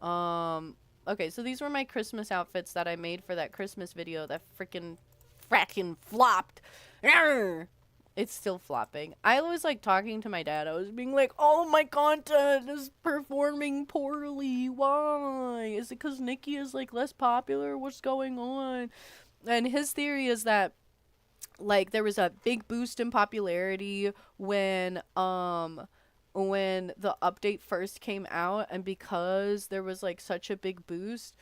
Okay, so these were my Christmas outfits that I made for that Christmas video that fracking flopped. Arrgh! It's still flopping. I was like talking to my dad. I was being like, all of my content is performing poorly. Why? Is it because Nikki is like less popular? What's going on? And his theory is that like there was a big boost in popularity when the update first came out, and because there was like such a big boost,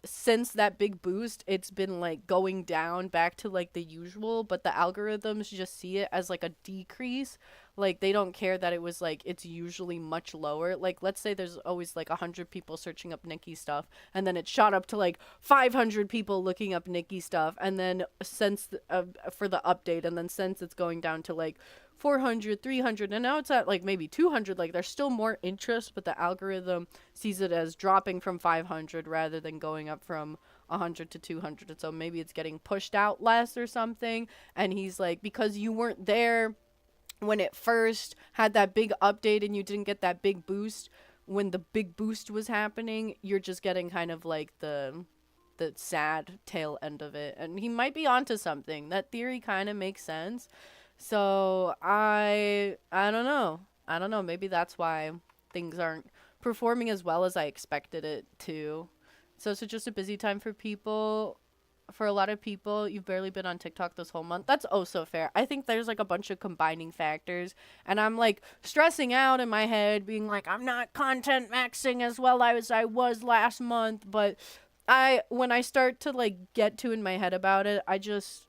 since that big boost, it's been like going down back to like the usual, but the algorithms just see it as like a decrease. Like they don't care that it was like it's usually much lower. Like let's say there's always like 100 people searching up Nikki stuff, and then it shot up to like 500 people looking up Nikki stuff, and then since for the update, and then since it's going down to like 400, 300, and now it's at like maybe 200. Like there's still more interest, but the algorithm sees it as dropping from 500 rather than going up from 100 to 200. So maybe it's getting pushed out less or something. And he's like, because you weren't there when it first had that big update and you didn't get that big boost when the big boost was happening, you're just getting kind of like the sad tail end of it. And he might be onto something. That theory kind of makes sense. So I don't know. Maybe that's why things aren't performing as well as I expected it to. So it's just a busy time for people. For a lot of people, you've barely been on TikTok this whole month. That's oh so fair. I think there's like a bunch of combining factors, and I'm like stressing out in my head, being like, I'm not content maxing as well as I was last month. But when I start to like get to in my head about it, I just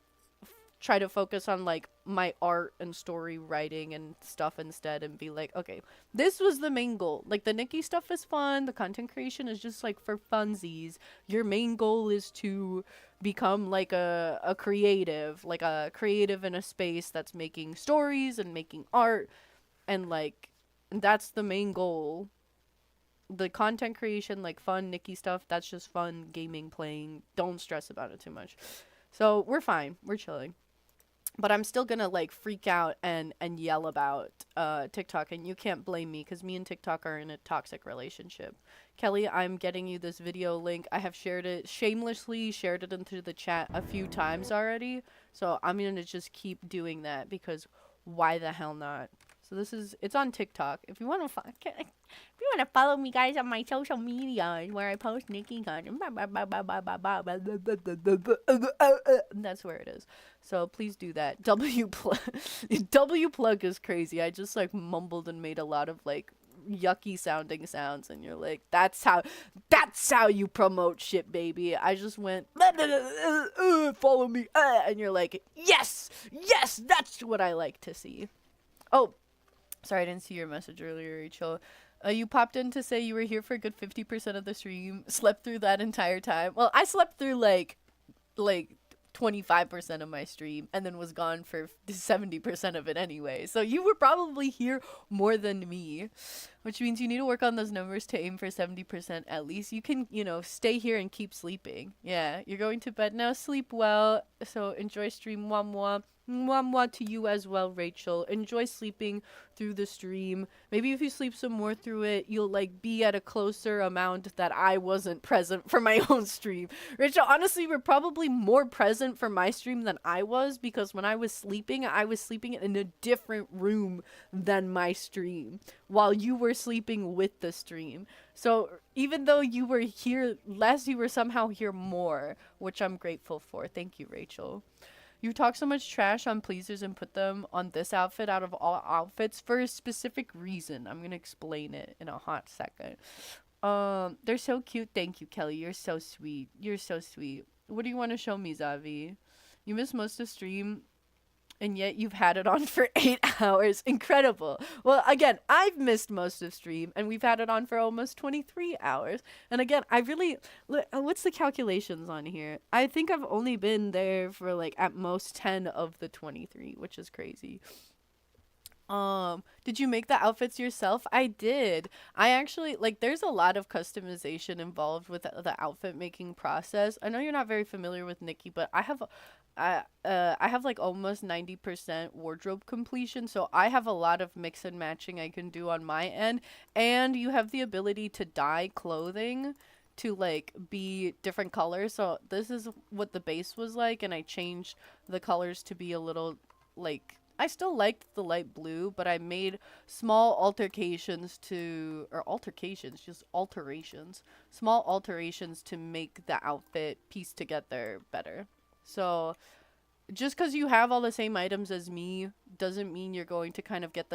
try to focus on like my art and story writing and stuff instead, and be like, okay, this was the main goal. Like the Nikki stuff is fun, the content creation is just like for funsies. Your main goal is to become like a creative in a space that's making stories and making art, and like that's the main goal. The content creation, like fun Nikki stuff, that's just fun gaming, playing. Don't stress about it too much. So we're fine, we're chilling. But I'm still gonna like freak out and yell about TikTok, and you can't blame me because me and TikTok are in a toxic relationship. Kelly, I'm getting you this video link. I have shamelessly shared it into the chat a few times already. So I'm gonna just keep doing that because why the hell not? So it's on TikTok. If you wanna follow me, guys, on my social media where I post Nikki content, that's where it is. So please do that. W plug is crazy. I just like mumbled and made a lot of like yucky sounding sounds, and you're like, that's how you promote shit, baby. I just went follow me, and you're like, yes, that's what I like to see. Oh, sorry, I didn't see your message earlier, Rachel. You popped in to say you were here for a good 50% of the stream. Slept through that entire time. Well, I slept through like 25% of my stream and then was gone for 70% of it anyway. So you were probably here more than me, which means you need to work on those numbers to aim for 70% at least. You can, stay here and keep sleeping. Yeah, you're going to bed now. Sleep well. So enjoy stream. Mwah mwah. Mwah mwah to you as well, Rachel. Enjoy sleeping through the stream. Maybe if you sleep some more through it, you'll like be at a closer amount that I wasn't present for my own stream. Rachel, honestly, we're probably more present for my stream than I was, because when I was sleeping in a different room than my stream while you were sleeping with the stream. So even though you were here less, you were somehow here more, which I'm grateful for. Thank you, Rachel. You talk so much trash on pleasers and put them on this outfit out of all outfits for a specific reason. I'm gonna explain it in a hot second. They're so cute. Thank you, Kelly. You're so sweet. You're so sweet. What do you want to show me, Zavi? You missed most of stream, and yet you've had it on for 8 hours. Incredible. Well, again, I've missed most of stream, and we've had it on for almost 23 hours. And again, I really... What's the calculations on here? I think I've only been there for, like, at most 10 of the 23, which is crazy. Did you make the outfits yourself? I did. I actually, like, there's a lot of customization involved with the outfit making process. I know you're not very familiar with Nikki, but I have like almost 90% wardrobe completion, so I have a lot of mix and matching I can do on my end. And you have the ability to dye clothing to like be different colors. So this is what the base was like, and I changed the colors to be a little like, I still liked the light blue, but I made small alterations, small alterations to make the outfit piece together better. So just because you have all the same items as me doesn't mean you're going to kind of get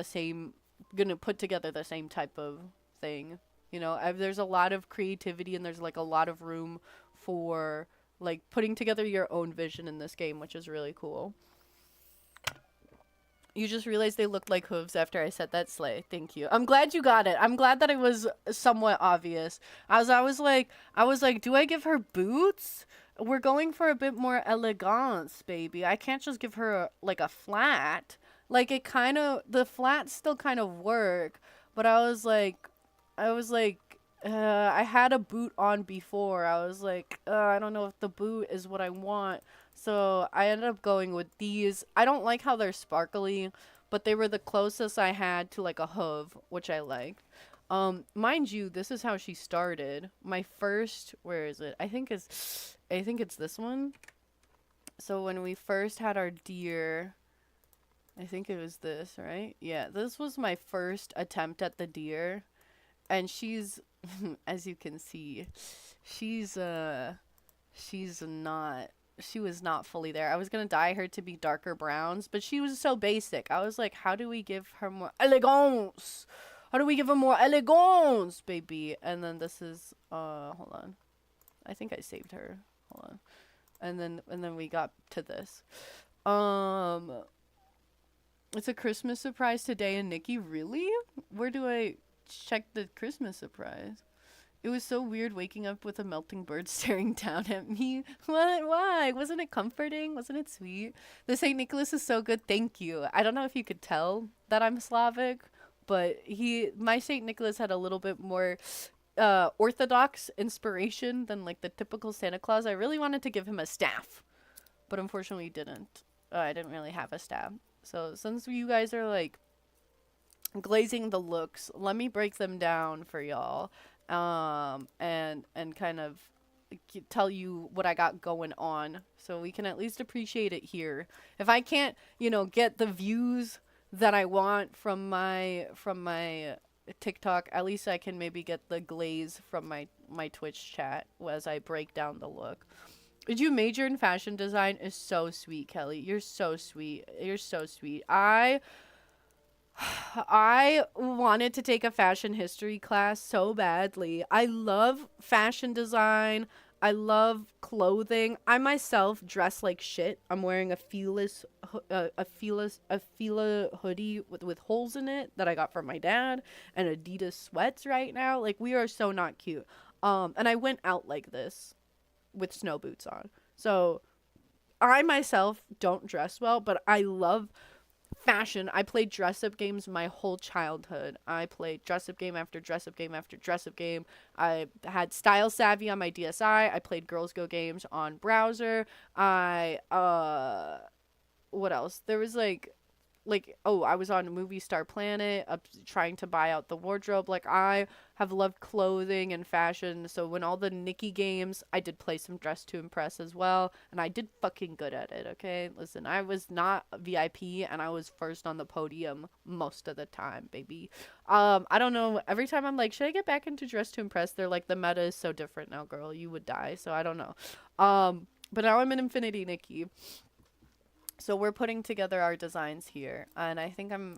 gonna put together the same type of thing. There's a lot of creativity, and there's like a lot of room for like putting together your own vision in this game, which is really cool. You just realized they looked like hooves after I said that, Slay. Thank you. I'm glad you got it. I'm glad that it was somewhat obvious. I was like, do I give her boots? We're going for a bit more elegance, baby. I can't just give her a flat. Like, the flats still kind of work, but I was like, I had a boot on before. I was like, I don't know if the boot is what I want. So I ended up going with these. I don't like how they're sparkly, but they were the closest I had to like a hoof, which I liked. Mind you, this is how she started. My first, where is it? I think it's this one. So when we first had our deer, I think it was this, right? Yeah, this was my first attempt at the deer. And she's, as you can see, she was not fully there. I was going to dye her to be darker browns, but she was so basic. I was like, how do we give her more elegance? How do we give her more elegance, baby? And then this is, hold on. I think I saved her. Hold on. And then we got to this. It's a Christmas surprise today, and Nikki, really? Where do I check the Christmas surprise? It was so weird waking up with a melting bird staring down at me. What? Why? Wasn't it comforting? Wasn't it sweet? The St. Nicholas is so good. Thank you. I don't know if you could tell that I'm Slavic, but my St. Nicholas had a little bit more Orthodox inspiration than like the typical Santa Claus. I really wanted to give him a staff, but unfortunately didn't. I didn't really have a stab. So since you guys are like glazing the looks, let me break them down for y'all, and kind of tell you what I got going on, so we can at least appreciate it here. If I can't, get the views that I want from my TikTok, at least I can maybe get the glaze from my Twitch chat as I break down the look. Did you major in fashion design? Is so sweet, Kelly. You're so sweet. You're so sweet. I wanted to take a fashion history class so badly. I love fashion design. I love clothing. I myself dress like shit. I'm wearing a Fila hoodie with holes in it that I got from my dad, and Adidas sweats right now. Like, we are so not cute. And I went out like this with snow boots on. So I myself don't dress well, but I love fashion. I played dress up games my whole childhood. I played dress up game after dress up game after dress up game. I had Style Savvy on my DSi. I played Girls Go games on browser. What else? There was I was on Movie Star Planet trying to buy out the wardrobe. Like, I have loved clothing and fashion. So when all the Nikki games, I did play some Dress to Impress as well, and I did fucking good at it. Okay, listen, I was not a VIP, and I was first on the podium most of the time, baby. I don't know. Every time I'm like, should I get back into Dress to Impress? They're like, the meta is so different now, girl. You would die. So I don't know. But now I'm in Infinity Nikki. So we're putting together our designs here, and I think I'm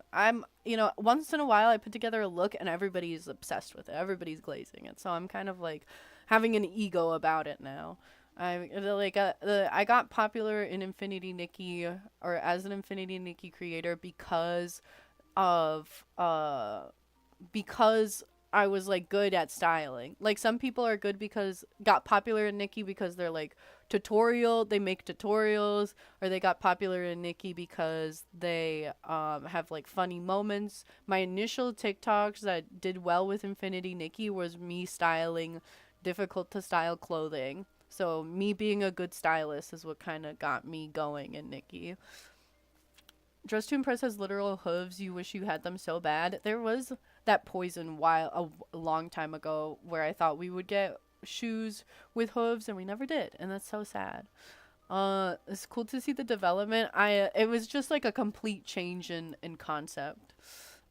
once in a while I put together a look and everybody's obsessed with it. Everybody's glazing it. So I'm kind of like having an ego about it now. I got popular in Infinity Nikki, or as an Infinity Nikki creator, because I was like good at styling. Like, some people are good got popular in Nikki because they're like they make tutorials, or they got popular in Nikki because they have like funny moments. My initial TikToks that did well with Infinity Nikki was me styling difficult to style clothing. So me being a good stylist is what kind of got me going in Nikki. Dress to Impress has literal hooves. You wish you had them so bad. There was that poison a long time ago where I thought we would get shoes with hooves, and we never did, and that's so sad. It's cool to see the development. It was just like a complete change in concept.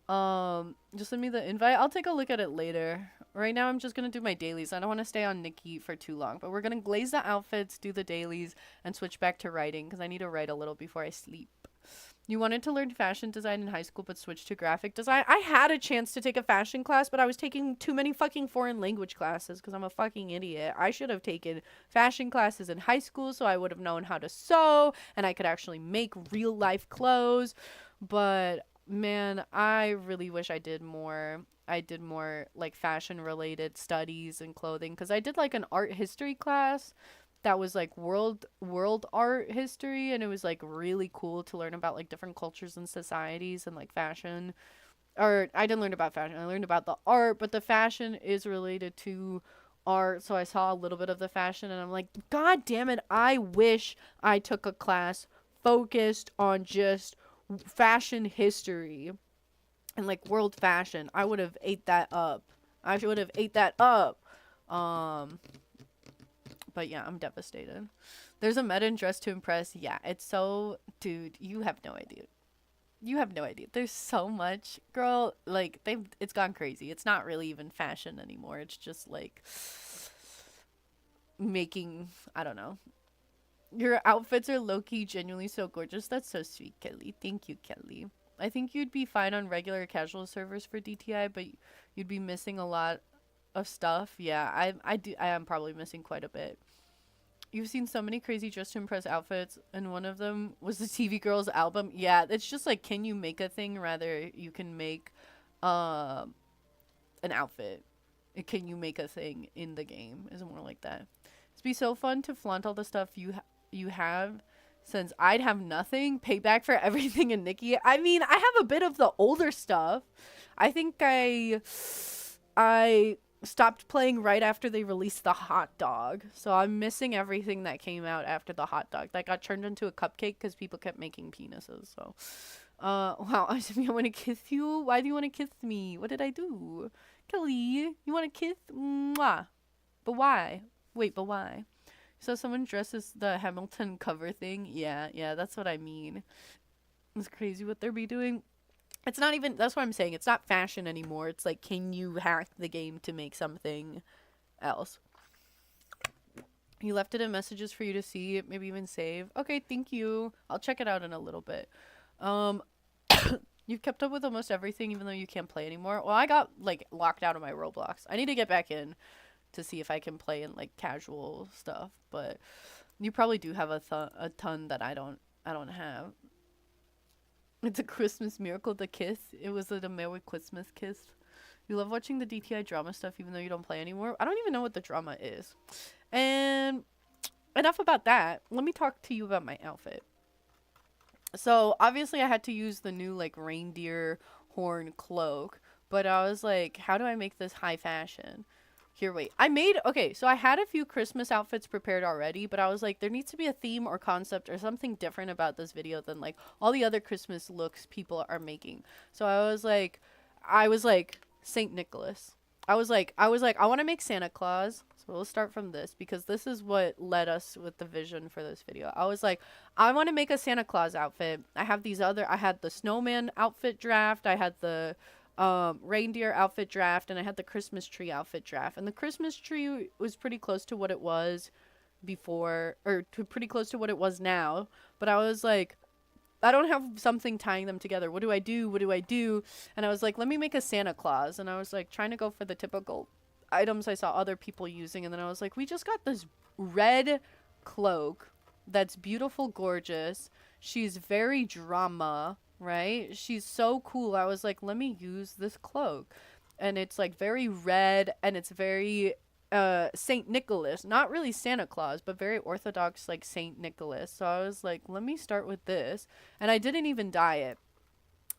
Just send me the invite. I'll take a look at it later. Right now I'm just gonna do my dailies. I don't want to stay on Nikki for too long, but we're gonna glaze the outfits, do the dailies, and switch back to writing because I need to write a little before I sleep. You wanted to learn fashion design in high school but switched to graphic design. I had a chance to take a fashion class, but I was taking too many fucking foreign language classes because I'm a fucking idiot. I should have taken fashion classes in high school so I would have known how to sew and I could actually make real life clothes. But man, I really wish I did more. I did more like fashion related studies and clothing, because I did like an art history class that was like world art history, and it was like really cool to learn about like different cultures and societies and like fashion. Or I didn't learn about fashion, I learned about the art, but the fashion is related to art, so I saw a little bit of the fashion and I'm like, god damn it, I wish I took a class focused on just fashion history and like world fashion. I would have ate that up. But yeah, I'm devastated. There's a meta in Dress to Impress. Yeah, it's so... Dude, you have no idea. You have no idea. There's so much. Girl, like, it's gone crazy. It's not really even fashion anymore. It's just, like, making... I don't know. Your outfits are low-key genuinely so gorgeous. That's so sweet, Kelly. Thank you, Kelly. I think you'd be fine on regular casual servers for DTI, but you'd be missing a lot of stuff. Yeah, I am probably missing quite a bit. You've seen so many crazy Dress to Impress outfits, and one of them was the TV Girls album. Yeah, it's just like, can you make a thing? Rather, you can make an outfit. Can you make a thing in the game? Is more like that. It'd be so fun to flaunt all the stuff you have, since I'd have nothing. Payback for everything in Nikki. I mean, I have a bit of the older stuff. I think I stopped playing right after they released the hot dog. So I'm missing everything that came out after the hot dog. That got turned into a cupcake because people kept making penises. So, wow, I want to kiss you. Why do you want to kiss me? What did I do? Kelly, you want to kiss? Mwah. But why? Wait, but why? So someone dresses the Hamilton cover thing? Yeah, that's what I mean. It's crazy what they're be doing. It's not even, that's what I'm saying. It's not fashion anymore. It's like, can you hack the game to make something else? You left it in messages for you to see, maybe even save. Okay, thank you. I'll check it out in a little bit. You've kept up with almost everything, even though you can't play anymore. Well, I got, like, locked out of my Roblox. I need to get back in to see if I can play in, like, casual stuff. But you probably do have a ton that I don't have. It's a Christmas miracle to kiss. It was a Merry Christmas kiss. You love watching the DTI drama stuff even though you don't play anymore. I don't even know what the drama is. And enough about that. Let me talk to you about my outfit. So obviously I had to use the new like reindeer horn cloak. But I was like, how do I make this high fashion? Here, wait. Okay, so I had a few Christmas outfits prepared already, but I was like, there needs to be a theme or concept or something different about this video than like all the other Christmas looks people are making. So I was like, Saint Nicholas. I was like, I want to make Santa Claus. So we'll start from this because this is what led us with the vision for this video. I was like, I want to make a Santa Claus outfit. I had the snowman outfit draft. I had the reindeer outfit draft, and I had the Christmas tree outfit draft, and the Christmas tree was pretty close to what it was before, or pretty close to what it was now, but I was like, I don't have something tying them together. What do I do? And I was like, let me make a Santa Claus, and I was like trying to go for the typical items I saw other people using, and then I was like, we just got this red cloak that's beautiful, gorgeous. She's very drama, right? She's so cool. I was like, let me use this cloak. And it's like very red, and it's very Saint Nicholas. Not really Santa Claus, but very orthodox like Saint Nicholas. So I was like, let me start with this. And I didn't even dye it.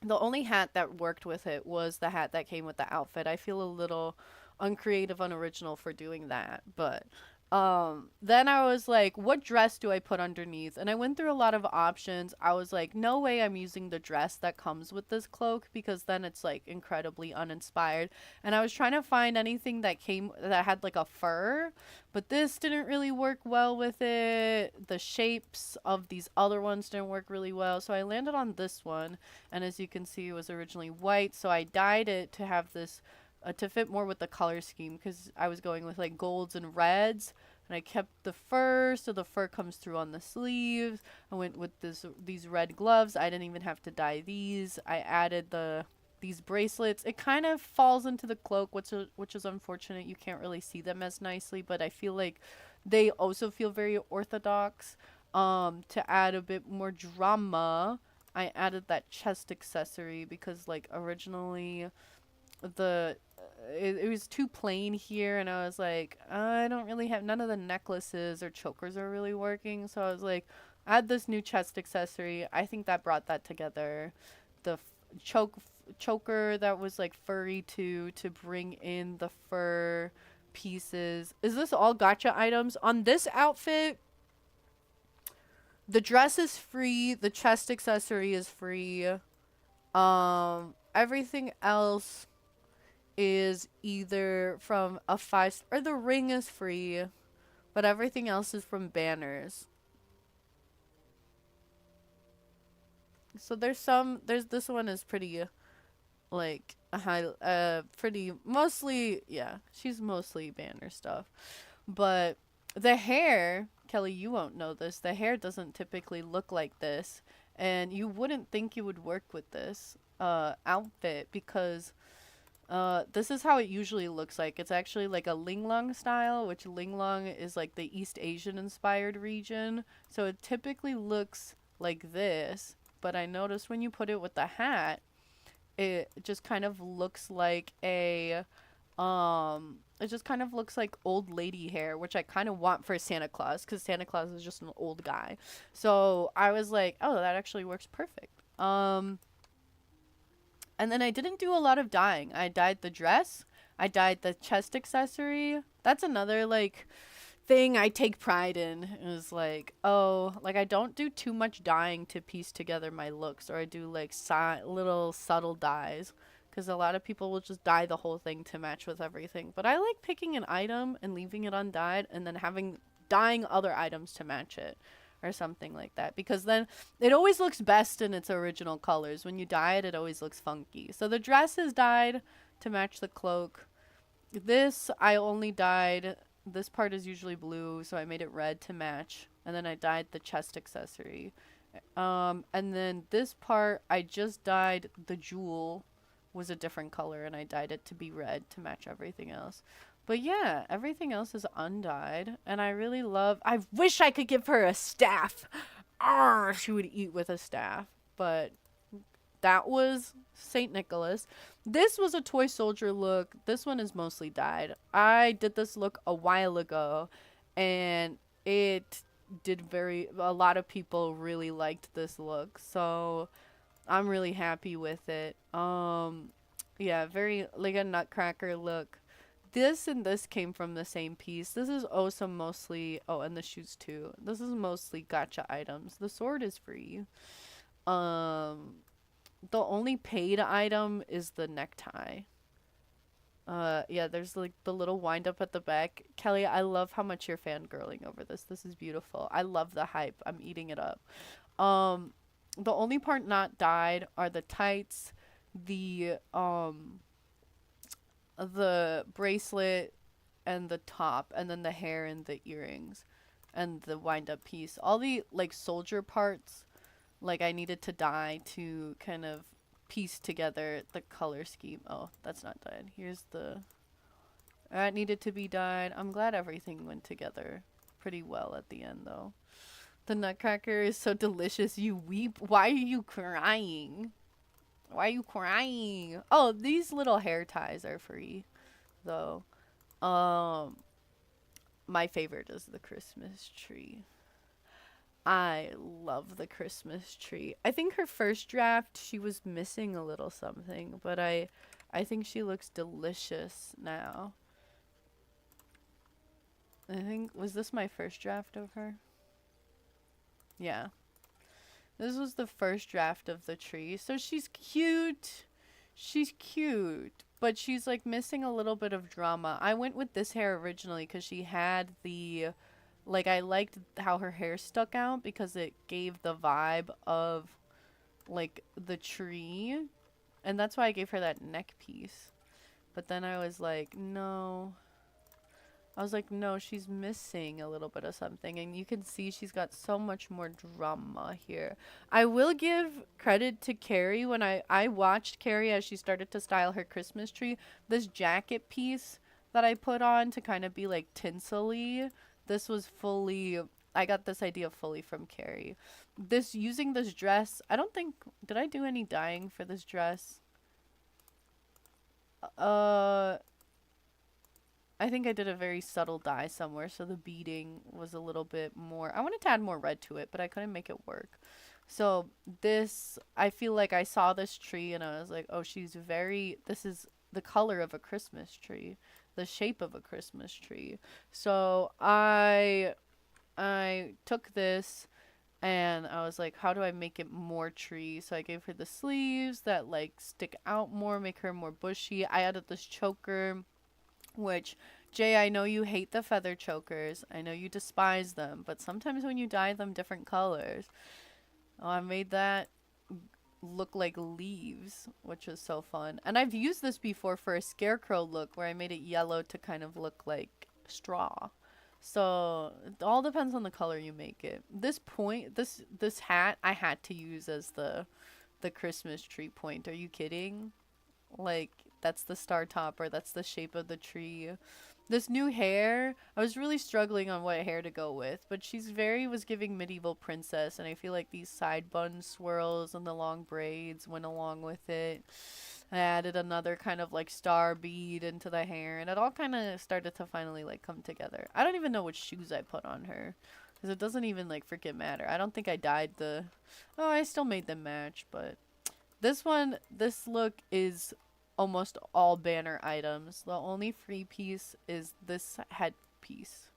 The only hat that worked with it was the hat that came with the outfit. I feel a little uncreative, unoriginal for doing that, but then I was like, what dress do I put underneath? And I went through a lot of options. I was like, no way I'm using the dress that comes with this cloak, because then it's like incredibly uninspired. And I was trying to find anything that had like a fur, but this didn't really work well with it. The shapes of these other ones didn't work really well. So I landed on this one. And as you can see, it was originally white. So I dyed it to have this to fit more with the color scheme, because I was going with like golds and reds, and I kept the fur, so the fur comes through on the sleeves. I went with these red gloves. I didn't even have to dye these. I added these bracelets. It kind of falls into the cloak, which is unfortunate. You can't really see them as nicely, but I feel like they also feel very orthodox. To add a bit more drama, I added that chest accessory, because like originally it was too plain here, and I was like, I don't really have, none of the necklaces or chokers are really working. So I was like, add this new chest accessory. I think that brought that together. The choker that was like furry too, to bring in the fur pieces. Is this all gotcha items? On this outfit, the dress is free, the chest accessory is free. Everything else is either from a 5 or the ring is free, but everything else is from banners. So there's this one is pretty like a high, pretty, mostly, yeah, she's mostly banner stuff. But the hair, Kelly, you won't know this, the hair doesn't typically look like this, and you wouldn't think you would work with this outfit, because this is how it usually looks like. It's actually like a Linglong style, which Linglong is like the East Asian inspired region. So it typically looks like this, but I noticed when you put it with the hat, it just kind of looks like it just kind of looks like old lady hair, which I kind of want for Santa Claus, because Santa Claus is just an old guy. So I was like, oh, that actually works perfect. And then I didn't do a lot of dyeing. I dyed the dress, I dyed the chest accessory. That's another like thing I take pride in, is like, oh, like I don't do too much dyeing to piece together my looks, or I do like little subtle dyes, because a lot of people will just dye the whole thing to match with everything. But I like picking an item and leaving it undyed, and then dyeing other items to match it, or something like that, because then it always looks best in its original colors. When you dye it, it always looks funky. So the dress is dyed to match the cloak. This I only dyed, this part is usually blue, so I made it red to match, and then I dyed the chest accessory. And then this part I just dyed the jewel, was a different color, and I dyed it to be red to match everything else. But yeah, everything else is undyed, and I really I wish I could give her a staff. Arr, she would eat with a staff. But that was St. Nicholas. This was a toy soldier look. This one is mostly dyed. I did this look a while ago, and it did a lot of people really liked this look, so I'm really happy with it. Yeah, very like a nutcracker look. This and this came from the same piece. This is also mostly, oh, and the shoes too. This is mostly gotcha items. The sword is free. The only paid item is the necktie. Yeah, there's like the little wind up at the back. Kelly, I love how much you're fangirling over this. This is beautiful. I love the hype. I'm eating it up. The only part not dyed are the tights, the bracelet, and the top, and then the hair and the earrings, and the wind up piece. All the like soldier parts, like I needed to dye to kind of piece together the color scheme. Oh, that's not dyed. Here's that needed to be dyed. I'm glad everything went together pretty well at the end though. The nutcracker is so delicious. You weep. Why are you crying? Why are you crying? Oh, these little hair ties are free though. My favorite is the Christmas tree. I love the Christmas tree. I think her first draft, she was missing a little something, but I think she looks delicious now. I think, was this my first draft of her? Yeah. This was the first draft of the tree. So she's cute. She's cute, but she's like missing a little bit of drama. I went with this hair originally because she had the, like, I liked how her hair stuck out because it gave the vibe of like the tree, and that's why I gave her that neck piece. But then I was like, no, she's missing a little bit of something, and you can see she's got so much more drama here. I will give credit to Carrie. When I watched Carrie as she started to style her Christmas tree, this jacket piece that I put on to kind of be like tinsely, this was fully, I got this idea fully from Carrie. Using this dress, I don't think, did I do any dyeing for this dress? I think I did a very subtle dye somewhere, so the beading was a little bit more, I wanted to add more red to it, but I couldn't make it work. So this, I feel like I saw this tree and I was like, oh, this is the color of a Christmas tree, the shape of a Christmas tree. So I took this and I was like, how do I make it more tree? So I gave her the sleeves that like stick out more, make her more bushy. I added this choker, which, Jay, I know you hate the feather chokers. I know you despise them, but sometimes when you dye them different colors. Oh, I made that look like leaves, which was so fun. And I've used this before for a scarecrow look where I made it yellow to kind of look like straw. So it all depends on the color you make it. This hat I had to use as the Christmas tree point. Are you kidding? Like, that's the star topper. That's the shape of the tree. This new hair, I was really struggling on what hair to go with, but was giving medieval princess, and I feel like these side bun swirls and the long braids went along with it. I added another kind of like star bead into the hair, and it all kind of started to finally like come together. I don't even know which shoes I put on her, because it doesn't even like freaking matter. I don't think I dyed I still made them match, but this look is almost all banner items. The only free piece is this headpiece,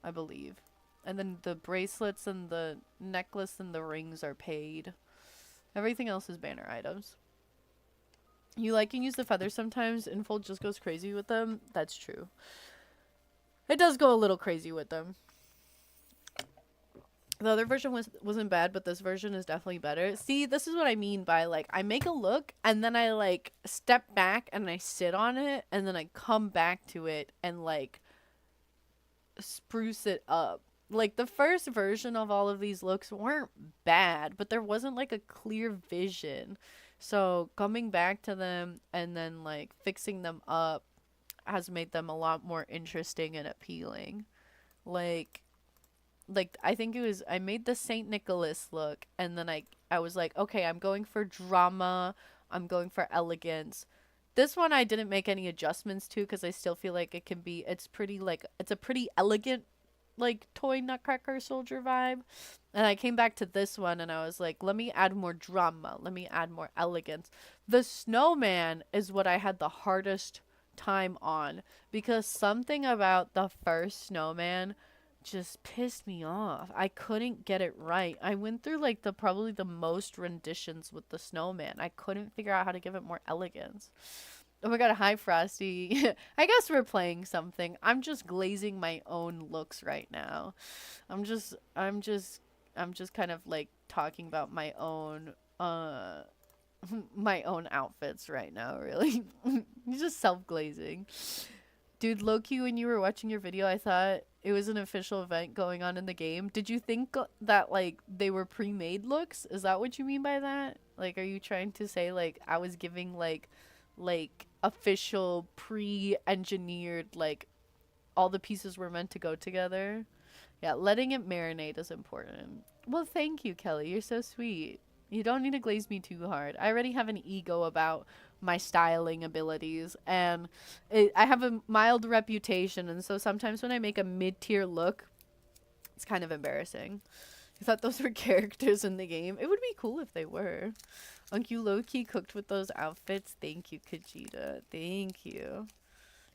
I believe. And then the bracelets and the necklace and the rings are paid. Everything else is banner items. You like and use the feathers sometimes. Infold just goes crazy with them. That's true. It does go a little crazy with them. The other version wasn't bad, but this version is definitely better. See, this is what I mean by, like, I make a look, and then I, like, step back, and I sit on it, and then I come back to it, and, like, spruce it up. Like, the first version of all of these looks weren't bad, but there wasn't, like, a clear vision. So, coming back to them, and then, like, fixing them up has made them a lot more interesting and appealing. Like I think it was I made the Saint Nicholas look, and then I was like, okay, I'm going for drama, I'm going for elegance. This one I didn't make any adjustments to because I still feel like it's a pretty elegant, like, toy Nutcracker soldier vibe. And I came back to this one and I was like, let me add more drama, let me add more elegance. The snowman is what I had the hardest time on because something about the first snowman just pissed me off. I couldn't get it right. I went through, like, probably the most renditions with the snowman. I couldn't figure out how to give it more elegance. Oh my god, hi Frosty. I guess we're playing something. I'm just glazing my own looks right now. I'm just kind of, like, talking about my own my own outfits right now, really. Just self-glazing. Dude, low-key, when you were watching your video, I thought it was an official event going on in the game. Did you think that, like, they were pre-made looks? Is that what you mean by that? Like, are you trying to say, like, I was giving, like official pre-engineered, like, all the pieces were meant to go together? Yeah, letting it marinate is important. Well, thank you, Kelly. You're so sweet. You don't need to glaze me too hard. I already have an ego about my styling abilities, and I have a mild reputation, and so sometimes when I make a mid-tier look, it's kind of embarrassing. I thought those were characters in the game. It would be cool if they were. You low-key cooked with those outfits. Thank you, Kajita. Thank you.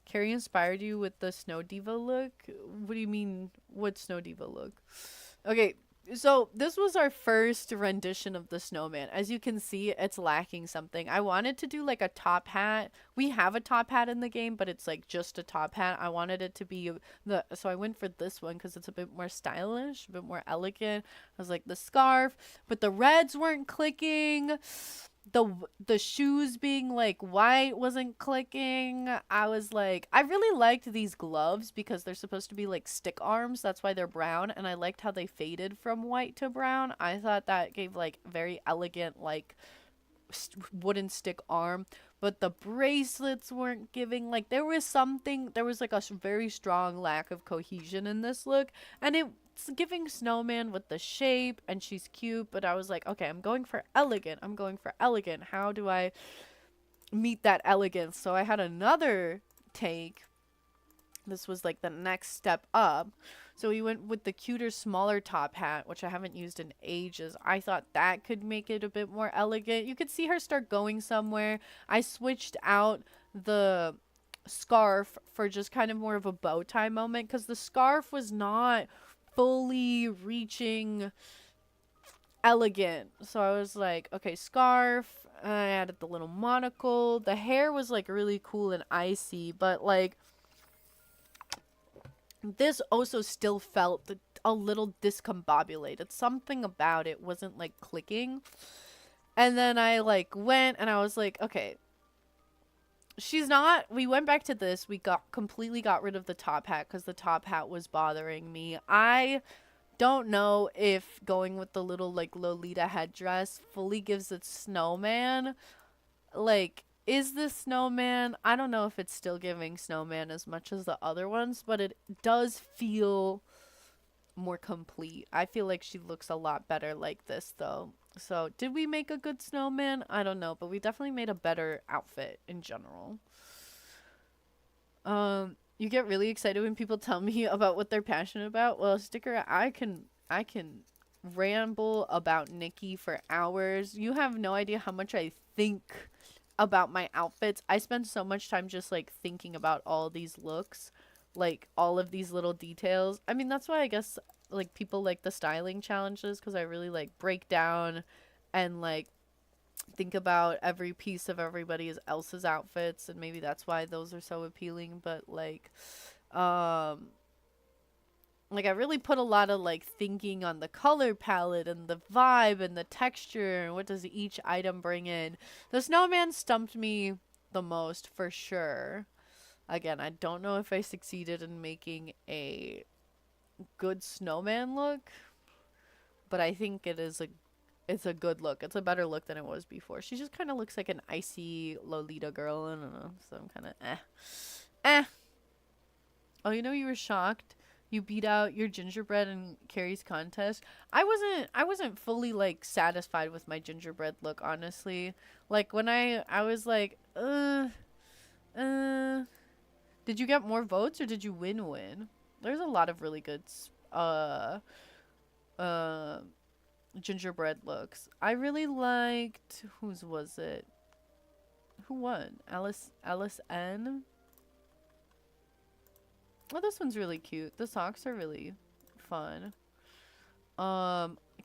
Carrie inspired you with the Snow Diva look? What do you mean, what Snow Diva look? Okay, so this was our first rendition of the snowman. As you can see, it's lacking something. I wanted to do, like, a top hat. We have a top hat in the game, but it's, like, just a top hat. I wanted it to be so I went for this one because it's a bit more stylish, a bit more elegant. I was like, the scarf, but the reds weren't clicking. The shoes being, like, white wasn't clicking. I was like, I really liked these gloves because they're supposed to be, like, stick arms. That's why they're brown, and I liked how they faded from white to brown. I thought that gave, like, very elegant, like, wooden stick arm. But the bracelets weren't giving, like, there was like a very strong lack of cohesion in this look, and it's giving snowman with the shape, and she's cute, but I was like, okay, I'm going for elegant. How do I meet that elegance? So I had another take. This was, like, the next step up. So we went with the cuter, smaller top hat, which I haven't used in ages. I thought that could make it a bit more elegant. You could see her start going somewhere. I switched out the scarf for just kind of more of a bow tie moment because the scarf was not fully reaching elegant. So I was like, okay, scarf. I added the little monocle. The hair was, like, really cool and icy, but, like, this also still felt a little discombobulated. Something about it wasn't, like, clicking. And then I, like, went and I was like, okay, we went back to this. We completely got rid of the top hat because the top hat was bothering me. I don't know if going with the little, like, Lolita headdress fully gives it snowman. Like, is this snowman? I don't know if it's still giving snowman as much as the other ones, but it does feel more complete. I feel like she looks a lot better like this, though. So, did we make a good snowman? I don't know, but we definitely made a better outfit in general. You get really excited when people tell me about what they're passionate about. Well, Sticker, I can ramble about Nikki for hours. You have no idea how much I think about my outfits. I spend so much time just like thinking about all these looks, like all of these little details. I mean, that's why I guess like people like the styling challenges, because I really like break down and like think about every piece of everybody else's outfits, and maybe that's why those are so appealing. But like I really put a lot of like thinking on the color palette and the vibe and the texture and what does each item bring in. The snowman stumped me the most for sure. Again, I don't know if I succeeded in making a good snowman look, but I think it's a good look. It's a better look than it was before. She just kind of looks like an icy Lolita girl. I don't know. So I'm kind of eh. Oh, you know, you were shocked. You beat out your gingerbread in Carrie's contest. I wasn't fully like satisfied with my gingerbread look, honestly. Like when I was like, did you get more votes or did you win? There's a lot of really good uh gingerbread looks. I really liked, whose was it? Who won? Alice N. Oh, this one's really cute. The socks are really fun.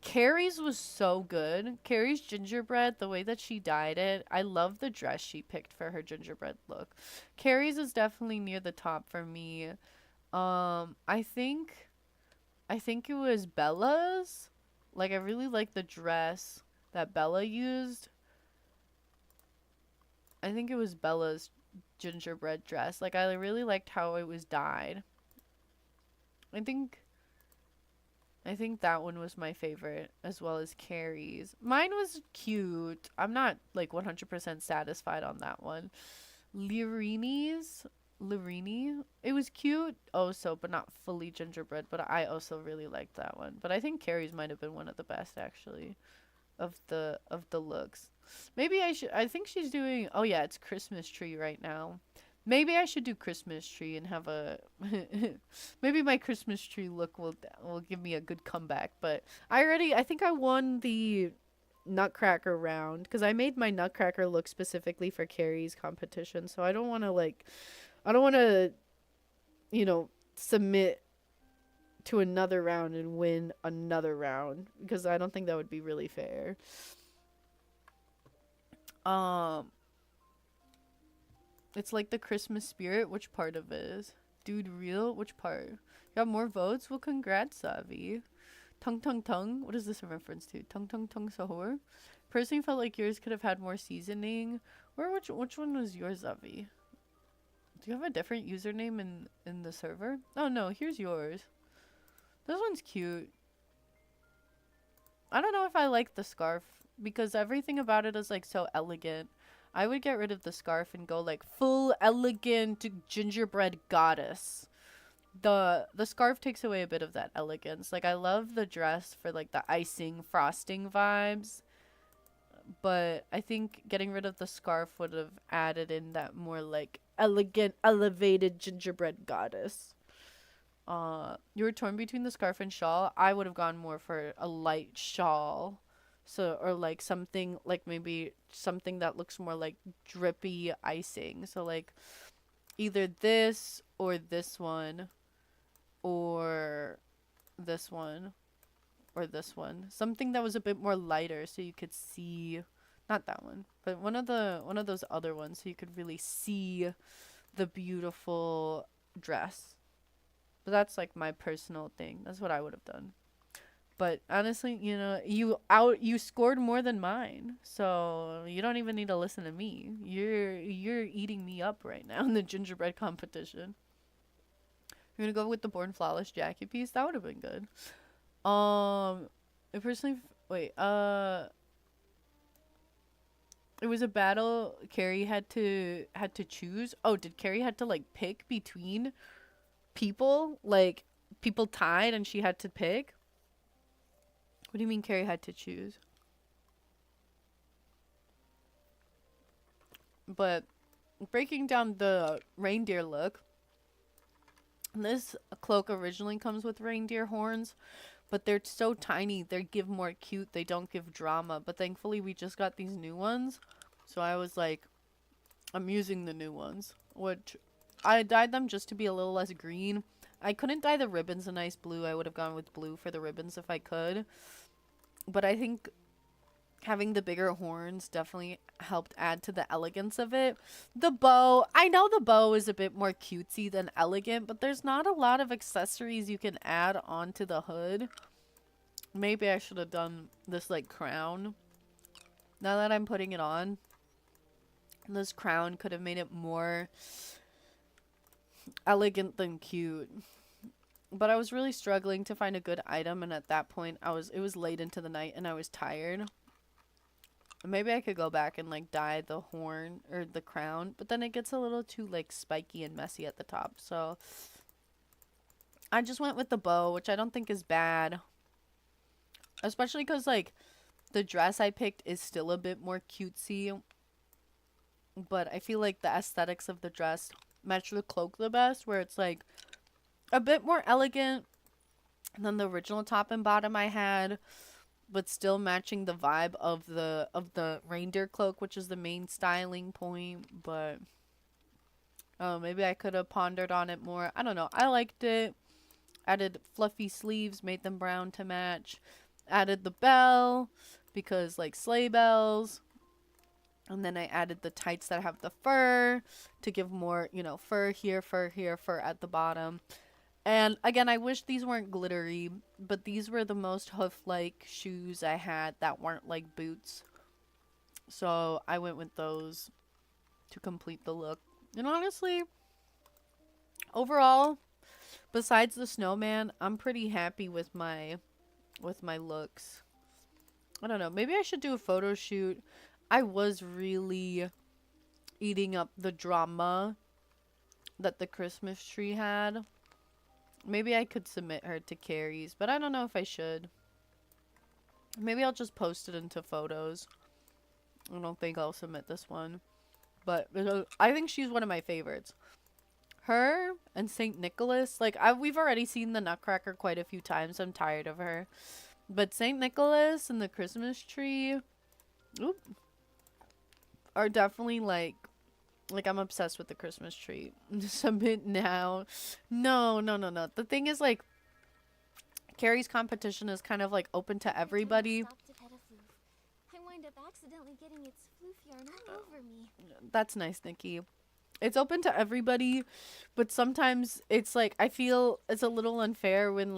Carrie's was so good. Carrie's gingerbread, the way that she dyed it, I love the dress she picked for her gingerbread look. Carrie's is definitely near the top for me. I think it was Bella's. Like, I really like the dress that Bella used. I think it was Bella's gingerbread dress. Like, I really liked how it was dyed. I think that one was my favorite, as well as Carrie's. Mine was cute. I'm not like 100% satisfied on that one. Lirini, it was cute also, but not fully gingerbread, but I also really liked that one. But I think Carrie's might have been one of the best, actually, of the looks. Maybe I think she's doing, oh yeah, it's Christmas tree right now. Maybe I should do Christmas tree and have a maybe my Christmas tree look will give me a good comeback. But I think I won the Nutcracker round because I made my Nutcracker look specifically for Carrie's competition. So I don't want to submit to another round and win another round, because I don't think that would be really fair. It's like the Christmas spirit. Which part of it is? Dude, real? Which part? Got more votes? Well, congrats, Savi. Tung tung tung. What is this a reference to? Tung tung tung sahur. Personally felt like yours could have had more seasoning. Or which one was yours, Savi? Do you have a different username in the server? Oh no, here's yours. This one's cute. I don't know if I like the scarf because everything about it is like so elegant. I would get rid of the scarf and go like full elegant gingerbread goddess. The scarf takes away a bit of that elegance. Like, I love the dress for like the icing frosting vibes, but I think getting rid of the scarf would have added in that more like elegant, elevated gingerbread goddess. You were torn between the scarf and shawl. I would have gone more for a light shawl. So, or like something like maybe something that looks more like drippy icing. So like either this or this one or this one or this one. Something that was a bit more lighter so you could see, not that one, but one of those other ones so you could really see the beautiful dress. But that's like my personal thing. That's what I would have done. But honestly, you scored more than mine, so you don't even need to listen to me. You're eating me up right now in the gingerbread competition. You're gonna go with the Born Flawless jacket piece. That would have been good. I personally wait. It was a battle. Carrie had to choose. Oh, did Carrie had to like pick between people? Like people tied, and she had to pick. What do you mean Carrie had to choose? But breaking down the reindeer look, this cloak originally comes with reindeer horns, but they're so tiny, they give more cute, they don't give drama. But thankfully we just got these new ones, so I was like, I'm using the new ones, which I dyed them just to be a little less green. I couldn't dye the ribbons a nice blue. I would have gone with blue for the ribbons if I could. But I think having the bigger horns definitely helped add to the elegance of it. The bow, I know the bow is a bit more cutesy than elegant, but there's not a lot of accessories you can add onto the hood. Maybe I should have done this like crown. Now that I'm putting it on, this crown could have made it more elegant than cute. But I was really struggling to find a good item, and at that point it was late into the night and I was tired. Maybe I could go back and like dye the horn or the crown, but then it gets a little too like spiky and messy at the top. So I just went with the bow, which I don't think is bad. Especially because like the dress I picked is still a bit more cutesy. But I feel like the aesthetics of the dress match the cloak the best, where it's like a bit more elegant than the original top and bottom I had, but still matching the vibe of the reindeer cloak, which is the main styling point. But maybe I could have pondered on it more. I don't know. I liked it. Added fluffy sleeves, made them brown to match. Added the bell because like sleigh bells. And then I added the tights that have the fur to give more, you know, fur here, fur here, fur at the bottom. And again, I wish these weren't glittery, but these were the most hoof-like shoes I had that weren't like boots. So I went with those to complete the look. And honestly, overall, besides the snowman, I'm pretty happy with my looks. I don't know, maybe I should do a photo shoot. I was really eating up the drama that the Christmas tree had. Maybe I could submit her to Carrie's, but I don't know if I should. Maybe I'll just post it into photos. I don't think I'll submit this one. But I think she's one of my favorites. Her and St. Nicholas, like we've already seen the Nutcracker quite a few times. I'm tired of her. But St. Nicholas and the Christmas tree, are definitely like I'm obsessed with the Christmas tree. Submit now. No. The thing is, like, Carrie's competition is kind of like open to everybody. I wind up accidentally getting its floof yarn all over me. That's nice, Nikki. It's open to everybody, but sometimes it's like I feel it's a little unfair when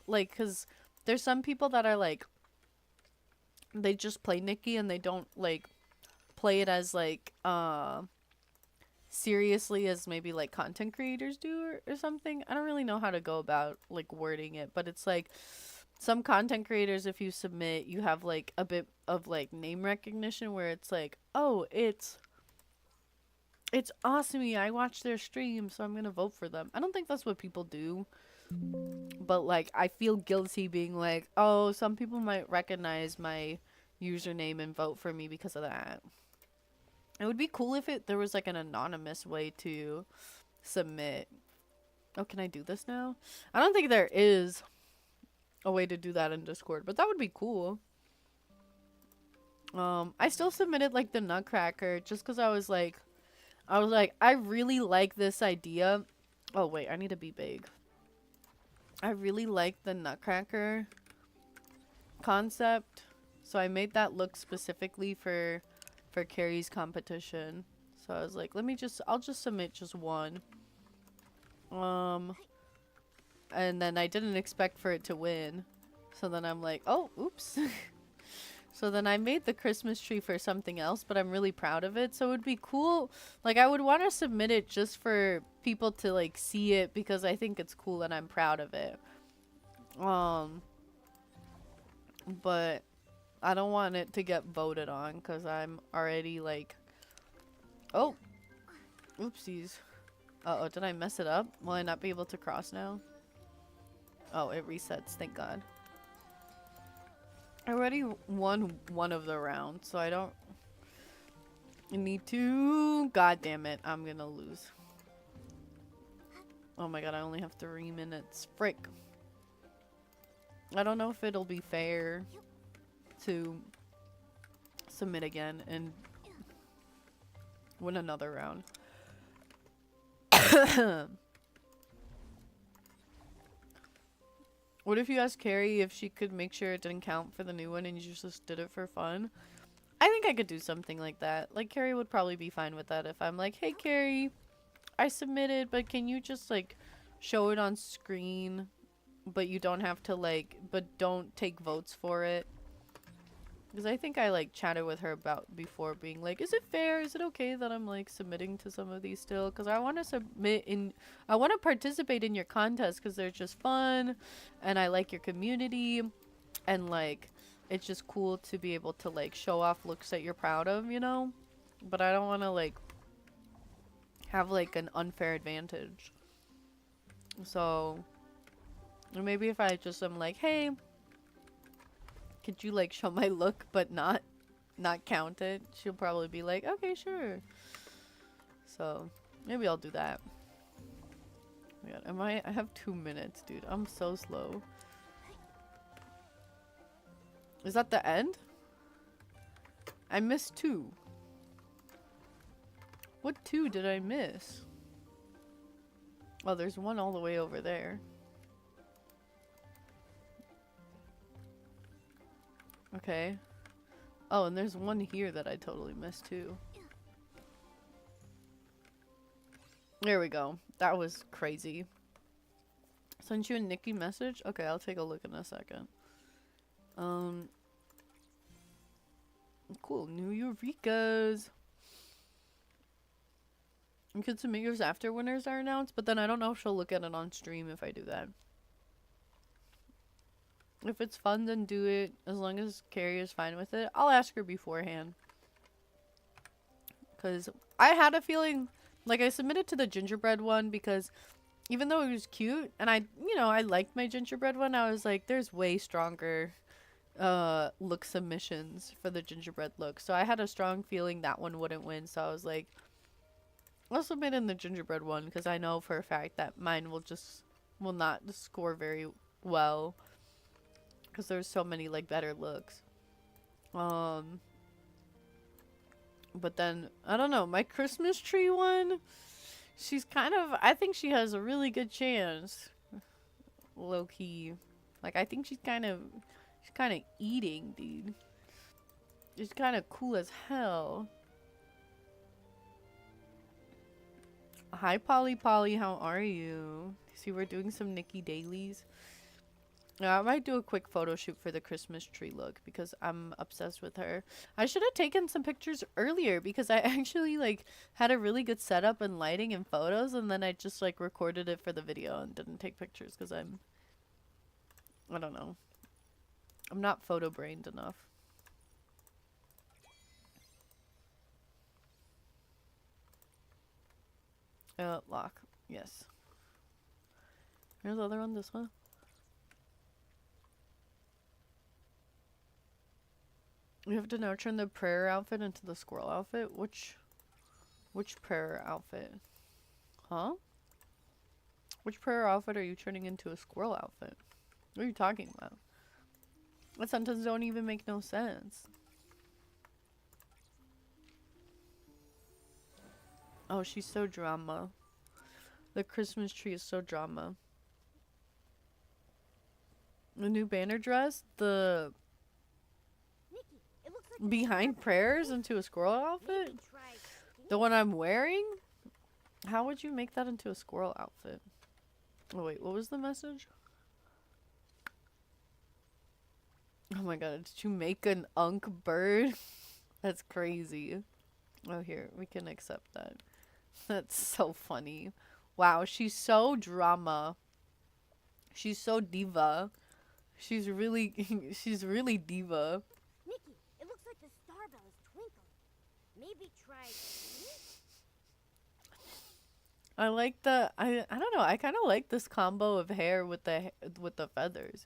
because there's some people that are like they just play Nikki and they don't like play it as like seriously as maybe like content creators do or something. I don't really know how to go about like wording it, but it's like some content creators, if you submit, you have like a bit of like name recognition where it's like, oh, it's awesome. I watch their stream, so I'm gonna vote for them. I don't think that's what people do, but like I feel guilty being like, oh, some people might recognize my username and vote for me because of that. It would be cool if there was like an anonymous way to submit. Oh, can I do this now? I don't think there is a way to do that in Discord, but that would be cool. I still submitted like the Nutcracker just because I was like, I really like this idea. Oh wait, I need to be big. I really like the Nutcracker concept, so I made that look specifically for Carrie's competition. So I was like, I'll just submit just one. And then I didn't expect for it to win. So then I'm like, oh, oops. So then I made the Christmas tree for something else, but I'm really proud of it. So it would be cool. Like, I would want to submit it just for people to, like, see it because I think it's cool and I'm proud of it. But I don't want it to get voted on because I'm already, like... Oh! Oopsies. Uh-oh, did I mess it up? Will I not be able to cross now? Oh, it resets. Thank God. I already won one of the rounds, so I don't need to... God damn it, I'm gonna lose. Oh my god, I only have 3 minutes. Frick. I don't know if it'll be fair to submit again and win another round. What if you asked Carrie if she could make sure it didn't count for the new one and you just did it for fun? I think I could do something like that. Like, Carrie would probably be fine with that if I'm like, hey, Carrie, I submitted, but can you just, like, show it on screen? But you don't have to, like, but don't take votes for it. Because I think I, like, chatted with her about before being like, is it fair? Is it okay that I'm, like, submitting to some of these still? Because I want to I want to participate in your contest because they're just fun. And I like your community. And, like, it's just cool to be able to, like, show off looks that you're proud of, you know? But I don't want to, like, have, like, an unfair advantage. So, maybe if I just am like, hey, could you, like, show my look but not count it? She'll probably be like, okay, sure. So, maybe I'll do that. Oh my God, I have 2 minutes, dude. I'm so slow. Is that the end? I missed 2. What 2 did I miss? Oh, there's one all the way over there. Okay. Oh, and there's one here that I totally missed too. There we go. That was crazy. Sent you a Nikki message? Okay, I'll take a look in a second. Cool. New Eureka's. You can submit yours after winners are announced, but then I don't know if she'll look at it on stream if I do that. If it's fun, then do it. As long as Carrie is fine with it. I'll ask her beforehand. Because I had a feeling, like, I submitted to the gingerbread one because even though it was cute, and I liked my gingerbread one, I was like, there's way stronger look submissions for the gingerbread look. So I had a strong feeling that one wouldn't win. So I was like, I'll submit in the gingerbread one because I know for a fact that mine will not score very well. Because there's so many, like, better looks. But then, I don't know, my Christmas tree one, she's kind of, I think she has a really good chance. Low-key. Like, I think she's kind of eating, dude. She's kind of cool as hell. Hi, Polly, how are you? See, we're doing some Nikki dailies. I might do a quick photo shoot for the Christmas tree look because I'm obsessed with her. I should have taken some pictures earlier because I actually, like, had a really good setup and lighting and photos, and then I just, like, recorded it for the video and didn't take pictures because I don't know. I'm not photo brained enough. Lock. Yes. Here's the other one, this one. You have to now turn the prayer outfit into the squirrel outfit. Which prayer outfit? Huh? Which prayer outfit are you turning into a squirrel outfit? What are you talking about? That sentence don't even make no sense. Oh, she's so drama. The Christmas tree is so drama. The new banner dress? The Nikki, it looks like behind prayers into a squirrel outfit? maybe try The one I'm wearing? How would you make that into a squirrel outfit? Oh wait, what was the message? Oh my god, did you make an unk bird? That's crazy. Oh, here, we can accept that. That's so funny. Wow, she's so drama. She's so diva. She's really diva. Nikki, it looks like the star bell is twinkling. Maybe try. I like the I don't know. I kind of like this combo of hair with the feathers.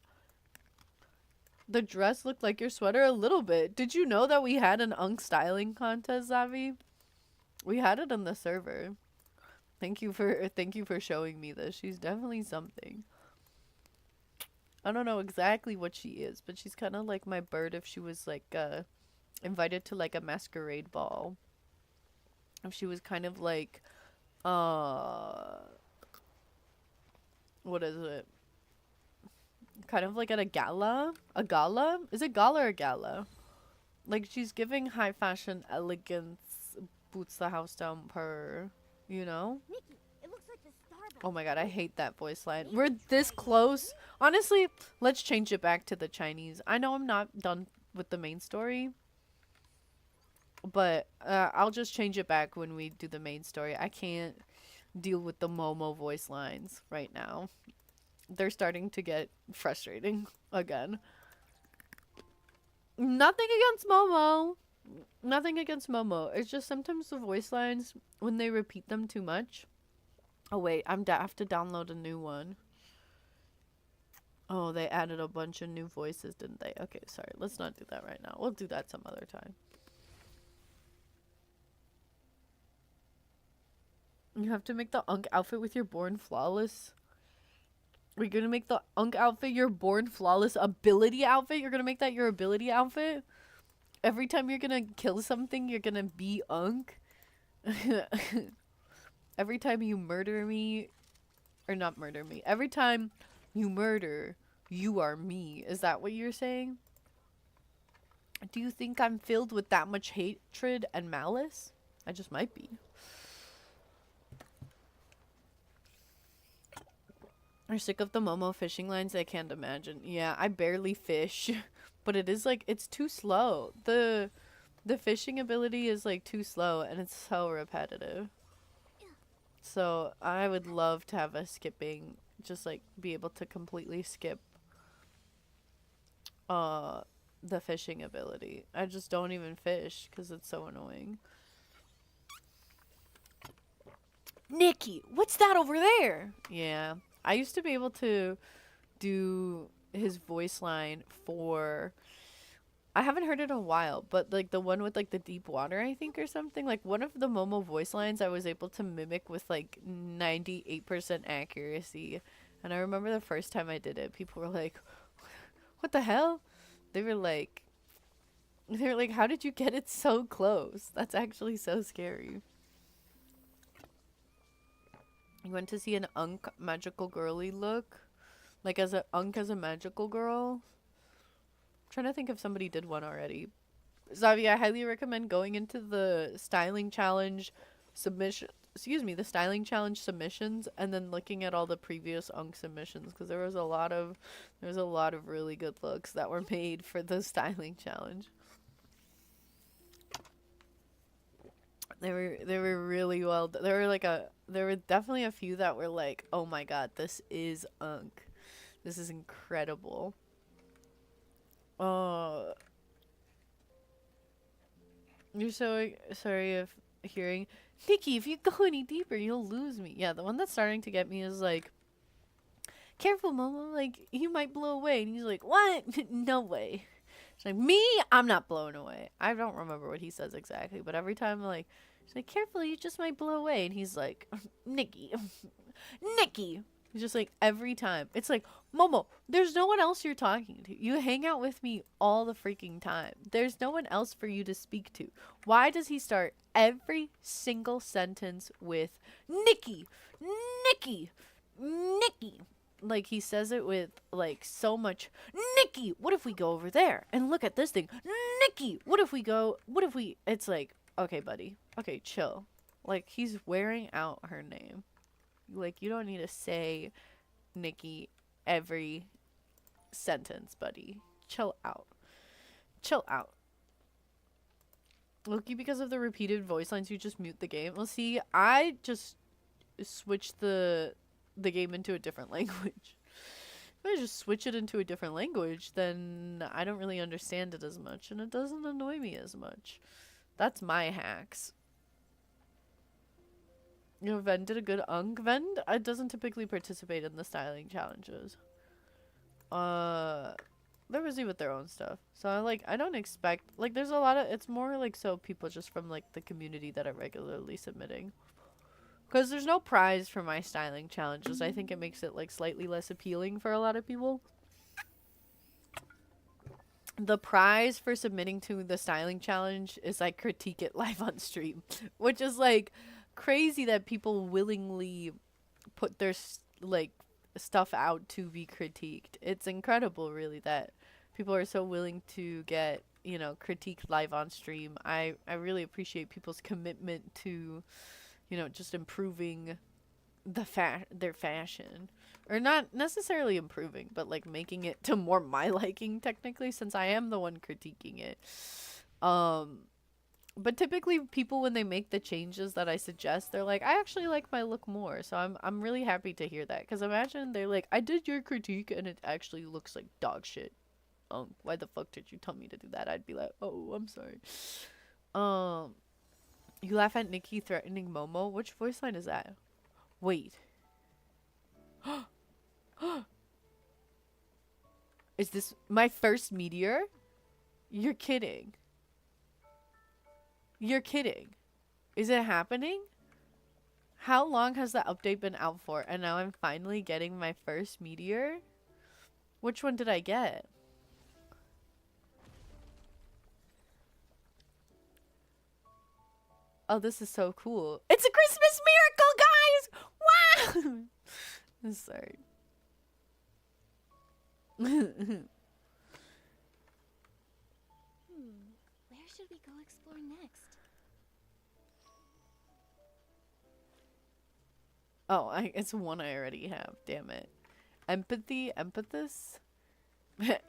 The dress looked like your sweater a little bit. Did you know that we had an unk styling contest, Zavi? We had it on the server. Thank you for showing me this. She's definitely something. I don't know exactly what she is, but she's kind of like my bird if she was like invited to like a masquerade ball. if she was kind of like, uh, what is it? Kind of like at a gala? A gala? Is it gala or gala? Like she's giving high fashion elegance, boots the house down per, you know? Nikki, it looks like the Starbucks. Oh my god, I hate that voice line. We're this close. Honestly, let's change it back to the Chinese. I know I'm not done with the main story, but I'll just change it back when we do the main story. I can't deal with the Momo voice lines right now. They're starting to get frustrating again. Nothing against Momo. Nothing against Momo. It's just sometimes the voice lines, when they repeat them too much. Oh wait, I have to download a new one. Oh, they added a bunch of new voices, didn't they? Okay, sorry. Let's not do that right now. We'll do that some other time. You have to make the Unk outfit with your Born Flawless. Are you gonna make the Unk outfit your Born Flawless ability outfit? You're gonna make that your ability outfit? Every time you're gonna kill something, you're gonna be Unk? Every time you murder me, or not murder me, every time you murder, you are me. Is that what you're saying? Do you think I'm filled with that much hatred and malice? I just might be. Are sick of the Momo fishing lines? I can't imagine. Yeah, I barely fish. But it is like, it's too slow. The fishing ability is like too slow and it's so repetitive. So I would love to have a skipping, just like be able to completely skip the fishing ability. I just don't even fish because it's so annoying. Nikki, what's that over there? Yeah, I used to be able to do his voice line for, I haven't heard it in a while, but like the one with like the deep water, I think, or something. Like one of the Momo voice lines I was able to mimic with like 98% accuracy. And I remember the first time I did it, people were like, what the hell? They were like, how did you get it so close? That's actually so scary. You went to see an Unk magical girly look? Like as a Unk as a magical girl? I'm trying to think if somebody did one already. Zavi, I highly recommend going into the styling challenge the styling challenge submissions and then looking at all the previous Unk submissions, because there was a lot of really good looks that were made for the styling challenge. They were really well. There were definitely a few that were like, oh my god, this is Unk. This is incredible. You're so sorry of hearing. Nikki, if you go any deeper, you'll lose me. Yeah, the one that's starting to get me is like, careful, Mama, like, you might blow away. And he's like, what? No way. She's like, me? I'm not blowing away. I don't remember what he says exactly, but every time, like, she's like, careful, you just might blow away. And he's like, Nikki. Nikki. He's just like, every time. It's like, Momo, there's no one else you're talking to. You hang out with me all the freaking time. There's no one else for you to speak to. Why does he start every single sentence with Nikki? Nikki. Nikki. Like, he says it with, like, so much, Nikki, what if we go over there and look at this thing? Nikki, what if we, it's like, okay, buddy. Okay, chill. Like, he's wearing out her name. Like, you don't need to say Nikki every sentence, buddy. Chill out. Chill out. Loki, because of the repeated voice lines, you just mute the game. Well, see, I just switched the game into a different language. If I just switch it into a different language, then I don't really understand it as much, and it doesn't annoy me as much. That's my hacks. You know, Ven did a good Unk. Ven doesn't typically participate in the styling challenges. They're busy with their own stuff. So I don't expect, like, there's a lot of, it's more like so people just from like the community that are regularly submitting. Because there's no prize for my styling challenges. I think it makes it like slightly less appealing for a lot of people. the prize for submitting to the styling challenge is like critique it live on stream, which is like crazy that people willingly put their like stuff out to be critiqued. It's incredible, really, that people are so willing to get, you know, critiqued live on stream. I really appreciate people's commitment to, you know, just improving their fashion, or not necessarily improving, but like making it to more my liking, technically, since I am the one critiquing it. But typically people, when they make the changes that I suggest, they're like, I actually like my look more. So I'm really happy to hear that, because imagine they're like, I did your critique and it actually looks like dog shit. Why the fuck did you tell me to do that? I'd be like, oh, I'm sorry. You laugh at Nikki threatening Momo? Which voice line is that? Wait. Is this my first meteor? You're kidding. You're kidding. Is it happening? How long has the update been out for? And now I'm finally getting my first meteor? Which one did I get? Oh, this is so cool. It's a Christmas miracle, guys! Wow! I'm sorry. Where should we go explore next? Oh, it's one I already have. Damn it. Empathy? Empathis?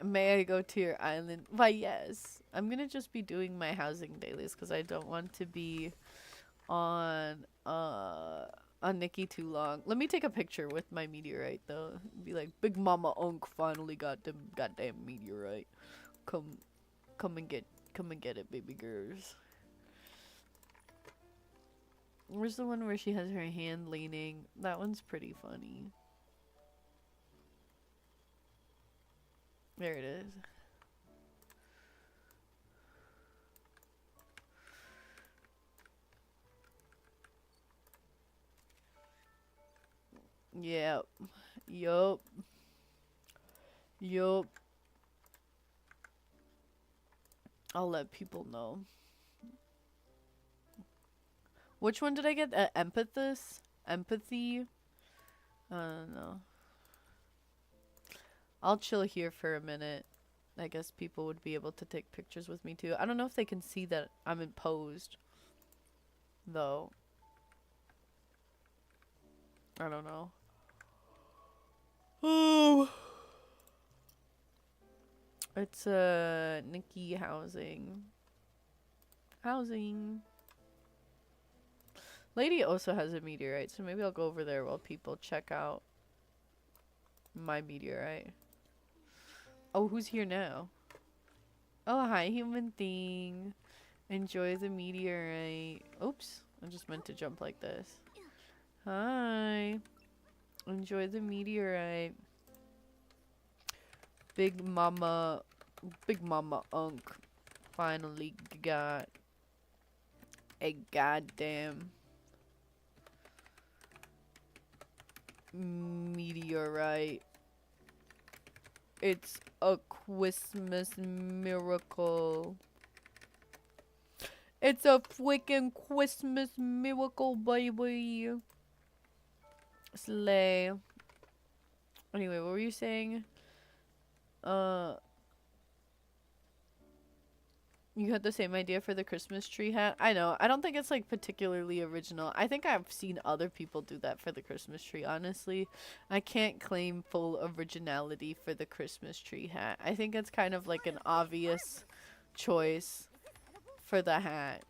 May I go to your island? Why, yes. I'm gonna just be doing my housing dailies because I don't want to be on Nikki too long. Let me take a picture with my meteorite though. Be like, Big Mama Unk finally got them goddamn meteorite. Come and get it, baby girls. Where's the one where she has her hand leaning? That one's pretty funny. There it is. Yep. Yup. Yup. I'll let people know. Which one did I get? Empathis? Empathy? I don't know. I'll chill here for a minute. I guess people would be able to take pictures with me too. I don't know if they can see that I'm imposed, though. I don't know. Oh. It's Nikki housing. Housing. Lady also has a meteorite, so maybe I'll go over there while people check out my meteorite. Oh, who's here now? Oh, hi, human thing. Enjoy the meteorite. Oops, I just meant to jump like this. Hi. Enjoy the meteorite. Big Mama Unk finally got a goddamn meteorite. It's a Christmas miracle. It's a freaking Christmas miracle, baby. Slay. Anyway, what were you saying? You had the same idea for the Christmas tree hat? I know. I don't think it's like particularly original. I think I've seen other people do that for the Christmas tree, honestly. I can't claim full originality for the Christmas tree hat. I think it's kind of like an obvious choice for the hat.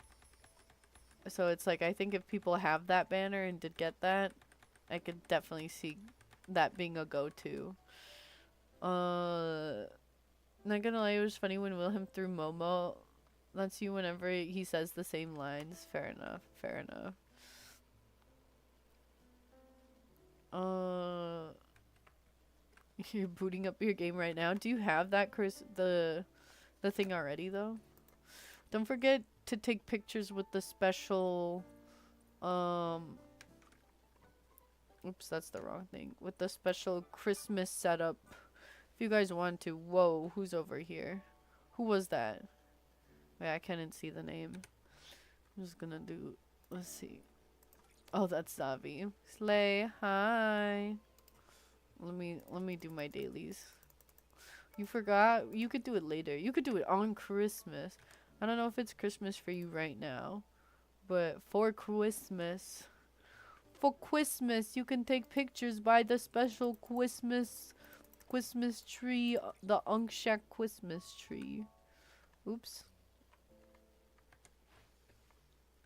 So it's like, I think if people have that banner and did get that, I could definitely see that being a go-to. Not gonna lie, it was funny when Wilhelm threw Momo. That's you whenever he says the same lines. Fair enough. Fair enough. You're booting up your game right now. Do you have that, Chris? The thing already though. Don't forget to take pictures with the special. Oops, that's the wrong thing. With the special Christmas setup. If you guys want to. Whoa, who's over here? Who was that? Wait, I couldn't see the name. I'm just gonna do. Let's see. Oh, that's Zavi. Slay, hi. Let me do my dailies. You forgot? You could do it later. You could do it on Christmas. I don't know if it's Christmas for you right now, but for Christmas, you can take pictures by the special Christmas tree, the Unkshack Christmas tree. Oops.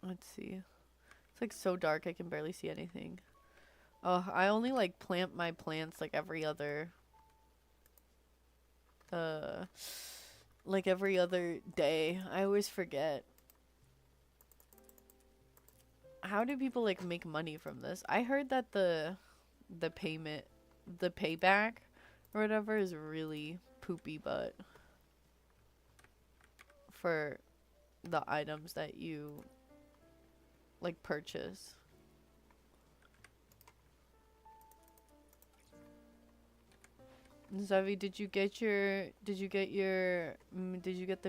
Let's see. It's like so dark I can barely see anything. Oh, I only like plant my plants like every other day. I always forget. How do people like make money from this? I heard that the payback or whatever is really poopy butt for the items that you like purchase. Zavi, did you get the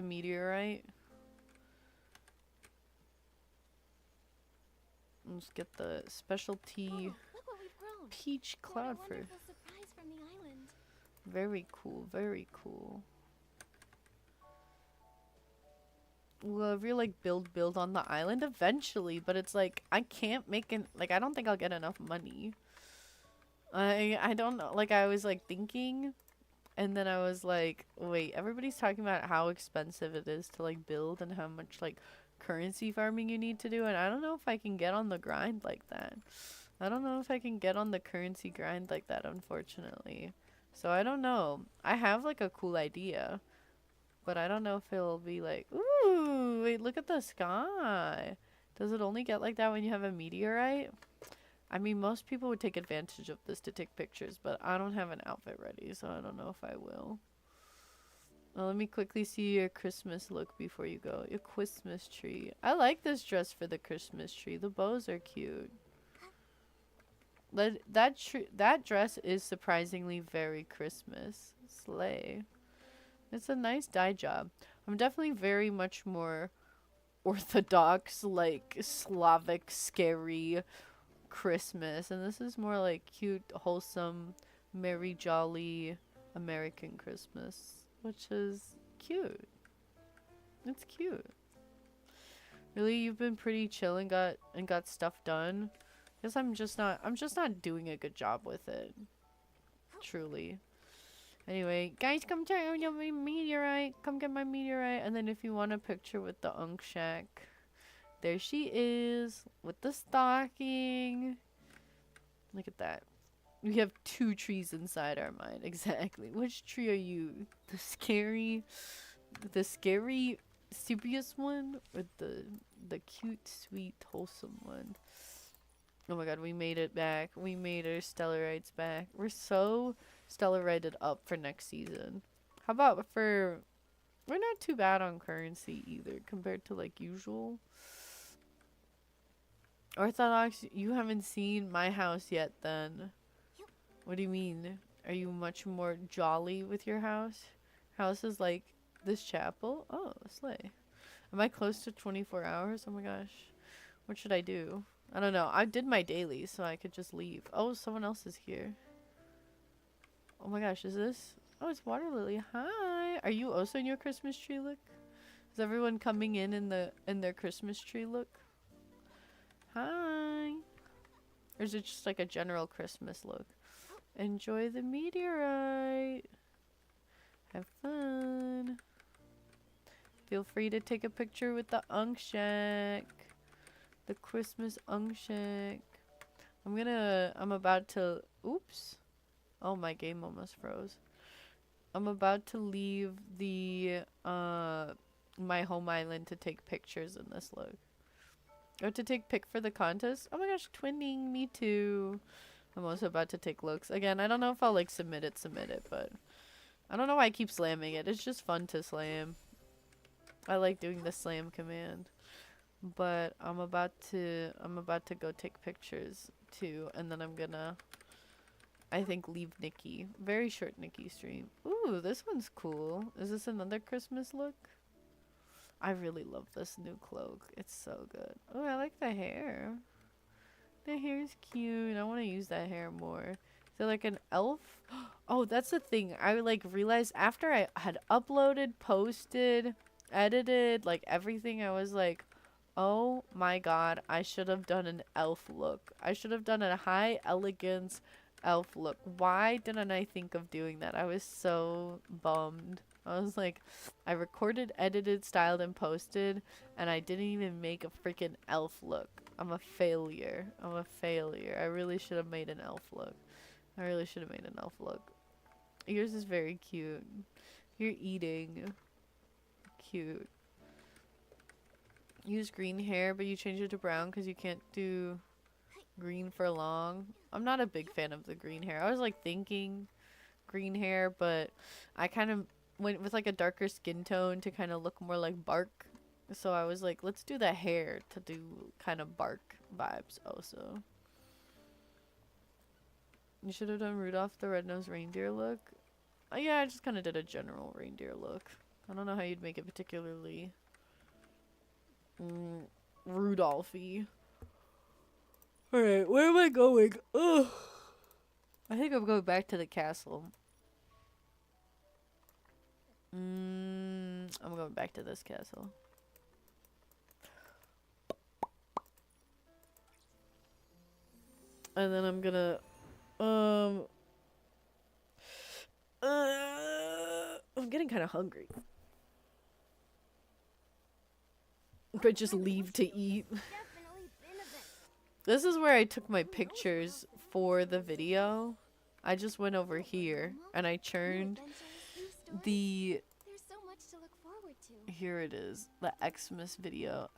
meteorite? Let's get the specialty Oh, look what we've grown. peach What a cloud for. wonderful surprise from the island. Very cool, very cool. Will ever like build on the island eventually, but it's like I can't make it. Like I don't think I'll get enough money. I don't know. Like I was like thinking, and then I was like, wait, everybody's talking about how expensive it is to like build and how much like currency farming you need to do, and I don't know if I can get on the grind like that. I don't know if I can get on the currency grind like that, unfortunately. So I don't know. I have like a cool idea, but I don't know if it'll be like, ooh, wait, look at the sky. Does it only get like that when you have a meteorite? I mean, most people would take advantage of this to take pictures, but I don't have an outfit ready, so I don't know if I will. Well, let me quickly see your Christmas look before you go. Your Christmas tree. I like this dress for the Christmas tree. The bows are cute. That dress is surprisingly very Christmas. Slay. It's a nice dye job. I'm definitely very much more orthodox, like Slavic, scary Christmas, and this is more like cute, wholesome, merry, jolly American Christmas, which is cute. It's cute. Really, you've been pretty chill and got stuff done. Guess I'm just not doing a good job with it. Truly. Anyway, guys, come check out my meteorite. Come get my meteorite, and then if you want a picture with the Unk Shack, there she is with the stocking. Look at that. We have two trees inside our mind. Exactly. Which tree are you? The scary serious one, or the cute, sweet, wholesome one? Oh my god, we made it back. We made our Stellarites back. We're so Stellarited up for next season. How about we're not too bad on currency either compared to like usual. Orthodox, you haven't seen my house yet then. What do you mean? Are you much more jolly with your house? House is like this chapel? Oh, slay. Am I close to 24 hours? Oh my gosh. What should I do? I don't know. I did my daily, so I could just leave. Oh, someone else is here. Oh my gosh, is this? Oh, it's Water Lily. Hi. Are you also in your Christmas tree look? Is everyone coming in their Christmas tree look? Hi. Or is it just like a general Christmas look? Enjoy the meteorite. Have fun. Feel free to take a picture with the Unk Shack. The Christmas Unk Shack. I'm about to, oops. Oh, my game almost froze. I'm about to leave the, my home island to take pictures in this look. Or to take pic for the contest. Oh my gosh, twinning, me too. I'm also about to take looks. Again, I don't know if I'll like submit it, but I don't know why I keep slamming it. It's just fun to slam. I like doing the slam command. But I'm about to go take pictures too, and then I'm gonna I think leave Nikki. Very short Nikki stream. Ooh, this one's cool. Is this another Christmas look? I really love this new cloak. It's so good. Oh, I like the hair. The hair's cute. I want to use that hair more. Is it like an elf? Oh, that's the thing. I like realized after I had uploaded, posted, edited, like everything, I was like, oh my god, I should have done an elf look. I should have done a high elegance elf look. Why didn't I think of doing that? I was so bummed. I was like, I recorded, edited, styled, and posted, and I didn't even make a freaking elf look. I'm a failure. I'm a failure. I really should have made an elf look. I really should have made an elf look. Yours is very cute. You're eating. Cute. Use green hair, but you change it to brown because you can't do green for long. I'm not a big fan of the green hair. I was like thinking green hair, but I kind of went with like a darker skin tone to kind of look more like bark. So I was like, let's do the hair to do kind of bark vibes also. You should have done Rudolph the Red-Nosed Reindeer look. Yeah, I just kind of did a general reindeer look. I don't know how you'd make it particularly Rudolphy. Alright, where am I going? Ugh. I think I'm going back to the castle. I'm going back to this castle. And then I'm gonna I'm getting kind of hungry. But just leave to eat. This is where I took my pictures for the video. I just went over here and I churned the There's so much to look forward to. here it is, the Xmas video.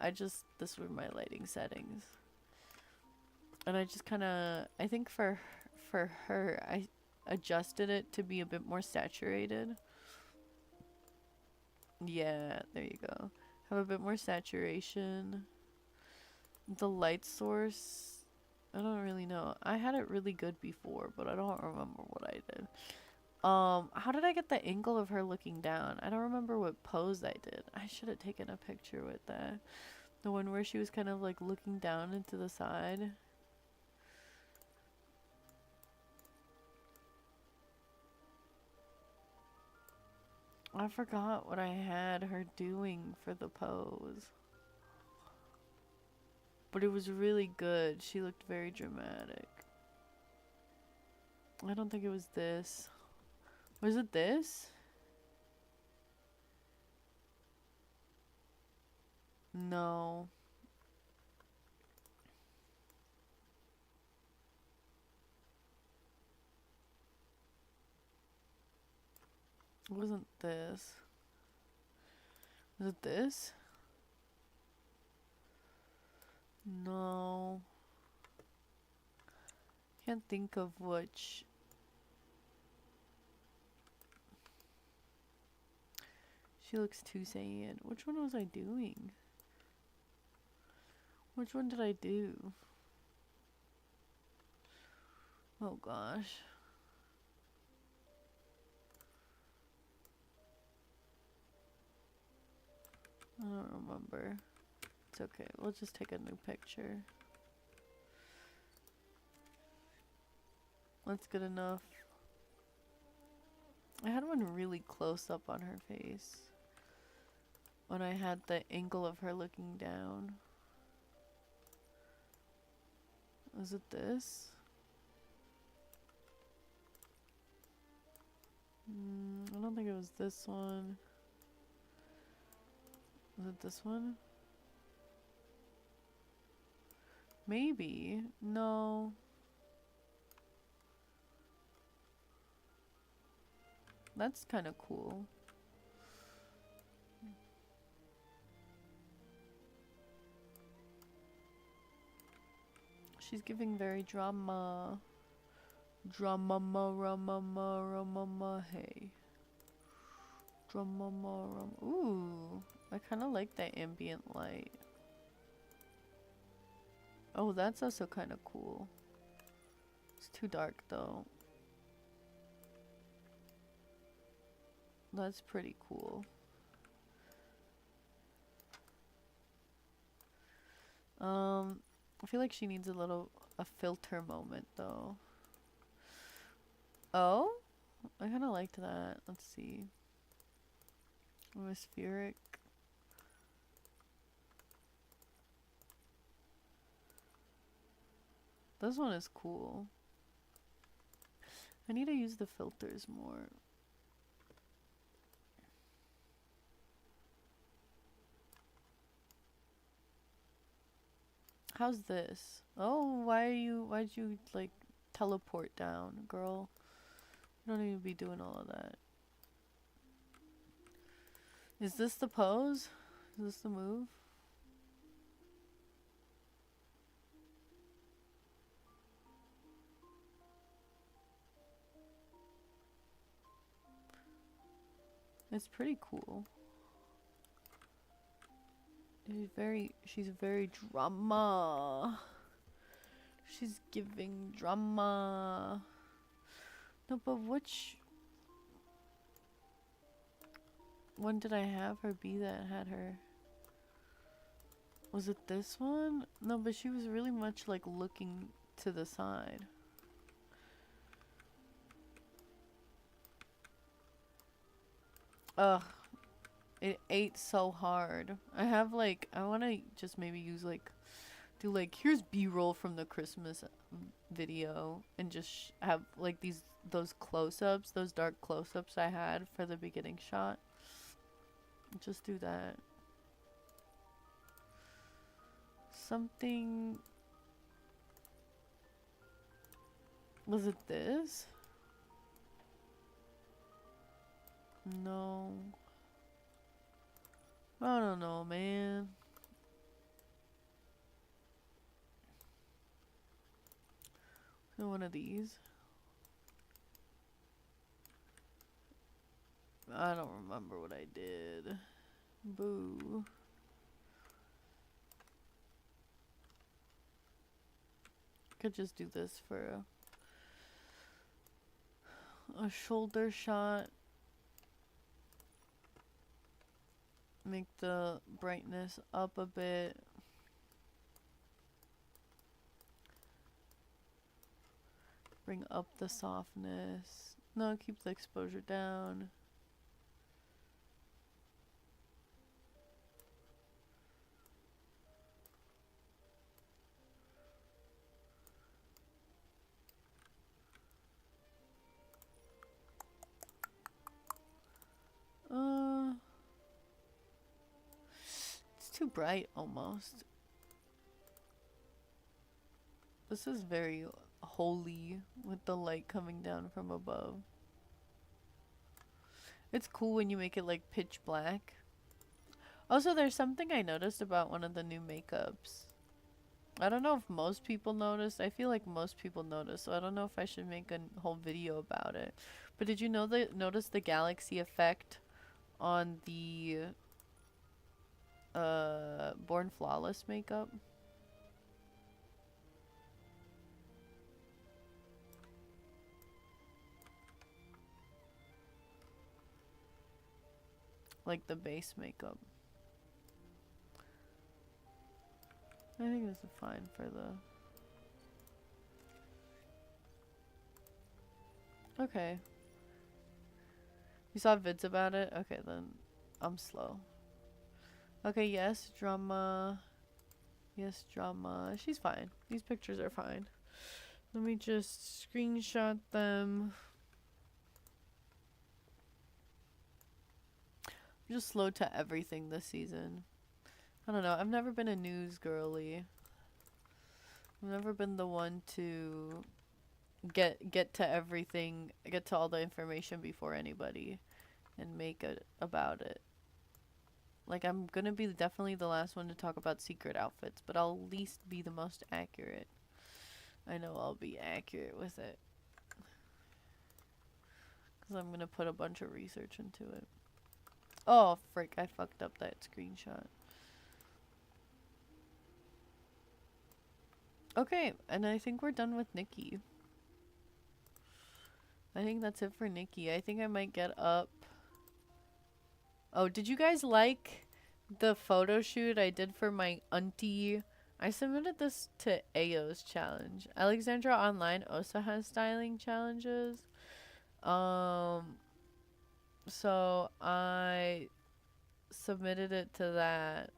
This were my lighting settings. And I just kind of, I think for her, I adjusted it to be a bit more saturated. Yeah, there you go. Have a bit more saturation. The light source, I don't really know. I had it really good before, but I don't remember what I did. How did I get the angle of her looking down? I don't remember what pose I did. I should have taken a picture with that. The one where she was kind of like looking down into the side. I forgot what I had her doing for the pose. But it was really good. She looked very dramatic. I don't think it was this. Was it this? No. It wasn't this. Was it this? No. Can't think of which. She looks too Saiyan. Which one was I doing? Which one did I do? Oh gosh. I don't remember. It's okay. We'll just take a new picture. That's good enough. I had one really close up on her face. When I had the angle of her looking down. Was it this? I don't think it was this one. Was it this one? Maybe. No. That's kind of cool. She's giving very drama. Drama, hey. Drama. Ooh, I kind of like that ambient light. Oh, that's also kind of cool. It's too dark though. That's pretty cool. I feel like she needs a filter moment though. Oh, I kind of liked that. Let's see. Atmospheric. This one is cool. I need to use the filters more. How's this? Oh, why'd you like teleport down, girl? You don't need to be doing all of that. Is this the pose? Is this the move? It's pretty cool. She's very drama. She's giving drama. No, but which one did I have her be that had her? Was it this one? No, but she was really much like looking to the side. Ugh. It ate so hard. I have like, I want to just maybe use like, do like, here's B-roll from the Christmas video and just have like those close-ups, those dark close-ups I had for the beginning shot. Just do that. Something. Was it this? No. I don't know, man. One of these. I don't remember what I did. Boo. Could just do this for a shoulder shot. Make the brightness up a bit. Bring up the softness. No, keep the exposure down. It's too bright almost. This is very holy with the light coming down from above. It's cool when you make it like pitch black. Also, there's something I noticed about one of the new makeups. I don't know if most people noticed. I feel like most people noticed, so I don't know if I should make a whole video about it. But did you notice the galaxy effect on the Born Flawless makeup? Like the base makeup. I think this is fine for the... Okay. You saw vids about it? Okay, then I'm slow. Okay, yes, drama. Yes, drama. She's fine. These pictures are fine. Let me just screenshot them. I'm just slow to everything this season. I don't know. I've never been a news girly. I've never been the one to get to everything, get to all the information before anybody and make it about it. Like, I'm gonna be definitely the last one to talk about secret outfits, but I'll at least be the most accurate. I know I'll be accurate with it. Because I'm gonna put a bunch of research into it. Oh, frick, I fucked up that screenshot. Okay, and I think we're done with Nikki. I think that's it for Nikki. I think I might get up Oh, did you guys like the photo shoot I did for my auntie? I submitted this to Ayo's challenge. Alexandra Online also has styling challenges. Um, so I submitted it to that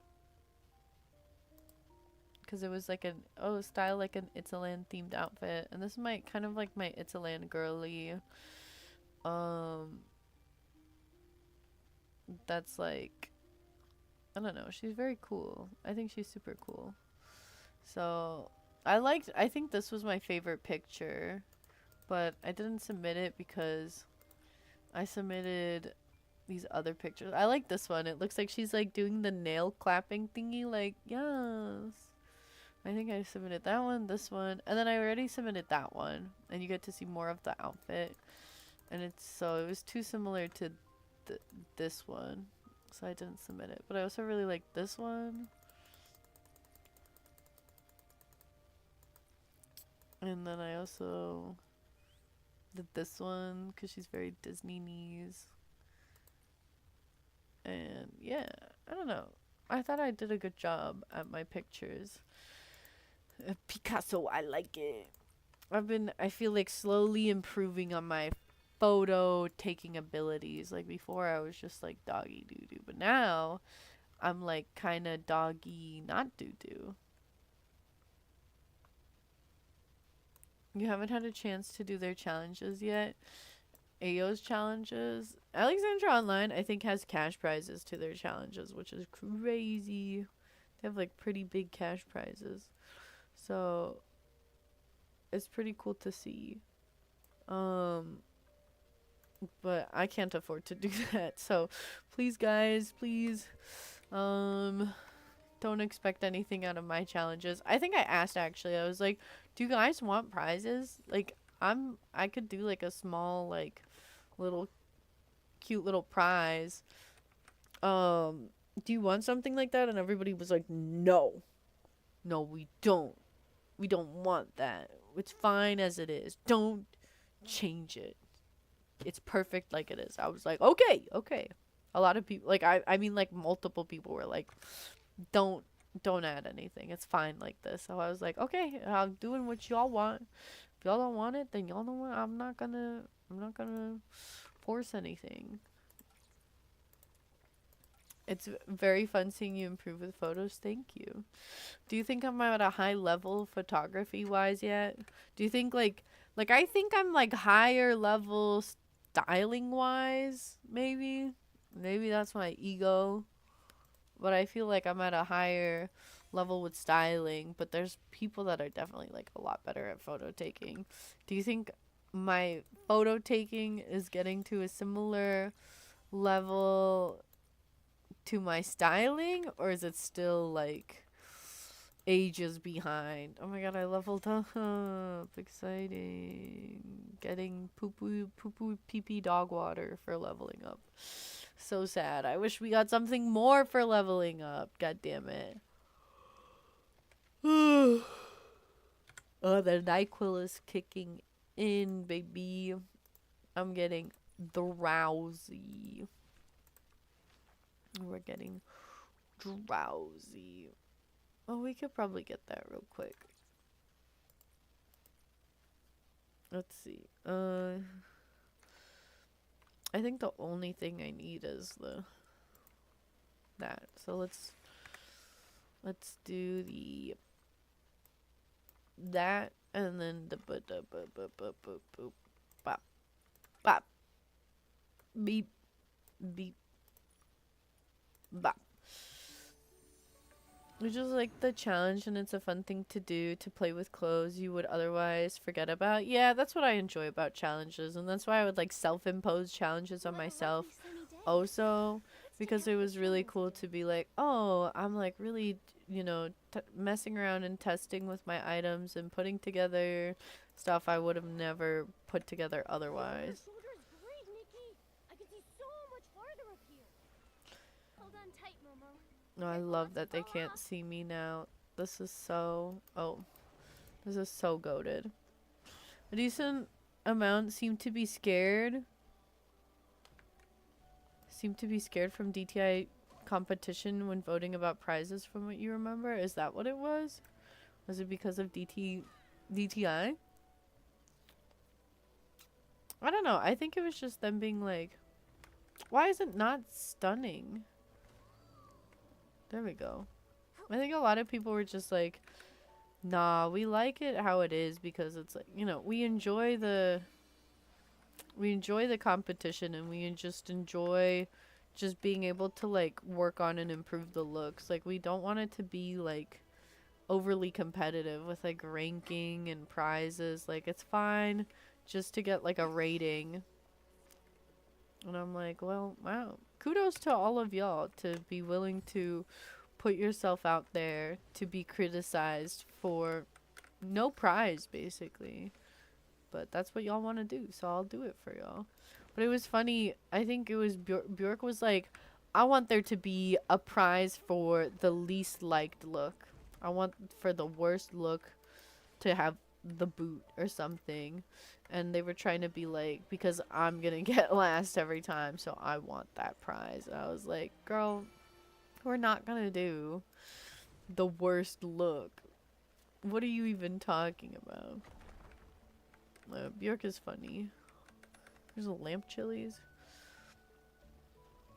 because it was like an style like an Italand themed outfit, and this is my kind of like my Italand girly. Um, that's like I don't know. She's very cool. I think she's super cool. So I think this was my favorite picture, but I didn't submit it because I submitted these other pictures. I like this one. It looks like she's like doing the nail clapping thingy, like, yes. I think I submitted that one, this one, and then I already submitted that one, and you get to see more of the outfit. And it was too similar to this one, so I didn't submit it. But I also really like this one. And then I also did this one because she's very Disney knees. And yeah, I don't know. I thought I did a good job at my pictures. Picasso, I like it. I feel like slowly improving on my photo taking abilities. Like before I was just like doggy doo doo, but now I'm like kind of doggy not doo doo. You haven't had a chance to do their challenges yet. Ayo's challenges. Alexandra Online, I think, has cash prizes to their challenges, which is crazy. They have like pretty big cash prizes. So it's pretty cool to see. But I can't afford to do that. So please guys, please don't expect anything out of my challenges. I think I asked actually. I was like, "Do you guys want prizes?" Like I could do like a small like little cute little prize. Do you want something like that? And everybody was like, "No. No, we don't. We don't want that. It's fine as it is. Don't change it. It's perfect like it is." I was like, "Okay, okay." A lot of people like I mean like multiple people were like, "Don't add anything. It's fine like this." So I was like, "Okay, I'm doing what y'all want. If y'all don't want it, then y'all don't want. I'm not gonna force anything." It's very fun seeing you improve with photos. Thank you. Do you think I'm at a high level photography wise yet? Do you think like I think I'm like higher level styling wise, maybe? Maybe that's my ego. But I feel like I'm at a higher level with styling, but there's people that are definitely like a lot better at photo taking. Do you think my photo taking is getting to a similar level to my styling, or is it still like ages behind? Oh my god, I leveled up. Exciting. Getting poo poo pee pee dog water for leveling up. So sad. I wish we got something more for leveling up. God damn it. Oh, the NyQuil is kicking in, baby. I'm getting drowsy. We're getting drowsy. Oh, we could probably get that real quick. Let's see. I think the only thing I need is that. So let's do that and then the bop bop beep beep bop. Which is like the challenge, and it's a fun thing to do, to play with clothes you would otherwise forget about. Yeah, that's what I enjoy about challenges, and that's why I would like self-impose challenges on myself also, because it was really cool to be like, oh, I'm like really, messing around and testing with my items and putting together stuff I would have never put together otherwise. Your shoulder's great, Nikki. I can see so much farther up here. Hold on tight, Momo. No, I love that they can't see me now. This is so goated. A decent amount seem to be scared. seem to be scared from DTI competition when voting about prizes from what you remember. Is that what it was? Was it because of DTI? I don't know. I think it was just them being like, why is it not stunning? There we go. I think a lot of people were just like, nah, we like it how it is because it's like, you know, we enjoy the competition, and we just enjoy just being able to like work on and improve the looks. Like, we don't want it to be like overly competitive with like ranking and prizes. Like, it's fine just to get like a rating. And I'm like, well, wow, kudos to all of y'all to be willing to put yourself out there to be criticized for no prize, basically. But that's what y'all want to do, so I'll do it for y'all. But it was funny. I think it was Bjork was like, I want there to be a prize for the least liked look. I want for the worst look to have the boot or something. And they were trying to be like, because I'm gonna get last every time, so I want that prize. And I was like, girl, we're not gonna do the worst look. What are you even talking about? Bjork is funny. There's a lamp chilies.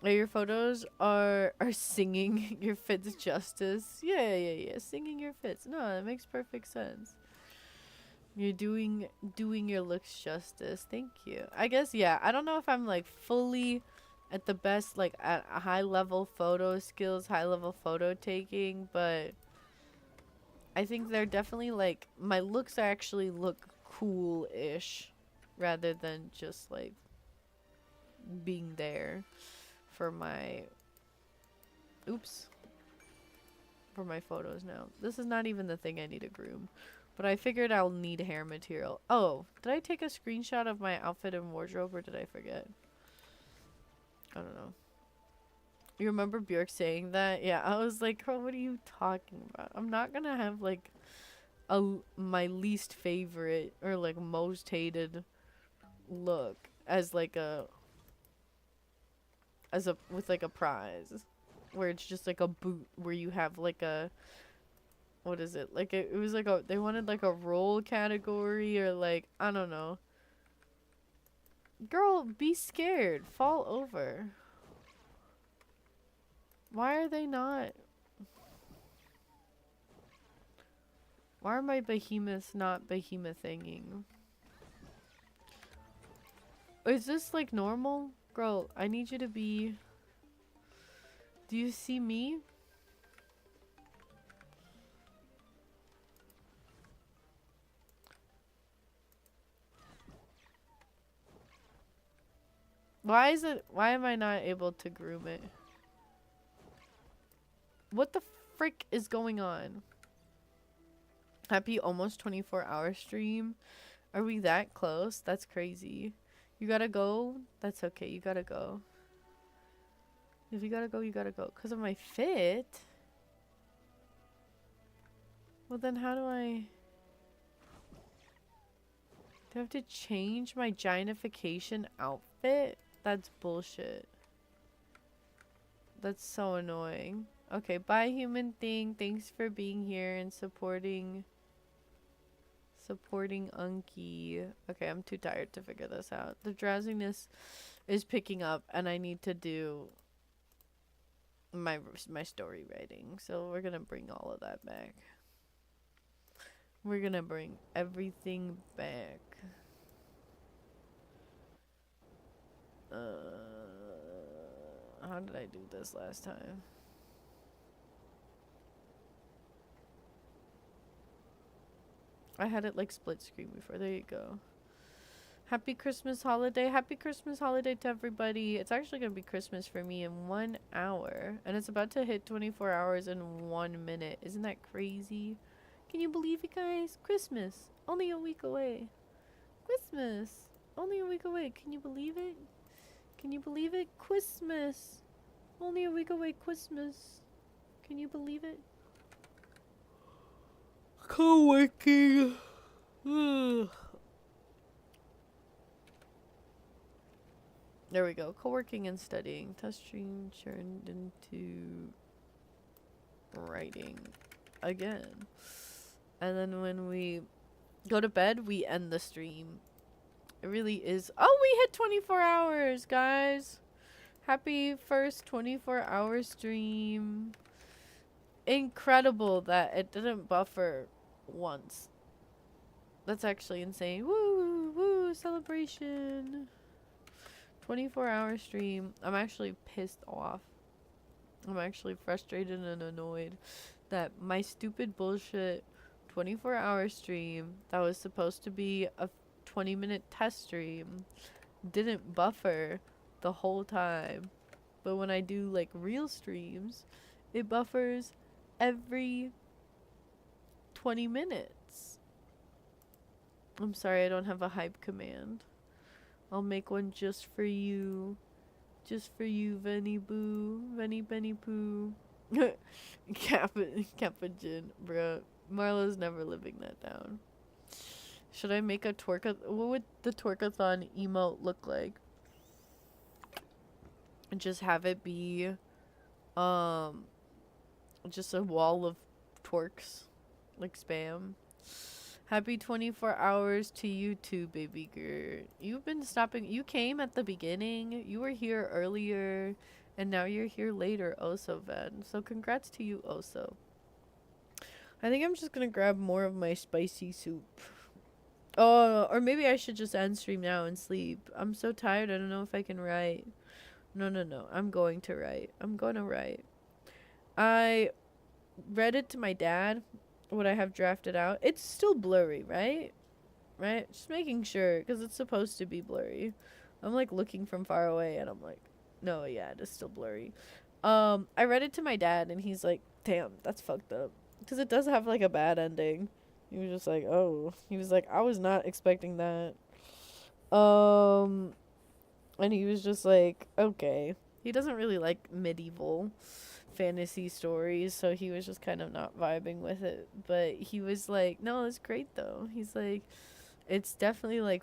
Your photos are singing your fits justice. Yeah. Singing your fits. No, that makes perfect sense. You're doing your looks justice. Thank you. I guess, yeah. I don't know if I'm like fully at the best, like at a high level photo skills, high level photo taking, but I think they're definitely like, my looks actually look cool-ish rather than just like being there for my for my photos now. This is not even the thing I need to groom, but I figured I'll need hair material. Oh, did I take a screenshot of my outfit and wardrobe, or did I forget? I don't know. You remember Bjork saying that? Yeah, I was like, girl, what are you talking about? I'm not gonna have like my least favorite or like most hated look as like with like a prize, where it's just like a boot where you have like a, what is it, like it was like they wanted like a roll category, or like, I don't know. Girl, be scared, fall over. Why are they not? Why are my behemoths not behemothing? Is this like normal? Girl, I need you to be... Do you see me? Why am I not able to groom it? What the frick is going on? Happy almost 24-hour stream. Are we that close? That's crazy. You gotta go? That's okay. You gotta go. If you gotta go, you gotta go. Because of my fit? Well, then how do I... Do I have to change my giantification outfit? That's bullshit. That's so annoying. Okay, bye, human thing. Thanks for being here and supporting Unky. Okay, I'm too tired to figure this out. The drowsiness is picking up, and I need to do my story writing. So we're gonna bring all of that back. We're gonna bring everything back. How did I do this last time? I had it like split screen before. There you go. Happy Christmas holiday. Happy Christmas holiday to everybody. It's actually going to be Christmas for me in 1 hour. And it's about to hit 24 hours in 1 minute. Isn't that crazy? Can you believe it, guys? Christmas. Only a week away. Christmas. Only a week away. Can you believe it? Can you believe it? Christmas. Only a week away. Christmas. Can you believe it? Co-working. There we go. Co-working and studying. Test stream turned into writing again. And then when we go to bed, we end the stream. It really is. Oh, we hit 24 hours, guys. Happy first 24-hour stream. Incredible that it didn't buffer once. That's actually insane. Woo, woo, celebration. 24-hour stream. I'm actually pissed off. I'm actually frustrated and annoyed that my stupid bullshit 24-hour stream that was supposed to be a 20-minute test stream didn't buffer the whole time. But when I do like real streams, it buffers every 20 minutes. I'm sorry I don't have a hype command. I'll make one just for you. Just for you, Venny Boo. Venny Benny Poo. Kappa Jin, bruh. Marlo's never living that down. Should I make a twerk? What would the twerkathon emote look like? And just have it be, just a wall of twerks, like spam. Happy 24 hours to you too, baby girl. You've been stopping. You came at the beginning. You were here earlier. And now you're here later, Oso Ven. So congrats to you, Oso. I think I'm just going to grab more of my spicy soup. Oh, or maybe I should just end stream now and sleep. I'm so tired. I don't know if I can write. No. I'm going to write. I'm going to write. I read it to my dad. What I have drafted out. It's still blurry, right? Right? Just making sure, because it's supposed to be blurry. I'm like looking from far away and I'm like, no, yeah, it is still blurry. I read it to my dad and he's like, damn, that's fucked up. Because it does have like a bad ending. He was just like, oh. He was like, I was not expecting that. And he was just like, okay. He doesn't really like medieval fantasy stories, so he was just kind of not vibing with it. But he was like, no, it's great though. He's like, it's definitely like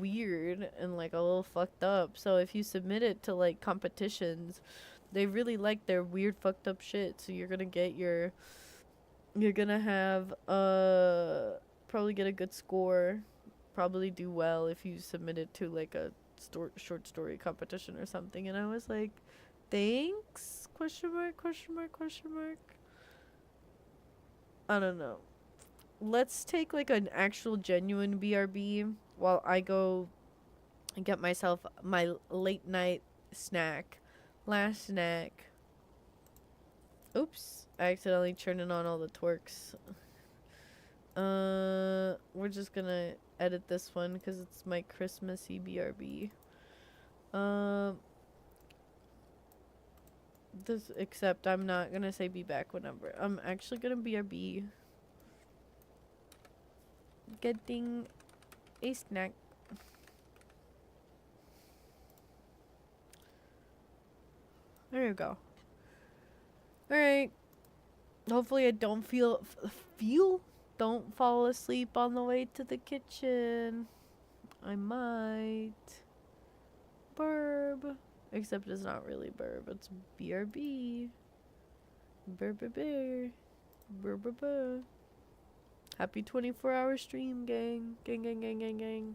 weird and like a little fucked up. So if you submit it to like competitions, they really like their weird fucked up shit. So you're gonna have probably get a good score, probably do well if you submit it to like a short story competition or something. And I was like, thanks? Question mark, question mark, question mark. I don't know. Let's take like an actual genuine BRB while I go and get myself my late night snack. Last snack. Oops. I accidentally turned on all the twerks. We're just gonna edit this one because it's my Christmassy BRB. This, except I'm not gonna say be back whenever. I'm actually gonna BRB. Getting a snack. There you go. Alright. Hopefully I don't don't fall asleep on the way to the kitchen. I might. Burb. Except it's not really burb, it's BRB. Burb. Burb. Happy 24-hour stream, gang. Gang.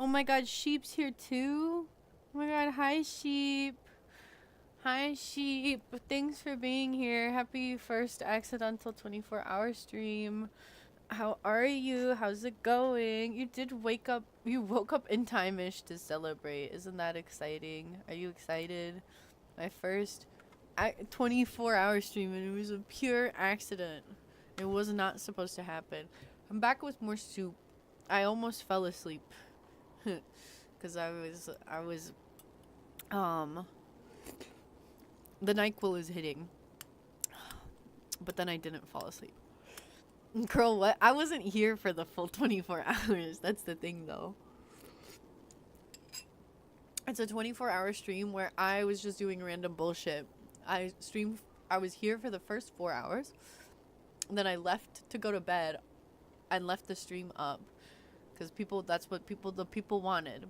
Oh my god, Sheep's here too. Oh my god, hi Sheep. Hi Sheep. Thanks for being here. Happy first accidental 24-hour stream. How are you? How's it going? You woke up in time-ish to celebrate. Isn't that exciting? Are you excited? My first 24-hour stream, and it was a pure accident. It was not supposed to happen. I'm back with more soup. I almost fell asleep. Cause I was the NyQuil is hitting. But then I didn't fall asleep. Girl, what? I wasn't here for the full 24 hours. That's the thing, though. It's a 24-hour stream where I was just doing random bullshit. I was here for the first 4 hours. And then I left to go to bed and left the stream up. Because that's what the people wanted.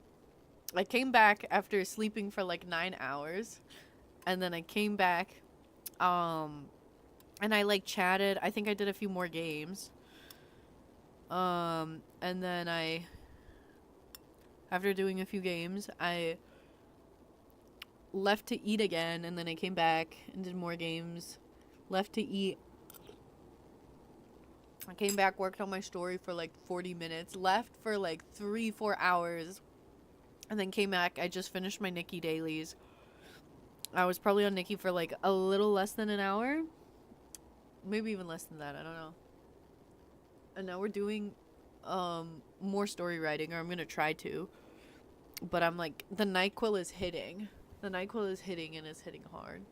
I came back after sleeping for like 9 hours. And then I came back. And I like chatted. I think I did a few more games. And then after doing a few games, I left to eat again, and then I came back and did more games. Left to eat. I came back, worked on my story for like 40 minutes, left for like 3-4 hours, and then came back. I just finished my Nikki dailies. I was probably on Nikki for like a little less than an hour. Maybe even less than that, I don't know. And now we're doing more story writing, or I'm gonna try to. But I'm like, the NyQuil is hitting. The NyQuil is hitting, and it's hitting hard.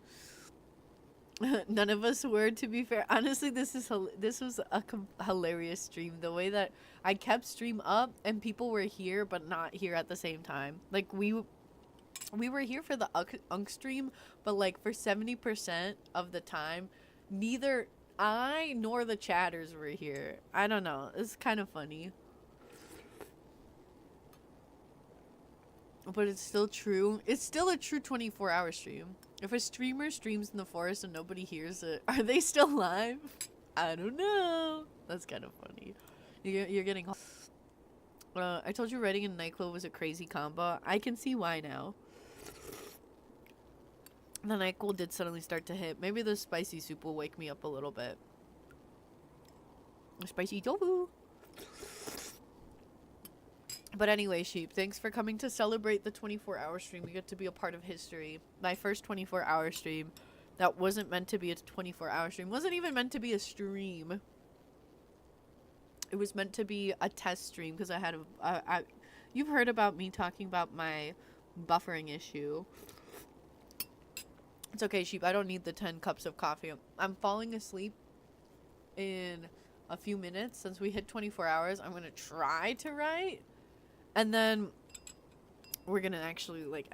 None of us were, to be fair. Honestly, this was a hilarious stream. The way that I kept stream up, and people were here, but not here at the same time. Like, we were here for the Unk stream, but like for 70% of the time, neither I nor the chatters were here. I don't know. It's kind of funny. But it's still true. It's still a true 24-hour stream. If a streamer streams in the forest and nobody hears it, are they still live? I don't know. That's kind of funny. You're getting... I told you writing in NyQuil was a crazy combo. I can see why now. The NyQuil did suddenly start to hit. Maybe the spicy soup will wake me up a little bit. Spicy tofu. But anyway, Sheep, thanks for coming to celebrate the 24-hour stream. You get to be a part of history. My first 24-hour stream that wasn't meant to be a 24-hour stream. Wasn't even meant to be a stream. It was meant to be a test stream because I had you've heard about me talking about my buffering issue. It's okay, Sheep. I don't need the 10 cups of coffee. I'm falling asleep in a few minutes. Since we hit 24 hours, I'm going to try to write. And then we're going to actually, like,